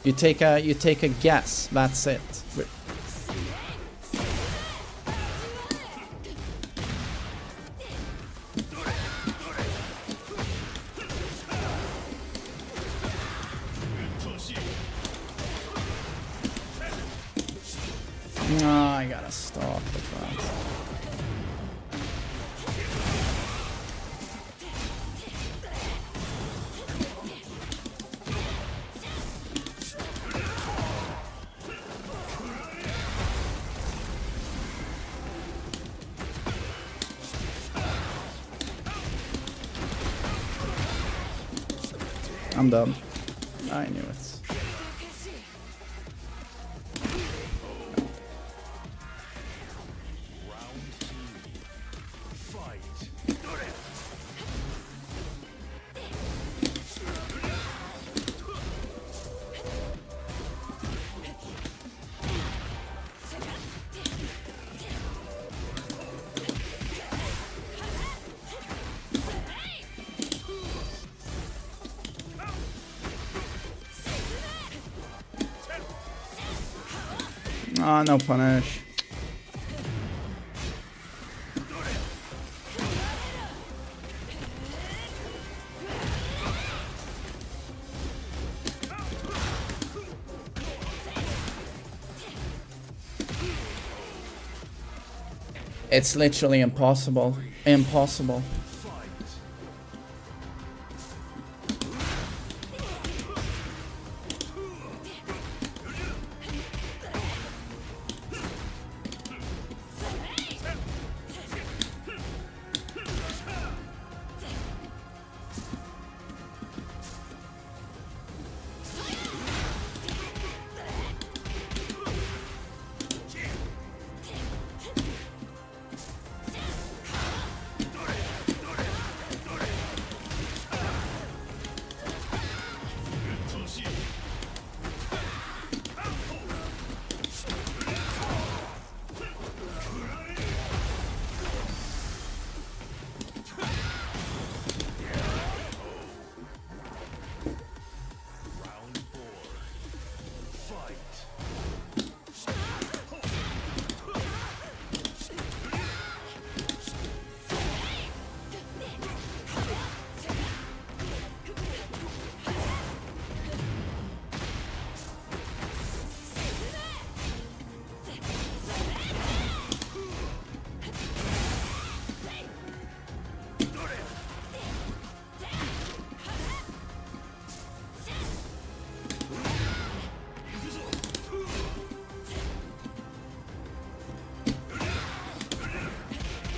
You take a guess. That's it. No, I gotta stop with that. I'm done. I knew it. Oh, no punish. It's literally impossible. Impossible.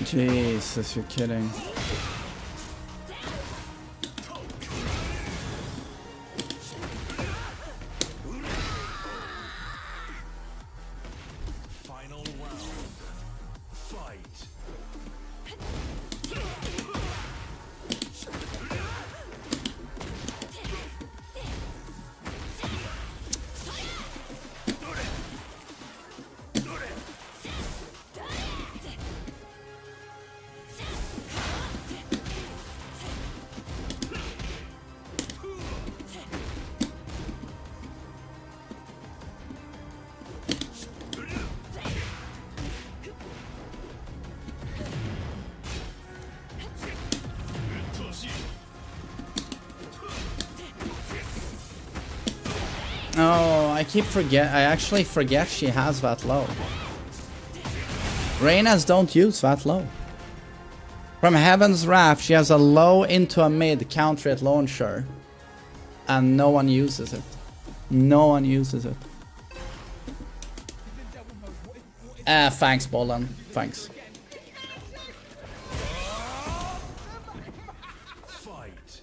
Jesus, you're kidding. Final round. Fight. Oh, I actually forget she has that low. Reyna's don't use that low. From Heaven's Wrath, she has a low into a mid counter it launcher. And no one uses it. No one uses it. Thanks, Bolan. Thanks. Fight.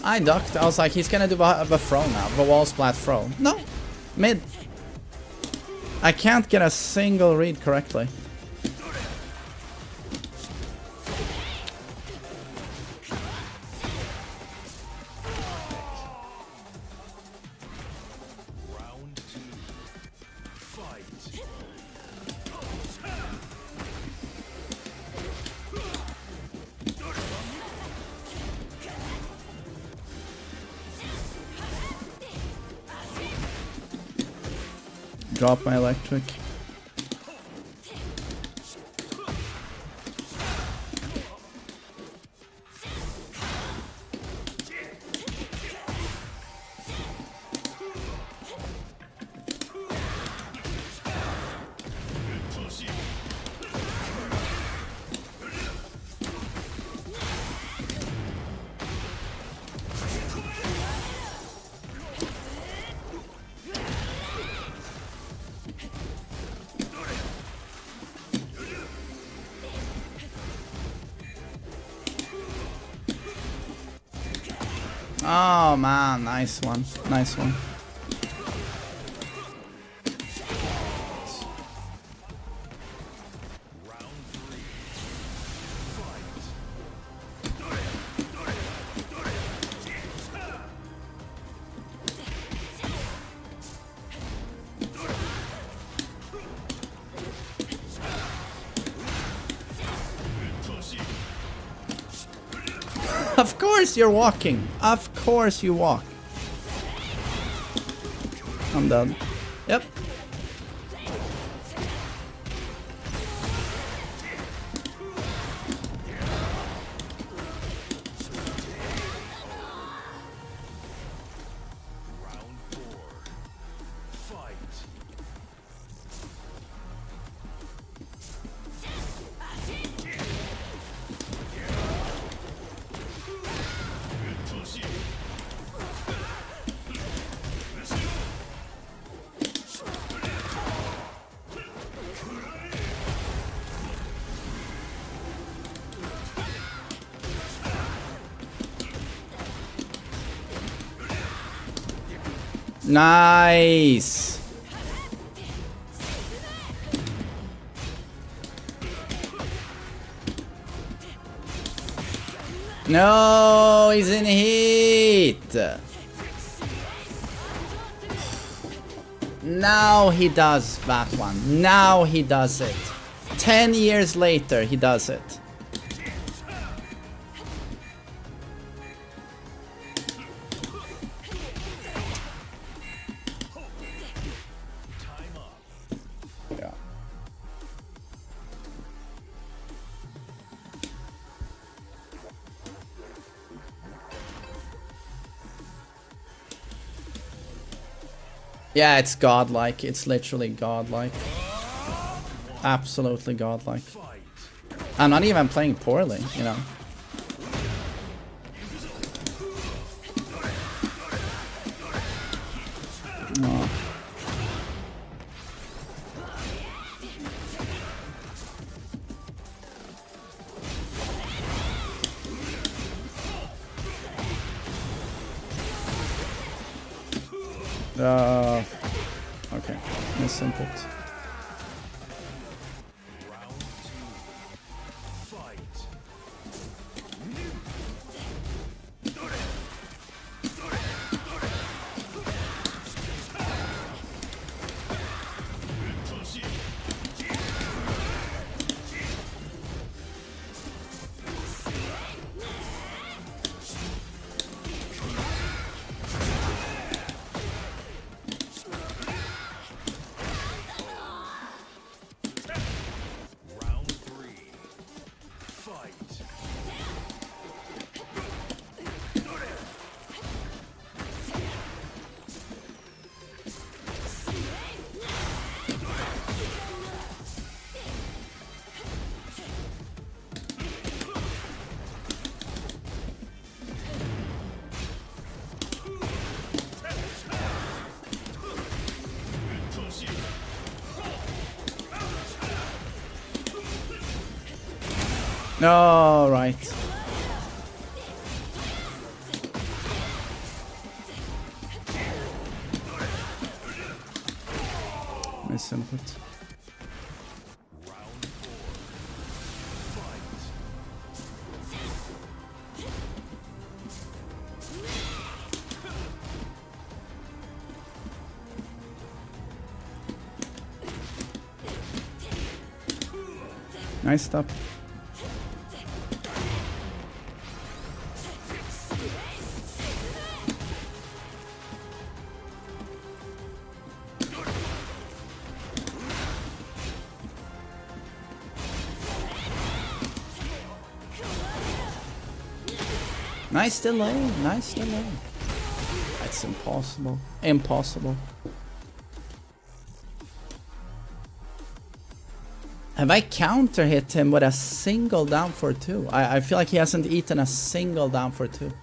I ducked. I was like, he's gonna do a throw now. The wall splat throw. No. Mid. I can't get a single read correctly. Round 2. Fight. Drop my electric. Oh man, nice one. Nice one. Round 3. Fight. Of course you're walking. Of course you walk. I'm done. Yep. Nice. No, he's in heat. Now he does that one. Now he does it. 10 years later, he does it. Yeah. Yeah, it's godlike. It's literally godlike. Absolutely godlike. I'm not even playing poorly, you know. Oh. Okay, miss input. All right. Miss input. Nice stop. Nice delay, nice delay. That's impossible. Impossible. Have I counter hit him with a single down for two? I feel like he hasn't eaten a single down for two.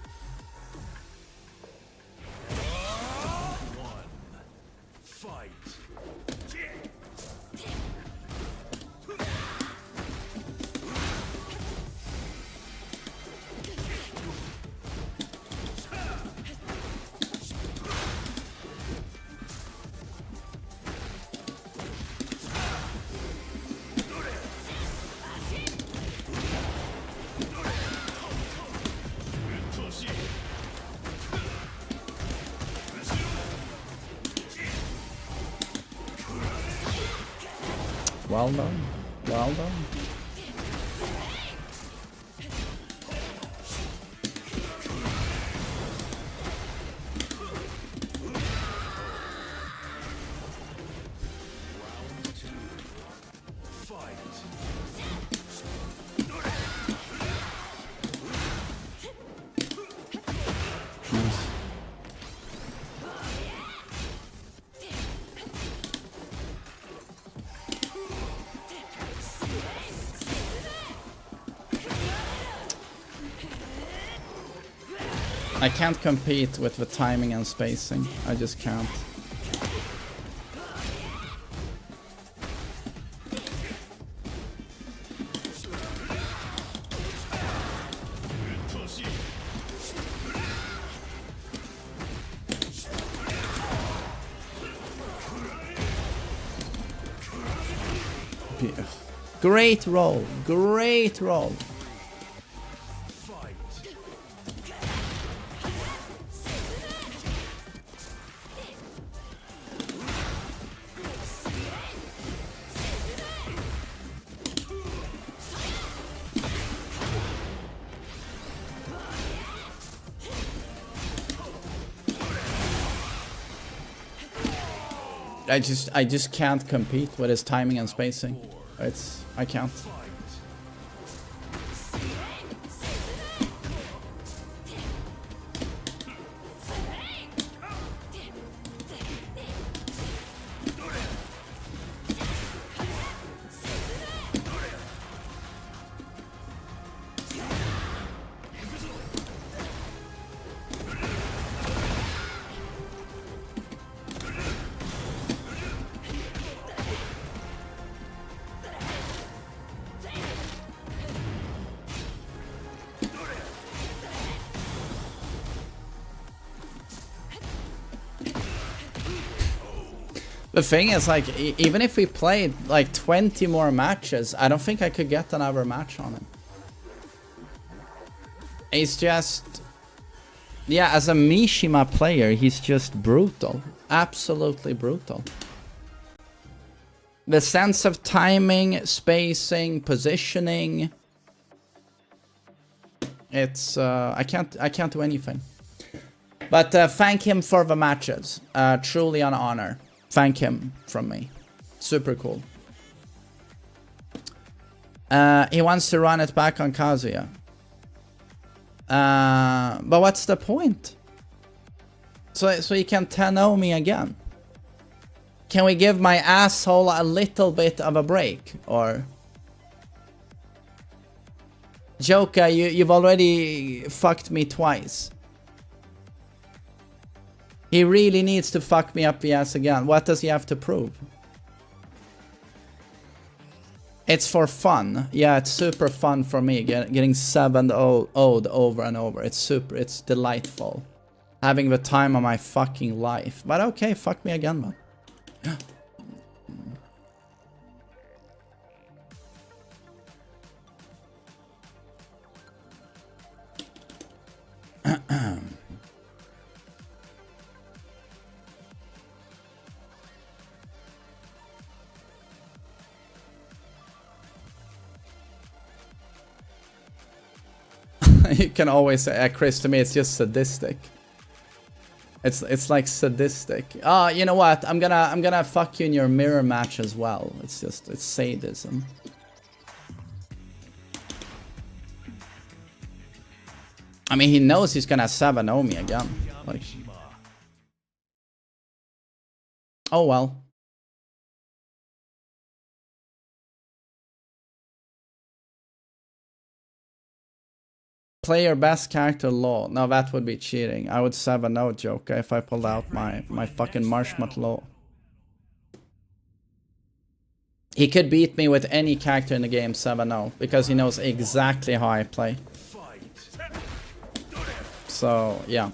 Well done. Well done. Nice. I can't compete with the timing and spacing. I just can't. Great roll. Great roll. I just can't compete with his timing and spacing. I can't. The thing is, like, even if we played like 20 more matches, I don't think I could get another match on him. He's just... Yeah, as a Mishima player, he's just brutal. Absolutely brutal. The sense of timing, spacing, positioning... It's... I can't do anything. But thank him for the matches. Truly an honor. Thank him from me. Super cool. He wants to run it back on Kazuya. But what's the point? So he can 10-0 me again. Can we give my asshole a little bit of a break? Or... Joker, you've already fucked me twice. He really needs to fuck me up the ass again. What does he have to prove? It's for fun. Yeah, it's super fun for me. Getting 7-0'd over and over. It's delightful. Having the time of my fucking life. But okay, fuck me again, man. You can always say, Chris, to me it's just sadistic. It's like sadistic. Ah, you know what? I'm gonna fuck you in your mirror match as well. It's sadism. I mean, he knows he's gonna 7-0 me again. Like, oh well. Play your best character law. Now that would be cheating. I would 7-0 Joker if I pulled out my fucking Marshmallow law. He could beat me with any character in the game 7-0 because he knows exactly how I play. So, yeah.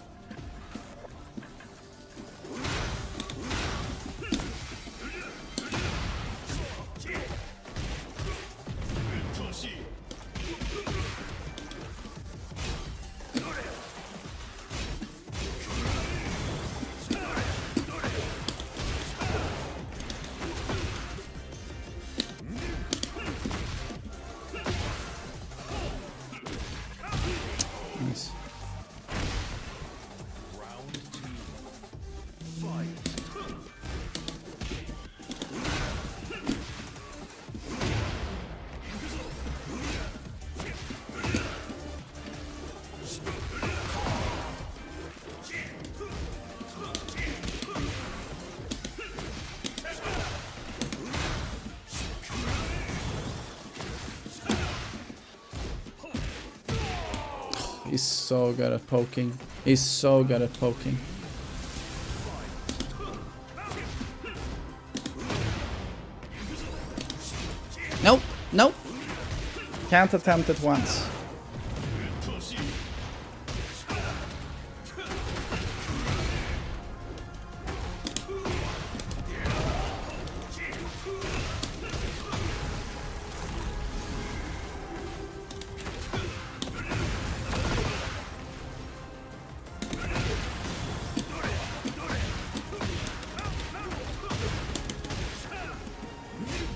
He's so good at poking. He's so good at poking. Nope, nope. Can't attempt it once.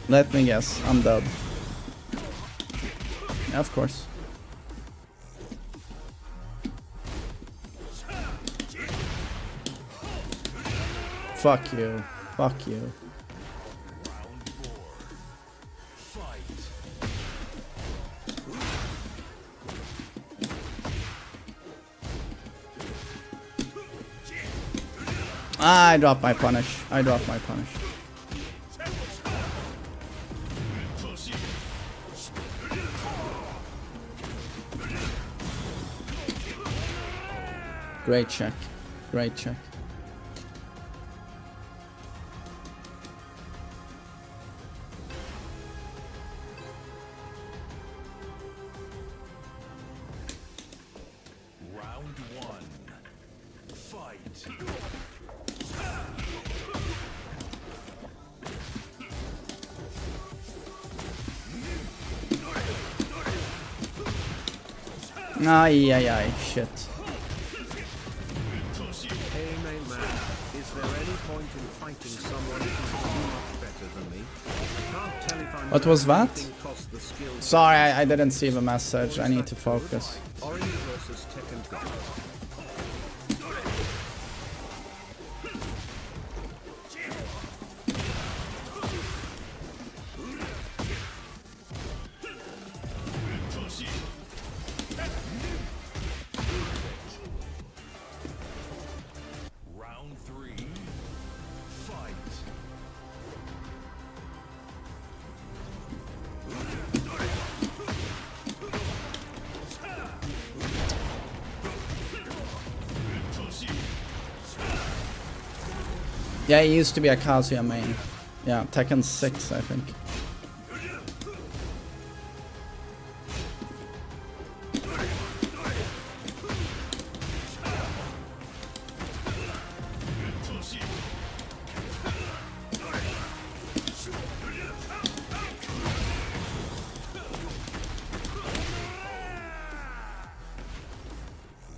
Let me guess, I'm dead. Yeah, of course. Fuck you. Fuck you. I dropped my punish. I dropped my punish. Great check. Great check. Round one. Fight. Ay, ay, ay, shit. Hey main man, is there any point in fighting someone who's much better than me? Can't tell if I'm What was that? anything cost the skill Sorry, I didn't see the message. I need to focus. Orange versus Tekken God. Round three. Fight. Yeah, he used to be a Kazuya main. Yeah, Tekken 6, I think.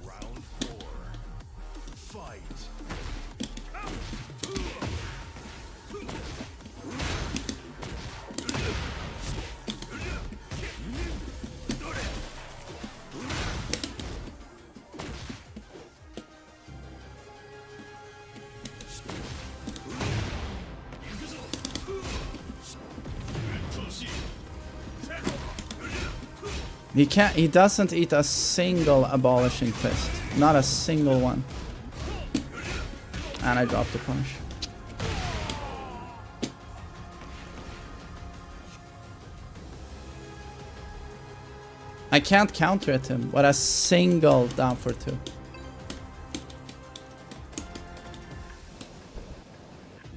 Round four. Fight. He doesn't eat a single abolishing fist. Not a single one. And I dropped the punish. I can't counter at him. What a single down for 2.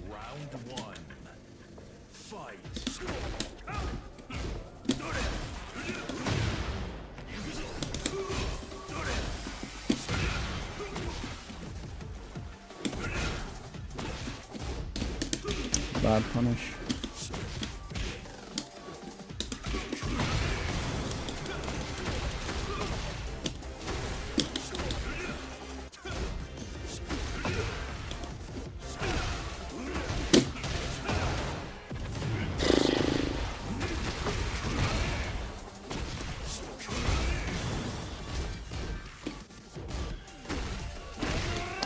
Round one. Fight. Bad punish.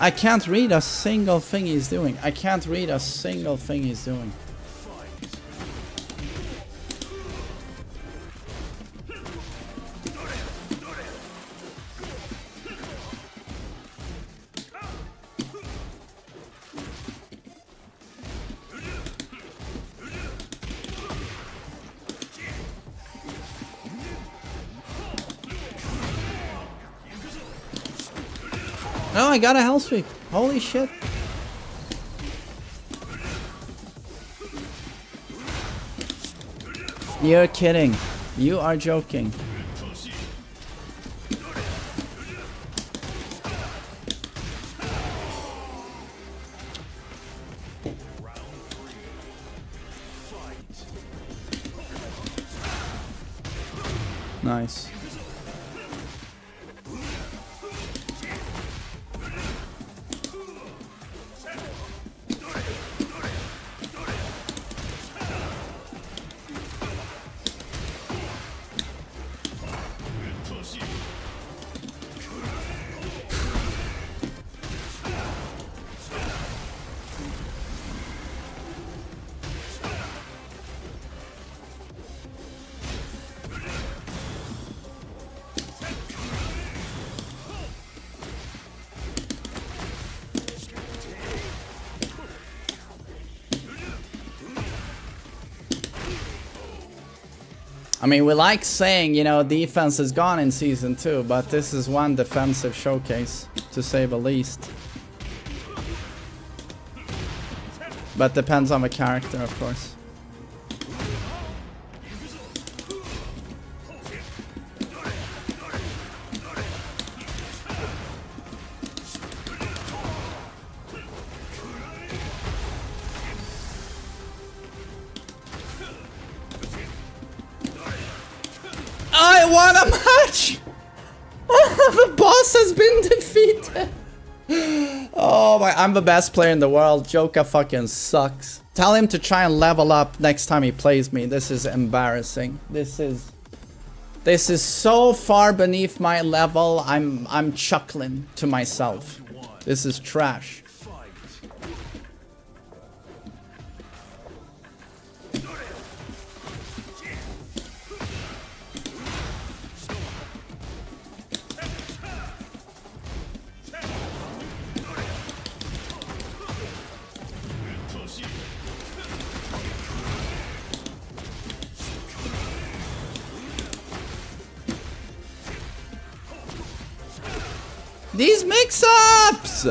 I can't read a single thing he's doing. I can't read a single thing he's doing. No, I got a hell sweep. Holy shit. You're kidding. You are joking. Nice. I mean, we like saying, you know, defense is gone in Season 2, but this is one defensive showcase, to say the least. But depends on the character, of course. I won a match! The boss has been defeated! Oh my, I'm the best player in the world. Joka fucking sucks. Tell him to try and level up next time he plays me. This is embarrassing. This is so far beneath my level. I'm chuckling to myself. This is trash. These mix-ups!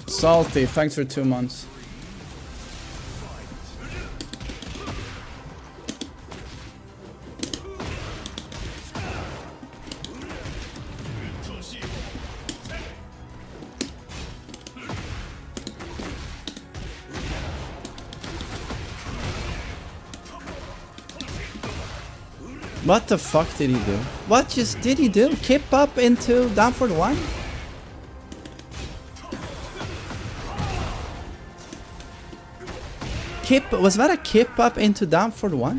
Salty, thanks for 2 months. What the fuck did he do? What just did he do? Kip up into down for the 1? Kip, was that a kip up into down for the 1?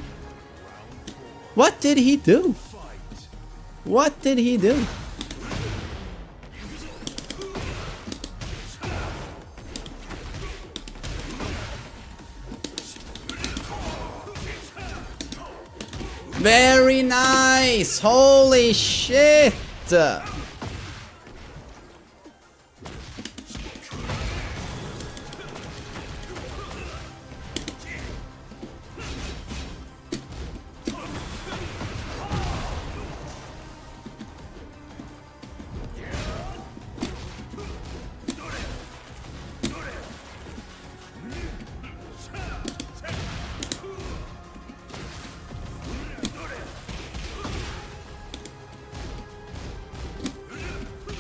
What did he do? What did he do? Very nice! Holy shit!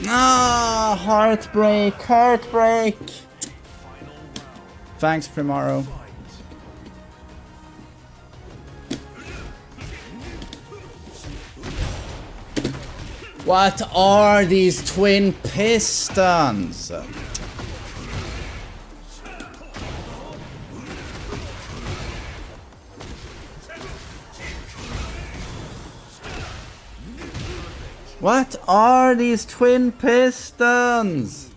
Ah, heartbreak, heartbreak. Thanks, Primaro. What are these twin pistons? What are these twin pistons?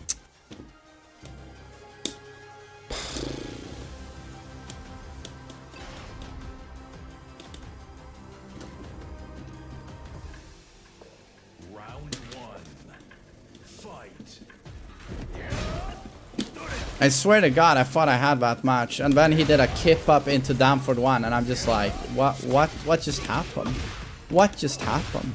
Round 1. Fight. I swear to God, I thought I had that match, and then he did a kip up into Damford 1, and I'm just like, what just happened? What just happened?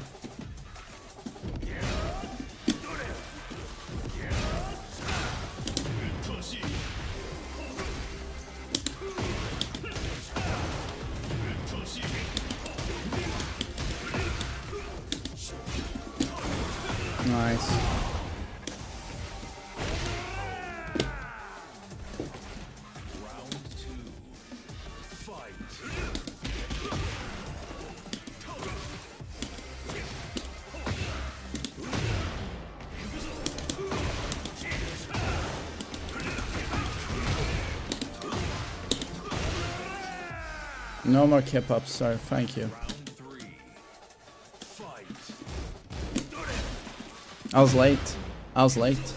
Nice. No more kip ups, sorry, thank you. Round 3. Fight. I was late. I was late.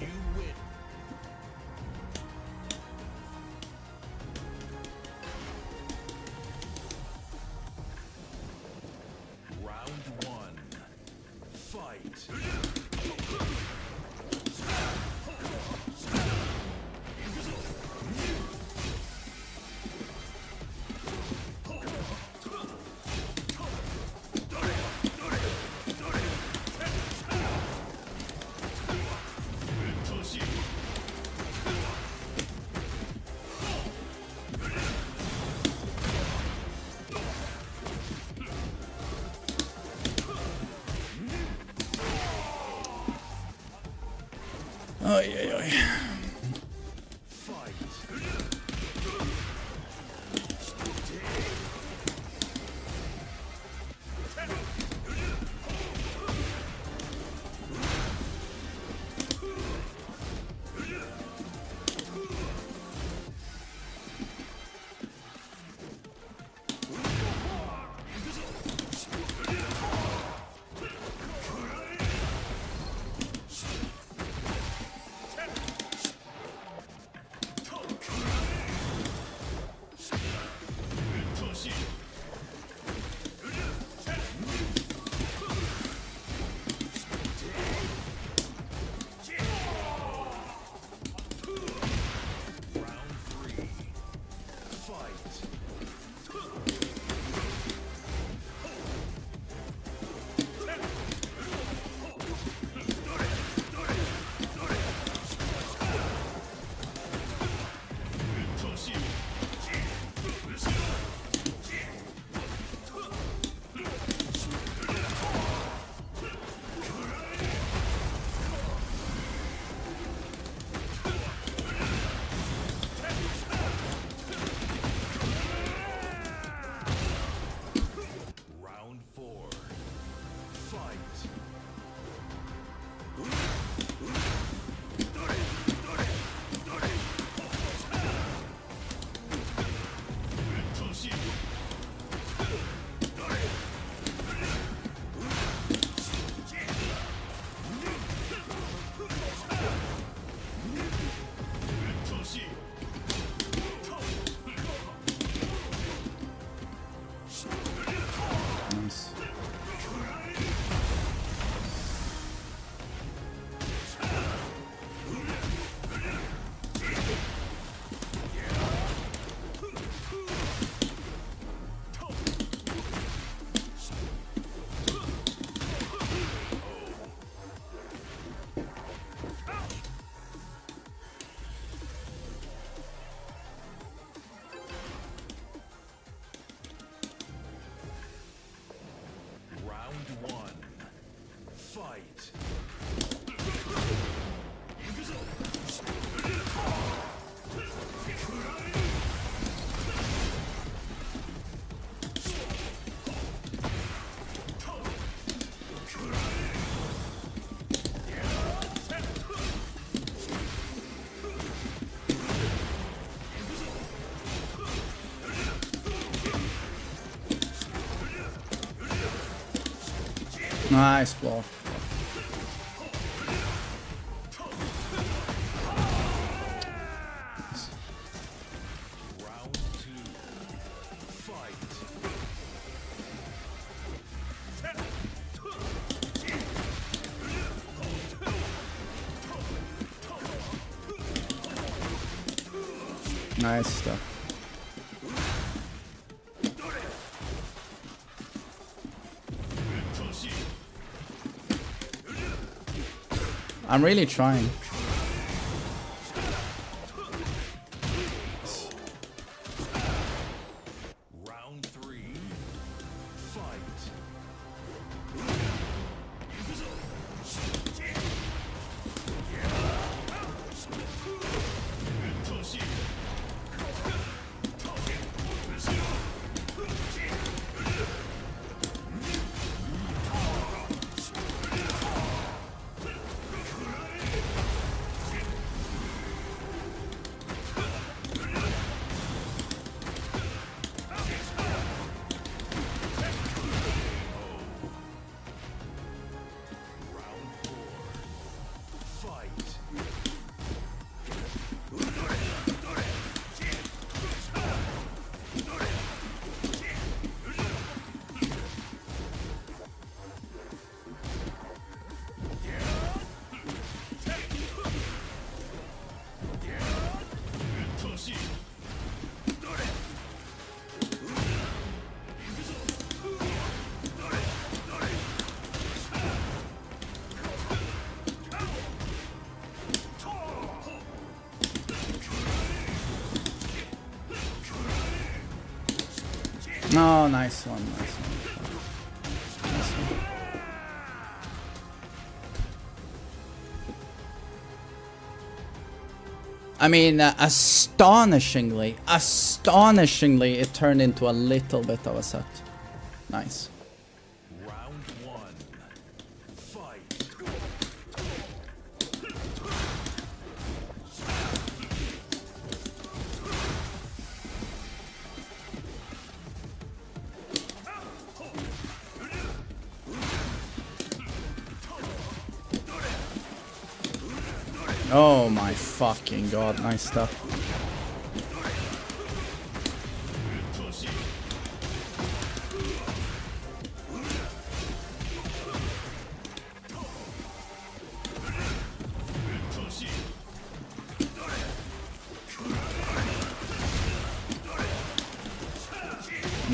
You win. Round 1. Fight. Oj, oj, oj. Round 4. Fight. Nice. Round 1. Fight. Nice block. Nice stuff. I'm really trying. Round 3. Fight. Oh, nice one, nice one. Nice one. I mean, astonishingly, it turned into a little bit of a set. Nice. Round 1. Fight. Oh my fucking god, nice stuff.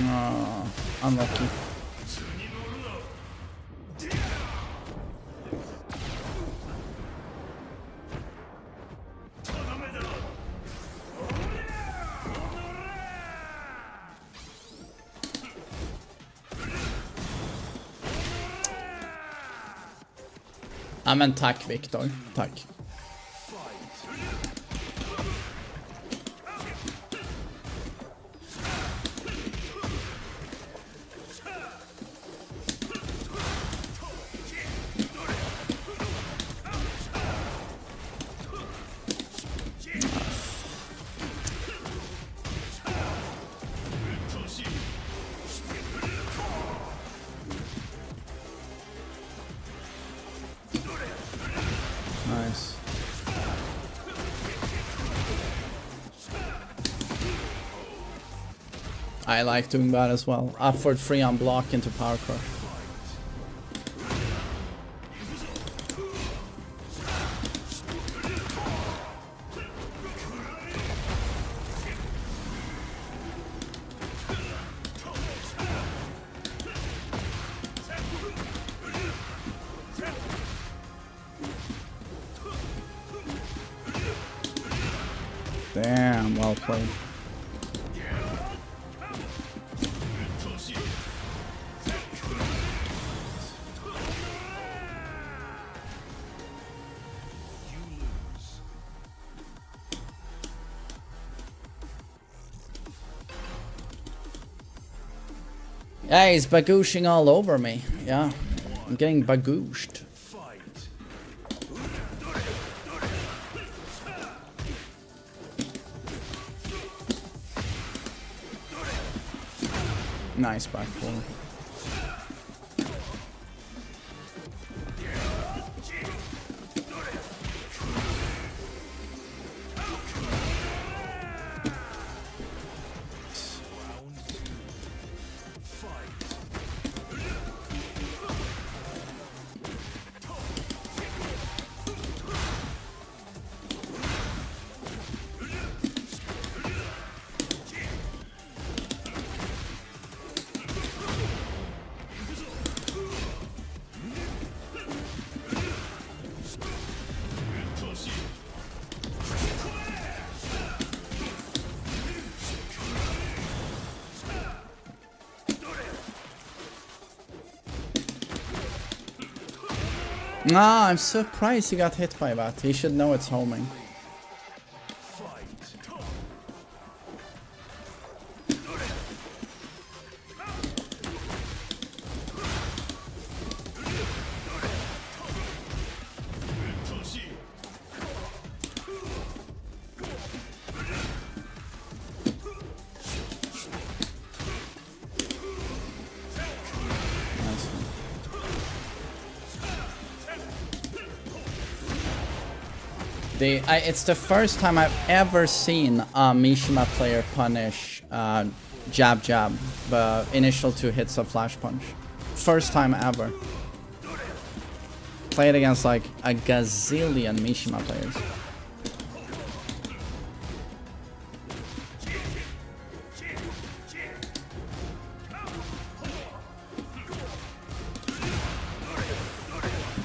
Oh, unlucky. Ja men tack Viktor, tack. Nice. I like doing that as well. Upward 3 on block into power crush. Damn, well played. Yeah, he's bagooshing all over me. Yeah, I'm getting bagooshed. Nice back forward. Ah, I'm surprised he got hit by that. He should know it's homing. It's the first time I've ever seen a Mishima player punish jab jab, the initial 2 hits of flash punch. First time ever. Played against like a gazillion Mishima players.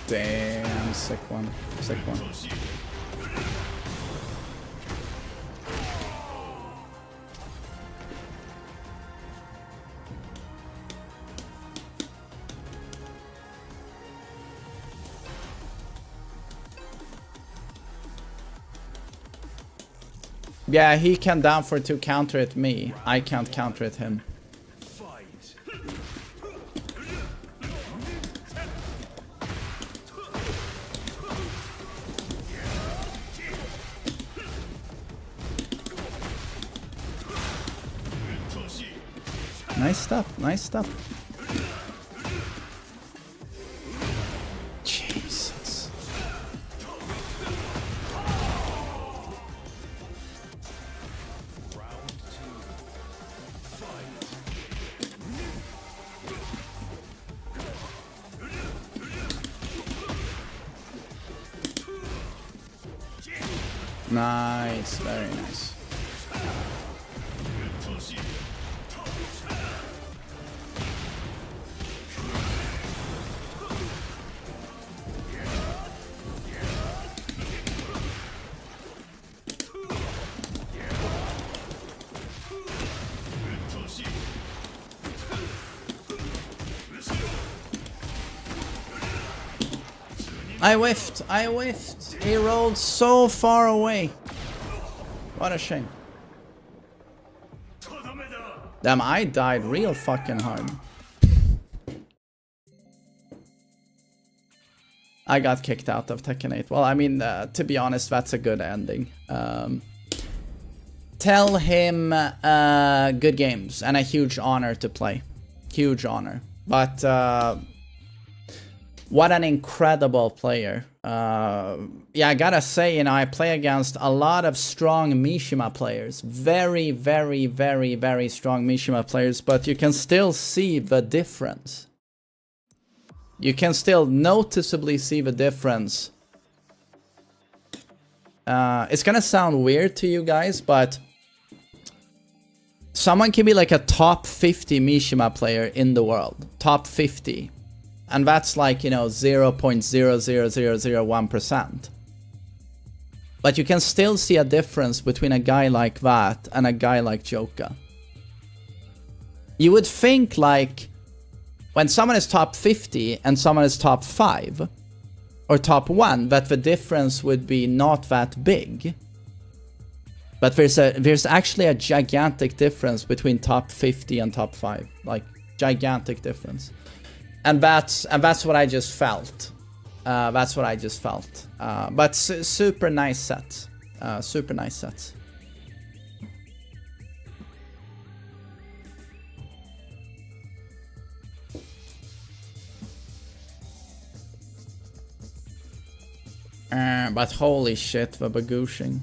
Damn, sick one. Sick one. Yeah, he can down for 2 counter it me. I can't counter it him. Nice stuff, nice stuff. Jesus. Nice, very nice. I whiffed, I whiffed. He rolled so far away. What a shame. Damn, I died real fucking hard. I got kicked out of Tekken 8. Well, I mean, to be honest, that's a good ending. Tell him good games and a huge honor to play. Huge honor. But what an incredible player. Yeah, I gotta say, you know, I play against a lot of strong Mishima players. Very, very, very, very strong Mishima players, but you can still see the difference. You can still noticeably see the difference. It's gonna sound weird to you guys, but someone can be like a top 50 Mishima player in the world. Top 50. And that's like, you know, 0.00001%. But you can still see a difference between a guy like that and a guy like Joka. You would think like when someone is top 50 and someone is top 5 or top 1, that the difference would be not that big. But there's actually a gigantic difference between top 50 and top 5. Like, gigantic difference. And that's what I just felt. That's what I just felt. But super nice set. Super nice set. But holy shit, the bagushing.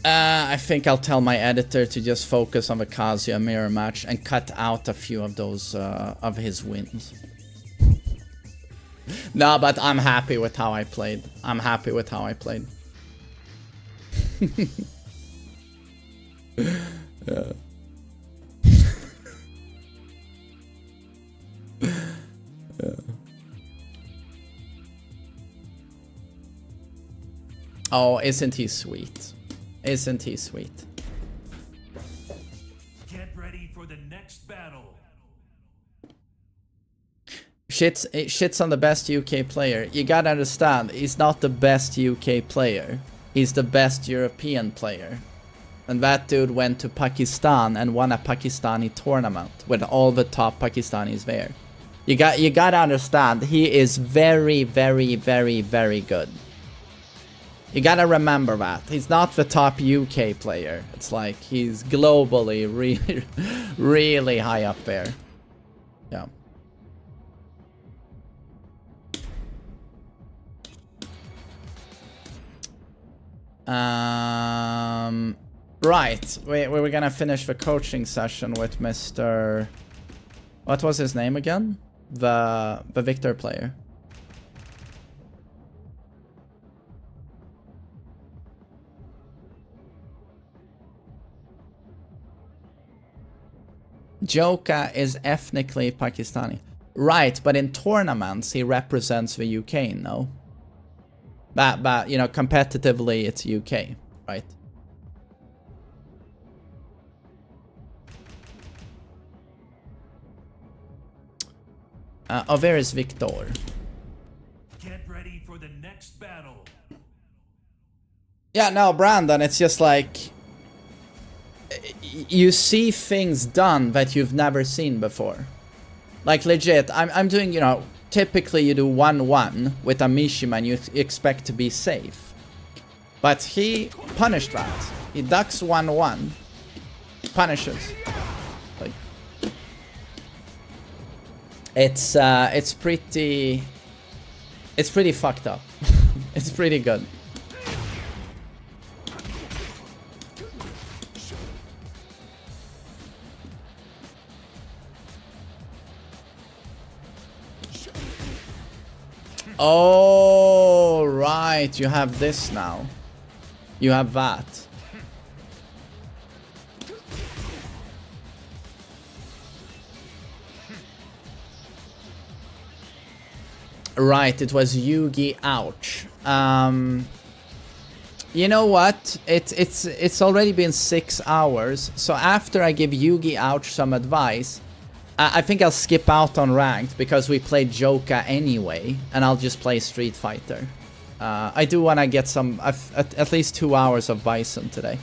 I think I'll tell my editor to just focus on the Kazuya mirror match and cut out a few of those of his wins. No, but I'm happy with how I played. I'm happy with how I played. Yeah. Yeah. Oh, isn't he sweet? Isn't he sweet? Get ready for the next battle. Shits on the best UK player. You gotta understand, he's not the best UK player. He's the best European player. And that dude went to Pakistan and won a Pakistani tournament with all the top Pakistanis there. You gotta understand, he is very, very, very, very good. You gotta remember that. He's not the top UK player. It's like he's globally really, really high up there. Yeah. Right. We were gonna finish the coaching session with Mr. What was his name again? The Victor player. Joka is ethnically Pakistani. Right, but in tournaments he represents the UK, no? But you know, competitively it's UK, right? Oh, where is Victor? Get ready for the next battle. Yeah, no, Brandon, it's just like you see things done that you've never seen before. Like legit, I'm doing, you know, typically you do 1-1 with a Mishima and you expect to be safe. But he punished that. He ducks 1-1, punishes. Like, it's pretty fucked up. It's pretty good. Oh, right, you have this now. You have that. Right, it was Yugi, ouch. You know what? It's already been 6 hours, so after I give Yugi, ouch, some advice, I think I'll skip out on ranked because we played Joka anyway, and I'll just play Street Fighter. I do want to get some, at least 2 hours of Bison today.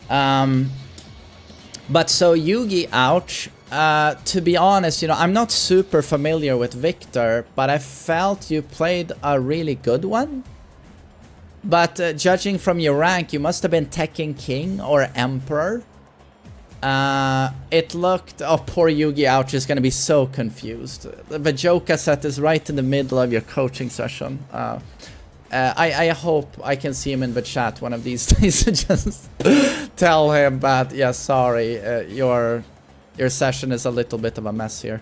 But so Yugi, ouch. To be honest, you know, I'm not super familiar with Victor, but I felt you played a really good one. But judging from your rank, you must have been Tekken King or Emperor. It looked... Oh, poor Yugi, ouch, is gonna be so confused. The Joka set is right in the middle of your coaching session. I hope I can see him in the chat one of these days and just tell him that, yeah, sorry, your session is a little bit of a mess here.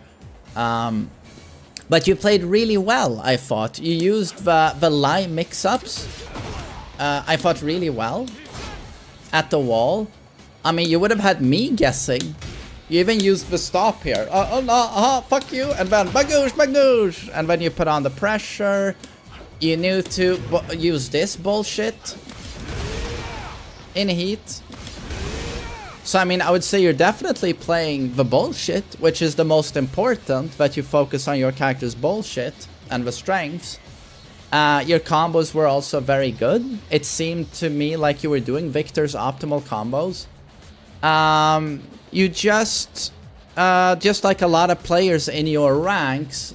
But you played really well, I thought. You used the Lai mix-ups, I thought, really well at the wall. I mean, you would have had me guessing. You even used the stop here. Oh no, fuck you. And then bagoosh, bagoosh. And when you put on the pressure, you knew to use this bullshit in heat. So, I mean, I would say you're definitely playing the bullshit, which is the most important, that you focus on your character's bullshit and the strengths. Your combos were also very good. It seemed to me like you were doing Victor's optimal combos. You just like a lot of players in your ranks,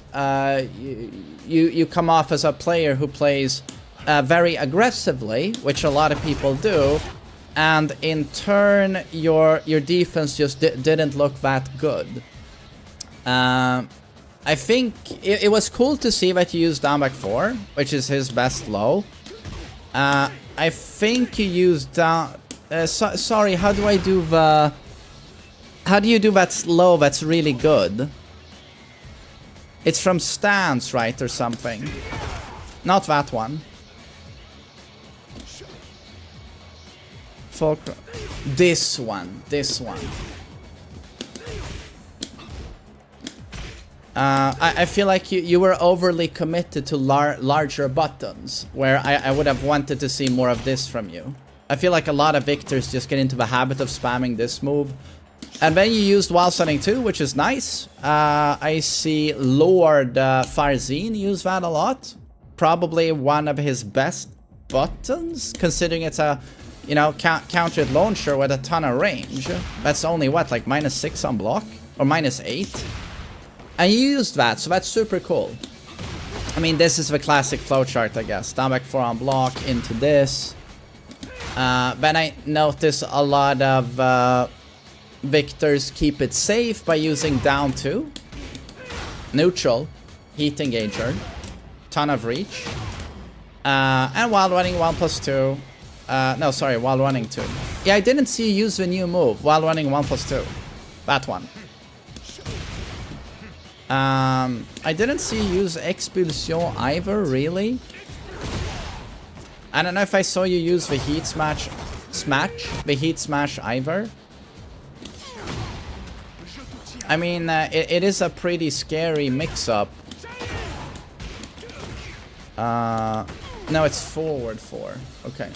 you come off as a player who plays very aggressively, which a lot of people do, and in turn your defense just didn't look that good. I think it was cool to see that you used down back 4, which is his best low. I think you used down... sorry, how do I do the... How do you do that low that's really good? It's from stance, right, or something. Not that one. This one. I feel like you were overly committed to larger buttons, where I would have wanted to see more of this from you. I feel like a lot of victors just get into the habit of spamming this move. And then you used Wild Stunning too, which is nice. I see Lord Farzin use that a lot. Probably one of his best buttons, considering it's a, you know, countered launcher with a ton of range. That's only what, like -6 on block? Or -8? And you used that, so that's super cool. I mean, this is the classic flowchart, I guess. Down back 4 on block, into this. Then I notice a lot of victors keep it safe by using down 2. Neutral. Heat engager. Ton of reach. And wild running 1+2. No, sorry, wild running 2. Yeah, I didn't see you use the new move. Wild running 1+2. That one. I didn't see you use Expulsion either, really. I don't know if I saw you use the Heat Smash, the Heat Smash either. I mean, it is a pretty scary mix-up. No, it's forward 4. Okay.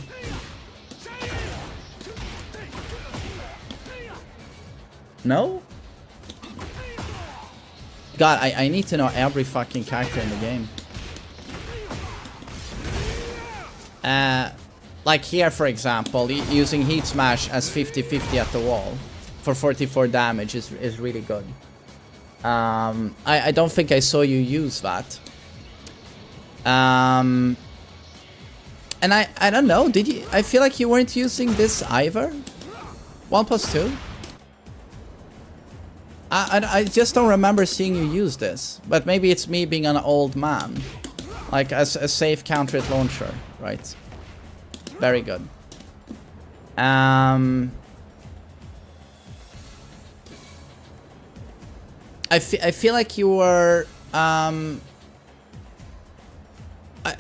No? God, I need to know every fucking character in the game. Like here, for example, using Heat Smash as 50-50 at the wall for 44 damage is really good. I don't think I saw you use that. And I don't know, did you? I feel like you weren't using this either. 1+2. I just don't remember seeing you use this, but maybe it's me being an old man, like as a safe counter launcher, right? Very good. I feel like you were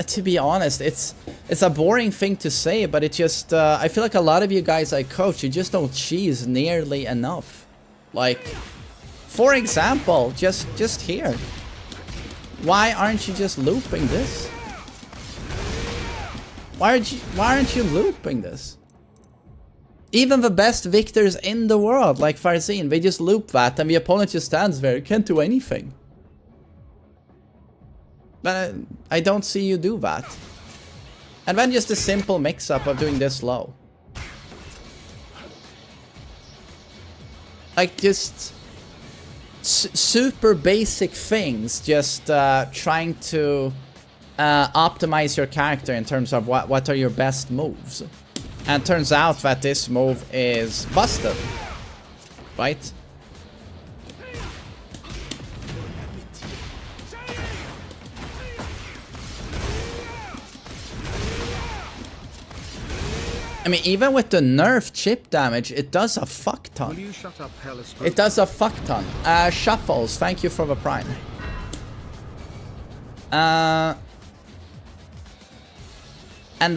to be honest, it's a boring thing to say, but it just I feel like a lot of you guys I coach, you just don't cheese nearly enough. Like, for example, just here. Why aren't you just looping this? Why aren't you looping this? Even the best victors in the world, like Farzin, they just loop that and the opponent just stands there, can't do anything. But I don't see you do that. And then just a simple mix-up of doing this low. Like, just super basic things, just trying to optimize your character in terms of what are your best moves. And it turns out that this move is busted, right? I mean, even with the nerf chip damage, it does a fuck ton. Will you shut up, it does a fuck ton. Shuffles, thank you for the prime. And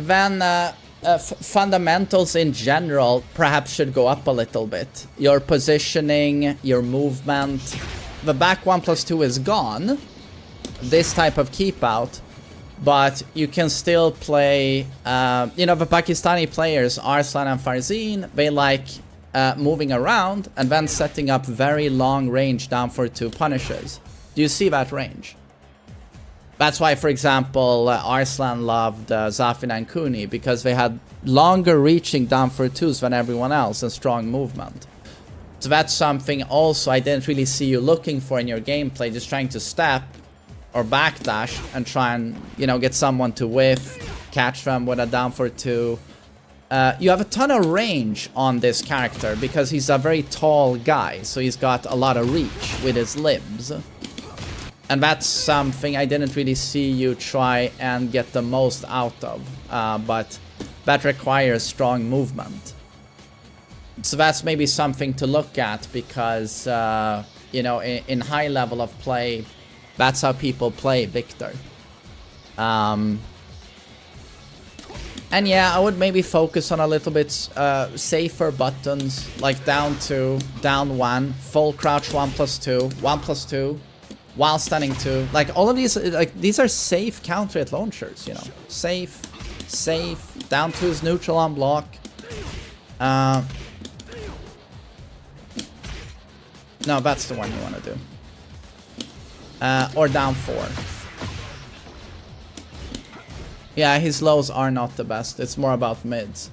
then fundamentals in general perhaps should go up a little bit. Your positioning, your movement. The back 1+2 is gone. This type of keep out. But you can still play, you know, the Pakistani players, Arslan and Farzin, they like moving around and then setting up very long range down for 2 punishes. Do you see that range? That's why, for example, Arslan loved Zafin and Kuni, because they had longer reaching down for 2s than everyone else and strong movement. So that's something also I didn't really see you looking for in your gameplay, just trying to step or backdash and try and, you know, get someone to whiff, catch them with a down for 2. You have a ton of range on this character because he's a very tall guy, so he's got a lot of reach with his limbs. And that's something I didn't really see you try and get the most out of, but that requires strong movement. So that's maybe something to look at because, you know, in high level of play, that's how people play Victor. And yeah, I would maybe focus on a little bit safer buttons, like down 2, down 1, full crouch 1+2, 1+2, while standing 2. Like all of these, like these are safe counter hit launchers, you know. Safe, down 2 is neutral on block. No, that's the one you want to do. Or down 4. Yeah, his lows are not the best. It's more about mids.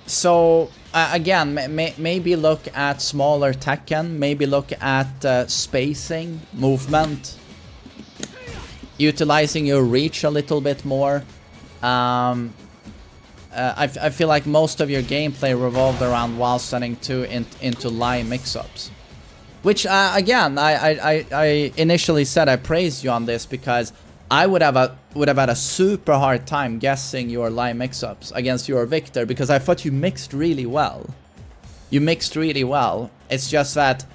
So again, maybe look at smaller Tekken. Maybe look at spacing, movement, utilizing your reach a little bit more. I feel like most of your gameplay revolved around while standing 2 into line mix-ups. Which, again, I initially said I praised you on this because I would have had a super hard time guessing your line mix-ups against your Victor because I thought you mixed really well. You mixed really well. It's just that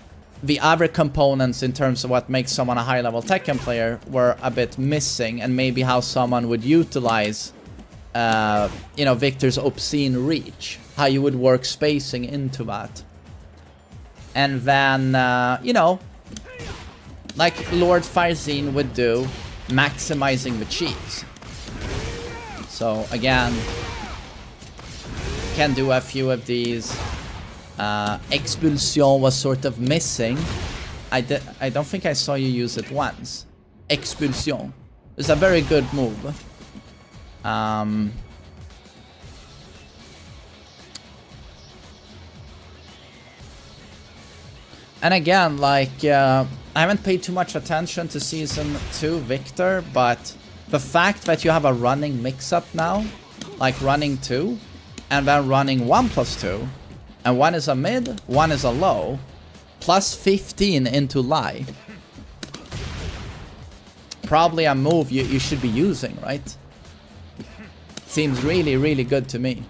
the other components in terms of what makes someone a high-level Tekken player were a bit missing, and maybe how someone would utilize, you know, Victor's obscene reach, how you would work spacing into that. And then, you know, like Lord Farzin would do, maximizing the cheese. So again, can do a few of these. Expulsion was sort of missing. I don't think I saw you use it once. Expulsion. It's a very good move. And again, like, I haven't paid too much attention to Season 2 Victor, but the fact that you have a running mix-up now, like running 2, and then running 1+2, and one is a mid, one is a low, plus 15 into Lie. Probably a move you should be using, right? Seems really, really good to me.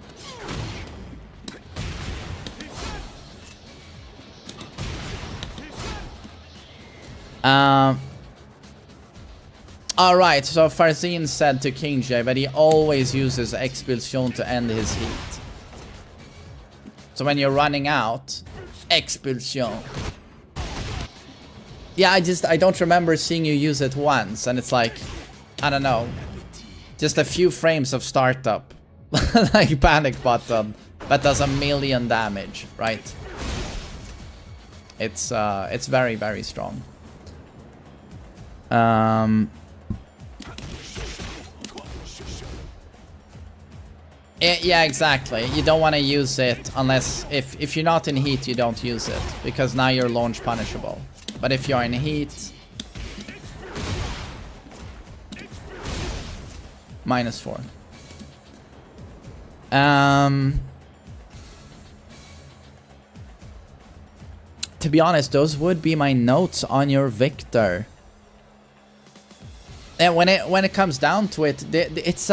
Alright, so Farzin said to King J that he always uses Expulsion to end his heat. So when you're running out, Expulsion. Yeah, I don't remember seeing you use it once, and it's like, I don't know, just a few frames of startup. Like panic button, that does 1,000,000 damage, right? It's very, very strong. Yeah, exactly. You don't want to use it unless if you're not in heat, you don't use it because now you're launch punishable. But if you're in heat, -4. To be honest, those would be my notes on your Victor. And when it comes down to it, it's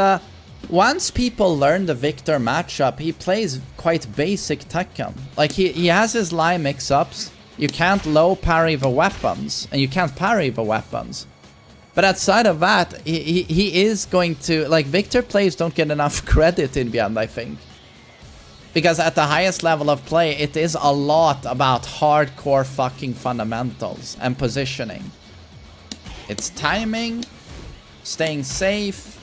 once people learn the Victor matchup, he plays quite basic Tekken. Like he has his line mix-ups. You can't low parry the weapons, and you can't parry the weapons. But outside of that, he is going to, like, Victor plays don't get enough credit in the end, I think. Because at the highest level of play, it is a lot about hardcore fucking fundamentals and positioning. It's timing, staying safe.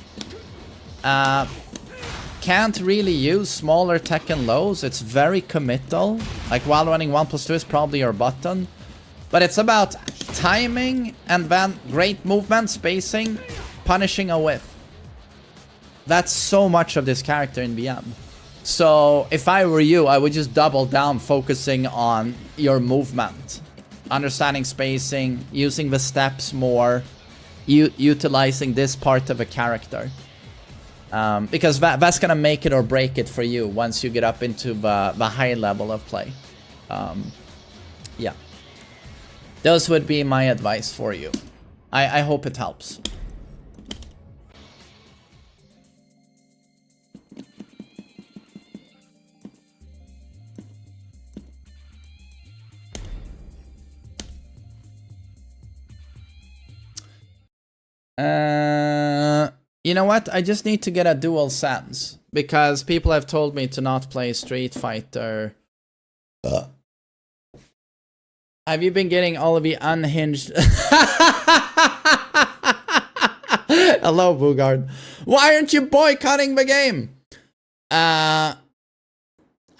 Can't really use smaller Tekken lows. It's very committal. Like while running 1+2 is probably your button. But it's about timing and then great movement, spacing, punishing a whiff. That's so much of this character in BM. So if I were you, I would just double down focusing on your movement. Understanding spacing, using the steps more, utilizing this part of a character. Because that's gonna make it or break it for you once you get up into the high level of play. Yeah. Those would be my advice for you. I hope it helps. You know what? I just need to get a dual sense because people have told me to not play Street Fighter Have you been getting all of the unhinged? Hello, Bugard. Why aren't you boycotting the game? I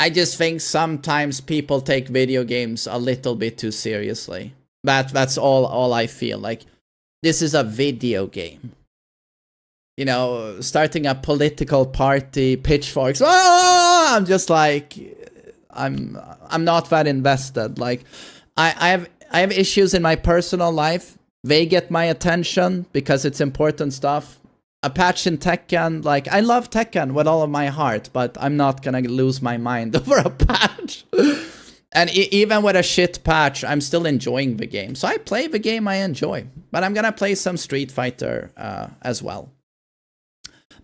just think sometimes people take video games a little bit too seriously. That's all I feel. Like, this is a video game. You know, starting a political party, pitchforks. Oh, I'm just like, I'm not that invested. Like, I have issues in my personal life. They get my attention because it's important stuff. A patch in Tekken, like, I love Tekken with all of my heart, but I'm not gonna lose my mind over a patch. And even with a shit patch, I'm still enjoying the game. So I play the game I enjoy, but I'm gonna play some Street Fighter as well.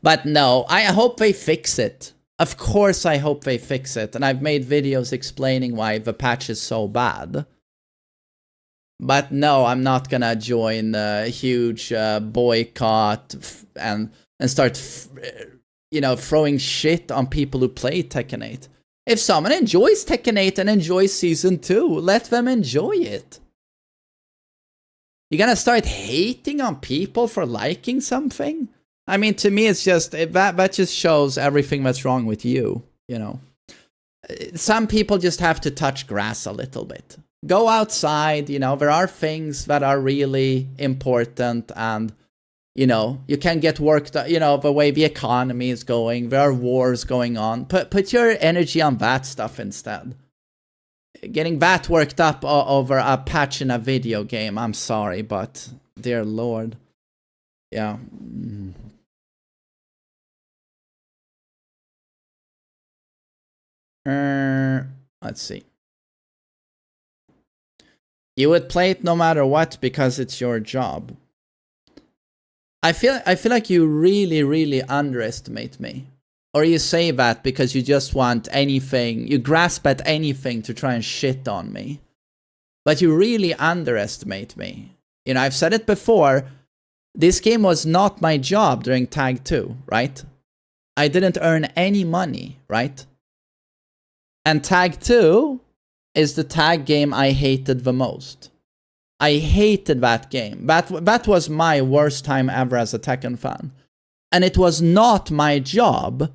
But no, I hope they fix it. Of course I hope they fix it, and I've made videos explaining why the patch is so bad. But no, I'm not gonna join a huge boycott and start, you know, throwing shit on people who play Tekken 8. If someone enjoys Tekken 8 and enjoys Season 2, let them enjoy it. You're gonna start hating on people for liking something? I mean, to me, it's just, that just shows everything that's wrong with you, you know. Some people just have to touch grass a little bit. Go outside, you know, there are things that are really important, and, you know, you can get worked, you know, the way the economy is going, there are wars going on. Put your energy on that stuff instead. Getting that worked up over a patch in a video game, I'm sorry, but dear Lord. Yeah. Let's see. You would play it no matter what because it's your job. I feel like you really underestimate me. Or you say that because you just want anything, you grasp at anything to try and shit on me. But you really underestimate me. You know, I've said it before, this game was not my job during Tag 2, right? I didn't earn any money, right? And Tag 2 is the tag game I hated the most. I hated that game. That was my worst time ever as a Tekken fan. And it was not my job,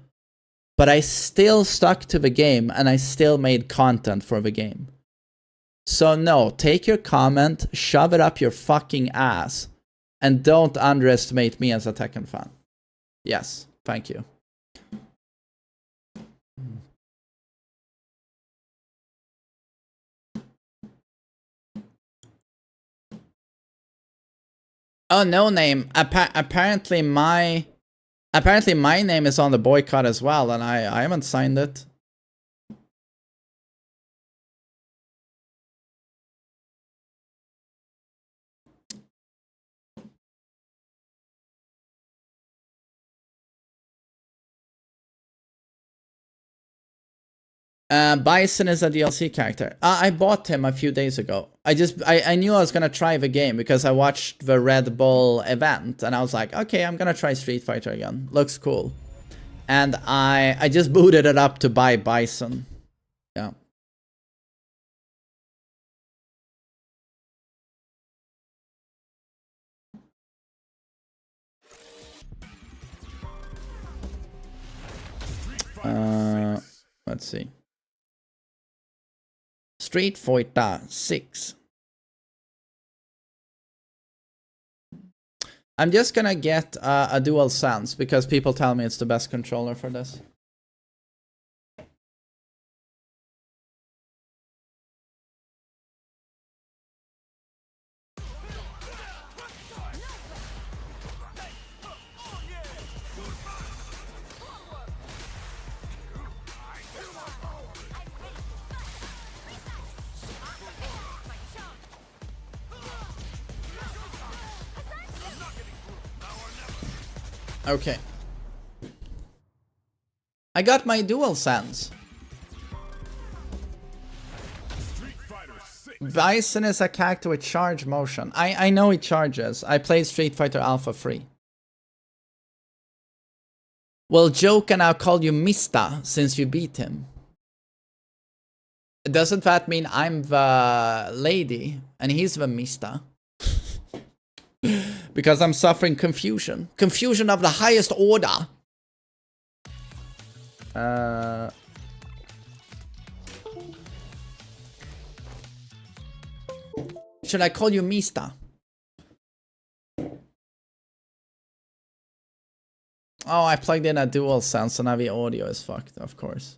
but I still stuck to the game and I still made content for the game. So no, take your comment, shove it up your fucking ass, and don't underestimate me as a Tekken fan. Yes, thank you. Oh, no name. Apparently my name is on the boycott as well, and I haven't signed it. Bison is a DLC character. I bought him a few days ago. I knew I was gonna try the game because I watched the Red Bull event and I was like, okay, I'm gonna try Street Fighter again. Looks cool. And I just booted it up to buy Bison. Yeah. Let's see. Street Fighter 6. I'm just gonna get a DualSense because people tell me it's the best controller for this. Okay. I got my DualSense. Bison is a character with charge motion. I know he charges. I played Street Fighter Alpha 3. Well, Joe can now call you Mista since you beat him. Doesn't that mean I'm the lady and he's the Mista? Because I'm suffering confusion. Confusion of the highest order. Should I call you Mista? Oh, I plugged in a DualSense, so now the audio is fucked, of course.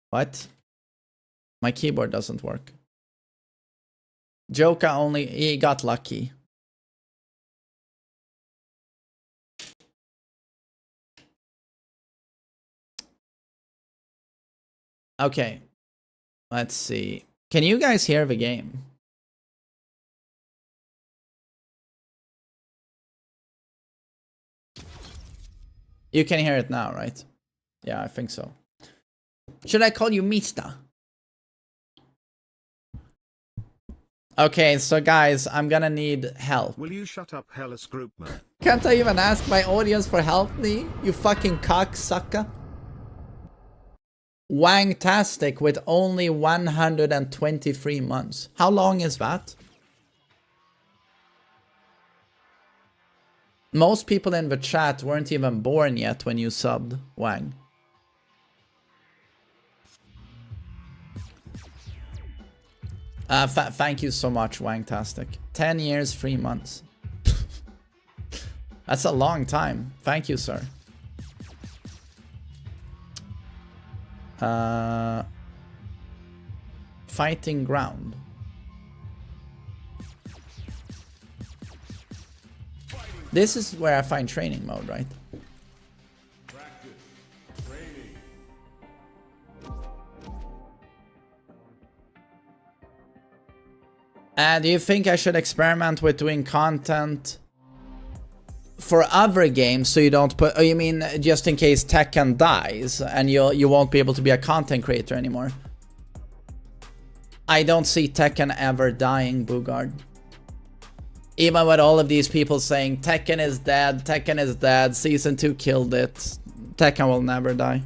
What? My keyboard doesn't work. Joka only, he got lucky. Okay. Let's see. Can you guys hear the game? You can hear it now, right? Yeah, I think so. Should I call you Mista? Okay, so guys, I'm gonna need help. Will you shut up, Hellas Groupman? Can't I even ask my audience for help, me? You fucking cocksucker. Wangtastic with only 123 months. How long is that? Most people in the chat weren't even born yet when you subbed, Wang. Thank you so much, Wangtastic. 10 years, 3 months. That's a long time. Thank you, sir. Fighting ground. This is where I find training mode, right? Do you think I should experiment with doing content for other games so you don't put... Oh, you mean just in case Tekken dies and you won't be able to be a content creator anymore? I don't see Tekken ever dying, Bugard. Even with all of these people saying Tekken is dead, Season 2 killed it, Tekken will never die.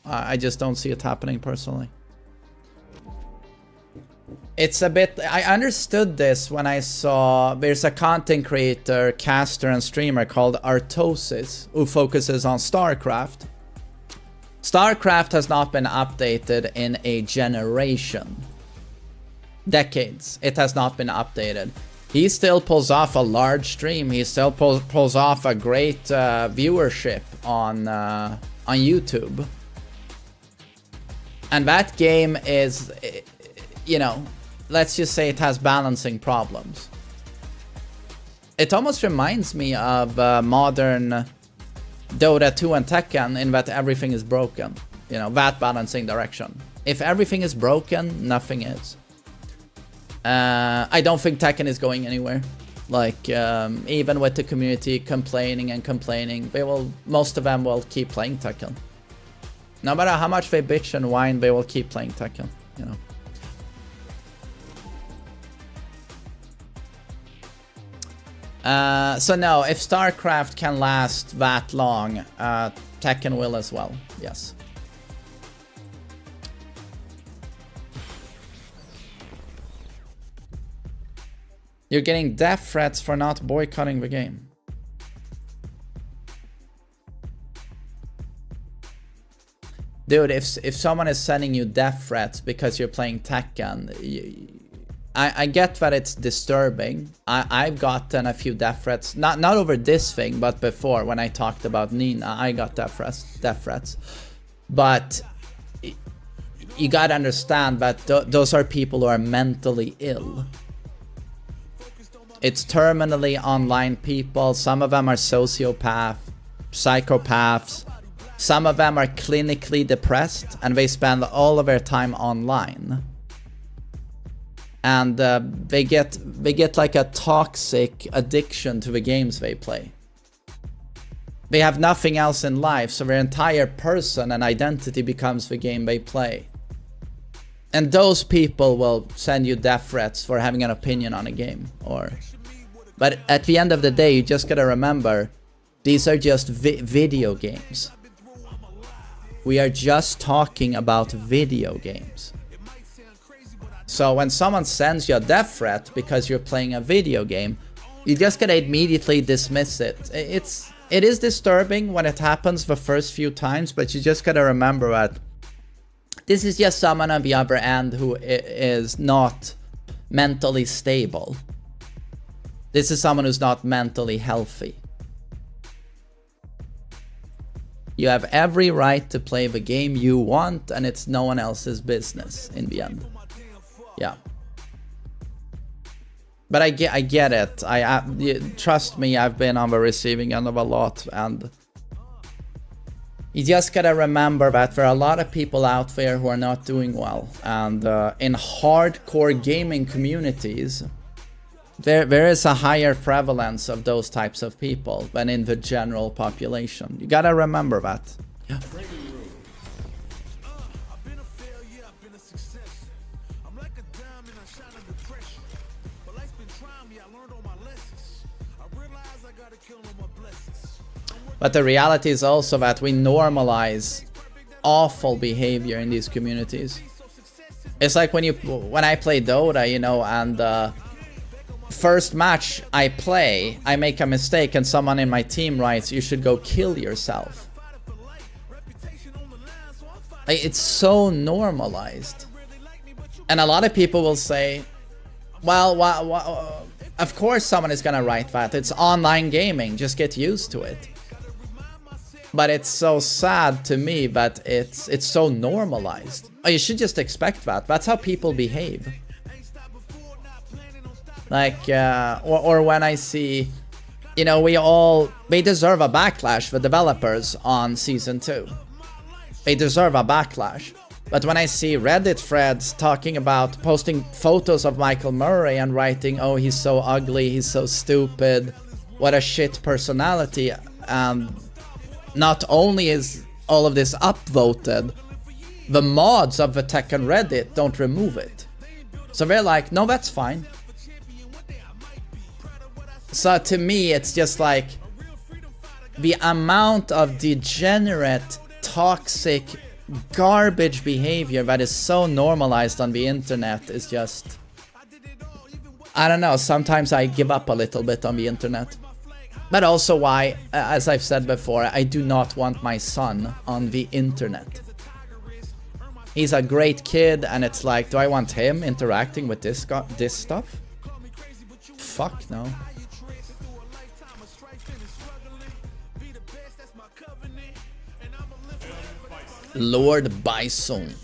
I just don't see it happening personally. It's a bit... I understood this when I saw... There's a content creator, caster and streamer called Artosis who focuses on StarCraft. StarCraft has not been updated in a generation. Decades. It has not been updated. He still pulls off a large stream. He still pulls off a great viewership on YouTube. And that game is... You know... Let's just say it has balancing problems. It almost reminds me of modern Dota 2 and Tekken in that everything is broken. You know, that balancing direction. If everything is broken, nothing is. I don't think Tekken is going anywhere. Like, even with the community complaining and complaining, most of them will keep playing Tekken. No matter how much they bitch and whine, they will keep playing Tekken, you know. So no, if StarCraft can last that long, Tekken will as well, yes. You're getting death threats for not boycotting the game. Dude, if someone is sending you death threats because you're playing Tekken, I get that it's disturbing. I've gotten a few death threats, not over this thing, but before when I talked about Nina, I got death threats. But you gotta understand that those are people who are mentally ill. It's terminally online people. Some of them are psychopaths. Some of them are clinically depressed and they spend all of their time online. And they get like a toxic addiction to the games they play. They have nothing else in life, so their entire person and identity becomes the game they play. And those people will send you death threats for having an opinion on a game. But at the end of the day, you just gotta remember, these are just video games. We are just talking about video games. So when someone sends you a death threat because you're playing a video game, you just gotta immediately dismiss it. It is disturbing when it happens the first few times, but you just gotta remember that this is just someone on the other end who is not mentally stable. This is someone who's not mentally healthy. You have every right to play the game you want, and it's no one else's business in the end. Yeah. But I get it. Trust me, I've been on the receiving end of a lot, and you just gotta remember that there are a lot of people out there who are not doing well, and in hardcore gaming communities, there is a higher prevalence of those types of people than in the general population. You gotta remember that. Yeah. But the reality is also that we normalize awful behavior in these communities. It's like when I play Dota, you know, and first match I play, I make a mistake and someone in my team writes, "You should go kill yourself." It's so normalized. And a lot of people will say, well, of course someone is gonna write that. It's online gaming, just get used to it. But it's so sad to me that it's so normalized. Oh, you should just expect that. That's how people behave. Like, or when I see, you know, they deserve a backlash, the developers on Season 2. They deserve a backlash. But when I see Reddit threads talking about posting photos of Michael Murray and writing, "Oh, he's so ugly, he's so stupid, what a shit personality," not only is all of this upvoted, the mods of the Tekken Reddit don't remove it. So they're like, no, that's fine. So to me, it's just like the amount of degenerate, toxic, garbage behavior that is so normalized on the internet is just... I don't know, sometimes I give up a little bit on the internet. But also why, as I've said before, I do not want my son on the internet. He's a great kid, and it's like, do I want him interacting with this stuff? Fuck no. Lord Bison.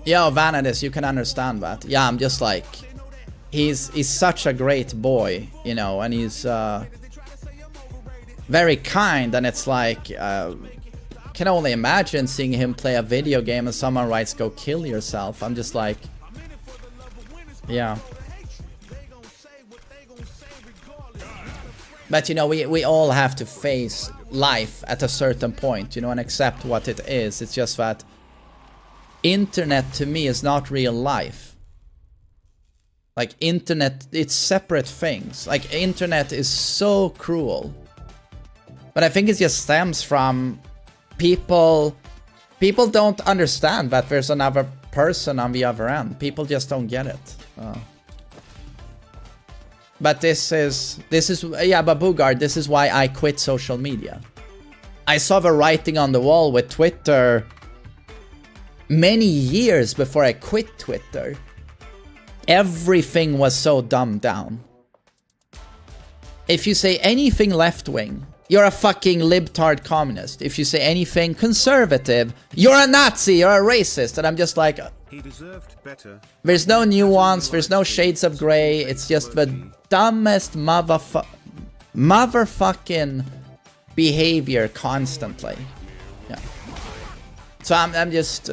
Yeah, Vanadis, you can understand that. Yeah, I'm just like... He's such a great boy, you know, and he's very kind, and it's like, can only imagine seeing him play a video game and someone writes, "Go kill yourself." I'm just like, yeah. But you know, we all have to face life at a certain point, you know, and accept what it is. It's just that internet to me is not real life. Like internet, it's separate things. Like internet is so cruel. But I think it just stems from people don't understand that there's another person on the other end. People just don't get it. But this is yeah, but Bugard, this is why I quit social media. I saw the writing on the wall with Twitter many years before I quit Twitter. Everything was so dumbed down. If you say anything left-wing, you're a fucking libtard communist. If you say anything conservative, you're a Nazi, you're a racist. And I'm just like... He deserved better. There's no nuance, there's no shades of grey. It's just the dumbest motherfucking behavior constantly. Yeah. So I'm just...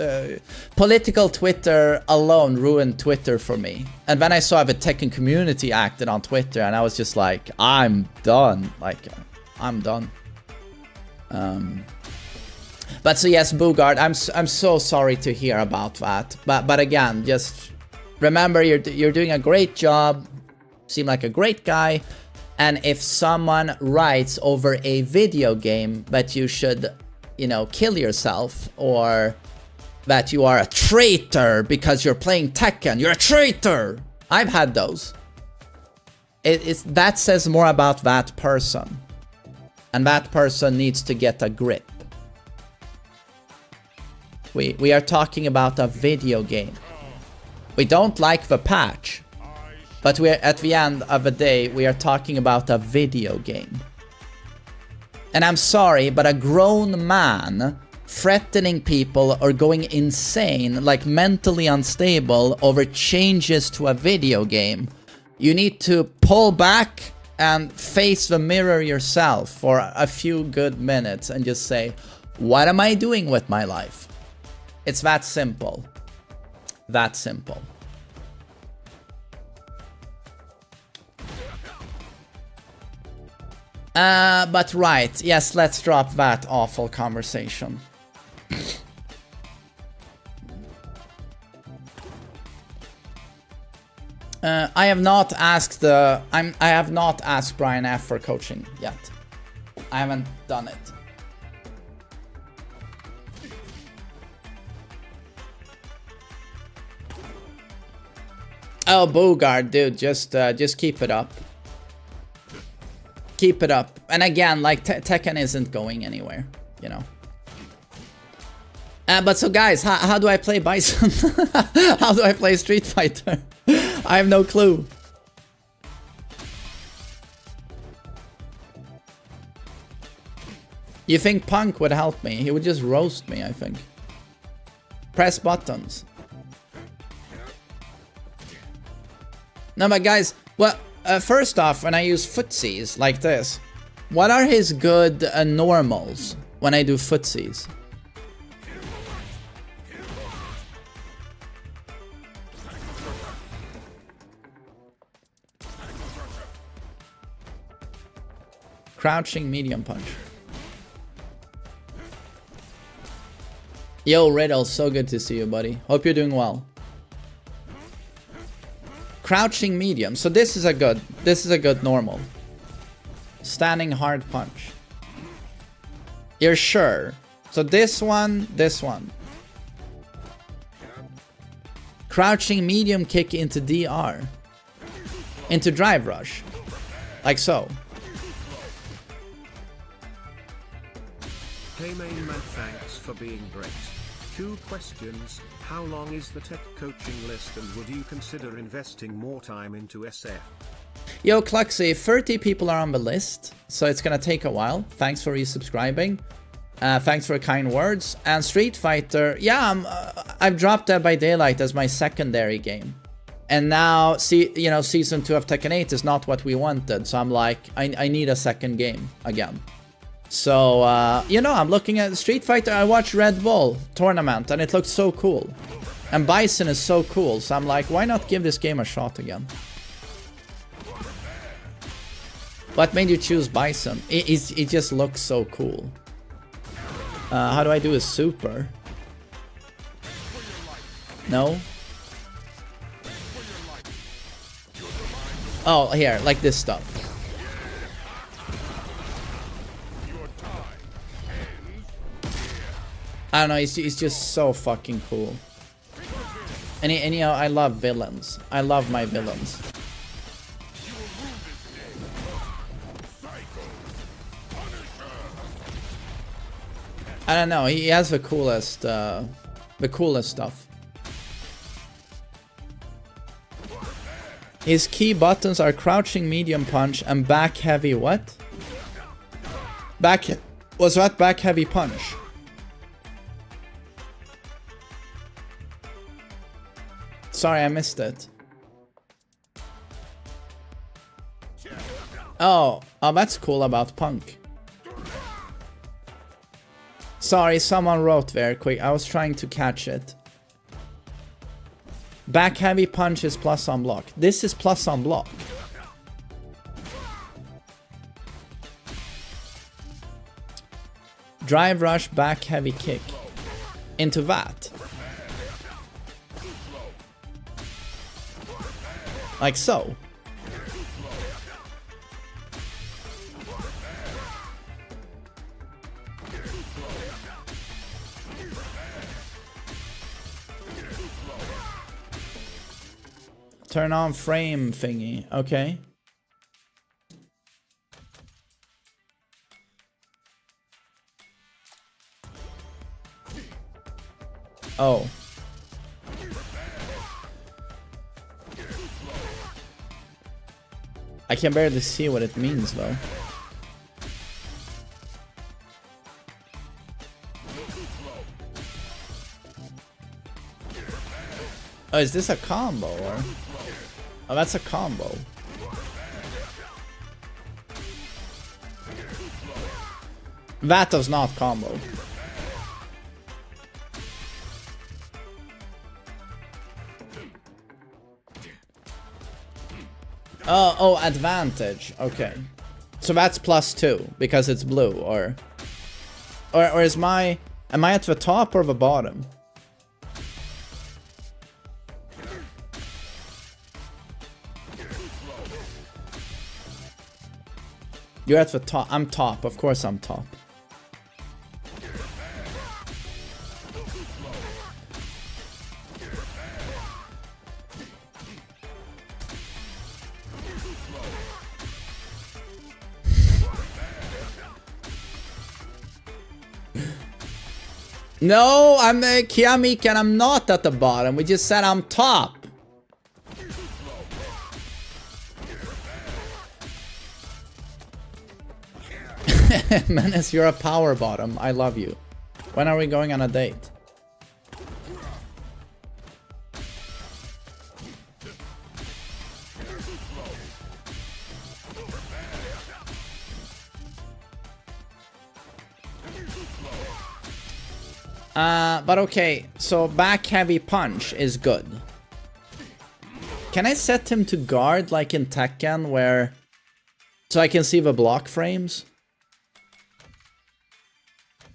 political Twitter alone ruined Twitter for me. And then I saw the Tekken community acted on Twitter, and I was just like, I'm done. Like, I'm done. But so yes, Bugard, I'm so sorry to hear about that. But again, just remember you're doing a great job. Seem like a great guy. And if someone writes over a video game that you should, you know, kill yourself, or that you are a traitor because you're playing Tekken, you're a traitor. I've had those. That says more about that person. And that person needs to get a grip. We are talking about a video game. We don't like the patch. But we're at the end of the day, we are talking about a video game. And I'm sorry, but a grown man threatening people or going insane, like mentally unstable over changes to a video game, you need to pull back and face the mirror yourself for a few good minutes and just say, what am I doing with my life? It's that simple. That simple. But right, yes, let's drop that awful conversation. I have not asked Brian F for coaching yet. I haven't done it. Oh, Bogard, dude, just keep it up. Keep it up. And again, like, Tekken isn't going anywhere, you know. But so guys, how do I play Bison? How do I play Street Fighter? I have no clue. You think Punk would help me? He would just roast me, I think. Press buttons. No, but guys, well, first off, when I use footsies like this, what are his good normals when I do footsies? Crouching medium punch. Yo, Riddle, so good to see you, buddy. Hope you're doing well. Crouching medium. So this is a good normal. Standing hard punch. You're sure? So this one. Crouching medium kick into DR. Into drive rush. Like so. Hey main man, thanks for being great. 2 questions. How long is the tech coaching list, and would you consider investing more time into SF? Yo, Cluxy, 30 people are on the list, so it's gonna take a while. Thanks for resubscribing. Thanks for kind words. And Street Fighter, yeah, I've dropped Dead by Daylight as my secondary game. And now, Season 2 of Tekken 8 is not what we wanted, so I'm like, I need a second game again. So, I'm looking at Street Fighter. I watched Red Bull tournament and it looked so cool. And Bison is so cool, so I'm like, why not give this game a shot again? What made you choose Bison? It just looks so cool. How do I do a super? No? Oh, here, like this stuff. I don't know, he's just so fucking cool. And you know, I love villains. I love my villains. I don't know, he has the coolest stuff. His key buttons are crouching medium punch and back heavy what? Was that back heavy punch? Sorry, I missed it. Oh, that's cool about Punk. Sorry, someone wrote there quick. I was trying to catch it. Back heavy punch is plus on block. This is plus on block. Drive rush, back heavy kick. Into that. Like so. Turn on frame thingy. Okay. Oh. I can barely see what it means though. Oh, is this a combo or? Oh, that's a combo. That does not combo. Oh, advantage. Okay. So that's +2 because it's blue, or is my... Am I at the top or the bottom? You're at the top. I'm top. Of course I'm top. No, I'm Kiamik and I'm not at the bottom. We just said I'm top. Menace, you're a power bottom. I love you. When are we going on a date? But okay, so back heavy punch is good. Can I set him to guard like in Tekken where... So I can see the block frames?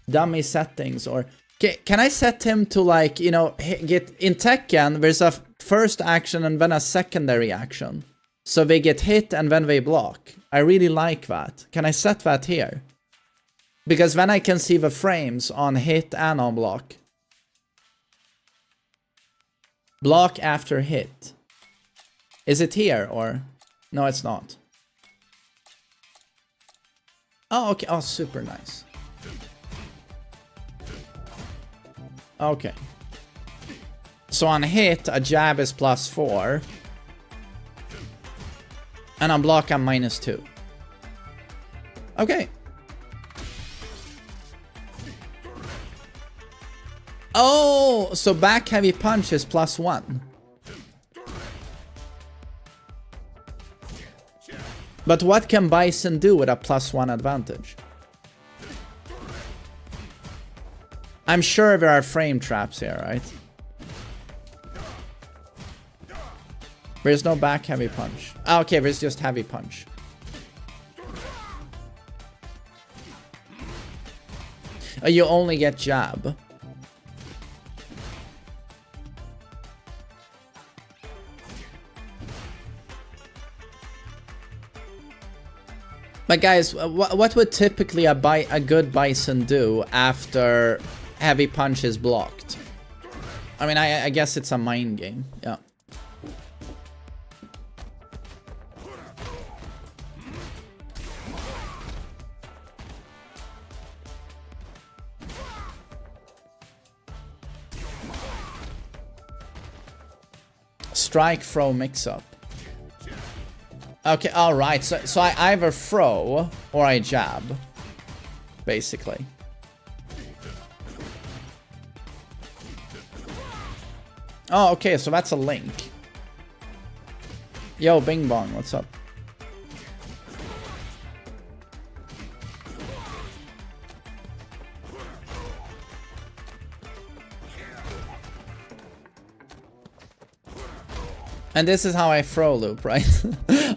Dummy settings, or... Can I set him to like, you know, get... In Tekken, there's a first action and then a secondary action. So they get hit and then they block. I really like that. Can I set that here? Because then I can see the frames on hit and on block. Block after hit. Is it here or... No, it's not. Oh, okay. Oh, super nice. Okay. So on hit, a jab is +4. And on block, I'm -2. Okay. Oh, so back heavy punch is +1. But what can Bison do with a +1 advantage? I'm sure there are frame traps here, right? There's no back heavy punch. Oh, okay, there's just heavy punch. Oh, you only get jab. But guys, what would typically a good Bison do after heavy punch is blocked? I mean, I guess it's a mind game. Yeah. Strike throw mix up. Okay, alright, so I either throw or I jab, basically. Oh, okay, so that's a link. Yo, Bing Bong, what's up? And this is how I throw loop, right?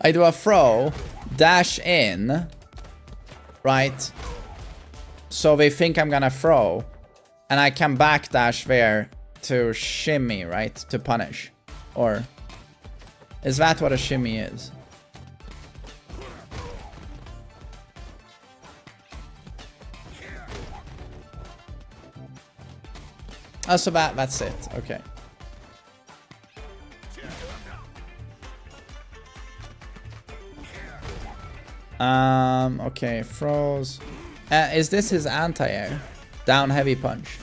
I do a throw, dash in, right? So they think I'm gonna throw, and I can backdash there to shimmy, right? To punish. Or is that what a shimmy is? Oh, so that's it. Okay. Okay, froze. Is this his anti-air? Down heavy punch.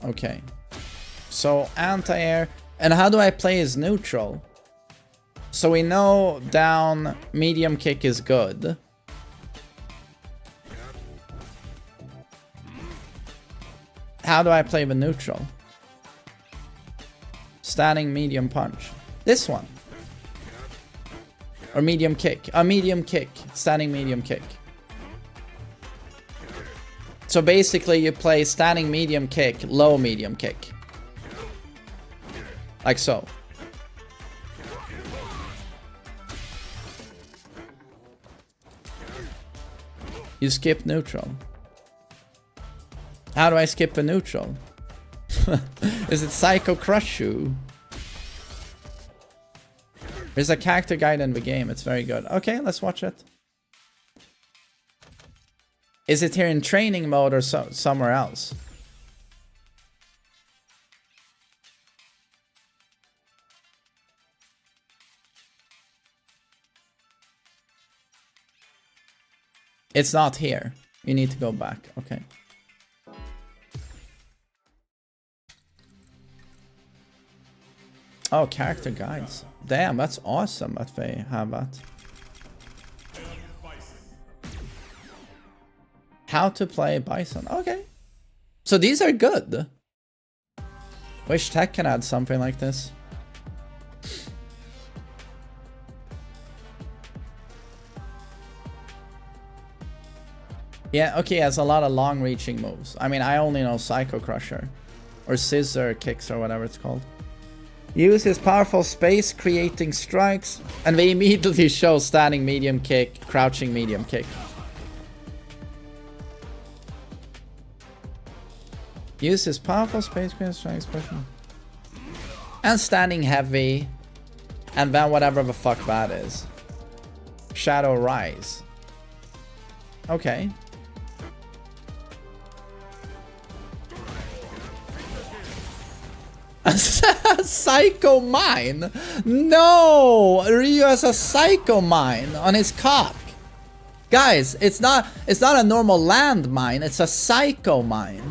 Okay. So anti-air. And how do I play his neutral? So we know down medium kick is good. How do I play the neutral? Standing medium punch. This one. Or medium kick. A medium kick. Standing medium kick. So basically you play standing medium kick, low medium kick. Like so. You skip neutral. How do I skip a neutral? Is it Psycho Crush You? There's a character guide in the game. It's very good. Okay, let's watch it. Is it here in training mode or somewhere else? It's not here. You need to go back. Okay. Oh, character guides. Damn, that's awesome that they have that. How to play Bison. Okay. So these are good. Wish Tekken had something like this. Yeah, okay, it has a lot of long-reaching moves. I mean, I only know Psycho Crusher. Or Scissor Kicks or whatever it's called. Use his powerful space creating strikes. And they immediately show standing medium kick, crouching medium kick. Use his powerful space creating strikes. And standing heavy. And then whatever the fuck that is. Shadow Rise. Okay. Psycho Mine? No! Ryu has a Psycho Mine on his cock. Guys, it's not a normal land mine, it's a Psycho Mine.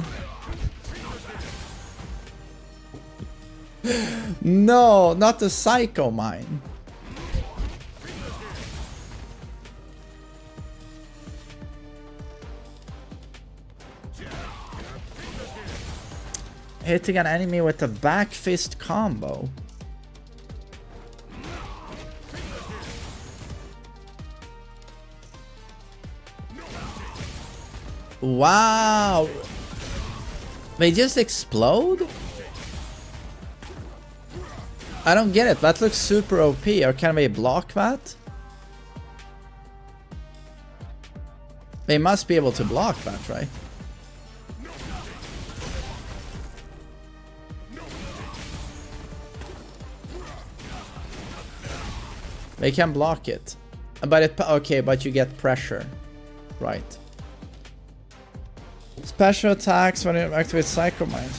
No, not the Psycho Mine. Hitting an enemy with a back fist combo. Wow. They just explode? I don't get it. That looks super OP. Or can we block that? They must be able to block that, right? They can block it. But it, okay, but you get pressure. Right. Special attacks when you activate Psycho Mine.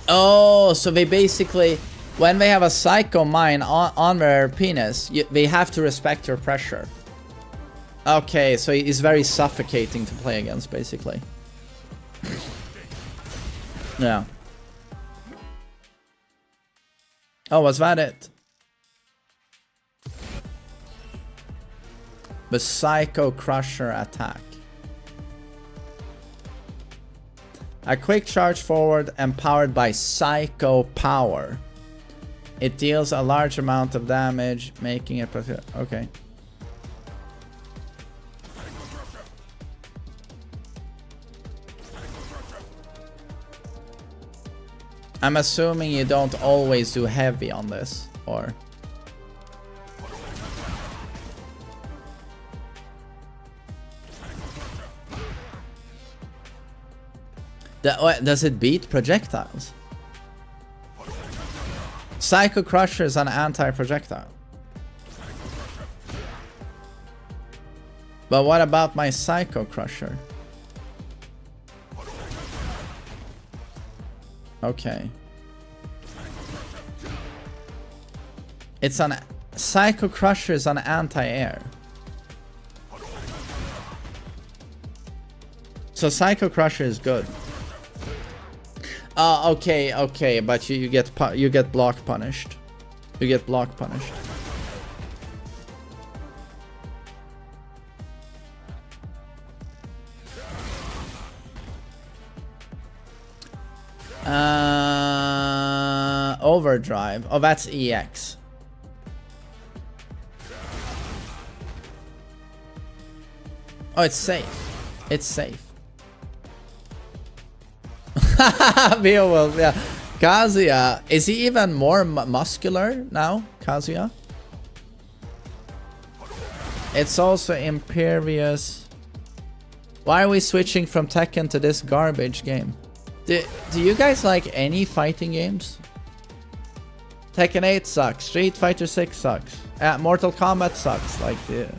Oh, so they basically, when they have a Psycho Mine on their penis, they have to respect your pressure. Okay, so it's very suffocating to play against, basically. Yeah. Oh, was that it? The Psycho Crusher attack. A quick charge forward empowered by Psycho Power. It deals a large amount of damage, making it... Okay. I'm assuming you don't always do heavy on this, or... Does it beat projectiles? Psycho Crusher is an anti-projectile. But what about my Psycho Crusher? Okay. It's an Psycho Crusher is an anti-air. So Psycho Crusher is good. Okay, but you get block punished. You get block punished. Overdrive. Oh, that's EX. Oh, it's safe. It's safe. Beowulf, yeah. Kazuya, is he even more muscular now? Kazuya? It's also impervious. Why are we switching from Tekken to this garbage game? Do you guys like any fighting games? Tekken 8 sucks. Street Fighter 6 sucks. Mortal Kombat sucks. Like, yeah.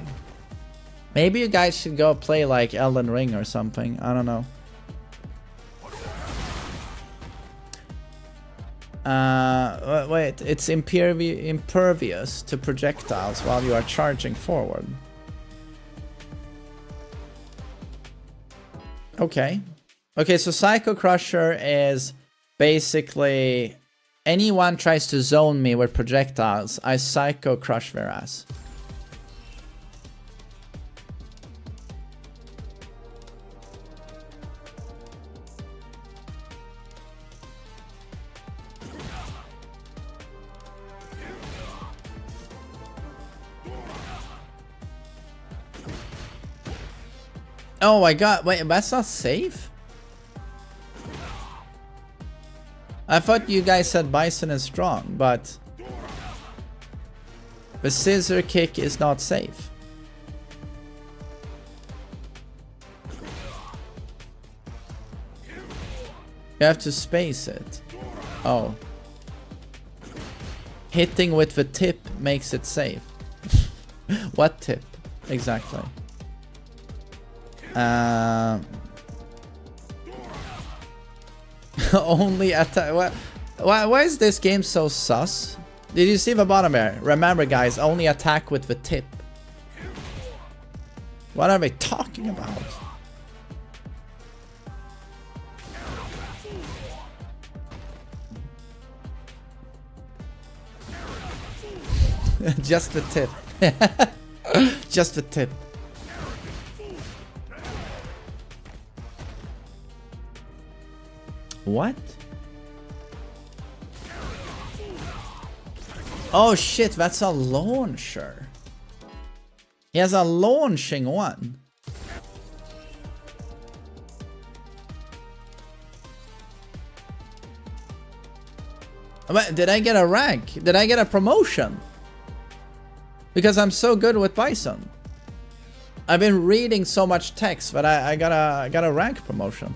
Maybe you guys should go play like Elden Ring or something. I don't know. Wait, it's impervious to projectiles while you are charging forward. Okay. Okay, so Psycho Crusher is basically anyone tries to zone me with projectiles, I Psycho Crush their ass. Oh my god, wait, that's not safe? I thought you guys said Bison is strong, but the scissor kick is not safe. You have to space it. Oh. Hitting with the tip makes it safe. What tip? Exactly. Only attack. Why is this game so sus? Did you see the bottom there? Remember, guys, only attack with the tip. What are they talking about? Just the tip. Just the tip. What? Oh shit, that's a launcher. He has a launching one. Did I get a rank? Did I get a promotion? Because I'm so good with Bison. I've been reading so much text, but I got a rank promotion.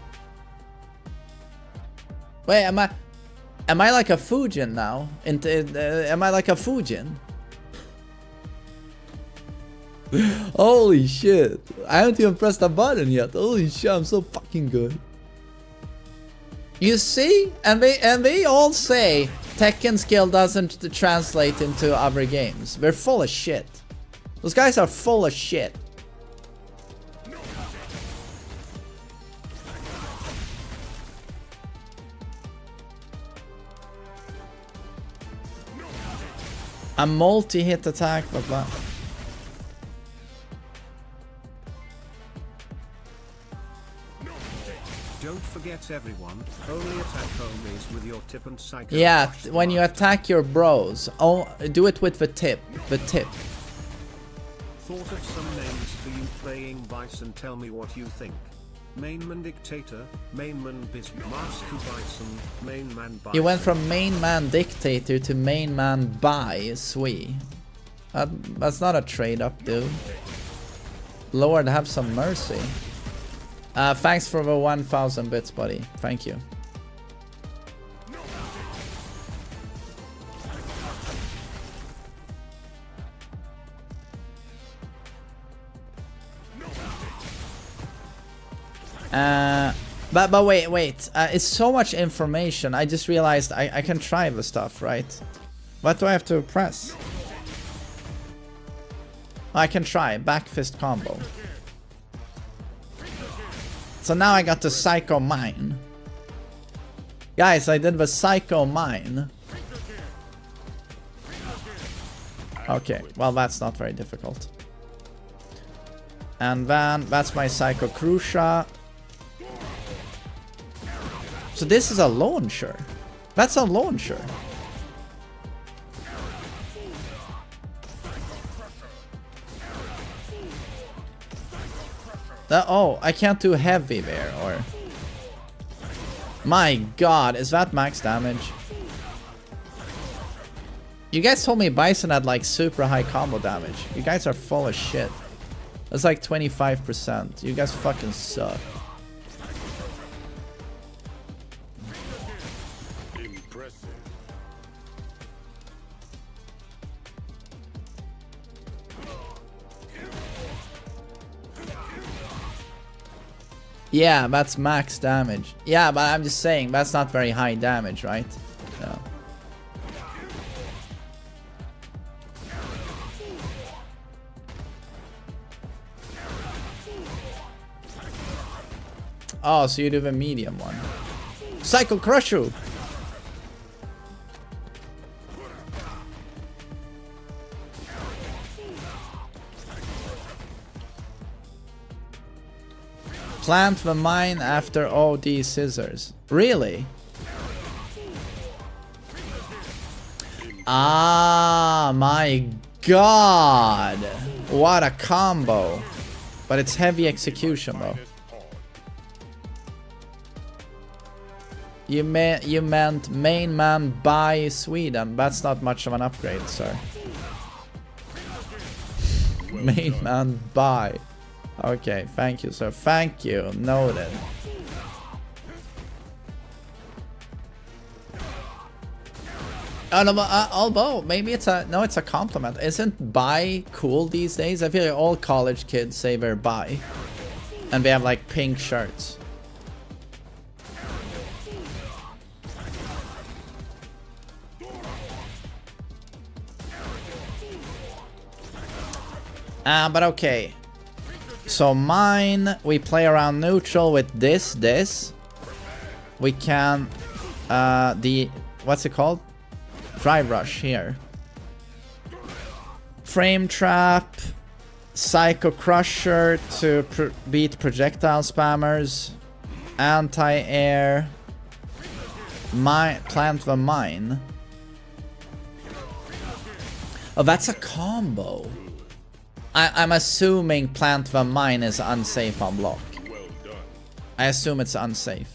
Wait, am I like a Fujin now? Am I like a Fujin? Holy shit! I haven't even pressed a button yet. Holy shit! I'm so fucking good. You see, and they all say Tekken skill doesn't translate into other games. They're full of shit. Those guys are full of shit. A multi-hit attack, blah blah. Don't forget, everyone, only attack homies with your tip and Psycho. Yeah, when you attack your bros, do it with the tip. The tip. Thought of some names for you playing Bison. Tell me what you think. Mainman Dictator, Mainman Master Bison, Mainman Bison. You went from main man dictator to main man SWE. That's not a trade up, dude. Lord, have some mercy. Thanks for the 1000 bits, buddy. Thank you. But wait. It's so much information. I just realized I can try the stuff, right? What do I have to press? I can try back fist combo. So now I got the Psycho Mine. Guys, I did the Psycho Mine. Okay, well that's not very difficult. And then that's my Psycho Crucia. So this is a launcher. That's a launcher. Oh, I can't do heavy there, or... My god, is that max damage? You guys told me Bison had like super high combo damage. You guys are full of shit. That's like 25%. You guys fucking suck. Impressive. Yeah, that's max damage. Yeah, but I'm just saying, that's not very high damage, right? No. Oh, so you do the medium one. Psycho Crush you! Plant the mine after OD scissors. Really? Ah, my god. What a combo. But it's heavy execution though. You meant MainManSWE Sweden. That's not much of an upgrade, sir. MainManSWE. Okay, thank you, sir. Thank you. Noted. Oh, no, although maybe it's a it's a compliment. Isn't bi cool these days? I feel like all college kids say they're bi, and they have like pink shirts. But okay. So mine, we play around neutral with this. We can, what's it called? Drive rush here. Frame trap, Psycho Crusher to beat projectile spammers, anti-air, plant the mine. Oh, that's a combo. I'm assuming plant the mine is unsafe on block. Well done. I assume it's unsafe.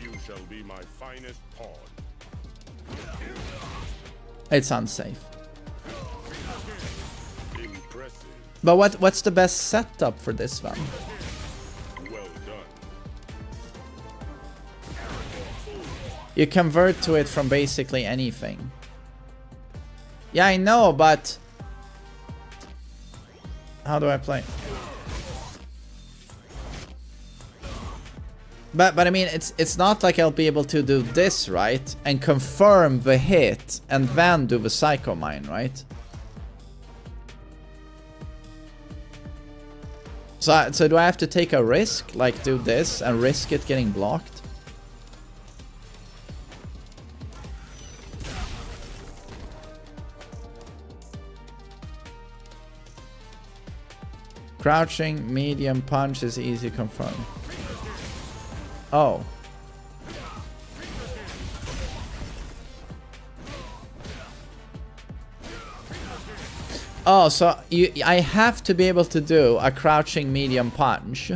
You shall be my finest pawn. It's unsafe. Impressive. But what's the best setup for this one? Well done. You convert to it from basically anything. Yeah, I know, but how do I play? But I mean, it's not like I'll be able to do this, right? And confirm the hit and then do the Psycho Mine, right? So do I have to take a risk, like do this and risk it getting blocked? Crouching medium punch is easy confirm. Oh. Oh, so I have to be able to do a crouching medium punch,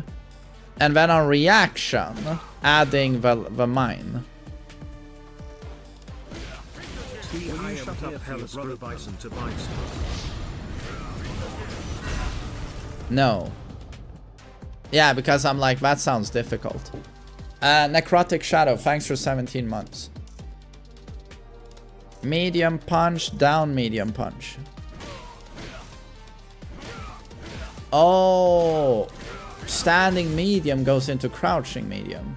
and then on reaction, adding the mine. I am top Hellas brother Bison to Bison. No. Yeah, because I'm like, that sounds difficult. Necrotic Shadow, thanks for 17 months. Medium punch, down medium punch. standing medium goes into crouching medium.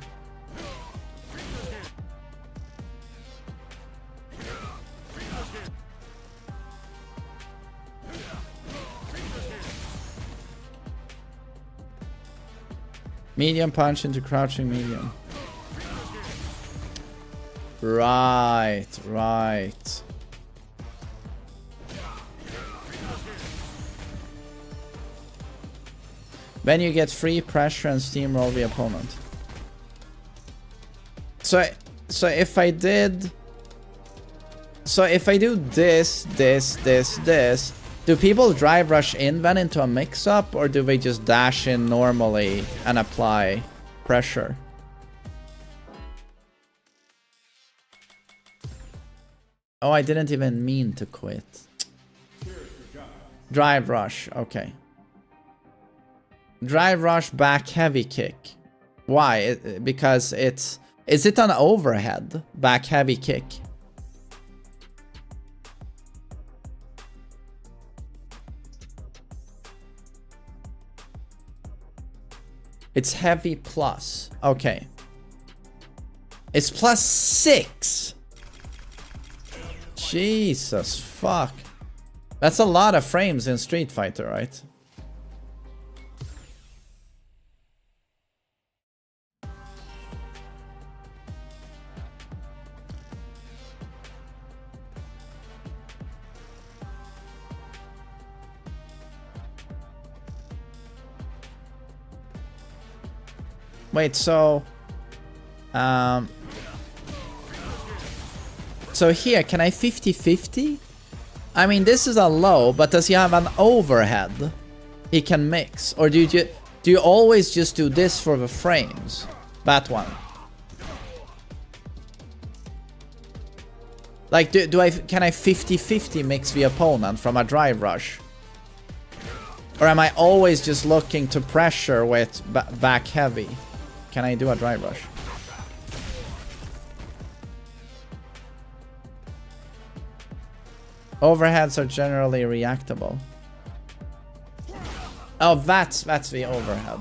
Medium punch into crouching medium. Right, right. Then you get free pressure and steamroll the opponent. So if I did... So if I do this, do people drive rush in then into a mix-up, or do they just dash in normally and apply pressure? Oh, I didn't even mean to quit. Drive rush, okay. Drive rush back heavy kick. Why? Because it's... Is it an overhead back heavy kick? It's heavy plus. Okay. It's +6. Jesus fuck. That's a lot of frames in Street Fighter, right? Wait, so here, can I 50-50? I mean, this is a low, but does he have an overhead he can mix? Or do you always just do this for the frames? That one. Like, can I 50-50 mix the opponent from a drive rush? Or am I always just looking to pressure with back heavy? Can I do a drive rush? Overheads are generally reactable. Oh, that's the overhead.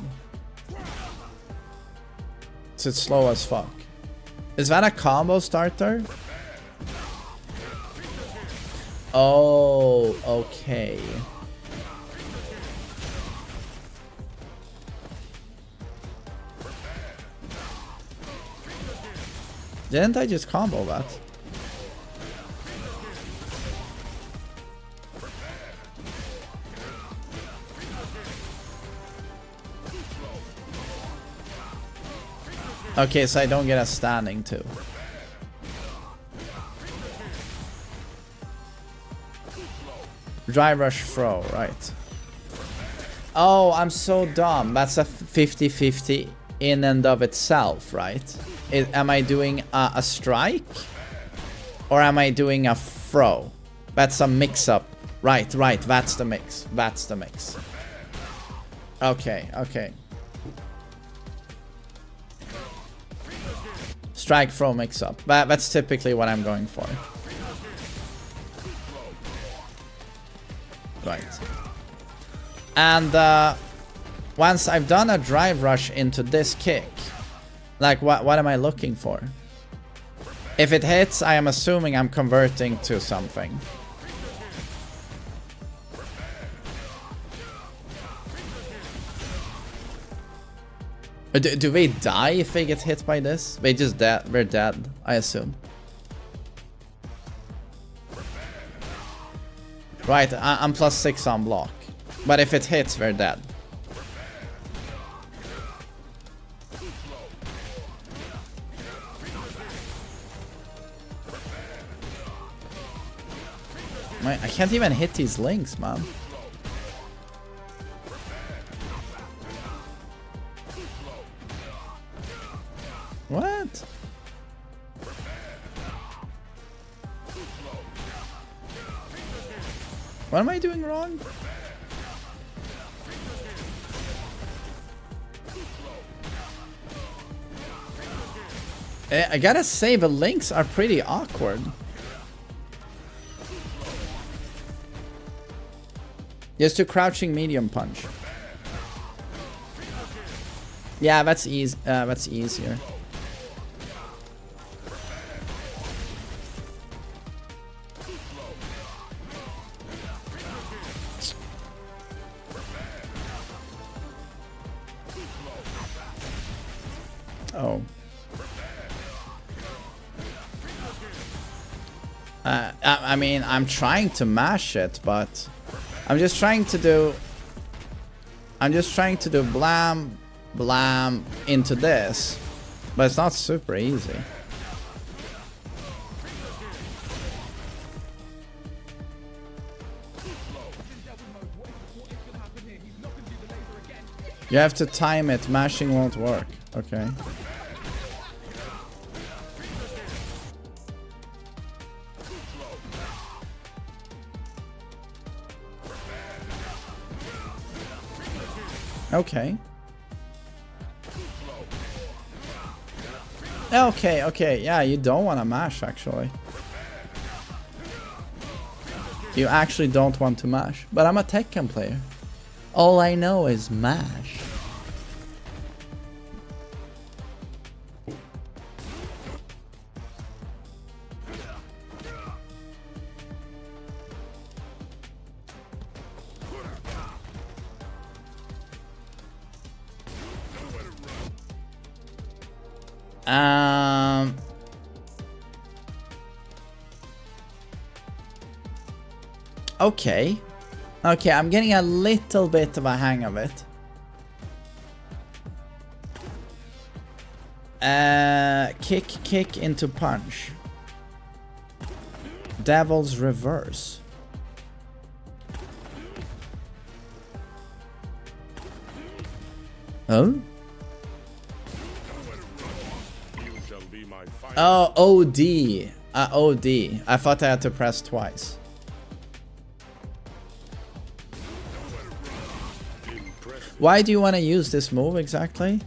So it's slow as fuck. Is that a combo starter? Oh, okay. Didn't I just combo that? Okay, so I don't get a standing too. Drive rush throw, right. Oh, I'm so dumb. That's a 50-50 in and of itself, right? Am I doing a strike? Or am I doing a throw? That's a mix-up. Right, right, that's the mix. That's the mix. Okay, okay. Strike, throw, mix-up. That's typically what I'm going for. Right. And once I've done a drive rush into this kick, like what am I looking for? If it hits, I am assuming I'm converting to something. Do they die if they get hit by this? They just dead. They're dead, I assume. Right, I'm +6 on block. But if it hits, they're dead. I can't even hit these links, man. What? What am I doing wrong? I gotta say, the links are pretty awkward. Just to crouching medium punch. Yeah, that's easy. That's easier. Oh. I mean, I'm trying to mash it, but I'm just trying to do blam, blam into this, but it's not super easy. You have to time it, mashing won't work. Okay. Okay. Okay, yeah, you don't want to mash, actually. You actually don't want to mash. But I'm a Tekken player. All I know is mash. Okay. Okay, I'm getting a little bit of a hang of it. Kick into punch. Devil's reverse. Oh? Oh, OD. OD. I thought I had to press twice. Why do you want to use this move exactly?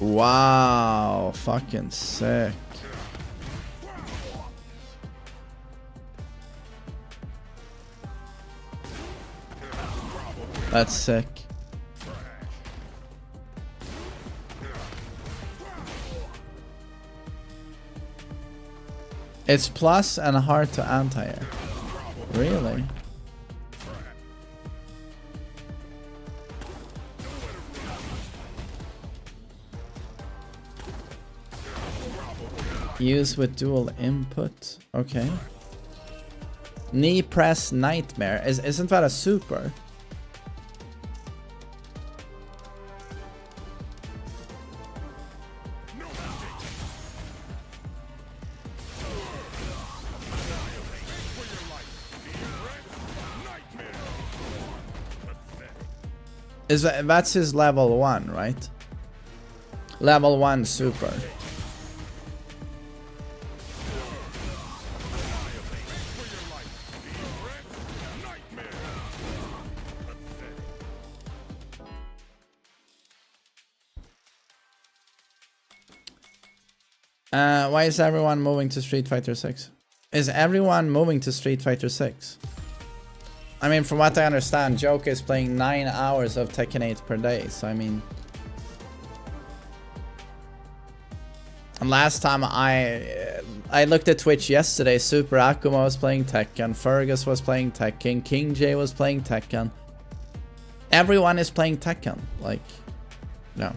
Wow, fucking sick. That's sick. It's plus and hard to anti-air. Really? Use with dual input. Okay. Knee press nightmare. Isn't that a super? That's his level 1, right? Level 1 super. Why is everyone moving to Street Fighter 6? Is everyone moving to Street Fighter 6? I mean, from what I understand, Joker is playing 9 hours of Tekken 8 per day, so I mean... And last time I looked at Twitch yesterday, Super Akuma was playing Tekken, Fergus was playing Tekken, King J was playing Tekken. Everyone is playing Tekken, like... No.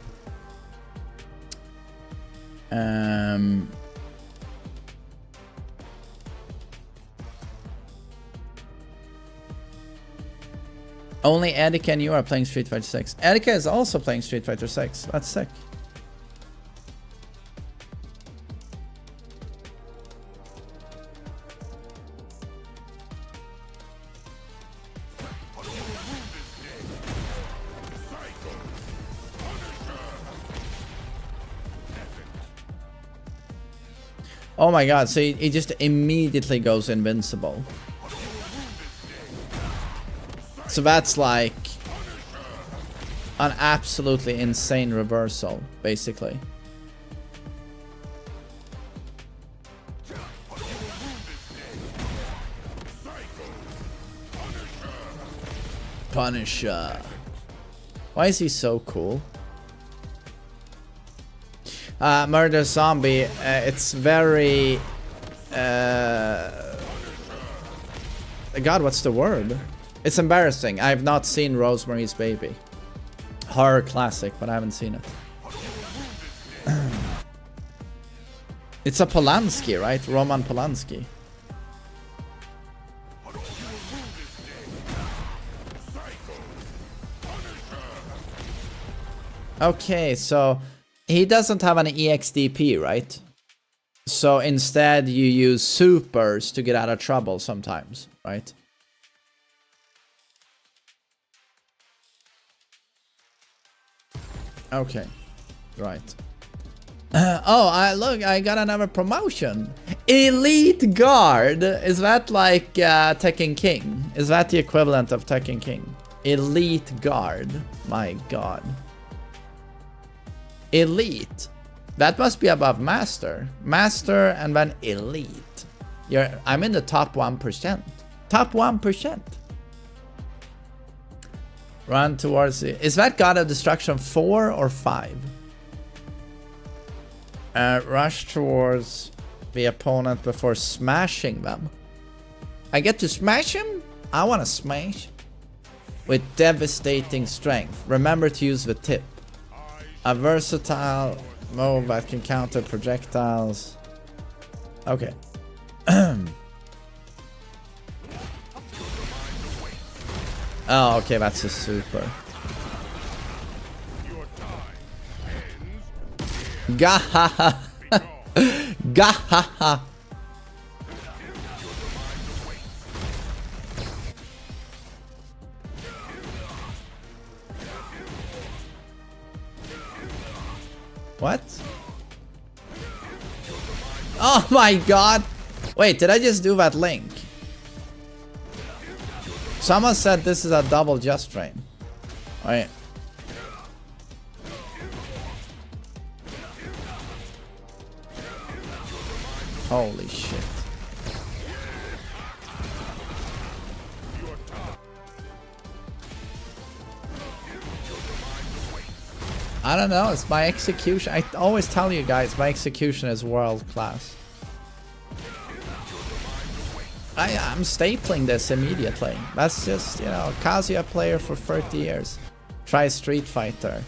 Only Erika and you are playing Street Fighter 6. Erika is also playing Street Fighter 6. That's sick. Oh my god, so he just immediately goes invincible. So that's like an absolutely insane reversal, basically. Punisher. Why is he so cool? Murder Zombie. It's very... God, what's the word? It's embarrassing. I've not seen Rosemary's Baby. Horror classic, but I haven't seen it. It's a Polanski, right? Roman Polanski. Okay, so he doesn't have an EXDP, right? So instead you use supers to get out of trouble sometimes, right? Okay, right. Look, I got another promotion. Elite Guard. Is that like Tekken King? Is that the equivalent of Tekken King? Elite Guard. My god. Elite. That must be above Master. Master and then Elite. I'm in the top 1%. Top 1%. Run towards it. Is that God of Destruction 4 or 5? Rush towards the opponent before smashing them. I get to smash him? I want to smash. With devastating strength. Remember to use the tip. A versatile move that can counter projectiles. Okay. Oh, okay, that's a super. Gahaha. Gahaha. What? Oh my god. Wait, did I just do that link? Someone said this is a double just frame. Alright. Holy shit. I don't know, it's my execution. I always tell you guys, my execution is world class. I'm stapling this immediately. That's just, you know, Kazuya player for 30 years. Try Street Fighter.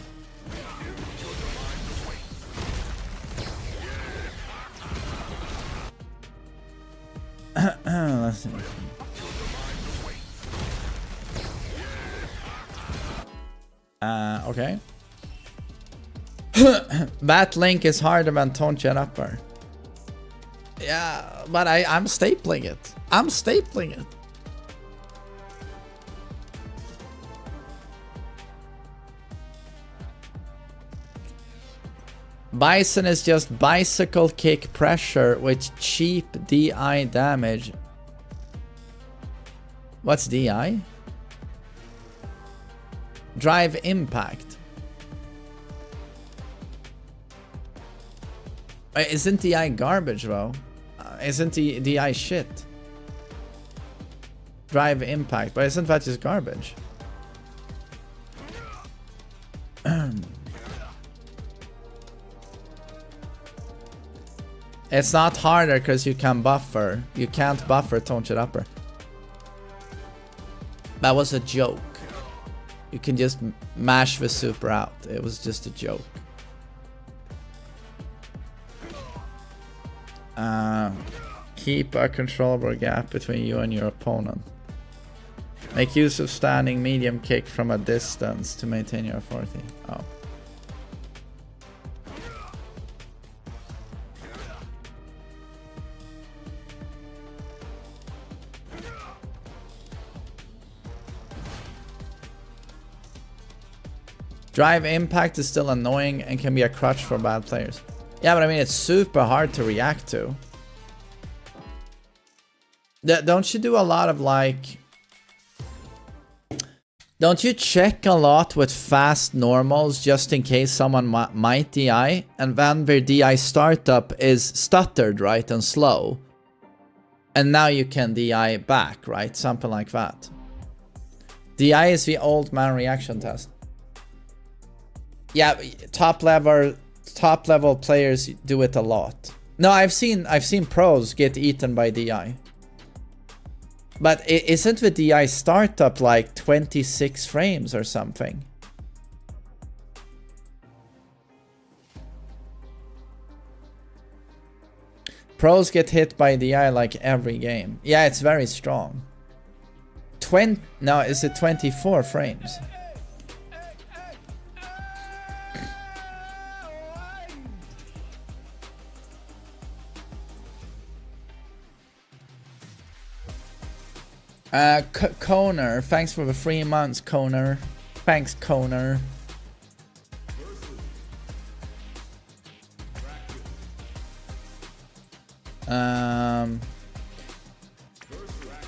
Let's see. Okay. That link is harder than Toncha Upper. Yeah, but I'm stapling it. I'm stapling it. Bison is just bicycle kick pressure with cheap DI damage. What's DI? Drive impact. Isn't DI garbage though? Isn't DI shit? Drive impact, but isn't that just garbage? It's not harder because you can buffer. You can't buffer Toncha Upper. That was a joke. You can just mash the super out. It was just a joke. Keep a controllable gap between you and your opponent. Make use of standing medium kick from a distance to maintain your authority. Oh. Drive impact is still annoying and can be a crutch for bad players. Yeah, but I mean, it's super hard to react to. Don't you do a lot of like... Don't you check a lot with fast normals just in case someone might DI? And then their DI startup is stuttered, right? And slow. And now you can DI back, right? Something like that. DI is the old man reaction test. Yeah, top level players do it a lot. No, I've seen pros get eaten by DI. But isn't the DI startup like 26 frames or something? Pros get hit by DI like every game. Yeah, it's very strong. No, is it 24 frames? Koner, thanks for the 3 months, Koner. Thanks, Koner.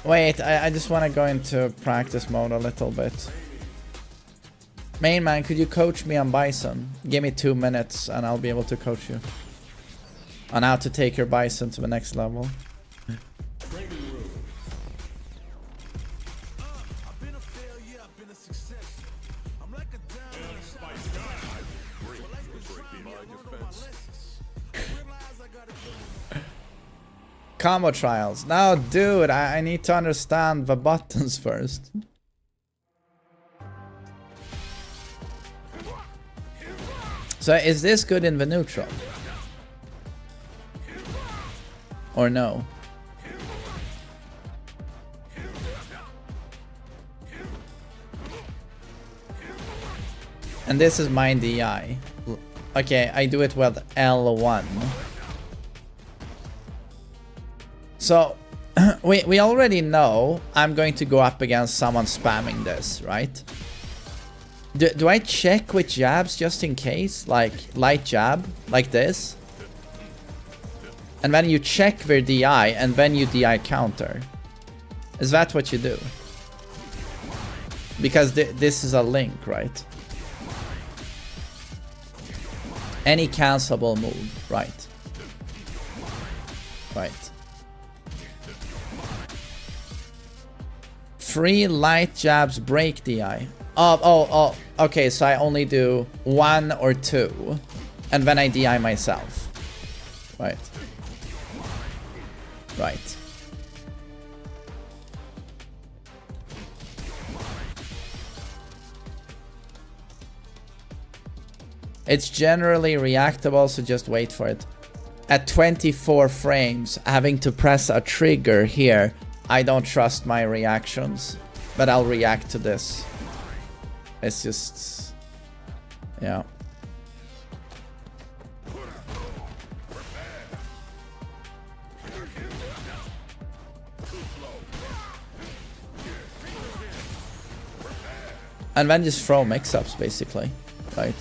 Wait, I just want to go into practice mode a little bit. Main man, could you coach me on Bison? Give me 2 minutes and I'll be able to coach you on how to take your Bison to the next level. Combo trials. Now, dude, I need to understand the buttons first. So, is this good in the neutral? Or no? And this is my DI. Okay, I do it with L1. So, we already know I'm going to go up against someone spamming this, right? Do I check with jabs just in case? Like, light jab, like this? And then you check their DI, and then you DI counter. Is that what you do? Because this is a link, right? Any cancelable move, right? Right. 3 light jabs break DI. Oh, okay, so I only do 1 or 2, and then I DI myself. Right. Right. It's generally reactable, so just wait for it. At 24 frames, having to press a trigger here, I don't trust my reactions, but I'll react to this. It's just... yeah. And then just throw mix-ups, basically, right?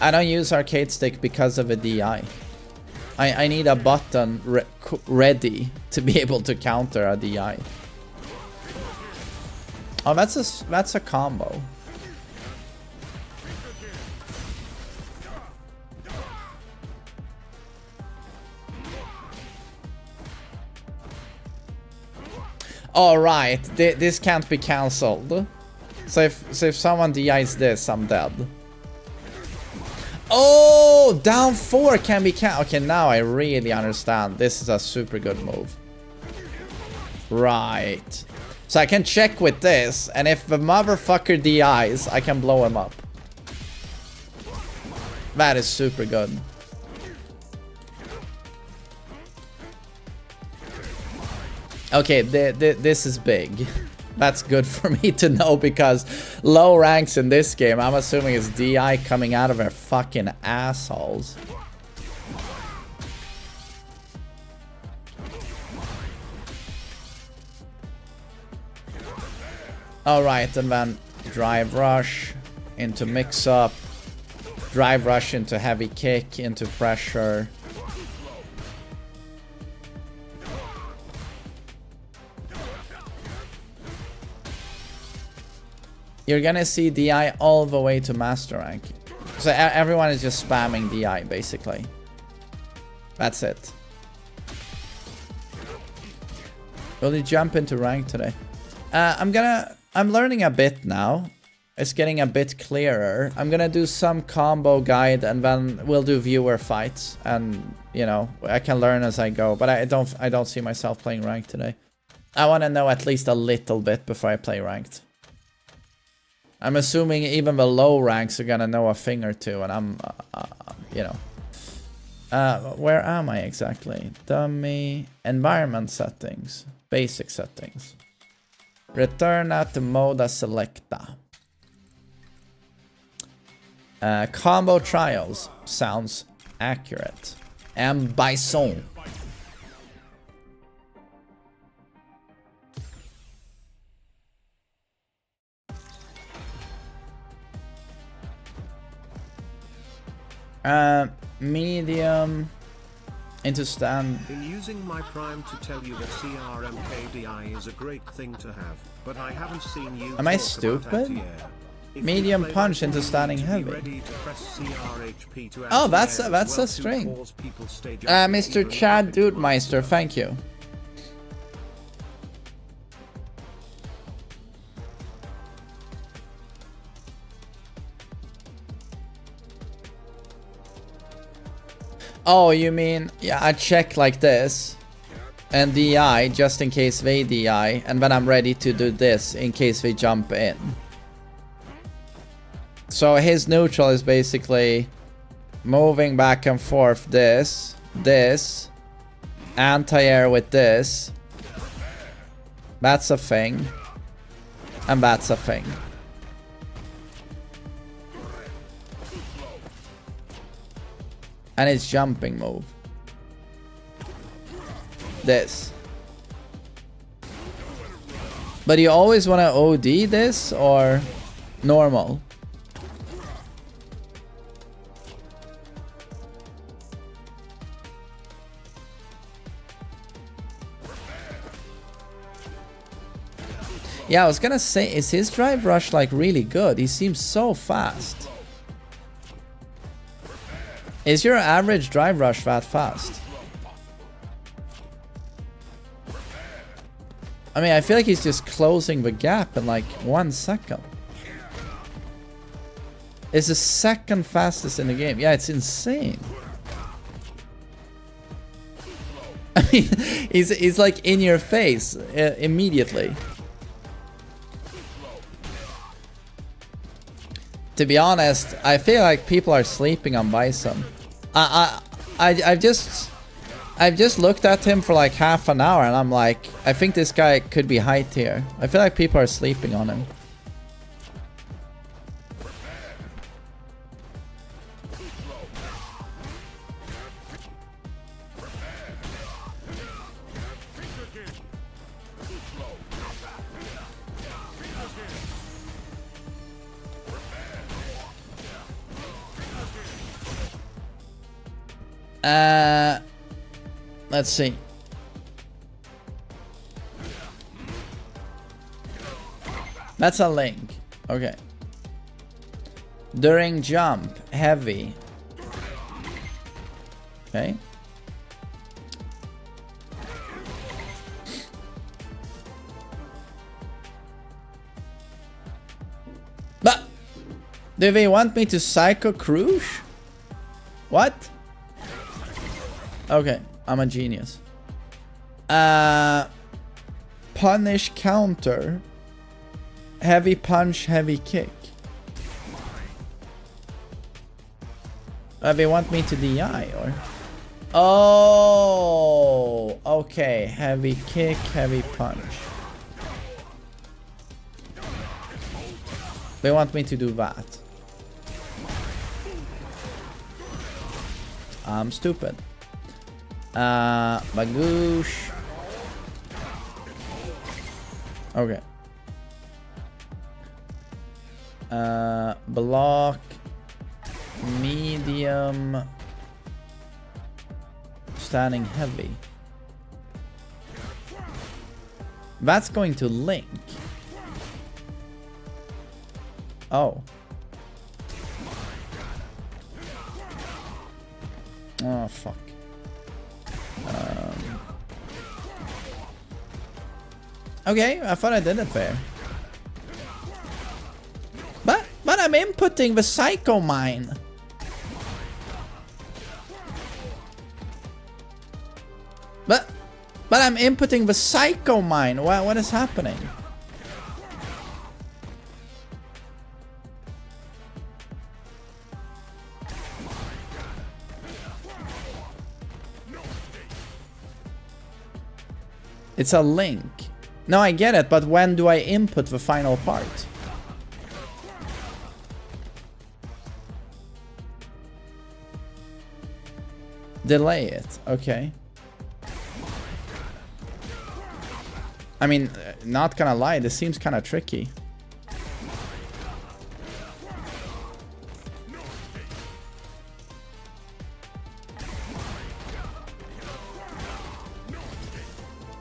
I don't use arcade stick because of a DI. I need a button ready to be able to counter a DI. Oh, that's a combo. All right, this can't be cancelled. So if someone DIs this, I'm dead. Oh, down 4 can be okay, now I really understand. This is a super good move. Right. So I can check with this, and if the motherfucker DIs, I can blow him up. That is super good. Okay, this is big. That's good for me to know, because low ranks in this game, I'm assuming it's DI coming out of their fucking assholes. Alright, and then drive rush into mix up, drive rush into heavy kick, into pressure. you're gonna see DI all the way to master rank. So everyone is just spamming DI basically. That's it. Will you jump into rank today? I'm learning a bit now. It's getting a bit clearer. I'm gonna do some combo guide and then we'll do viewer fights, and you know, I can learn as I go, but I don't see myself playing ranked today. I want to know at least a little bit before I play ranked. I'm assuming even the low ranks are gonna know a thing or two, and I'm you know. Where am I exactly? Dummy environment settings, basic settings. Return at the moda selecta. Combo trials sounds accurate. And Bison. Medium into stand. Been using my prime to tell you that CRMKDI is a great thing to have, but I haven't seen you. Am I stupid? Medium punch into standing heavy. Oh, that's a string. Mr. Chad Dudemeister, thank you. Oh, you mean, yeah, I check like this and DI just in case they DI, and then I'm ready to do this in case they jump in. So his neutral is basically moving back and forth this, anti-air with this. That's a thing. And that's a thing. And it's jumping move. This. But you always want to OD this or normal? Yeah, I was gonna say, is his drive rush like really good? He seems so fast. Is your average drive rush that fast? I mean, I feel like he's just closing the gap in like 1 second. It's the second fastest in the game. Yeah, it's insane. I mean, he's like in your face immediately. To be honest, I feel like people are sleeping on Bison. I've just looked at him for like half an hour and I'm like, I think this guy could be high tier. I feel like people are sleeping on him. Let's see. That's a link. Okay. During jump, heavy. Okay. But do they want me to psycho cruise? What? Okay, I'm a genius. Punish counter. Heavy punch, heavy kick. They want me to DI or? Oh, okay. Heavy kick, heavy punch. They want me to do that. I'm stupid. Bagoosh. Okay. Block. Medium. Standing heavy. That's going to link. Oh. Oh, fuck. Okay, I thought I did it fair. But I'm inputting the Psycho Mine. But I'm inputting the Psycho Mine. What is happening? It's a link. No, I get it, but when do I input the final part? Delay it, okay. I mean, not gonna lie, this seems kind of tricky.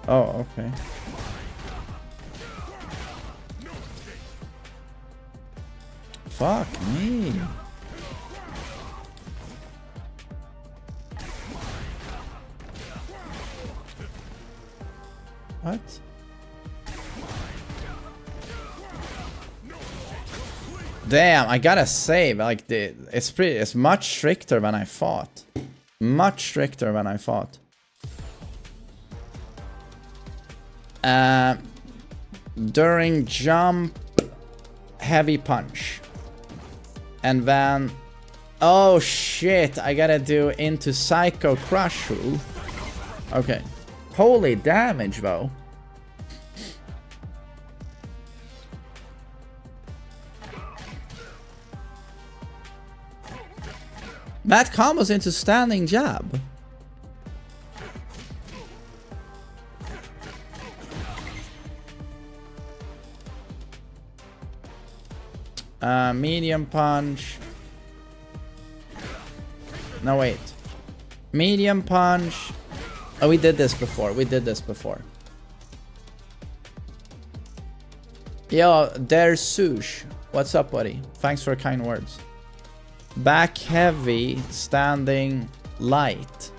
Oh, okay. Fuck me. What? Damn, I gotta say, like, it's much stricter than I thought. Much stricter than I thought. During jump, heavy punch. And then... Oh shit, I gotta do into Psycho Crush. Okay. Holy damage though. That combos into standing jab. Medium punch. No, wait. Medium punch. Oh, we did this before. We did this before. Yo, there's Sush. What's up, buddy? Thanks for kind words. Back heavy, standing light.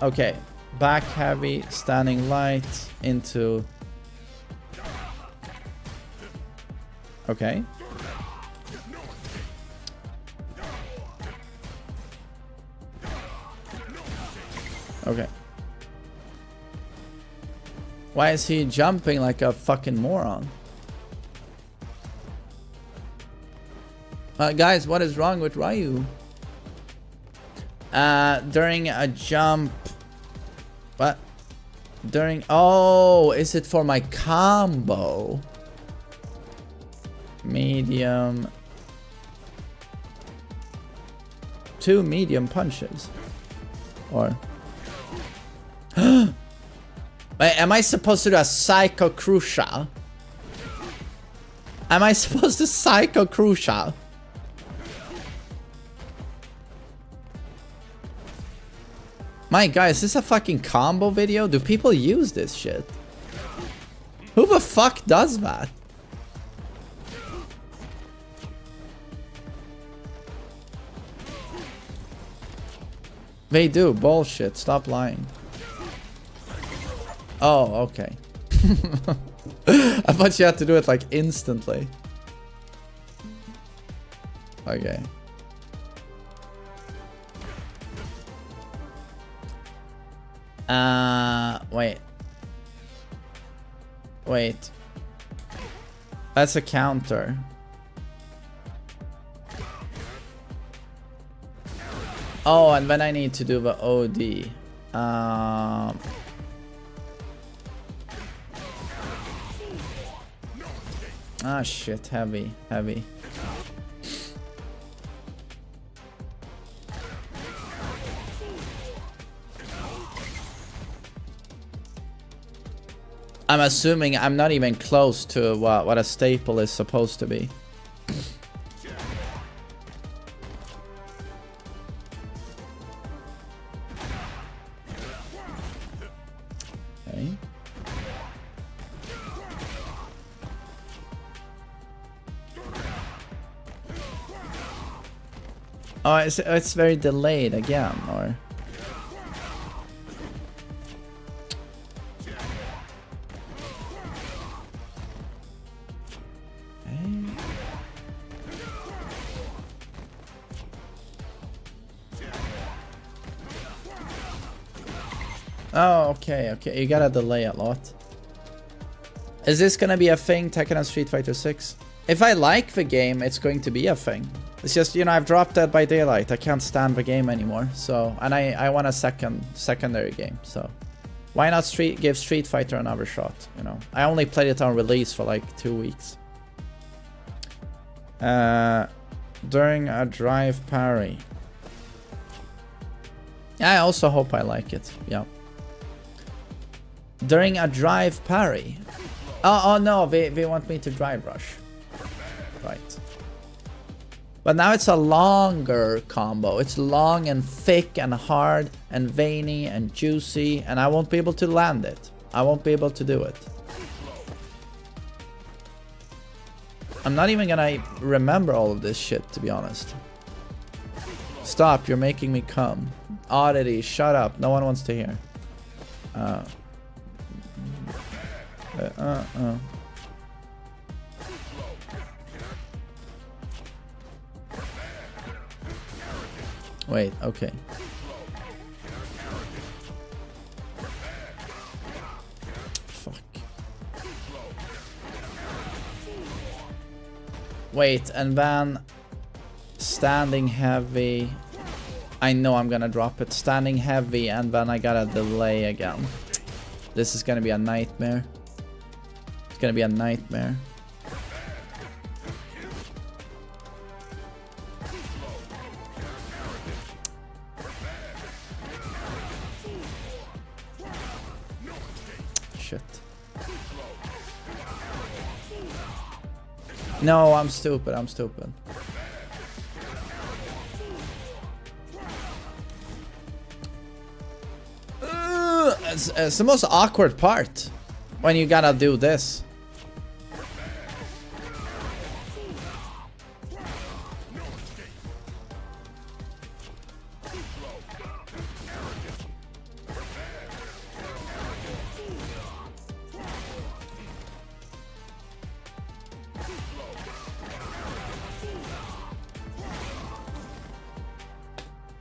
Okay. Back heavy, standing light into... Okay. Okay. Why is he jumping like a fucking moron? Guys, what is wrong with Ryu? During a jump... What? During... Oh, is it for my combo? Medium... 2 medium punches. Or... Wait, am I supposed to do a Psycho Crucial? Am I supposed to Psycho Crucial? My God, is this a fucking combo video? Do people use this shit? Who the fuck does that? They do, bullshit, stop lying. Oh, okay. I thought you had to do it like instantly. Okay. Wait. Wait. That's a counter. Oh, and then I need to do the OD. Ah, shit, heavy, heavy. I'm assuming I'm not even close to what a staple is supposed to be. Okay. Oh, it's very delayed again, or? Oh, okay, okay. You gotta delay a lot. Is this gonna be a thing, Tekken and Street Fighter 6? If I like the game, it's going to be a thing. It's just, you know, I've dropped Dead by Daylight. I can't stand the game anymore. So, and I want a secondary game. So, why not give Street Fighter another shot? You know, I only played it on release for like 2 weeks. During a drive parry. I also hope I like it. Yeah. During a drive parry. Oh no, they want me to drive rush. Right. But now it's a longer combo. It's long and thick and hard and veiny and juicy, and I won't be able to land it. I won't be able to do it. I'm not even gonna remember all of this shit, to be honest. Stop, you're making me come. Oddity, shut up. No one wants to hear. Wait, okay. Fuck. Wait, and then standing heavy. I know I'm gonna drop it. Standing heavy, and then I gotta delay again. This is gonna be a nightmare. It's gonna be a nightmare. Shit. No, I'm stupid. I'm stupid. It's the most awkward part when you gotta do this.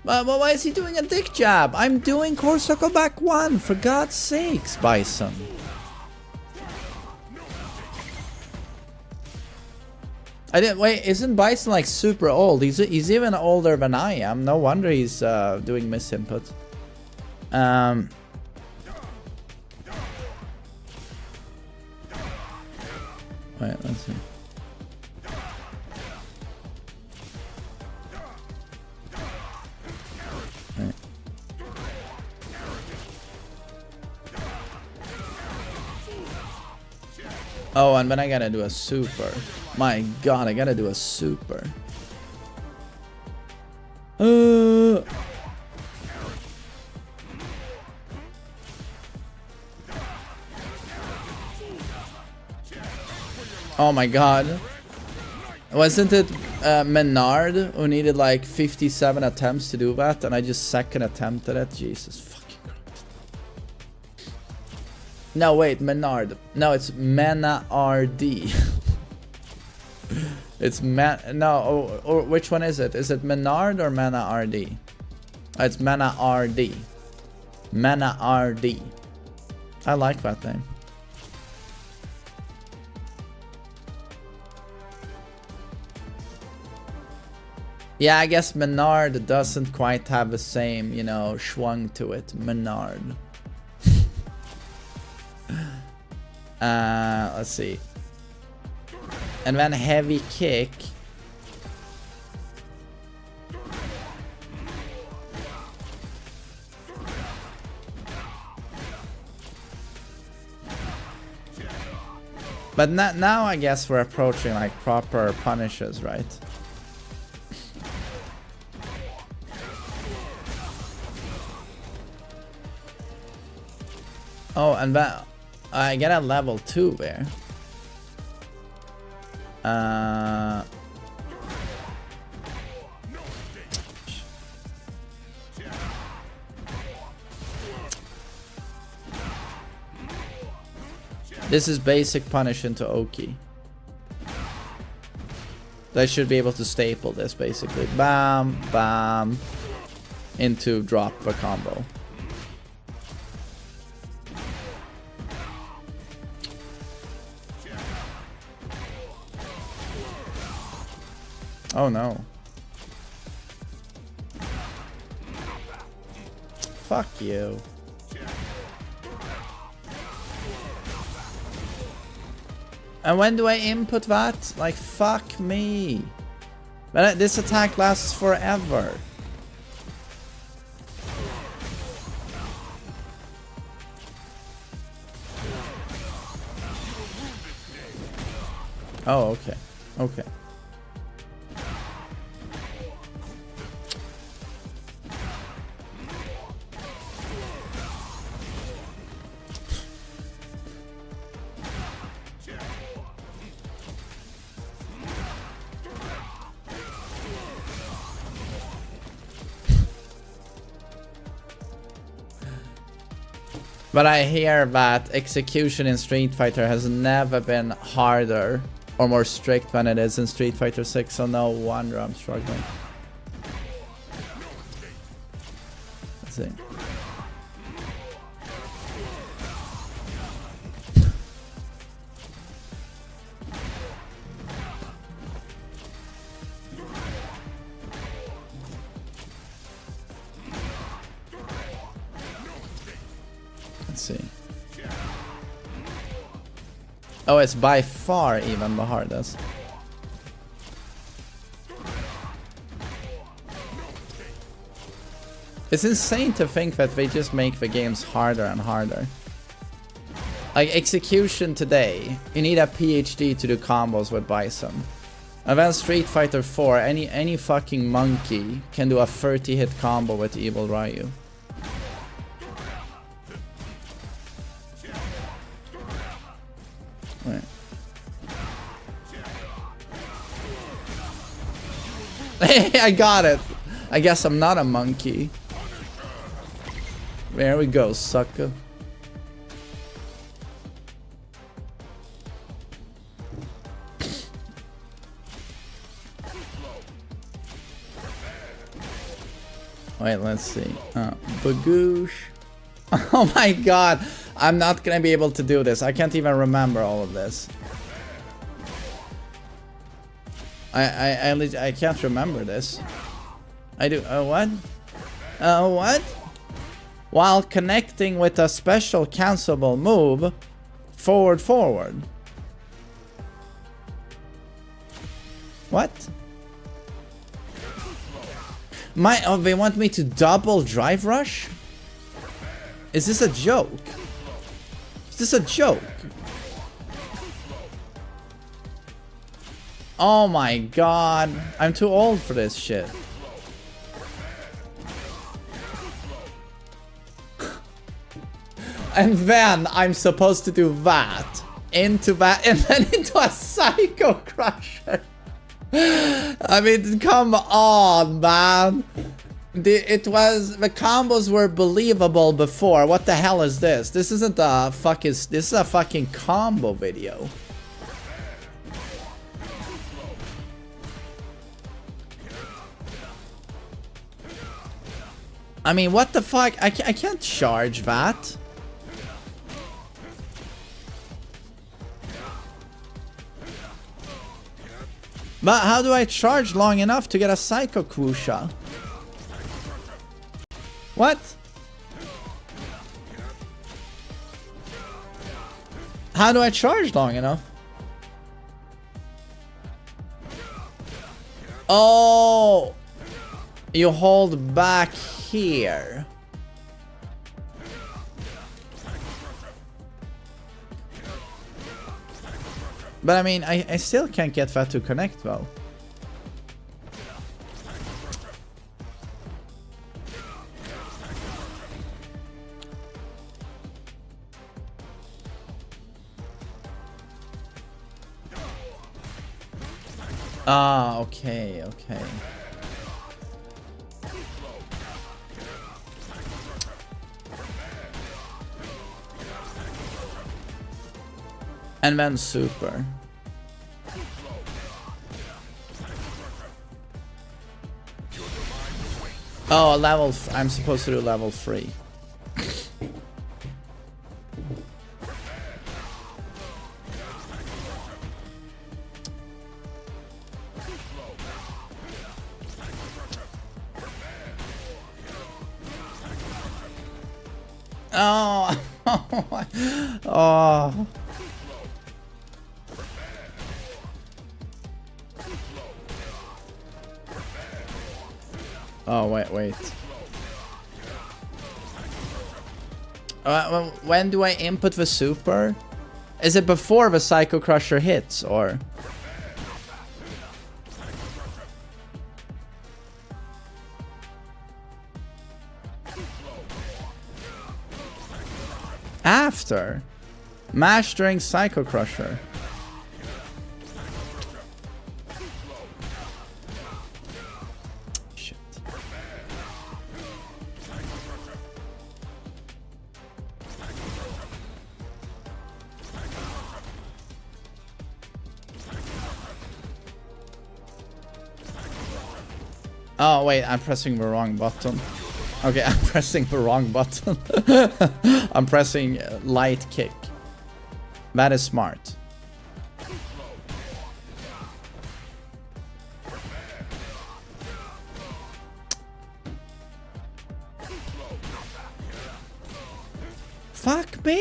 But why is he doing a dick jab? I'm doing core circle back 1, for God's sakes, Bison. I didn't wait. Isn't Bison like super old? He's even older than I am. No wonder he's doing misinput. Wait, let's see. Right. Oh, and then I gotta do a super. My God, I gotta do a super. Oh my God. Wasn't it Menard who needed like 57 attempts to do that, and I just second attempted it? Jesus fucking Christ. No, wait, Menard. No, it's Mena-RD. It's no, or which one is it? Is it Menard or Mena-RD? It's Mena-RD. Mena-RD. I like that name. Yeah, I guess Menard doesn't quite have the same, you know, schwung to it. Menard. Let's see. And then heavy kick. But now I guess we're approaching like proper punishes, right? Oh, and that I get a level 2 there. This is basic punish into Oki. They should be able to staple this basically. Bam, bam. Into drop the combo. Oh no. Fuck you. And when do I input that? Like, fuck me. But this attack lasts forever. Oh, okay. Okay. But I hear that execution in Street Fighter has never been harder or more strict than it is in Street Fighter 6, so no wonder I'm struggling. Let's see. Let's see. Oh, it's by far even the hardest. It's insane to think that they just make the games harder and harder. Like execution today, you need a PhD to do combos with Bison. And then Street Fighter 4, any fucking monkey can do a 30-hit combo with Evil Ryu. Right. Hey, I got it. I guess I'm not a monkey. There we go, sucker. Wait, let's see. Bagoosh. Oh my god. I'm not gonna be able to do this. I can't even remember all of this. I can't remember this. I do. What? What? While connecting with a special cancelable move, forward. What? Oh, they want me to double drive rush? Is this a joke? Is this a joke? Oh my god. I'm too old for this shit. And then I'm supposed to do that. Into that. And then into a Psycho Crusher. I mean, come on, man. The combos were believable before. What the hell is this? This isn't a fucking. This is a fucking combo video. I mean, what the fuck? I can't charge that. But how do I charge long enough to get a Psycho Crusher? What? How do I charge long enough? Oh! You hold back here. But I mean, I still can't get that to connect well. Ah, okay. And then super. Oh, I'm supposed to do level 3. Oh, oh. Oh, wait. When do I input the super? Is it before the Psycho Crusher hits, or? After? Mash during Psycho Crusher. Shit. Oh wait, I'm pressing the wrong button. Okay, I'm pressing the wrong button. I'm pressing light kick. That is smart. Fuck me!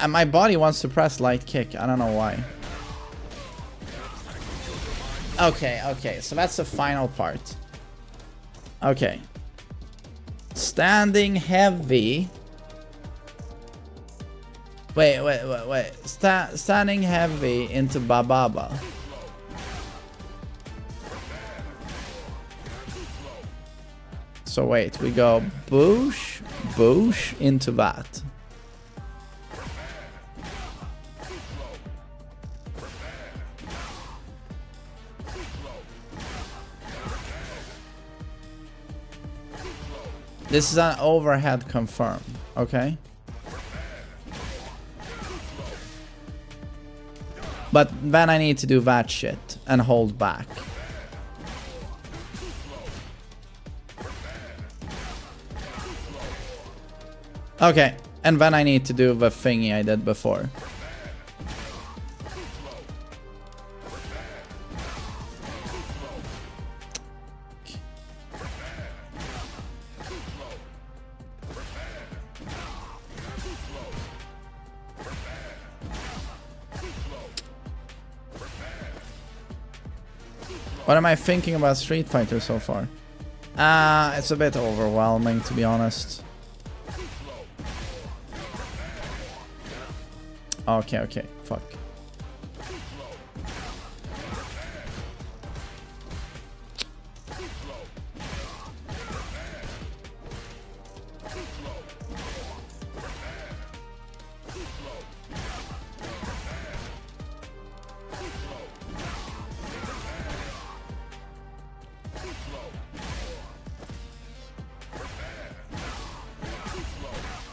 My body wants to press light kick. I don't know why. Okay, so that's the final part. Okay. Standing heavy. Wait. Standing heavy into Bababa. So wait, we go boosh into that. This is an overhead confirm, okay? But then I need to do that shit and hold back. Okay, and then I need to do the thingy I did before. What am I thinking about Street Fighter so far? It's a bit overwhelming, to be honest. Okay, fuck.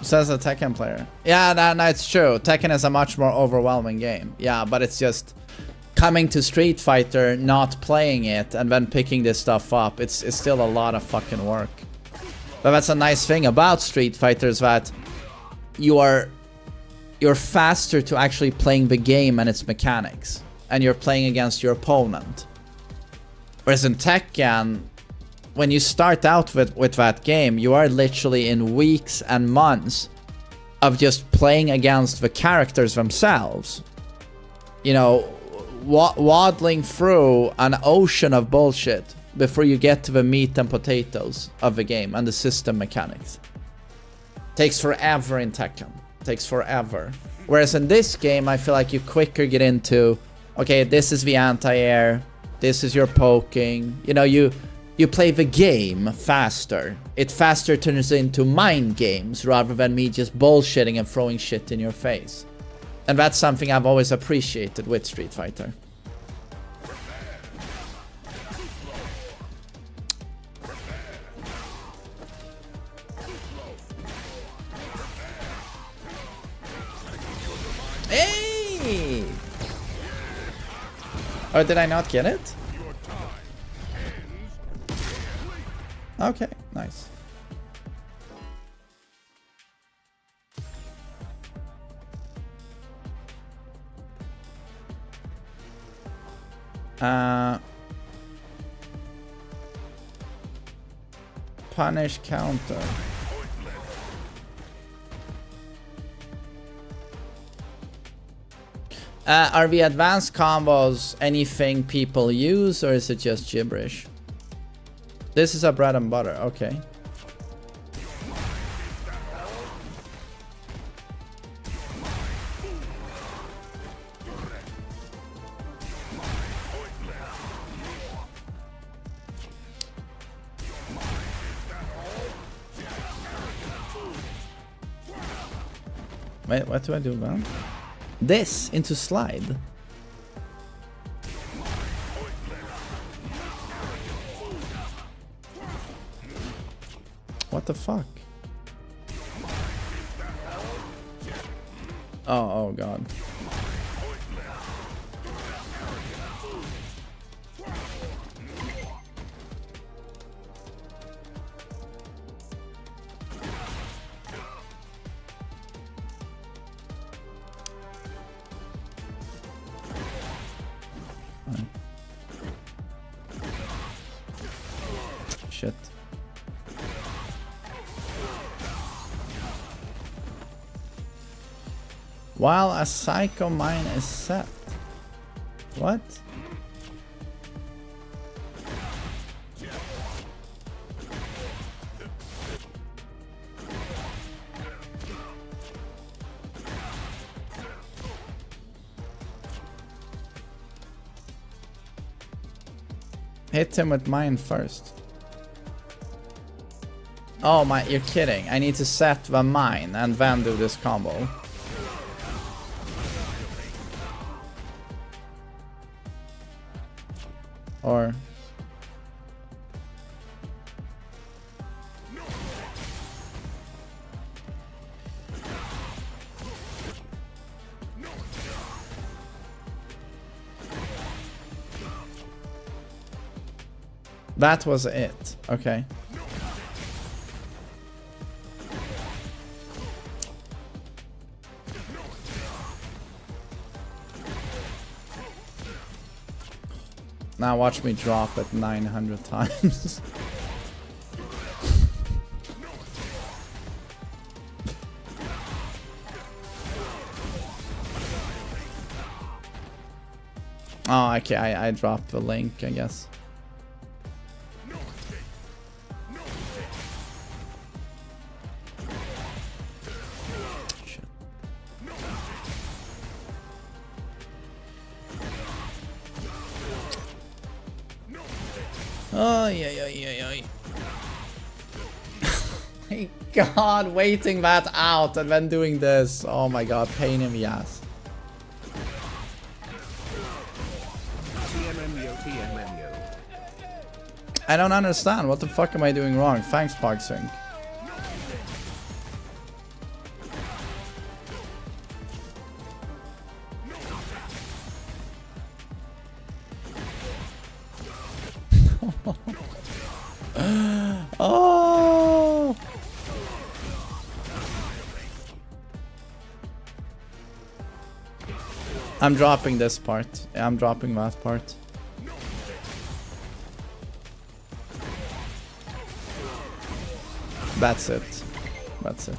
Says a Tekken player. Yeah, that's true. Tekken is a much more overwhelming game. Yeah, but it's just coming to Street Fighter, not playing it, and then picking this stuff up. It's still a lot of fucking work. But that's a nice thing about Street Fighter is that you're faster to actually playing the game and its mechanics, and you're playing against your opponent. Whereas in Tekken, when you start out with that game, you are literally in weeks and months of just playing against the characters themselves. You know, waddling through an ocean of bullshit before you get to the meat and potatoes of the game and the system mechanics. Takes forever in Tekken. Takes forever. Whereas in this game, I feel like you quicker get into, okay, this is the anti-air, this is your poking, you know, you play the game faster. It faster turns into mind games rather than me just bullshitting and throwing shit in your face. And that's something I've always appreciated with Street Fighter. Hey! Or did I not get it? Okay, nice. Punish counter. Are the advanced combos anything people use, or is it just gibberish? This is a bread and butter, okay. Wait, what do I do, man? This into slide. What the fuck? Oh god. Shit. While a psycho mine is set. What? Hit him with mine first. Oh my, you're kidding. I need to set the mine and then do this combo. Or... That was it. Okay. Now watch me drop it 900 times. Oh, okay, I dropped the link, I guess. Oh, yeah. My god, waiting that out and then doing this. Oh my god, pain in the ass. I don't understand. What the fuck am I doing wrong? Thanks, PogSync. Oh! I'm dropping this part. Yeah, I'm dropping that part. That's it. That's it.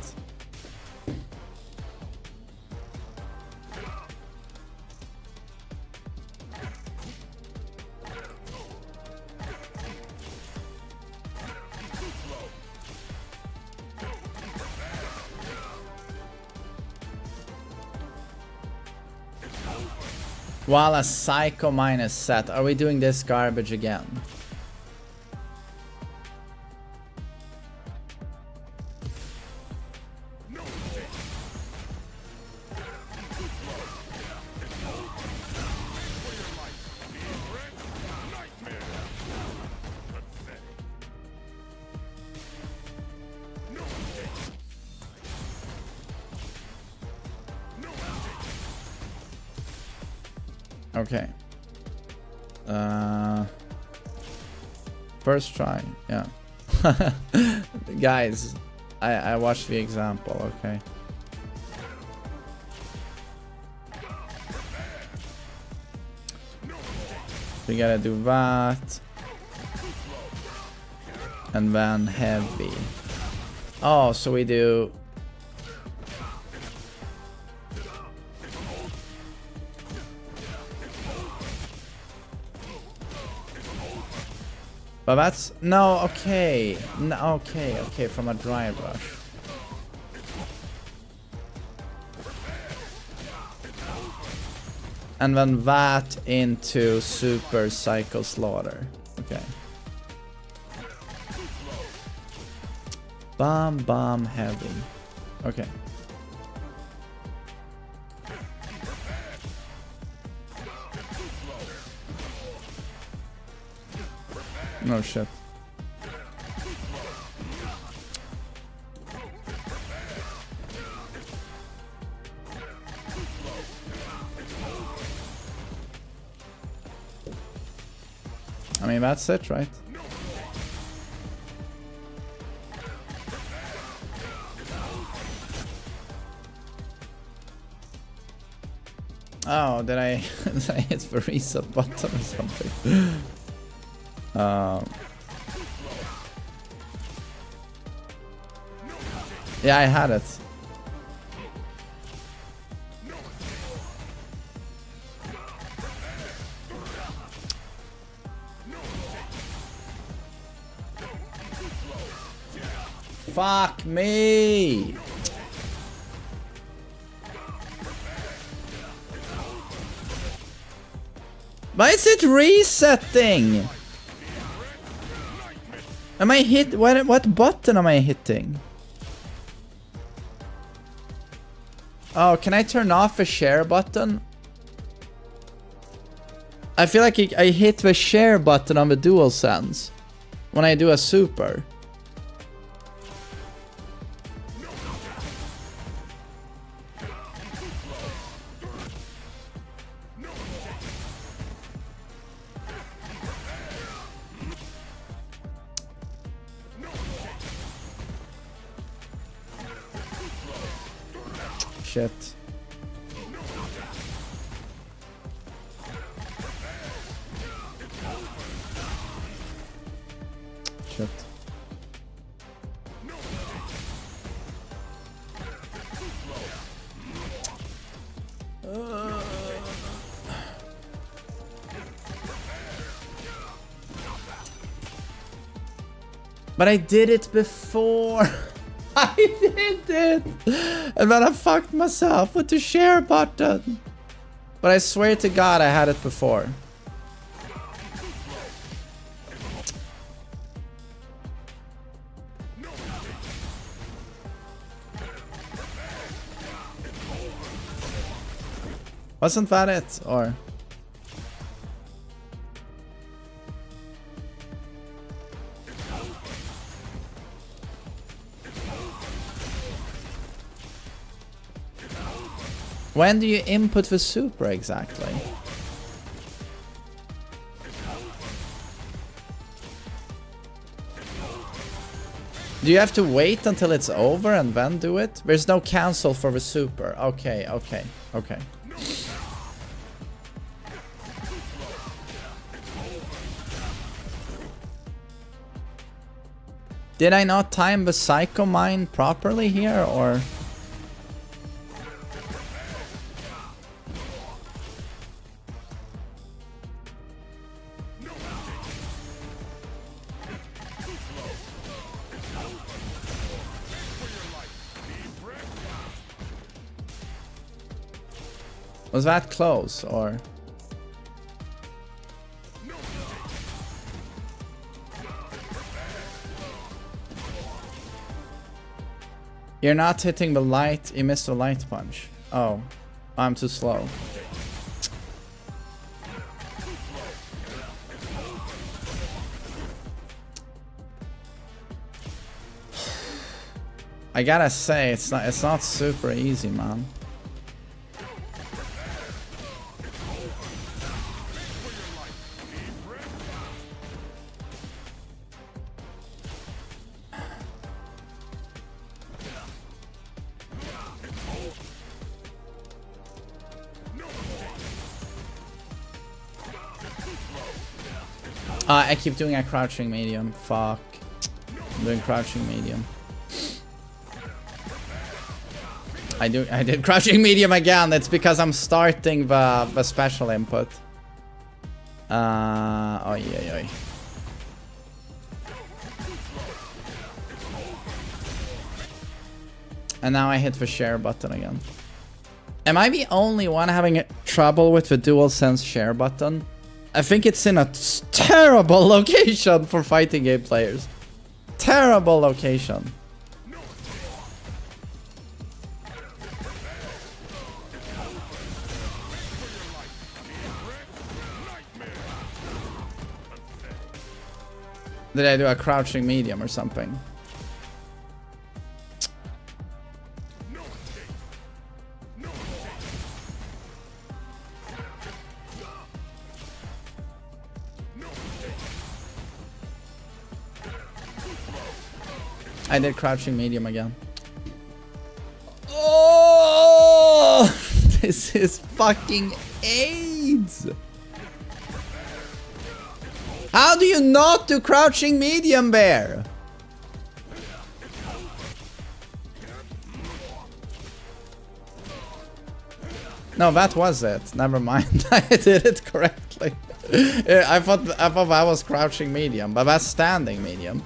While a psycho mine is set, are we doing this garbage again? Okay. First try, yeah. Guys, I watched the example, okay. We gotta do that. And then heavy. Oh, so we do... But that's... No, okay. No, okay, from a dry brush. And then that into super psycho slaughter. Okay. Bomb heavy. Okay. No shit. I mean, that's it, right? Oh, did I, did I hit the reset button or something? Yeah, I had it. Fuck me! Why is it resetting? Am I hit? What button am I hitting? Oh, can I turn off the share button? I feel like I hit the share button on the DualSense when I do a super. Shit. Shit. But I did it before. I did it! And then I fucked myself with the share button. But I swear to God I had it before. Wasn't that it? Or... When do you input the super exactly? Do you have to wait until it's over and then do it? There's no cancel for the super. Okay. Did I not time the Psycho Mine properly here, or...? Was that close, or...? You're not hitting the light, you missed the light punch. Oh, I'm too slow. I gotta say, it's not super easy, man. I keep doing a crouching medium. Fuck. I'm doing crouching medium. I did crouching medium again. It's because I'm starting the special input. Oy, oy, oy. And now I hit the share button again. Am I the only one having trouble with the DualSense share button? I think it's in a terrible location for fighting game players. Terrible location. Did I do a crouching medium or something? I did crouching medium again. Oh, this is fucking AIDS. How do you not do crouching medium, Bear? No, that was it. Never mind. I did it correctly. I thought that was crouching medium, but that's standing medium.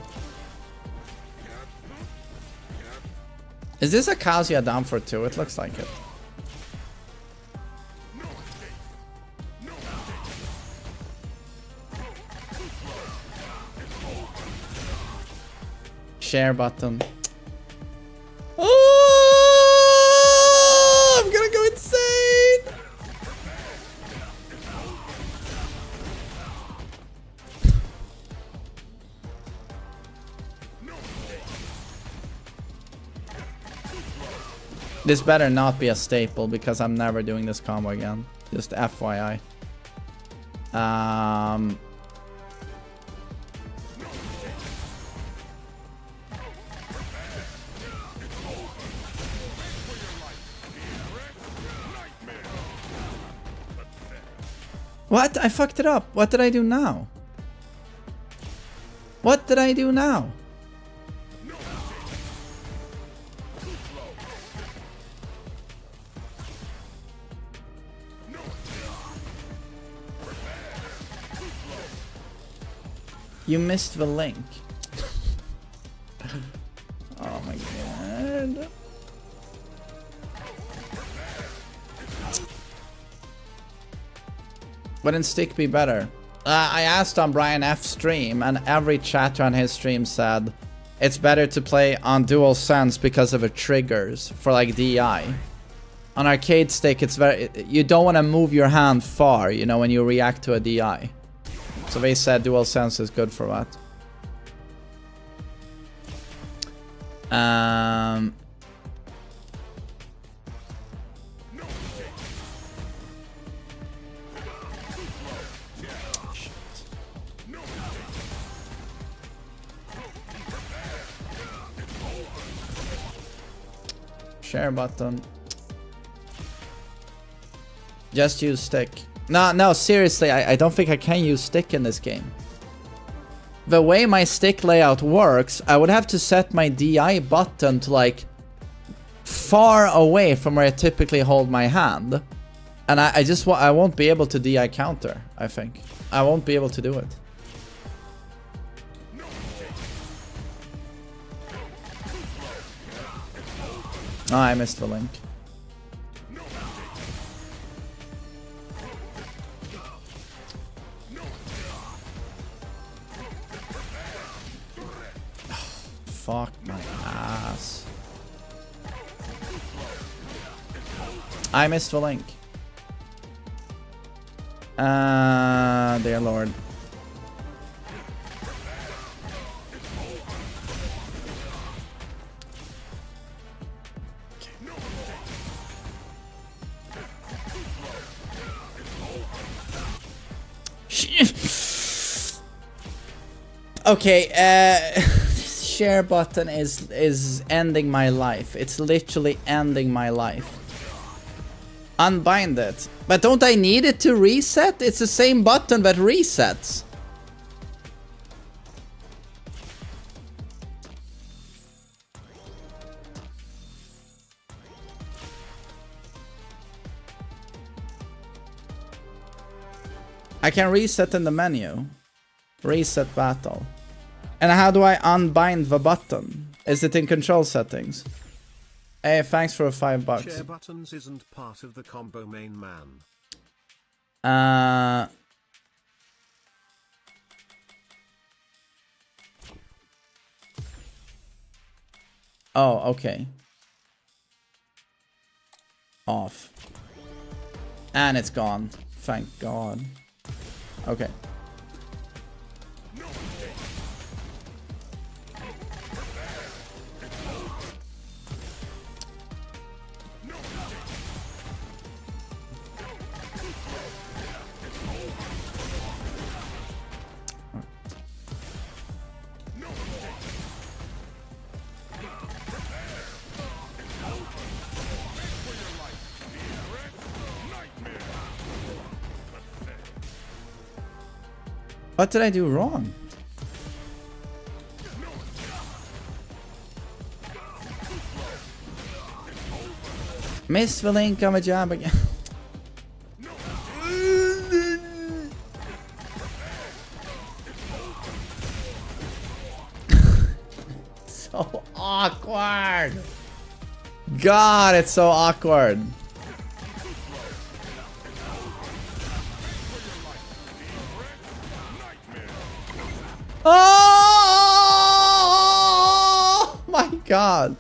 Is this a Kazuya down for 2? It looks like it. Share button. Oh, I'm gonna go insane. This better not be a staple because I'm never doing this combo again. Just FYI. What? I fucked it up. What did I do now? What did I do now? You missed the link. Oh my god. Wouldn't stick be better? I asked on Brian F's stream, and every chatter on his stream said it's better to play on DualSense because of the triggers for like DI. On arcade stick, it's you don't want to move your hand far, you know, when you react to a DI. So they said DualSense is good for that. Share button. Just use stick. No, seriously, I don't think I can use stick in this game. The way my stick layout works, I would have to set my DI button to like far away from where I typically hold my hand. And I won't be able to DI counter, I think. I won't be able to do it. Oh, I missed the link. Fuck my ass. I missed the link. Dear Lord. Okay, this share button is ending my life. It's literally ending my life. Unbind it. But don't I need it to reset? It's the same button that resets. I can reset in the menu. Reset battle. And how do I unbind the button? Is it in control settings? Hey, thanks for $5. Share buttons isn't part of the combo main man. Oh, okay. Off. And it's gone. Thank God. Okay. What did I do wrong? Miss the link of a jab again. So awkward. God, it's so awkward. Oh my God.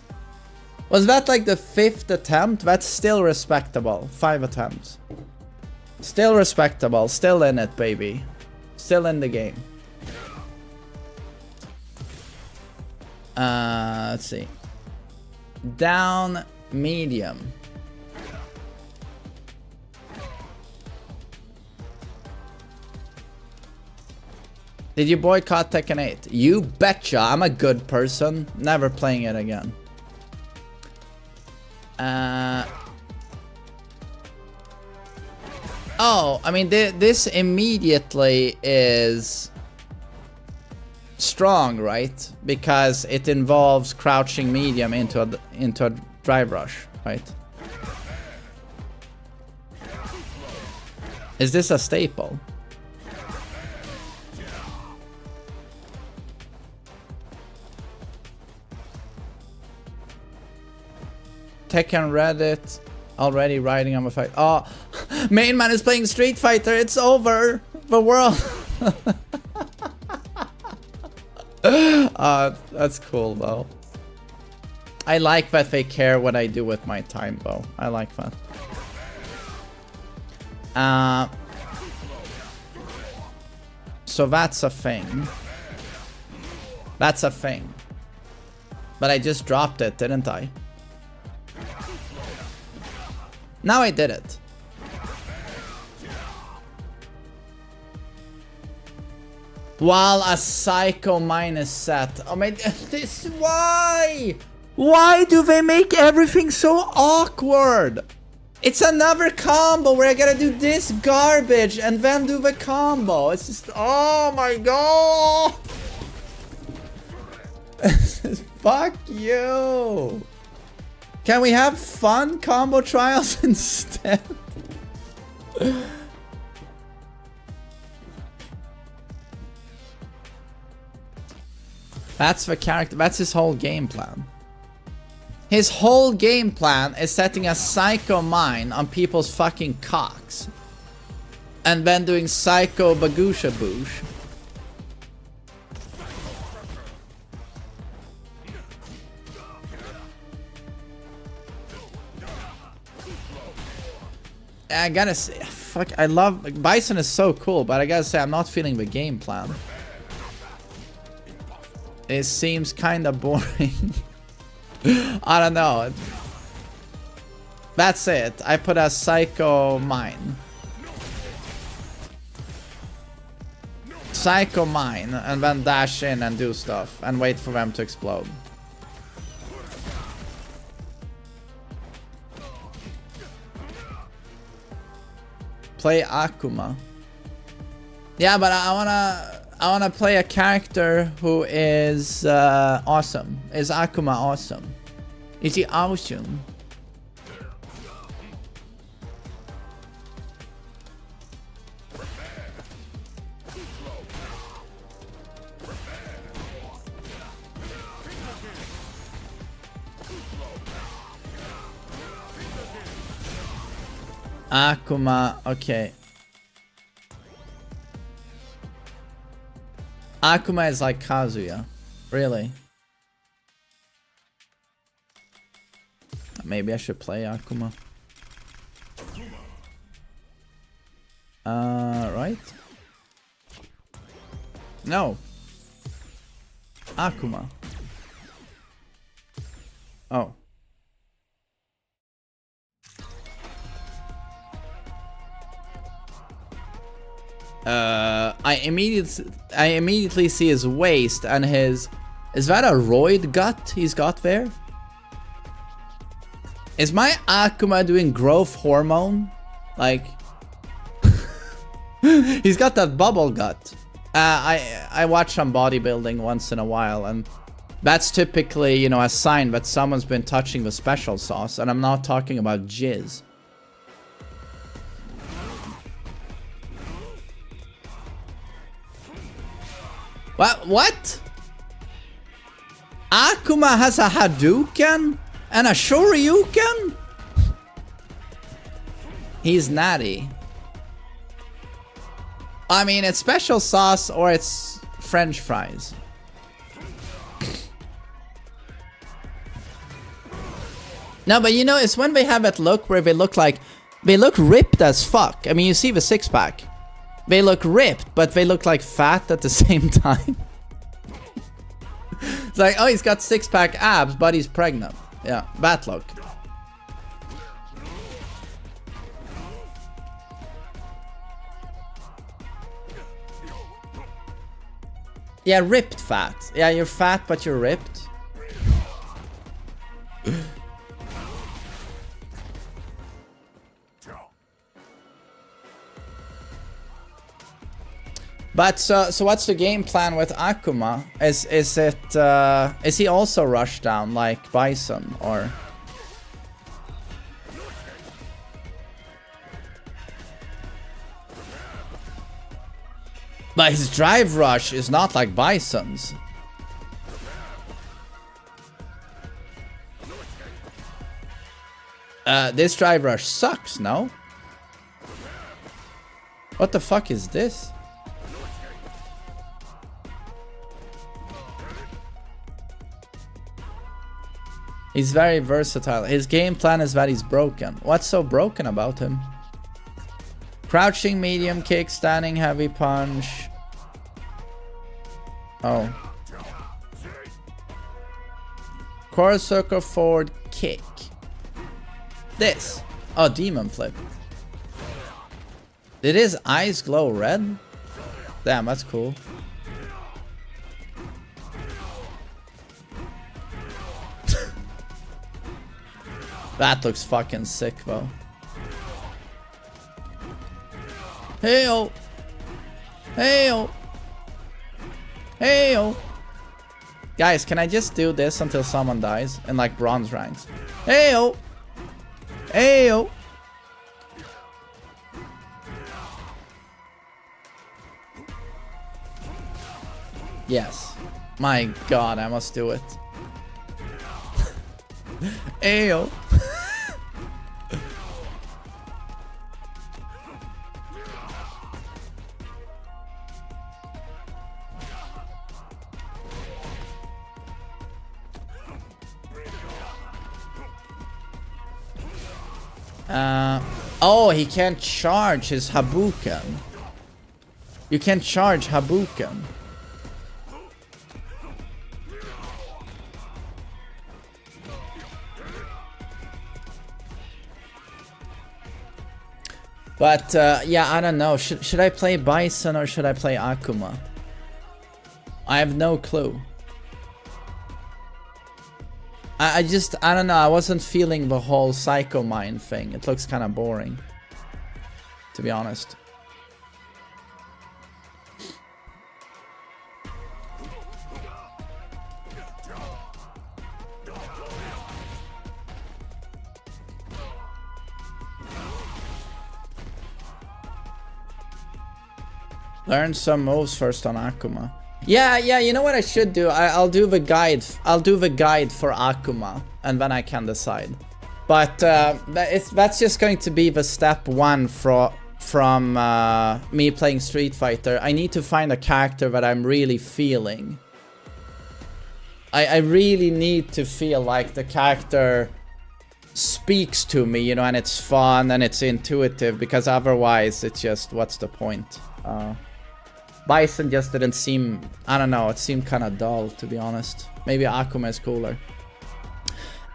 Was that like the 5th attempt? That's still respectable. 5 attempts. Still respectable. Still in it, baby. Still in the game. Let's see. Down, medium. Did you boycott Tekken 8? You betcha. I'm a good person. Never playing it again. Oh, I mean, this immediately is strong, right? Because it involves crouching medium into a drive rush, right? Is this a staple? Tekken Reddit already riding on the fight. Oh, main man is playing Street Fighter. It's over. The world. That's cool though. I like that they care what I do with my time though. I like that. So that's a thing. That's a thing. But I just dropped it, didn't I? Now I did it. While a psycho mine is set. Oh my, this, why? Why do they make everything so awkward? It's another combo where I gotta do this garbage and then do the combo. It's just, oh my God. Fuck you. Can we have fun combo trials instead? That's the character. That's his whole game plan. His whole game plan is setting a psycho mine on people's fucking cocks. And then doing psycho bagusha boosh. I gotta say, fuck, I love, like, Bison is so cool, but I gotta say, I'm not feeling the game plan. It seems kinda boring. I don't know. That's it. I put a psycho mine. Psycho mine, and then dash in and do stuff, and wait for them to explode. Play Akuma. Yeah, but I wanna play a character who is awesome. Is Akuma awesome? Is he awesome? Akuma, okay. Akuma is like Kazuya. Really? Maybe I should play Akuma. Right? No. Akuma. Oh. I immediately see his waist and his... Is that a roid gut he's got there? Is my Akuma doing growth hormone? Like... He's got that bubble gut. I watch some bodybuilding once in a while, and that's typically, you know, a sign that someone's been touching the special sauce, and I'm not talking about jizz. What? Akuma has a Hadouken and a Shoryuken? He's natty. I mean, it's special sauce or it's French fries. No, but you know, it's when they have that look where they look like... They look ripped as fuck. I mean, you see the six-pack. They look ripped, but they look like fat at the same time. It's like, oh, he's got six-pack abs, but he's pregnant. Yeah, that look. Yeah, ripped fat. Yeah, you're fat, but you're ripped. But so what's the game plan with Akuma? Is he also rushed down like Bison, or? But his drive rush is not like Bison's. This drive rush sucks, no? What the fuck is this? He's very versatile. His game plan is that he's broken. What's so broken about him? Crouching medium kick, standing heavy punch. Oh. Core circle forward kick. This. Oh, demon flip. Did his eyes glow red? Damn, that's cool. That looks fucking sick, though. Hey-oh! Hey-oh! Hey-oh! Guys, can I just do this until someone dies? In like bronze ranks. Hey-oh! Hey-oh! Yes. My god, I must do it. Ayo. Oh, he can't charge his Hadouken. You can't charge Hadouken. But, yeah, I don't know. Should I play Bison or should I play Akuma? I have no clue. I don't know. I wasn't feeling the whole Psycho Mind thing. It looks kind of boring, to be honest. Learn some moves first on Akuma. Yeah, you know what I should do? I'll do the guide. I'll do the guide for Akuma, and then I can decide. But that's just going to be the step one from me playing Street Fighter. I need to find a character that I'm really feeling. I really need to feel like the character speaks to me, you know, and it's fun and it's intuitive, because otherwise it's just, what's the point? Bison just didn't seem, I don't know, it seemed kind of dull, to be honest. Maybe Akuma is cooler.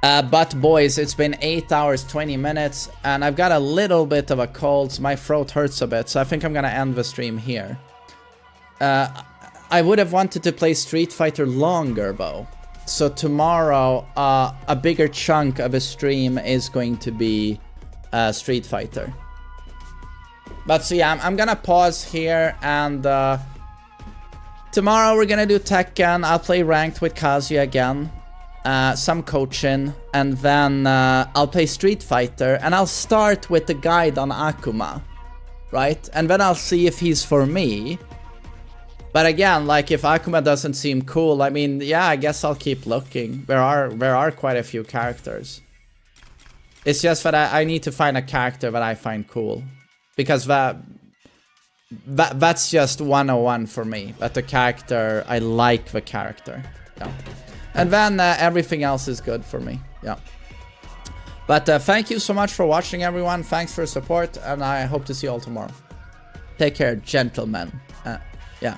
But boys, it's been 8 hours, 20 minutes, and I've got a little bit of a cold, so my throat hurts a bit, so I think I'm gonna end the stream here. I would have wanted to play Street Fighter longer, though. So tomorrow, a bigger chunk of a stream is going to be Street Fighter. But so yeah, I'm gonna pause here, and tomorrow we're gonna do Tekken. I'll play ranked with Kazuya again. Some coaching, and then I'll play Street Fighter, and I'll start with the guide on Akuma, right? And then I'll see if he's for me. But again, like, if Akuma doesn't seem cool, I mean, yeah, I guess I'll keep looking. There are quite a few characters. It's just that I need to find a character that I find cool, because that's just 101 for me. That the character, I like the character. Yeah. And then everything else is good for me. Yeah. But thank you so much for watching, everyone. Thanks for your support, and I hope to see you all tomorrow. Take care, gentlemen. Yeah.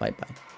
Bye-bye.